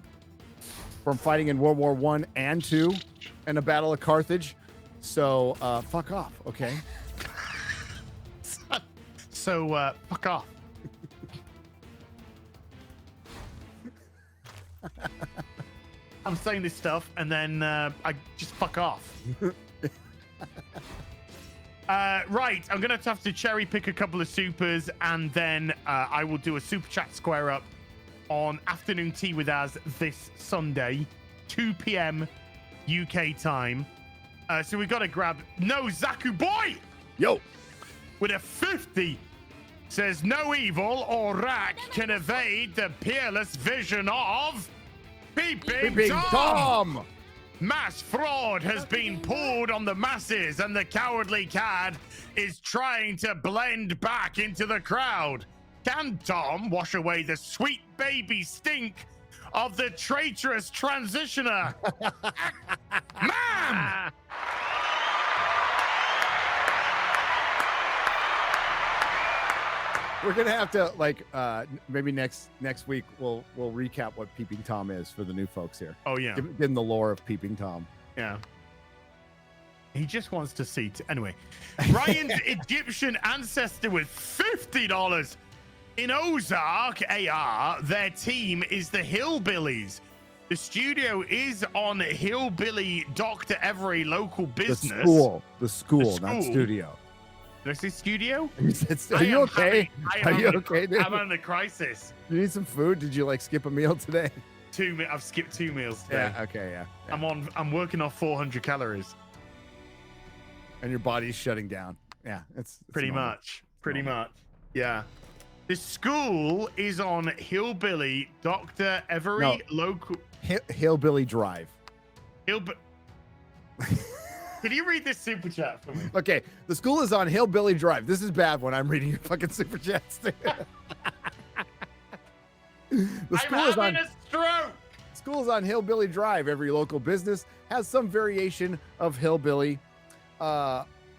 [SPEAKER 5] from fighting in World War I and II and the Battle of Carthage. So fuck off, okay?
[SPEAKER 6] So fuck off. I'm saying this stuff and then I just fuck off. Right, I'm gonna have to cherry pick a couple of supers and then I will do a super chat square up on Afternoon Tea with Az this Sunday, 2 p.m. UK time. So we got to grab No Zaku Boy.
[SPEAKER 5] Yo.
[SPEAKER 6] With a 50. Says no evil or rack can evade the peerless vision of Peeping Tom. Mass fraud has been pulled on the masses and the cowardly cad is trying to blend back into the crowd. Can Tom wash away the sweet baby stink of the traitorous transitioner? Man!
[SPEAKER 5] We're gonna have to maybe next week we'll recap what Peeping Tom is for the new folks here.
[SPEAKER 6] Oh yeah,
[SPEAKER 5] give them the lore of Peeping Tom.
[SPEAKER 6] Yeah, he just wants to see. Anyway, Ryan's Egyptian ancestor with $50 in Ozark AR. Their team is the Hillbillies. The studio is on Hillbilly Dr. Every local business.
[SPEAKER 5] The school, not studio.
[SPEAKER 6] Did I say studio?
[SPEAKER 5] Are you okay? Are you okay, dude?
[SPEAKER 6] I'm under crisis.
[SPEAKER 5] You need some food? Did you skip a meal today?
[SPEAKER 6] I've skipped 2 meals today.
[SPEAKER 5] Yeah. Okay. Yeah.
[SPEAKER 6] I'm working off 400 calories.
[SPEAKER 5] And your body's shutting down. Yeah. It's
[SPEAKER 6] pretty much. Yeah. The school is on Hillbilly Dr. Every local.
[SPEAKER 5] Hillbilly Drive.
[SPEAKER 6] Can you read this super chat for me?
[SPEAKER 5] Okay, the school is on Hillbilly Drive. This is bad when I'm reading your fucking super chats.
[SPEAKER 6] I'm having a stroke.
[SPEAKER 5] School is on Hillbilly Drive. Every local business has some variation of hillbilly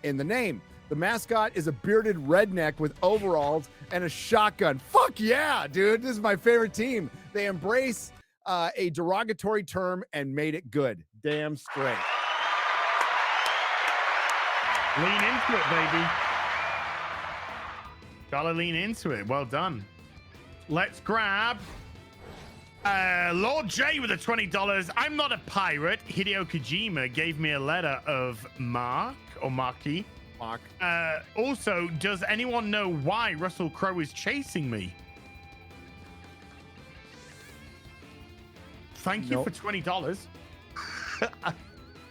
[SPEAKER 5] in the name. The mascot is a bearded redneck with overalls and a shotgun. Fuck yeah, dude. This is my favorite team. They embrace a derogatory term and made it good. Damn straight.
[SPEAKER 6] Lean into it, baby. Gotta lean into it. Well done. Let's grab Lord J with a $20. I'm not a pirate. Hideo Kojima gave me a letter of mark or marquee.
[SPEAKER 5] Mark.
[SPEAKER 6] Also, does anyone know why Russell Crowe is chasing me? Thank you for $20.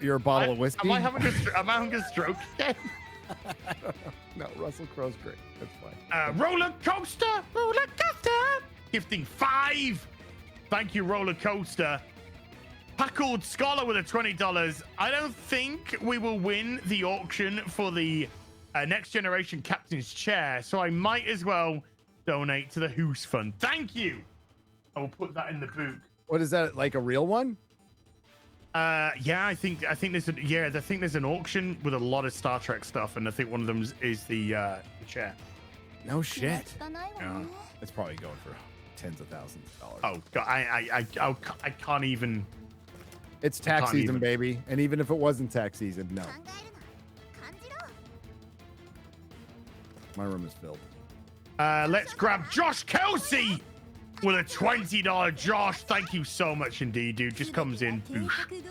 [SPEAKER 5] You're a bottle of whiskey.
[SPEAKER 6] Am I having a stroke again?
[SPEAKER 5] I don't know. No, Russell Crowe's great. That's fine.
[SPEAKER 6] Roller coaster. Gifting 5. Thank you, Roller Coaster. Packled Scholar with a $20. I don't think we will win the auction for the Next Generation Captain's Chair, so I might as well donate to the Who's Fund. Thank you. I will put that in the book.
[SPEAKER 5] What is that? Like a real one?
[SPEAKER 6] Yeah, I think there's an auction with a lot of Star Trek stuff, and I think one of them is the chair.
[SPEAKER 5] No shit. Yeah. It's probably going for tens of thousands of dollars.
[SPEAKER 6] Oh God, I can't even.
[SPEAKER 5] It's tax season, baby, and even if it wasn't tax season, no. My room is filled.
[SPEAKER 6] Let's grab Josh Kelsey with a $20. Josh, thank you so much indeed, dude. Just comes in. Boosh.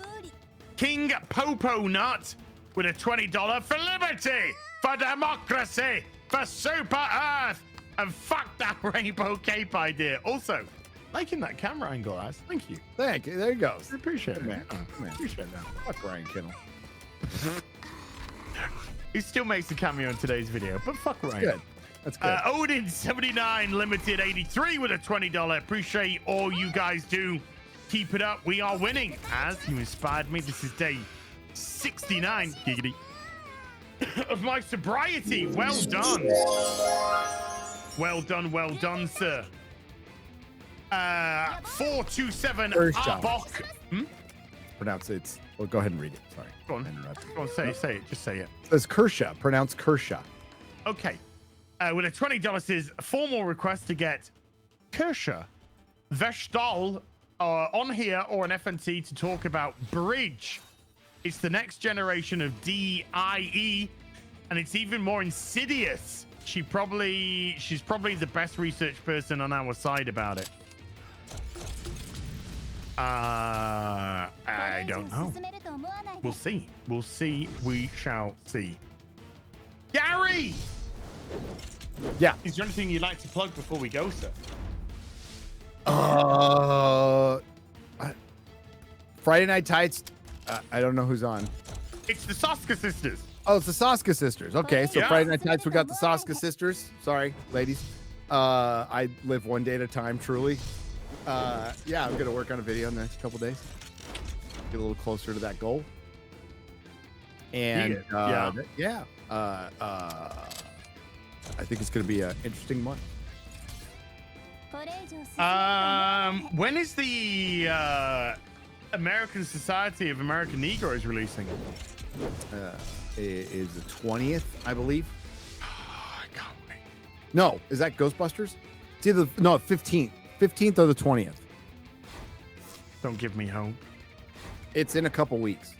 [SPEAKER 6] King Popo Nut with a $20 for liberty, for democracy, for Super Earth, and fuck that rainbow cape idea. Also, liking that camera angle, guys. Thank you.
[SPEAKER 5] Thank you. There you go.
[SPEAKER 6] I appreciate it,
[SPEAKER 5] man. Appreciate that. Fuck Ryan Kittle.
[SPEAKER 6] He still makes the cameo in today's video, but fuck Ryan.
[SPEAKER 5] Good. That's good.
[SPEAKER 6] Odin 79 Limited 83 with a $20. Appreciate all you guys do. Keep it up. We are winning. As you inspired me, this is day 69. Giggity. of my sobriety. Well done. Well done, sir. 427
[SPEAKER 5] Kershaw.
[SPEAKER 6] Arbok.
[SPEAKER 5] Pronounce it. Well, go ahead and read it. Sorry.
[SPEAKER 6] Go on. Go on, say it. Just say it.
[SPEAKER 5] It says Kershaw. Pronounce Kershaw.
[SPEAKER 6] Okay. With a $20 is a formal request to get Kershaw Vestal on here or an FNT to talk about Bridge. It's the next generation of DIE, and it's even more insidious. She's probably the best research person on our side about it. I don't know. We'll see. We shall see. Gary!
[SPEAKER 5] Yeah.
[SPEAKER 6] Is there anything you'd like to plug before we go, sir?
[SPEAKER 5] Friday Night Tights. I don't know who's on.
[SPEAKER 6] It's the Soska sisters.
[SPEAKER 5] Oh, it's the Soska sisters. Okay, so
[SPEAKER 6] Yeah.
[SPEAKER 5] Friday Night Tights, we got the Soska sisters. Sorry, ladies. I live one day at a time, truly. Yeah, I'm gonna work on a video in the next couple days. Get a little closer to that goal. And I think it's gonna be an interesting month.
[SPEAKER 6] When is the American Society of American Negroes releasing?
[SPEAKER 5] It is the 20th, I believe.
[SPEAKER 6] I can't wait.
[SPEAKER 5] No, is that Ghostbusters? It's either 15th or the 20th.
[SPEAKER 6] Don't give me hope.
[SPEAKER 5] It's in a couple weeks.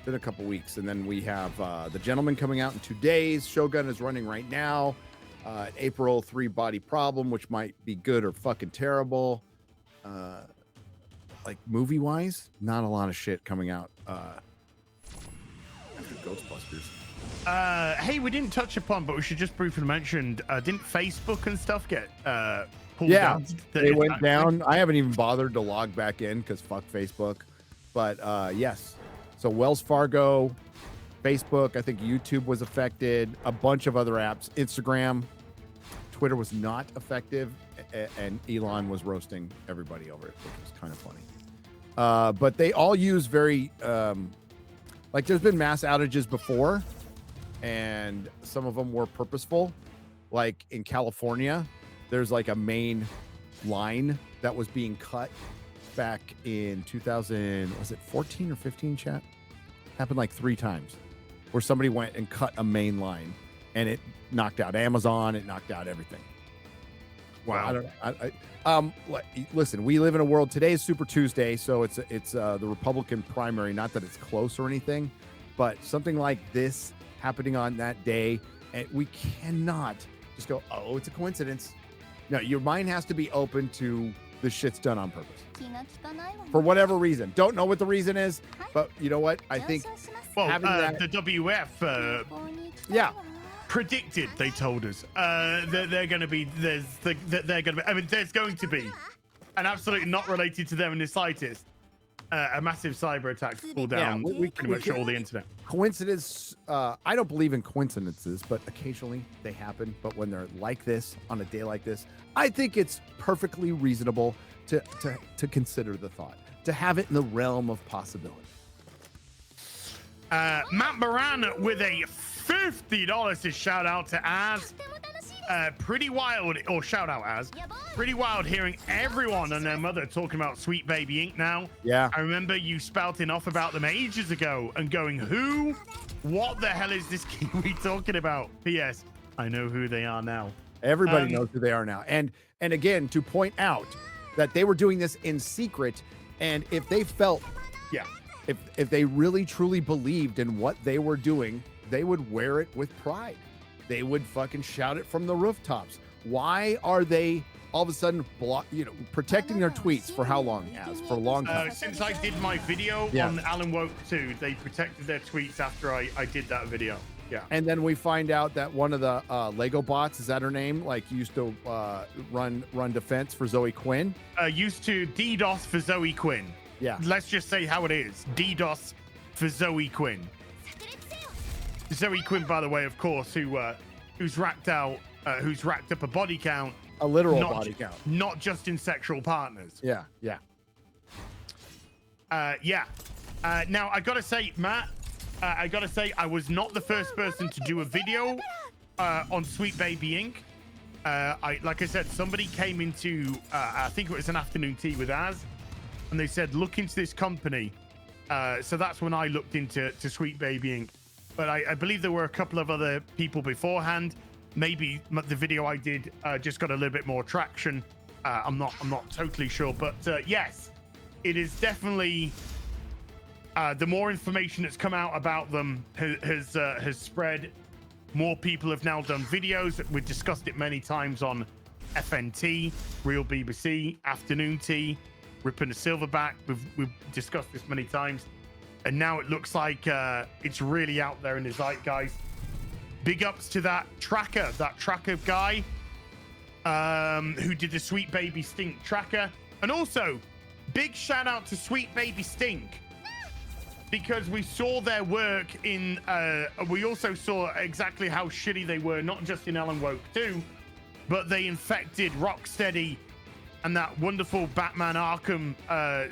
[SPEAKER 5] And then we have The Gentleman coming out in 2 days. Shogun is running right now. April 3 Body Problem, which might be good or fucking terrible. Like movie-wise, not a lot of shit coming out after Ghostbusters.
[SPEAKER 6] Hey, we didn't touch upon, but we should just briefly mention, didn't Facebook and stuff get pulled
[SPEAKER 5] Yeah,
[SPEAKER 6] down?
[SPEAKER 5] they went down. I haven't even bothered to log back in because fuck Facebook. But yes, so Wells Fargo, Facebook, I think YouTube was affected, a bunch of other apps, Instagram, Twitter was not effective, and Elon was roasting everybody over it, which was kind of funny. But they all use very, like there's been mass outages before, and some of them were purposeful. Like in California, there's like a main line that was being cut back in 2014 or 15, chat? Happened like 3 times where somebody went and cut a main line and it knocked out Amazon, it knocked out everything.
[SPEAKER 6] Wow.
[SPEAKER 5] Listen, we live in a world, today is Super Tuesday, so it's the Republican primary, not that it's close or anything, but something like this happening on that day, and we cannot just go, oh, it's a coincidence. No, your mind has to be open to this shit's done on purpose. For whatever reason. Don't know what the reason is, but you know what? I think having that...
[SPEAKER 6] the WF predicted, they told us, they're going to be, there's going to be, and absolutely not related to them in the slightest, a massive cyber attack to pull down pretty much all the internet.
[SPEAKER 5] Coincidence, I don't believe in coincidences, but occasionally they happen. But when they're like this, on a day like this, I think it's perfectly reasonable to consider the thought, to have it in the realm of possibility.
[SPEAKER 6] Matt Moran with a $50 to shout out to Az. Pretty wild, or shout out Az. Pretty wild hearing everyone and their mother talking about Sweet Baby Inc. now.
[SPEAKER 5] Yeah.
[SPEAKER 6] I remember you spouting off about them ages ago and going, who? What the hell is this Kiwi talking about? P.S. I know who they are now.
[SPEAKER 5] Everybody knows who they are now. And again, to point out that they were doing this in secret, and if they felt, if they really truly believed in what they were doing, they would wear it with pride. They would fucking shout it from the rooftops. Why are they all of a sudden protecting their tweets for how long? For a long time.
[SPEAKER 6] Since I did my video on Alan Woke 2, they protected their tweets after I did that video. Yeah.
[SPEAKER 5] And then we find out that one of the Lego bots, is that her name? Like used to run defense for Zoe Quinn.
[SPEAKER 6] Used to DDoS for Zoe Quinn.
[SPEAKER 5] Yeah.
[SPEAKER 6] Let's just say how it is. DDoS for Zoe Quinn. Zoe Quinn, by the way, of course, who's racked up a body count.
[SPEAKER 5] A literal body count.
[SPEAKER 6] Not just in sexual partners.
[SPEAKER 5] Yeah.
[SPEAKER 6] Now I gotta say, Matt, I gotta say, I was not the first person to do a video on Sweet Baby Inc. Like I said, somebody came into, I think it was an afternoon tea with Az, and they said, look into this company. So that's when I looked into Sweet Baby Inc. But I believe there were a couple of other people beforehand. Maybe the video I did just got a little bit more traction. I'm not totally sure, but yes, it is definitely the more information that's come out about them has spread. More people have now done videos. We've discussed it many times on FNT, Real BBC, Afternoon Tea, Ripping the Silverback. We've discussed this many times, and now it looks like it's really out there in the zeitgeist. Big ups to that tracker guy who did the Sweet Baby Stink tracker, and also big shout out to Sweet Baby Stink, because we saw their work in we also saw exactly how shitty they were, not just in Alan Woke 2, but they infected Rocksteady and that wonderful Batman Arkham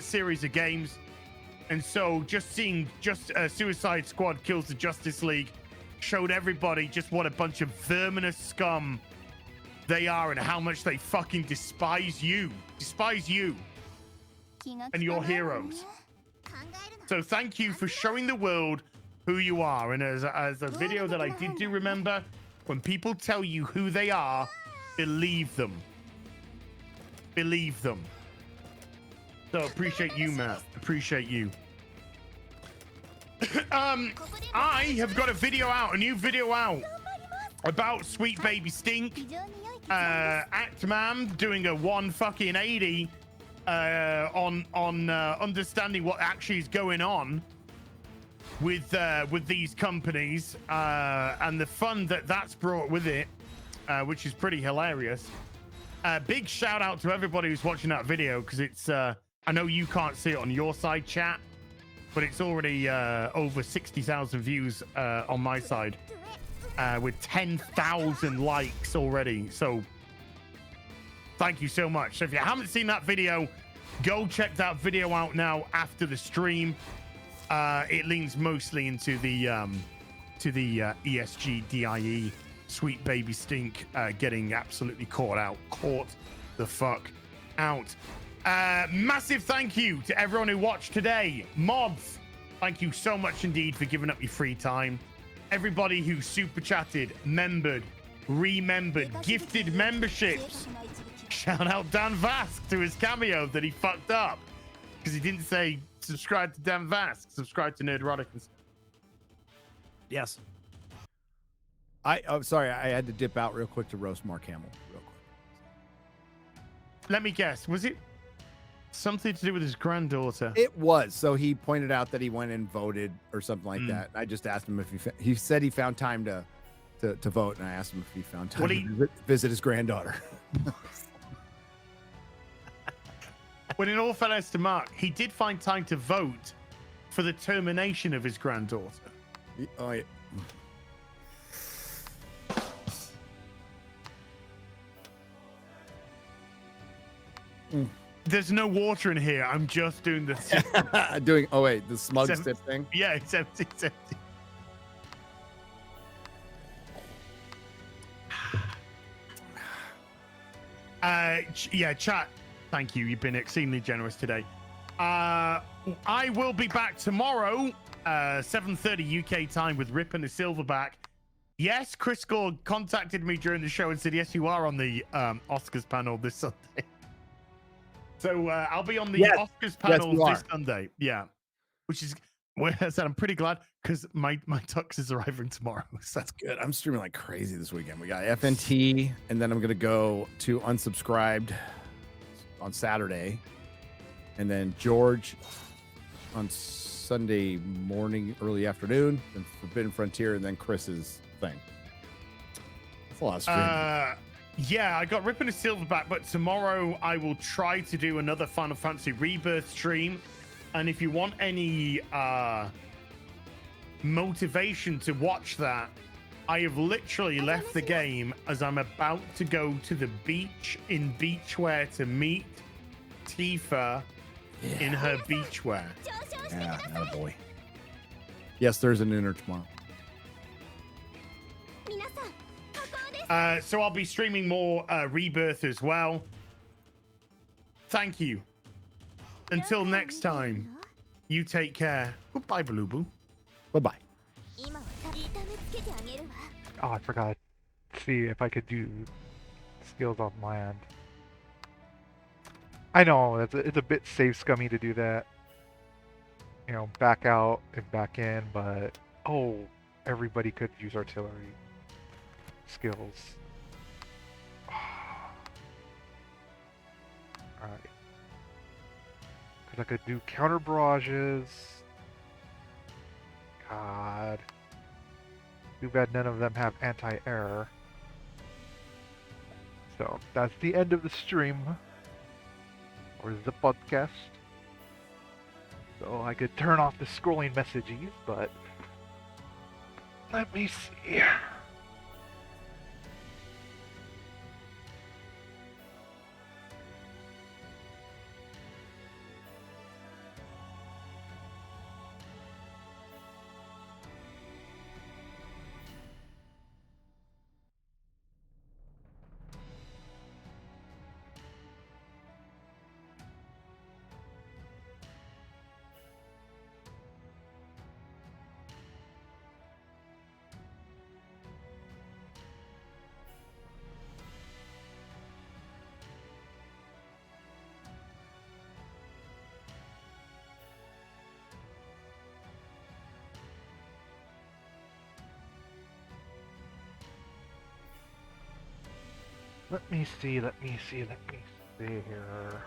[SPEAKER 6] series of games. And so just seeing Suicide Squad Kills the Justice League showed everybody just what a bunch of verminous scum they are, and how much they fucking despise you and your heroes. So thank you for showing the world who you are. And as a video that I did do, remember, when people tell you who they are, believe them. Believe them. So appreciate you, Matt. Appreciate you. I have got a new video out about Sweet Baby Stink. Actman doing a 180 on understanding what actually is going on with these companies and the fun that's brought with it, which is pretty hilarious. Big shout out to everybody who's watching that video, because it's I know you can't see it on your side, chat, but it's already over 60,000 views on my side, with 10,000 likes already. So thank you so much. So if you haven't seen that video, go check that video out now after the stream. It leans mostly into the ESG DIE Sweet Baby Stink getting absolutely caught the fuck out. Massive thank you to everyone who watched today. Mods, thank you so much indeed for giving up your free time. Everybody who super chatted, membered, remembered, gifted memberships. Shout out Dan Vask to his cameo that he fucked up because he didn't say subscribe to Dan Vask, subscribe to Nerderoticans. Yes.
[SPEAKER 5] I'm sorry, I had to dip out real quick to roast Mark Hamill. Real quick.
[SPEAKER 6] Let me guess. Was it something to do with his granddaughter?
[SPEAKER 5] It was. So he pointed out that he went and voted or something like that. I just asked him if he said he found time to vote, and I asked him if he found time to visit his granddaughter.
[SPEAKER 6] When in all fairness to Mark, he did find time to vote for the termination of his granddaughter.
[SPEAKER 5] Oh, yeah.
[SPEAKER 6] There's no water in here. I'm just doing the
[SPEAKER 5] the smug sip thing.
[SPEAKER 6] Yeah, it's empty. Yeah, chat. Thank you. You've been exceedingly generous today. I will be back tomorrow, 7:30 UK time, with Rip and the Silverback. Yes, Chris Gore contacted me during the show and said, yes, you are on the Oscars panel this Sunday. So I'll be on the Oscars panel this Sunday. Yeah. Which is, well, I said, I'm pretty glad because my tux is arriving tomorrow. So
[SPEAKER 5] that's good. I'm streaming like crazy this weekend. We got FNT, and then I'm going to go to Unsubscribed on Saturday, and then George on Sunday morning, early afternoon, and Forbidden Frontier, and then Chris's thing. That's a lot of streaming.
[SPEAKER 6] Yeah, I got Ripping a Silverback, but tomorrow I will try to do another Final Fantasy Rebirth stream. And if you want any motivation to watch that, I have literally left the game as I'm about to go to the beach in beachwear to meet Tifa in her beachwear.
[SPEAKER 5] Yeah, oh boy. Yes, there's an inner tomorrow.
[SPEAKER 6] So I'll be streaming more Rebirth as well. Thank you. Until next time, you take care. Goodbye, Balubu.
[SPEAKER 5] Bye-bye.
[SPEAKER 1] Oh, I forgot to see if I could do skills on land. I know, it's a bit safe scummy to do that. You know, back out and back in, but oh, everybody could use artillery skills. Alright. Because I could do counter barrages. God. Too bad none of them have anti-air. So, that's the end of the stream. Or the podcast. So I could turn off the scrolling messages, but let me see. Let me see here.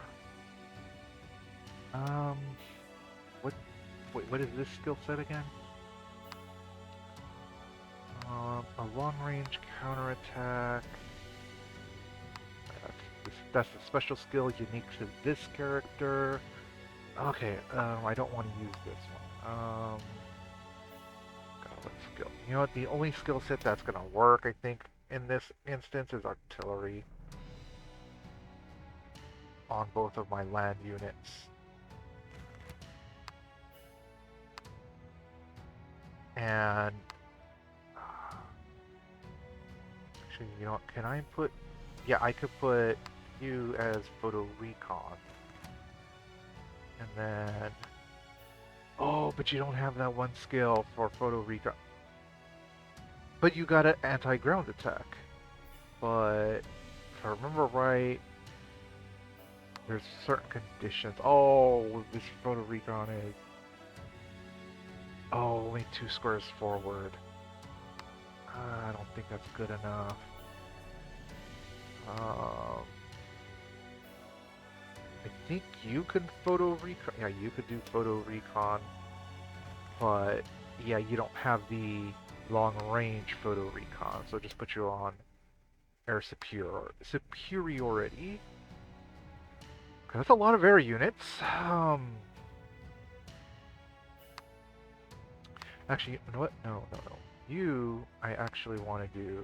[SPEAKER 1] What is this skill set again? A long-range counterattack. That's a special skill unique to this character. Okay, I don't want to use this one. What skill? You know what? The only skill set that's gonna work, I think, in this instance is artillery on both of my land units. And actually, you know what, can I put, yeah, I could put you as photo recon. And then, oh, but you don't have that one skill for photo recon. But you got an anti-ground attack. But if I remember right, there's certain conditions. Oh, this photo recon is, oh, only 2 squares forward. I don't think that's good enough. I think you can photo recon. Yeah, you could do photo recon. But yeah, you don't have the long range photo recon, so just put you on air superiority. Cause that's a lot of air units. Actually, you know what? No. You, I actually want to do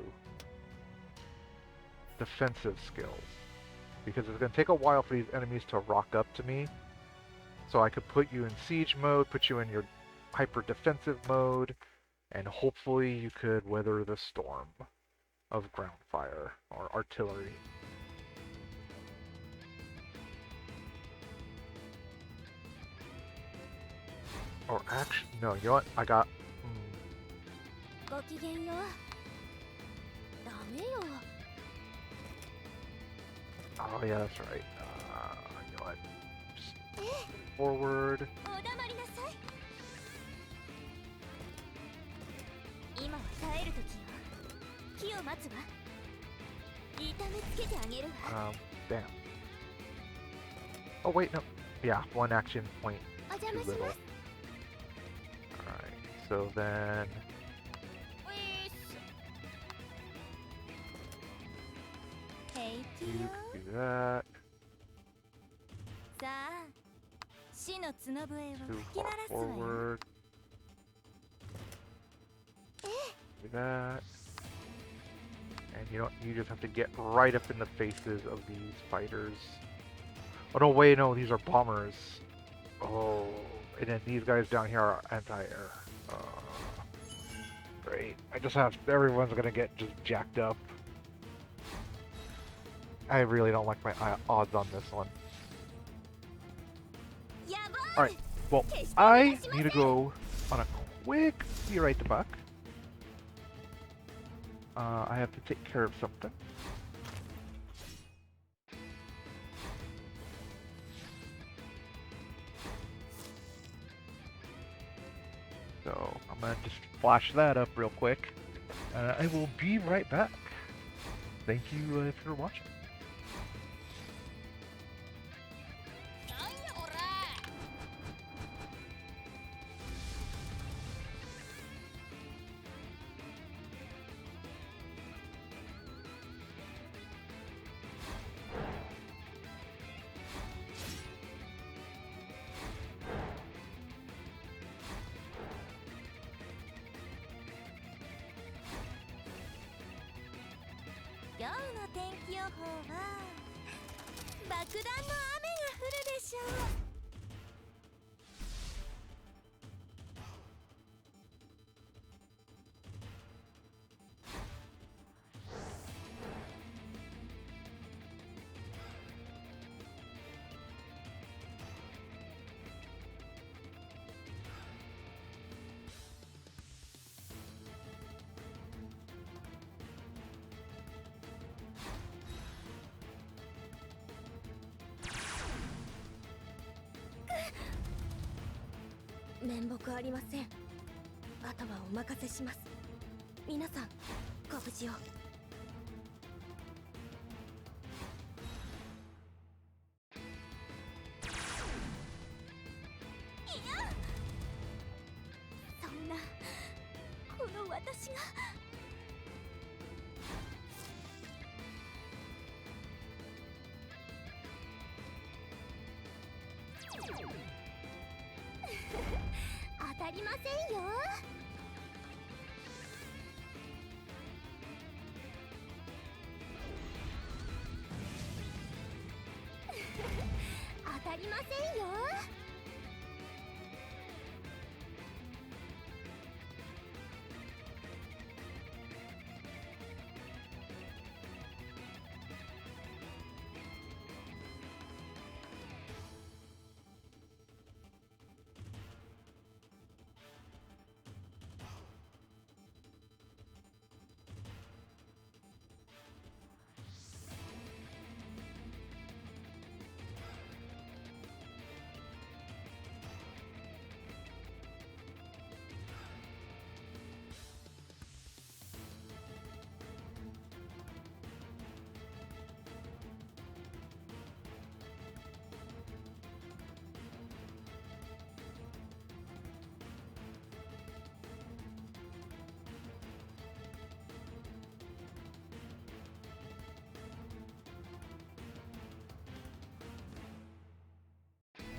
[SPEAKER 1] defensive skills. Because it's going to take a while for these enemies to rock up to me. So I could put you in siege mode, put you in your hyper defensive mode, and hopefully you could weather the storm of ground fire or artillery. Or actually, no, you know what? I got... Oh yeah, that's right. You know what? Just forward. Damn. Oh wait, no. Yeah, 1 action point too little. Alright, so then... You can do that. 2 far forward. Do that. And you just have to get right up in the faces of these fighters. Oh no, wait, no, these are bombers. Oh, and then these guys down here are anti-air. Great. I just have everyone's gonna get just jacked up. I really don't like my odds on this one. Alright, well, I need to go on a quick be right the buck. I have to take care of something. So I'm gonna just flash that up real quick. I will be right back. Thank you for watching.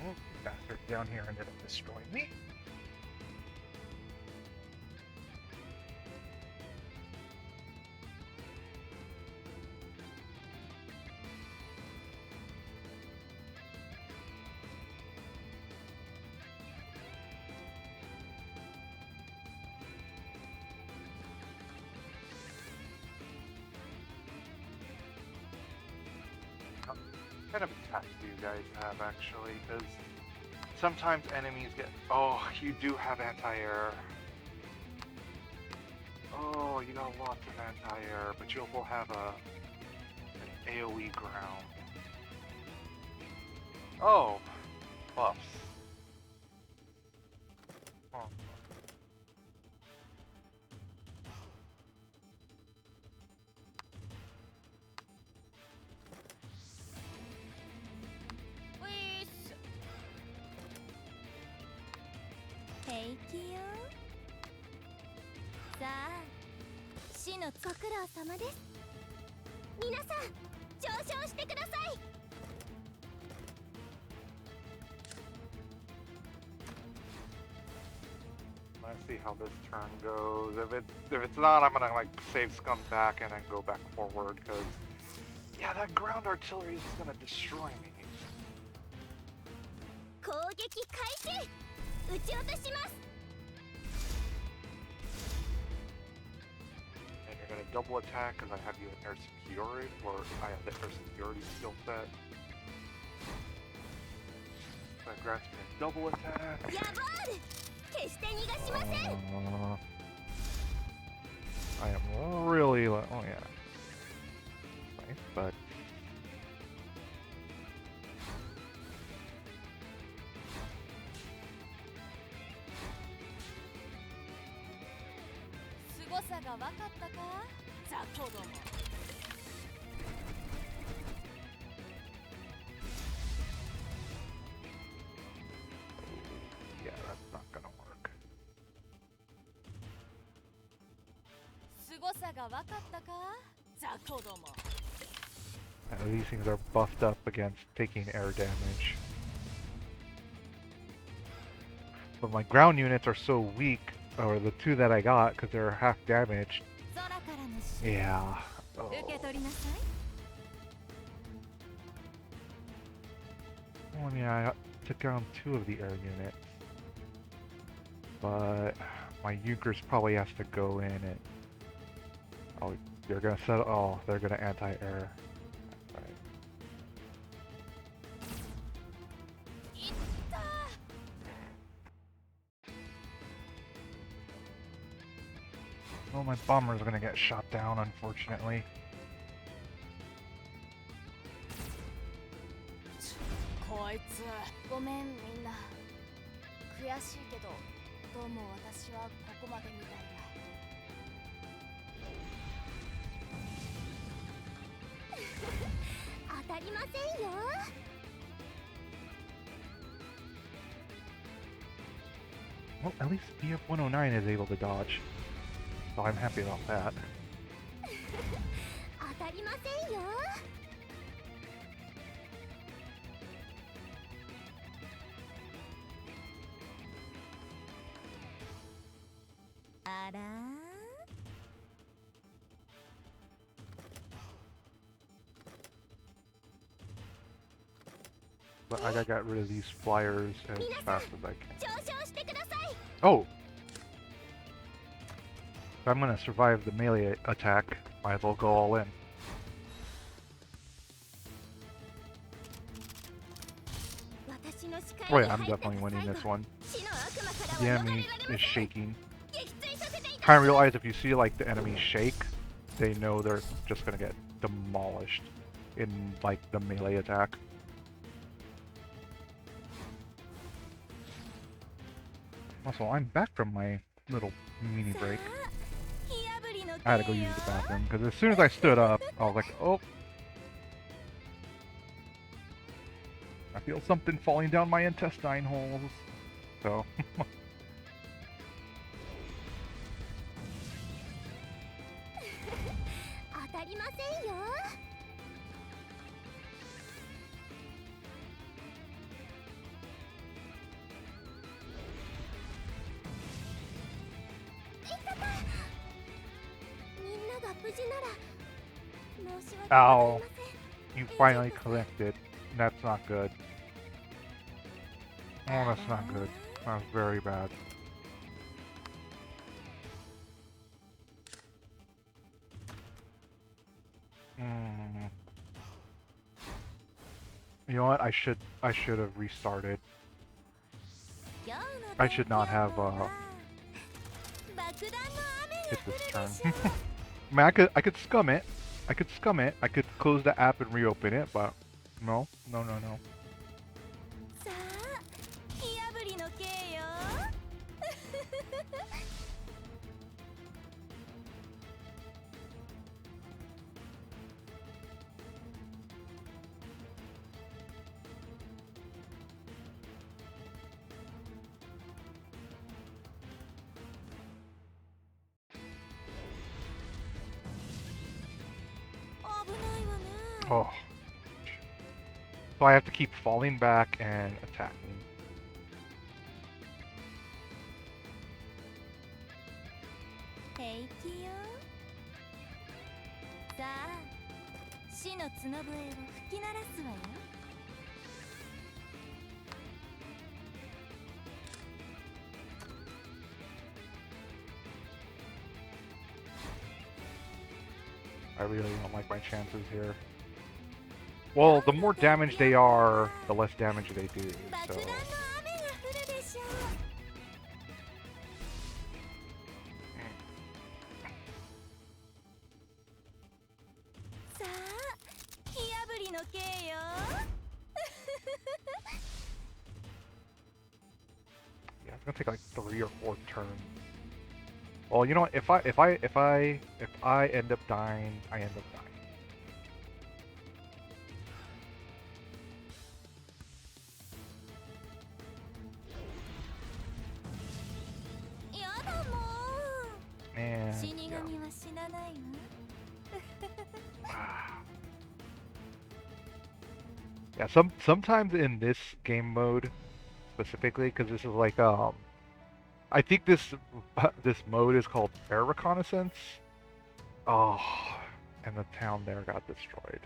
[SPEAKER 1] Oh, bastard down here ended up destroying me. Kind of a task you guys have actually, because sometimes enemies get. Oh, you do have anti-air. Oh, you got lots of anti-air, but you will have an AoE ground. Oh, buffs. Oh. Let's see how this turn goes. If it's not, I'm gonna like save Scum back and then go back forward, because yeah, that ground artillery is gonna destroy me. I got a double attack because I have you in air superiority, or I have the air superiority skill set. So I grasp a double attack. I am really low. Oh yeah. Nice, but. Yeah, that's not gonna work. These things are buffed up against taking air damage. But my ground units are so weak, or the two that I got, because they're half damaged. Yeah. Oh. Oh yeah, I took down 2 of the air units. But my Junkers probably has to go in and... Oh, they're gonna set... Oh, they're gonna anti-air. Right. Well, my bomber's gonna get shot down, unfortunately. Well, at least BF-109 is able to dodge, so I'm happy about that. But I gotta get rid of these flyers as fast as I can. Oh! If I'm gonna survive the melee attack, might as well go all in. Oh yeah, I'm definitely winning this one. The enemy is shaking. Kind of realize if you see like the enemy shake, they know they're just gonna get demolished in like the melee attack. Also, I'm back from my little mini break. I had to go use the bathroom, because as soon as I stood up, I was like, oh. I feel something falling down my intestine holes. So. Ow. You finally collected. That's not good. Oh, that's not good. That's very bad. You know what? I should have restarted. I should not have hit this turn. I mean, I could scum it. I could scum it. I could close the app and reopen it, but no. Oh. So I have to keep falling back and attacking. I really don't like my chances here. Well, the more damage they are, the less damage they do. So. Yeah, it's gonna take like 3 or 4 turns. Well, you know what? If I end up dying, I end up dying. Man, yeah. Sometimes in this game mode specifically, because this is like I think this mode is called air reconnaissance. Oh, and the town there got destroyed.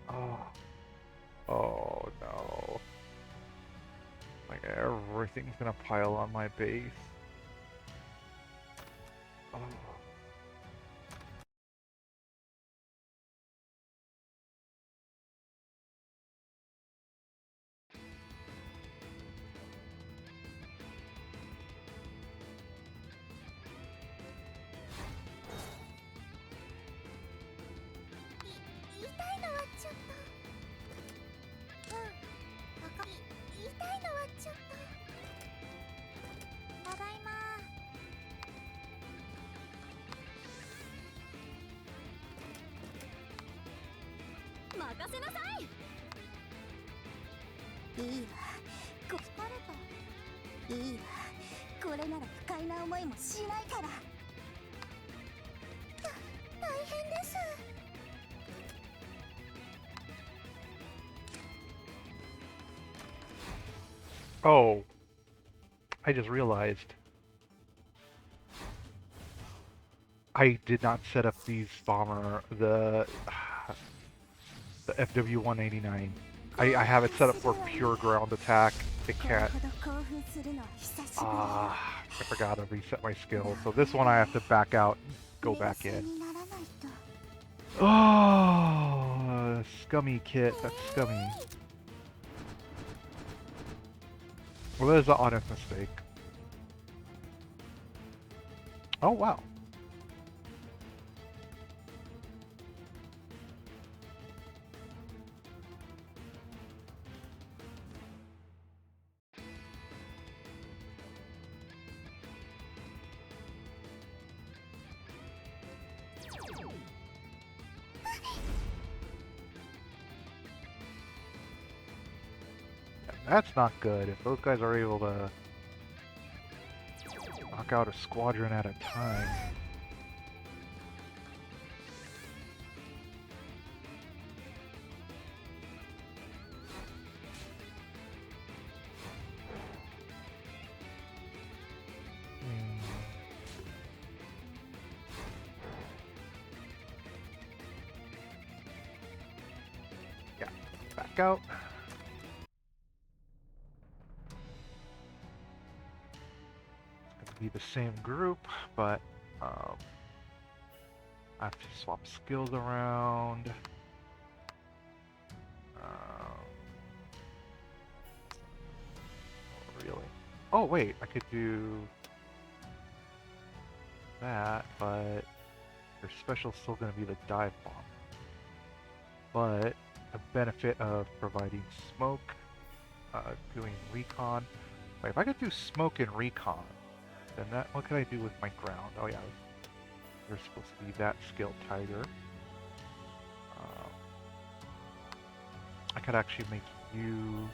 [SPEAKER 1] Oh no! Like everything's gonna pile on my base. Oh. Oh, I just realized I did not set up these the FW-189. I have it set up for pure ground attack. It can't. I forgot to reset my skill. So this one I have to back out, go back in. Oh, scummy kit. That's scummy. Well, that is an honest mistake. Oh, wow. That's not good. If those guys are able to knock out a squadron at a time. Yeah, back out. Be the same group, but I have to swap skills around. Really? Oh wait, I could do that, but your special's still going to be the dive bomb. But the benefit of providing smoke, doing recon. Wait, if I could do smoke and recon, then what can I do with my ground? Oh yeah, you're supposed to be that skill tiger. I could actually make you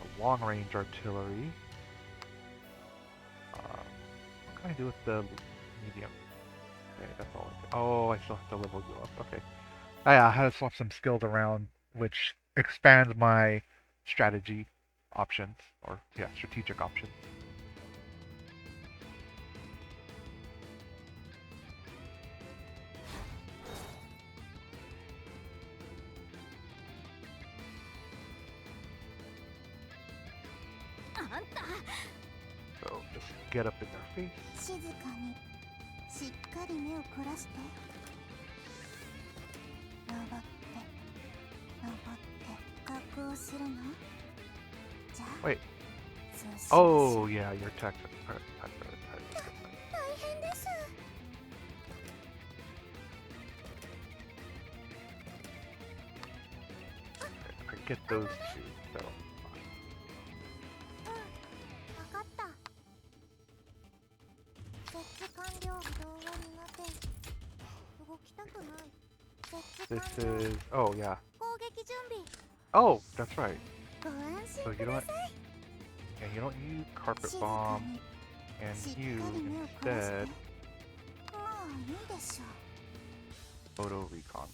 [SPEAKER 1] a long-range artillery. What can I do with the medium? Okay, that's all. Oh, I still have to level you up. Okay. Oh, yeah, I had to swap some skills around, which expands my strategy options, or yeah, strategic options. So just get up in their face.
[SPEAKER 3] しっかり目を凝らして。登って格好するの？じゃあ。
[SPEAKER 1] Wait.
[SPEAKER 3] そうしましょう。
[SPEAKER 1] Oh yeah, your text.
[SPEAKER 3] 大変です。
[SPEAKER 1] I get those two. So
[SPEAKER 3] わかった。設置完了。動画苦手。動きたくない。設置
[SPEAKER 1] this
[SPEAKER 3] 完了。
[SPEAKER 1] is. Oh yeah.
[SPEAKER 3] 攻撃準備。
[SPEAKER 1] Oh, that's right.
[SPEAKER 3] ご安
[SPEAKER 1] So
[SPEAKER 3] 心
[SPEAKER 1] you
[SPEAKER 3] くだ
[SPEAKER 1] don't.
[SPEAKER 3] さい。
[SPEAKER 1] Yeah, you don't use carpet
[SPEAKER 3] 静か
[SPEAKER 1] bomb,
[SPEAKER 3] に。
[SPEAKER 1] and
[SPEAKER 3] しっか
[SPEAKER 1] you
[SPEAKER 3] り目を凝らして。
[SPEAKER 1] instead
[SPEAKER 3] まあいいでしょう。
[SPEAKER 1] photo recon.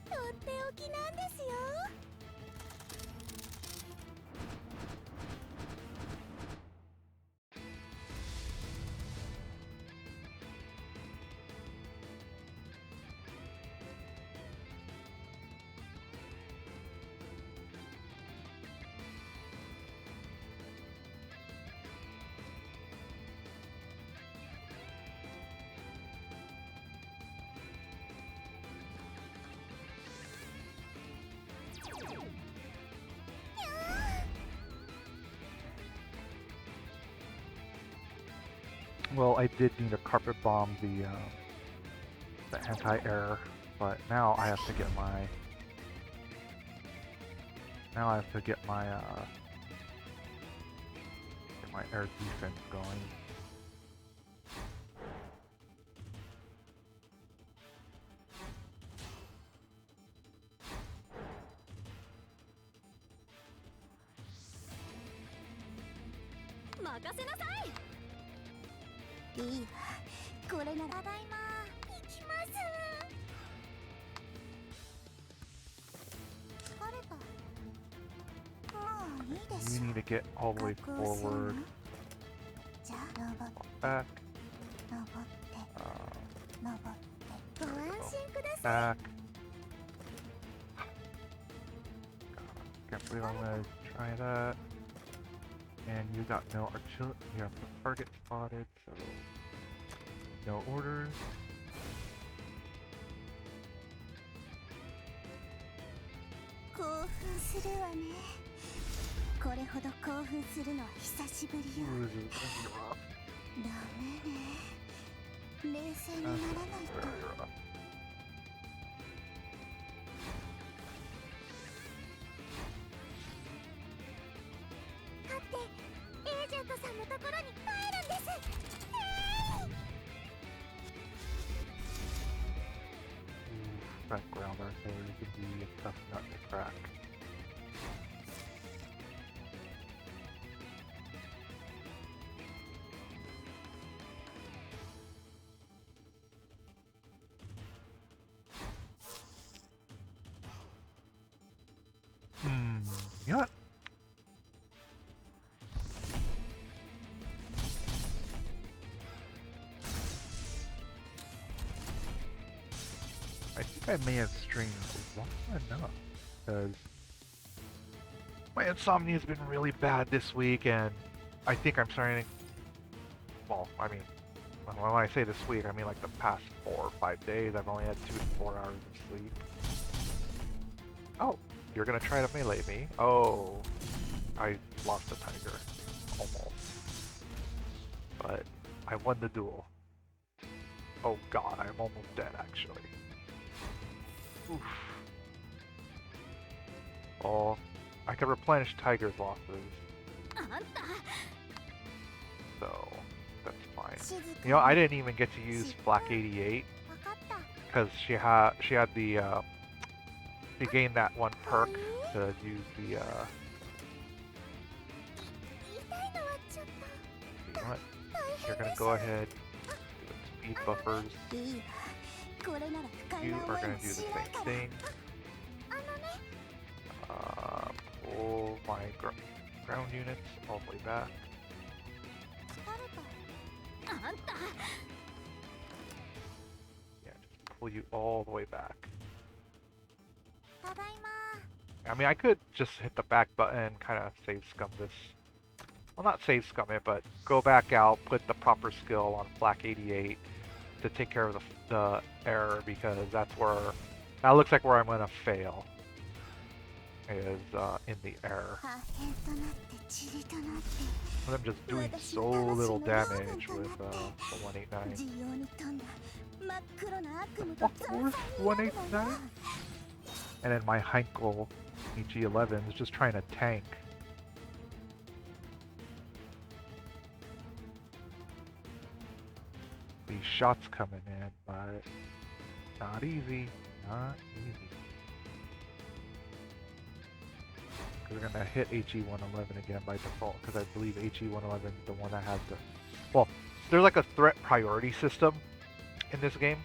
[SPEAKER 3] とっておきなんですよ。
[SPEAKER 1] Well, I did need to carpet bomb the anti-air, but now I have to get my air defense going.
[SPEAKER 3] I いいわ。これならただいま。行きます。疲れた。もういいでし
[SPEAKER 1] You
[SPEAKER 3] ょ。
[SPEAKER 1] need to get all the way
[SPEAKER 3] 格好するの？
[SPEAKER 1] forward,
[SPEAKER 3] じゃあ登って
[SPEAKER 1] back,
[SPEAKER 3] 登って登って。ご安
[SPEAKER 1] there we
[SPEAKER 3] 心
[SPEAKER 1] go.
[SPEAKER 3] ください。
[SPEAKER 1] Back. Can't believe I'm gonna try that. And you got no artillery. You have the target spotted, so no orders.
[SPEAKER 3] 興奮するわね。これほど興奮するのは久しぶりよ。
[SPEAKER 1] Ooh, this is gonna be rough.
[SPEAKER 3] ダメね。冷静にならないと。
[SPEAKER 1] Very rough.
[SPEAKER 3] 勝ってエージェントさんのところに帰るんです。
[SPEAKER 1] Ooh, that ground artillery could be a tough nut to crack. You know what? I think I may have streamed long enough because my insomnia has been really bad this week, and I think I'm starting to. Well, I mean, when I say this week, I mean like the past 4 or 5 days. I've only had 2 to 4 hours of sleep. Oh, you're gonna try to melee me? Oh, I lost the tiger, almost, but I won the duel. Oh God, I'm almost dead actually. Oof. Oh, I can replenish Tiger's losses, so that's fine. You know, I didn't even get to use Black 88 because she had the she gained that one perk to use the you know what? You're gonna go ahead, do speed buffers. You are gonna do the same thing. Pull my ground units all the way back. pull you all the way back.
[SPEAKER 3] ただいま
[SPEAKER 1] I mean, I could just hit the back button, kind of save scum this. Well, not save scum it, but go back out, put the proper skill on Flak 88 to take care of the error, because that's where, that looks like where I'm going to fail, is in the error.
[SPEAKER 3] 破片となって塵となって
[SPEAKER 1] I'm just doing so little damage with the 189.
[SPEAKER 3] 地用に飛んだ真っ黒な悪夢
[SPEAKER 1] Of
[SPEAKER 3] が
[SPEAKER 1] course, 189. And then my Heinkel HE11 is just trying to tank. These shots coming in, but not easy. Not easy. We're gonna hit HE111 again by default, because I believe HE111 is the one that has the... Well, there's like a threat priority system in this game.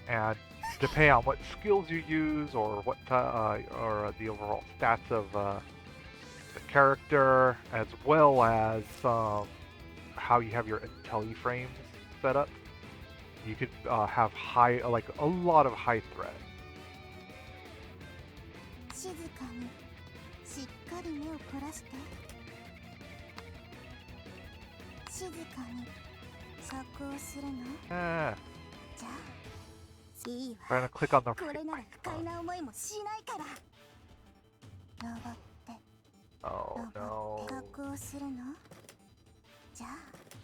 [SPEAKER 1] And depending on what skills you use, or what or the overall stats of the character, as well as how you have your IntelliFrames set up, you could have high, like a lot of high threat.
[SPEAKER 3] 静かにしっかり目を凝らして静かに作をするの
[SPEAKER 1] Ah,
[SPEAKER 3] じゃあいい
[SPEAKER 1] trying
[SPEAKER 3] わ
[SPEAKER 1] to click on the
[SPEAKER 3] これなら不快な思いもしないから登って
[SPEAKER 1] Oh
[SPEAKER 3] 登って
[SPEAKER 1] no.
[SPEAKER 3] 作をするのじゃあ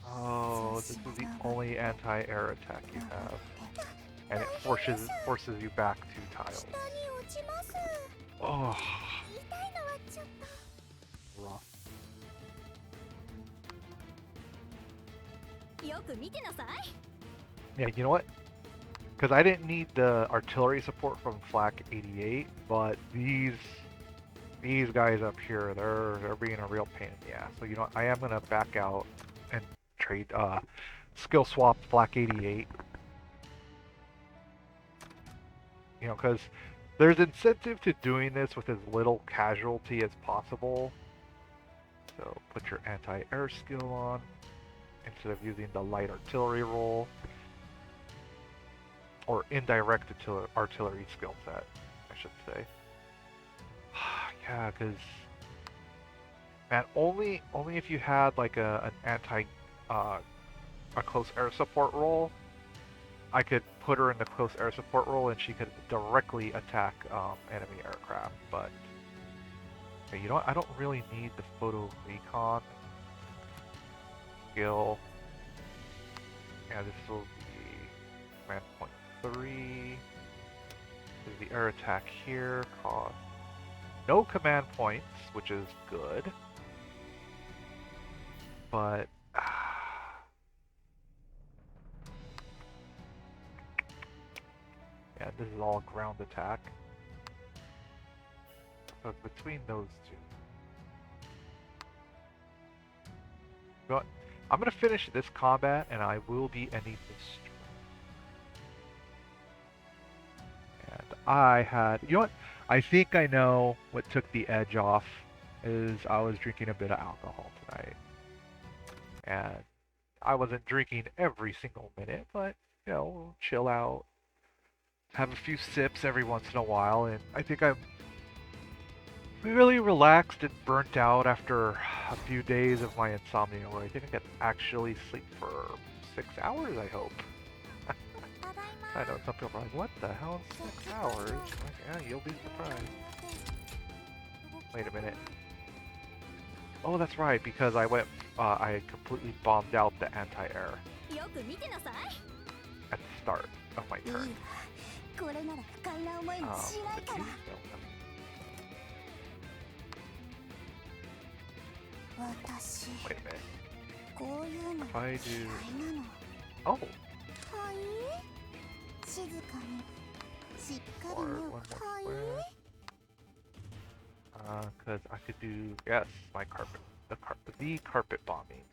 [SPEAKER 1] Oh, this is the only anti-air attack you have. And it forces you back 2 tiles.
[SPEAKER 3] 下に落ちます
[SPEAKER 1] Oh,
[SPEAKER 3] 痛いのはちょっと
[SPEAKER 1] rough.
[SPEAKER 2] よく見てなさい
[SPEAKER 1] Yeah, you know what? Because I didn't need the artillery support from Flak 88, but these guys up here, they're being a real pain in the ass. So you know, I am gonna back out and trade skill swap Flak 88. You know, because there's incentive to doing this with as little casualty as possible. So put your anti-air skill on instead of using the light artillery roll. Or indirect artillery skill set, I should say. Yeah, because man, only if you had like an a close air support roll, I could put her in the close air support roll and she could directly attack enemy aircraft. But okay, you know what? I don't really need the photo recon skill. Yeah, this will be command point 3. Is the air attack here? Cost no command points, which is good. But yeah, this is all ground attack. So it's between those two. But I'm gonna finish this combat, and I will be ending this stream. And I had, you know what? I think I know what took the edge off. Is I was drinking a bit of alcohol tonight, and I wasn't drinking every single minute, but you know, chill out, have a few sips every once in a while, and I think I'm really relaxed and burnt out after a few days of my insomnia, where I think I can actually sleep for 6 hours, I hope. I know some people are like, what the hell is 6 hours? Like, yeah, you'll be surprised. Wait a minute. Oh, that's right, because I I completely bombed out the anti-air at the start of my turn.
[SPEAKER 3] これなら不快な思いもしないから私
[SPEAKER 1] Wait a minute.
[SPEAKER 3] こういうの
[SPEAKER 1] If I
[SPEAKER 3] 嫌
[SPEAKER 1] do...
[SPEAKER 3] いなの
[SPEAKER 1] Oh!
[SPEAKER 3] はい静かにしっかり
[SPEAKER 1] Or
[SPEAKER 3] 目
[SPEAKER 1] one
[SPEAKER 3] を
[SPEAKER 1] more
[SPEAKER 3] はい
[SPEAKER 1] square. Because I could do, yes, my carpet, the carpet bombing.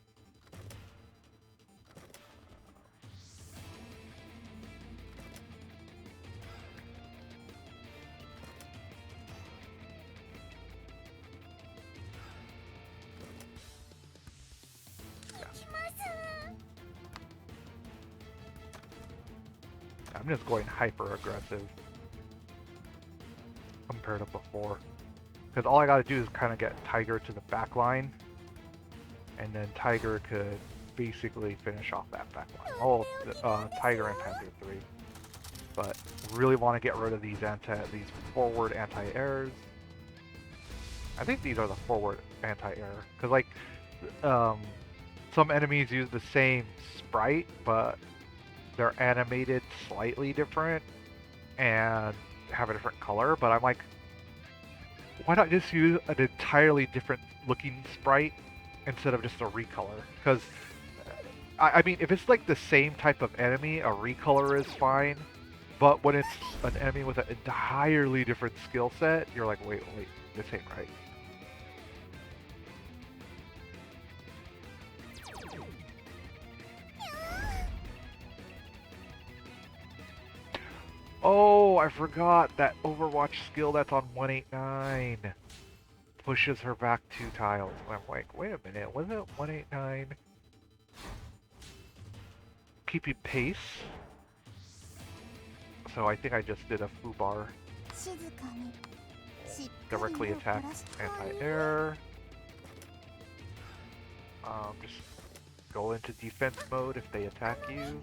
[SPEAKER 1] I'm just going hyper aggressive compared to before. Because all I gotta do is kind of get Tiger to the back line, and then Tiger could basically finish off that back line. Oh, Tiger and Panther 3. But really want to get rid of these forward anti-airs. I think these are the forward anti-air, because like some enemies use the same sprite, but they're animated slightly different and have a different color. But I'm like, why not just use an entirely different looking sprite instead of just a recolor? Because I mean, if it's like the same type of enemy, a recolor is fine. But when it's an enemy with an entirely different skill set, you're like, wait, this ain't right. Oh, I forgot that Overwatch skill that's on 189 pushes her back 2 tiles. I'm like, wait a minute, wasn't it 189? Keeping pace? So I think I just did a foobar. Directly attack anti-air. Just go into defense mode if they attack you.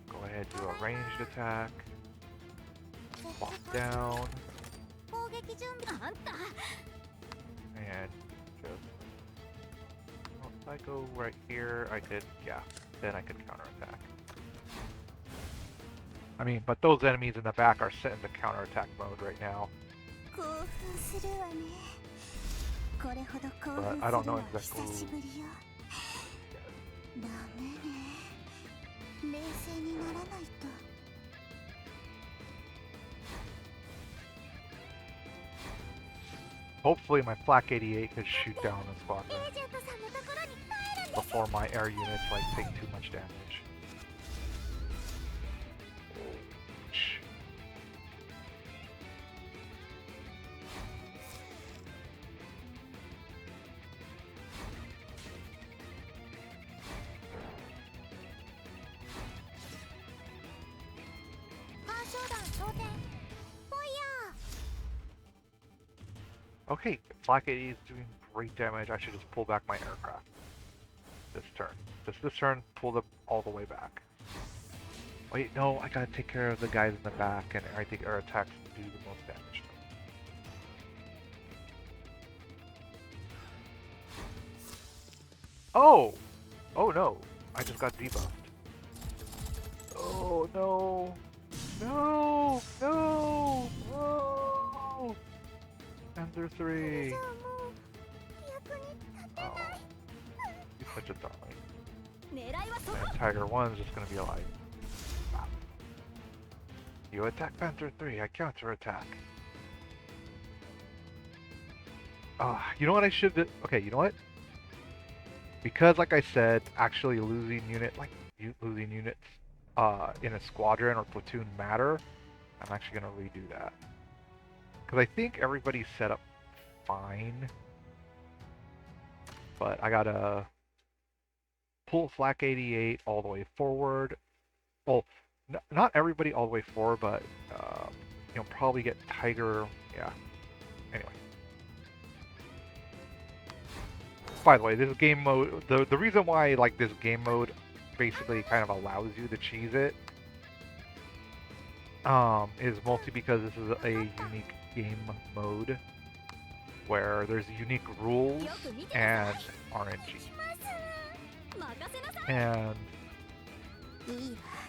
[SPEAKER 1] Go ahead, do a ranged attack. Walk down. And just... Well, if I go right here, I could... Yeah, then I could counterattack. I mean, but those enemies in the back are set in the counterattack mode right now. But I don't know exactly... Hopefully my Flak 88 could shoot down the squadron before my air units like take too much damage. Okay, Flak 80 is doing great damage. I should just pull back my aircraft this turn. Just this turn, pull them all the way back. Wait, no, I gotta take care of the guys in the back, and I think air attacks do the most damage. Oh! Oh no, I just got debuffed. Oh no! No! No! No! Panther 3! Oh. He's such a darling. And Tiger 1 is just gonna be like... Ah. You attack Panther 3, I counterattack. You know what I should do? Okay, you know what? Because like I said, actually losing units in a squadron or platoon matter, I'm actually gonna redo that. Because I think everybody's set up fine. But I gotta pull Flak 88 all the way forward. Well, not everybody all the way forward, but you know, probably get Tiger. Yeah. Anyway. By the way, this game mode, the reason why like this game mode basically kind of allows you to cheese it is mostly because this is a unique game mode where there's unique rules and RNG. And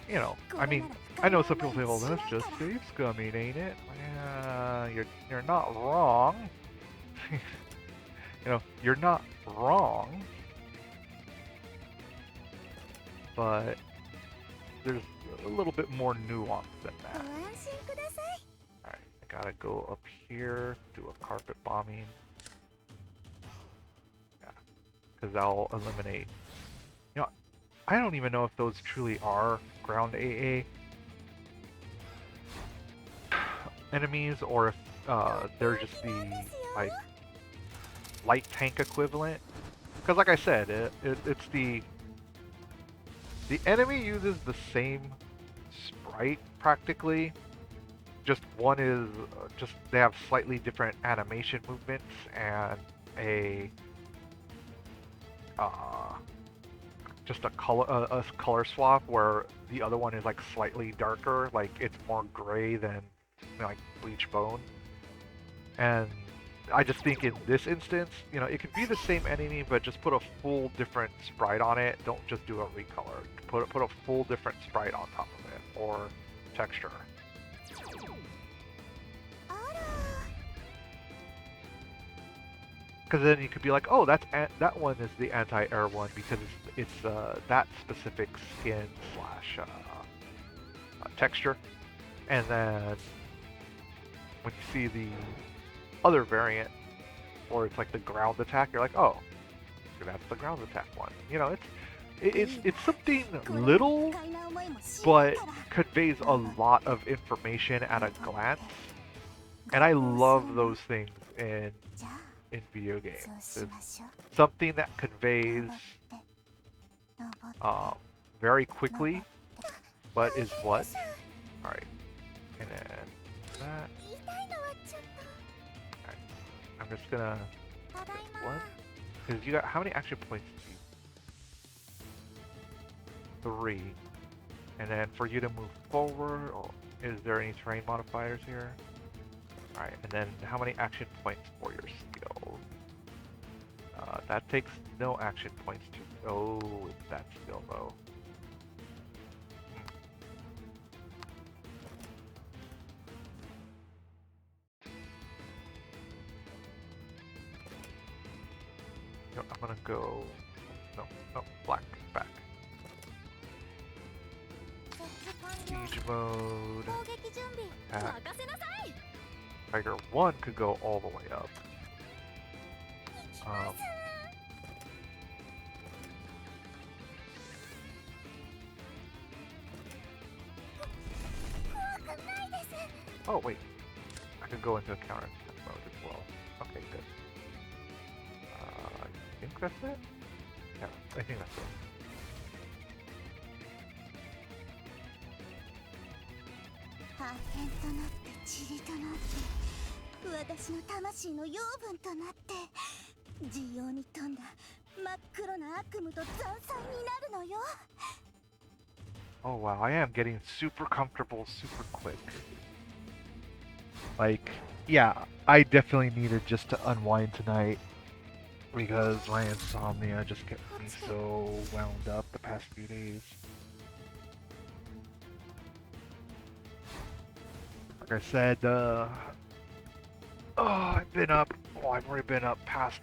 [SPEAKER 1] you know, I mean, I know some people say, "Well, that's just save scumming, ain't it?" You're not wrong. You know, you're not wrong, but there's a little bit more nuance than that. Alright, I gotta go up here, do a carpet bombing. Yeah, because that'll eliminate... You know, I don't even know if those truly are ground AA enemies, or if they're just the, like, light tank equivalent. Because like I said, it's the The enemy uses the same sprite practically. Just one is just they have slightly different animation movements and just a color swap where the other one is like slightly darker, like it's more gray than like Bleach Bone. And I just think in this instance, it could be the same enemy, but just put a full different sprite on it. Don't just do a recolor. Put a full different sprite on top of it or texture. Because then you could be like, oh, that one is the anti-air one because it's that specific skin / texture, and then when you see the other variant, or it's like the ground attack, you're like, oh, that's the ground attack one. It's something little, but conveys a lot of information at a glance, and I love those things in video games. It's something that conveys very quickly, but is what? Alright. And then that. Alright. I'm just gonna what? Because you got how many action points do you? 3. And then for you to move forward, is there any terrain modifiers here? Alright, and then how many action points for your skill? That takes no action points to... Oh, it's that skill though. No, I'm gonna go... No, black, back. Siege mode. Attack. Tiger 1 could go all the way up. Oh wait, I could go into a counter attack mode as well. Okay, good. I think that's it? Yeah, I think that's it.
[SPEAKER 3] 私の魂の養分となって自由に富んだ真っ黒な悪夢と残債になるのよ。
[SPEAKER 1] Oh wow, I am getting super comfortable super quick. Like, yeah, I definitely needed just to unwind tonight because my insomnia just kept me so wound up the past few days. Like I said, I've been up. Well, I've already been up past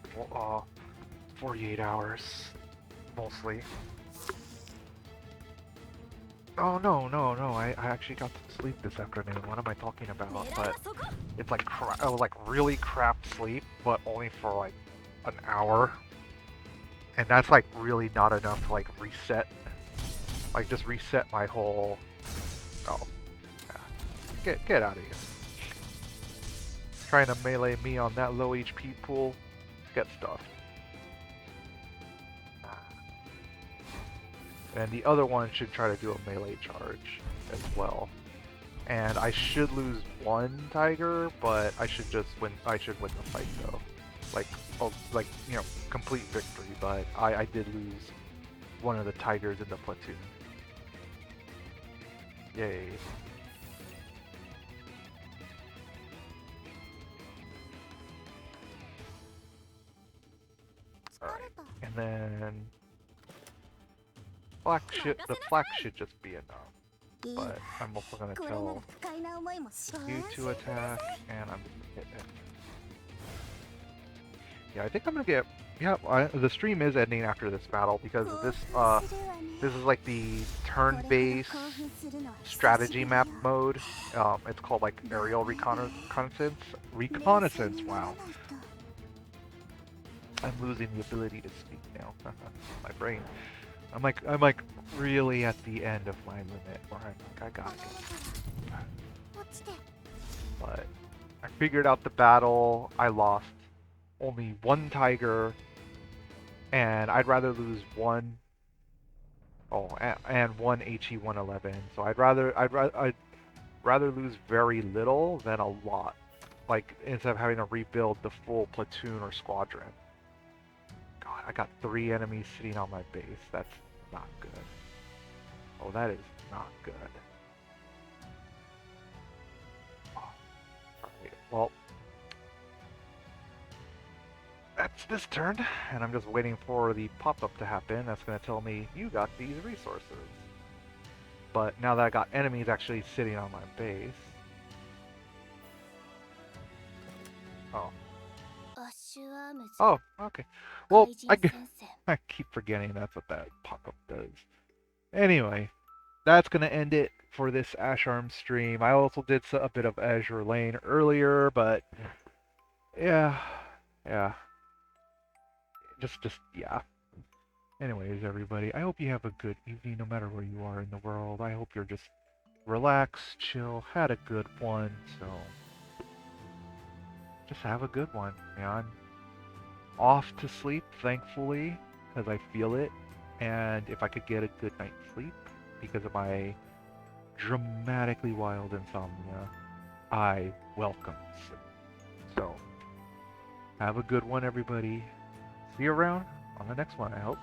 [SPEAKER 1] 48 hours, mostly. Oh no! I actually got some sleep this afternoon. What am I talking about? But it's like really crap sleep, but only for like an hour, and that's like really not enough to like reset. Like just reset my whole. Oh, yeah. Get out of here. Trying to melee me on that low HP pool, get stuffed. And the other one should try to do a melee charge as well. And I should lose one tiger, but I should just win. I should win the fight though. Complete victory. But I did lose one of the tigers in the platoon. Yay. Alright, and then the flak should just be enough. But I'm also gonna tell you to attack, and I'm gonna hit it. Yeah, I think I'm gonna get. Yeah, the stream is ending after this battle because this is like the turn-based strategy map mode. It's called like aerial reconnaissance. Reconnaissance. Wow. I'm losing the ability to speak now. My brain. I'm like really at the end of my limit where I'm like, I got it. But I figured out the battle. I lost only one tiger, and I'd rather lose one Oh, and one HE-111. So I'd rather lose very little than a lot. Like, instead of having to rebuild the full platoon or squadron. God, I got 3 enemies sitting on my base. That's not good. Oh, that is not good. Oh. Alright, well, that's this turn, and I'm just waiting for the pop-up to happen. That's going to tell me you got these resources. But now that I got enemies actually sitting on my base. Oh. Oh, okay. Well, I keep forgetting that's what that pop-up does. Anyway, that's going to end it for this Ash Arms stream. I also did a bit of Azure Lane earlier, but yeah. Yeah. Anyways, everybody, I hope you have a good evening no matter where you are in the world. I hope you're just relaxed, chill, had a good one, so just have a good one. Yeah, I'm off to sleep, thankfully, because I feel it, and if I could get a good night's sleep because of my dramatically wild insomnia, I welcome sleep. So, have a good one, everybody. See you around on the next one, I hope.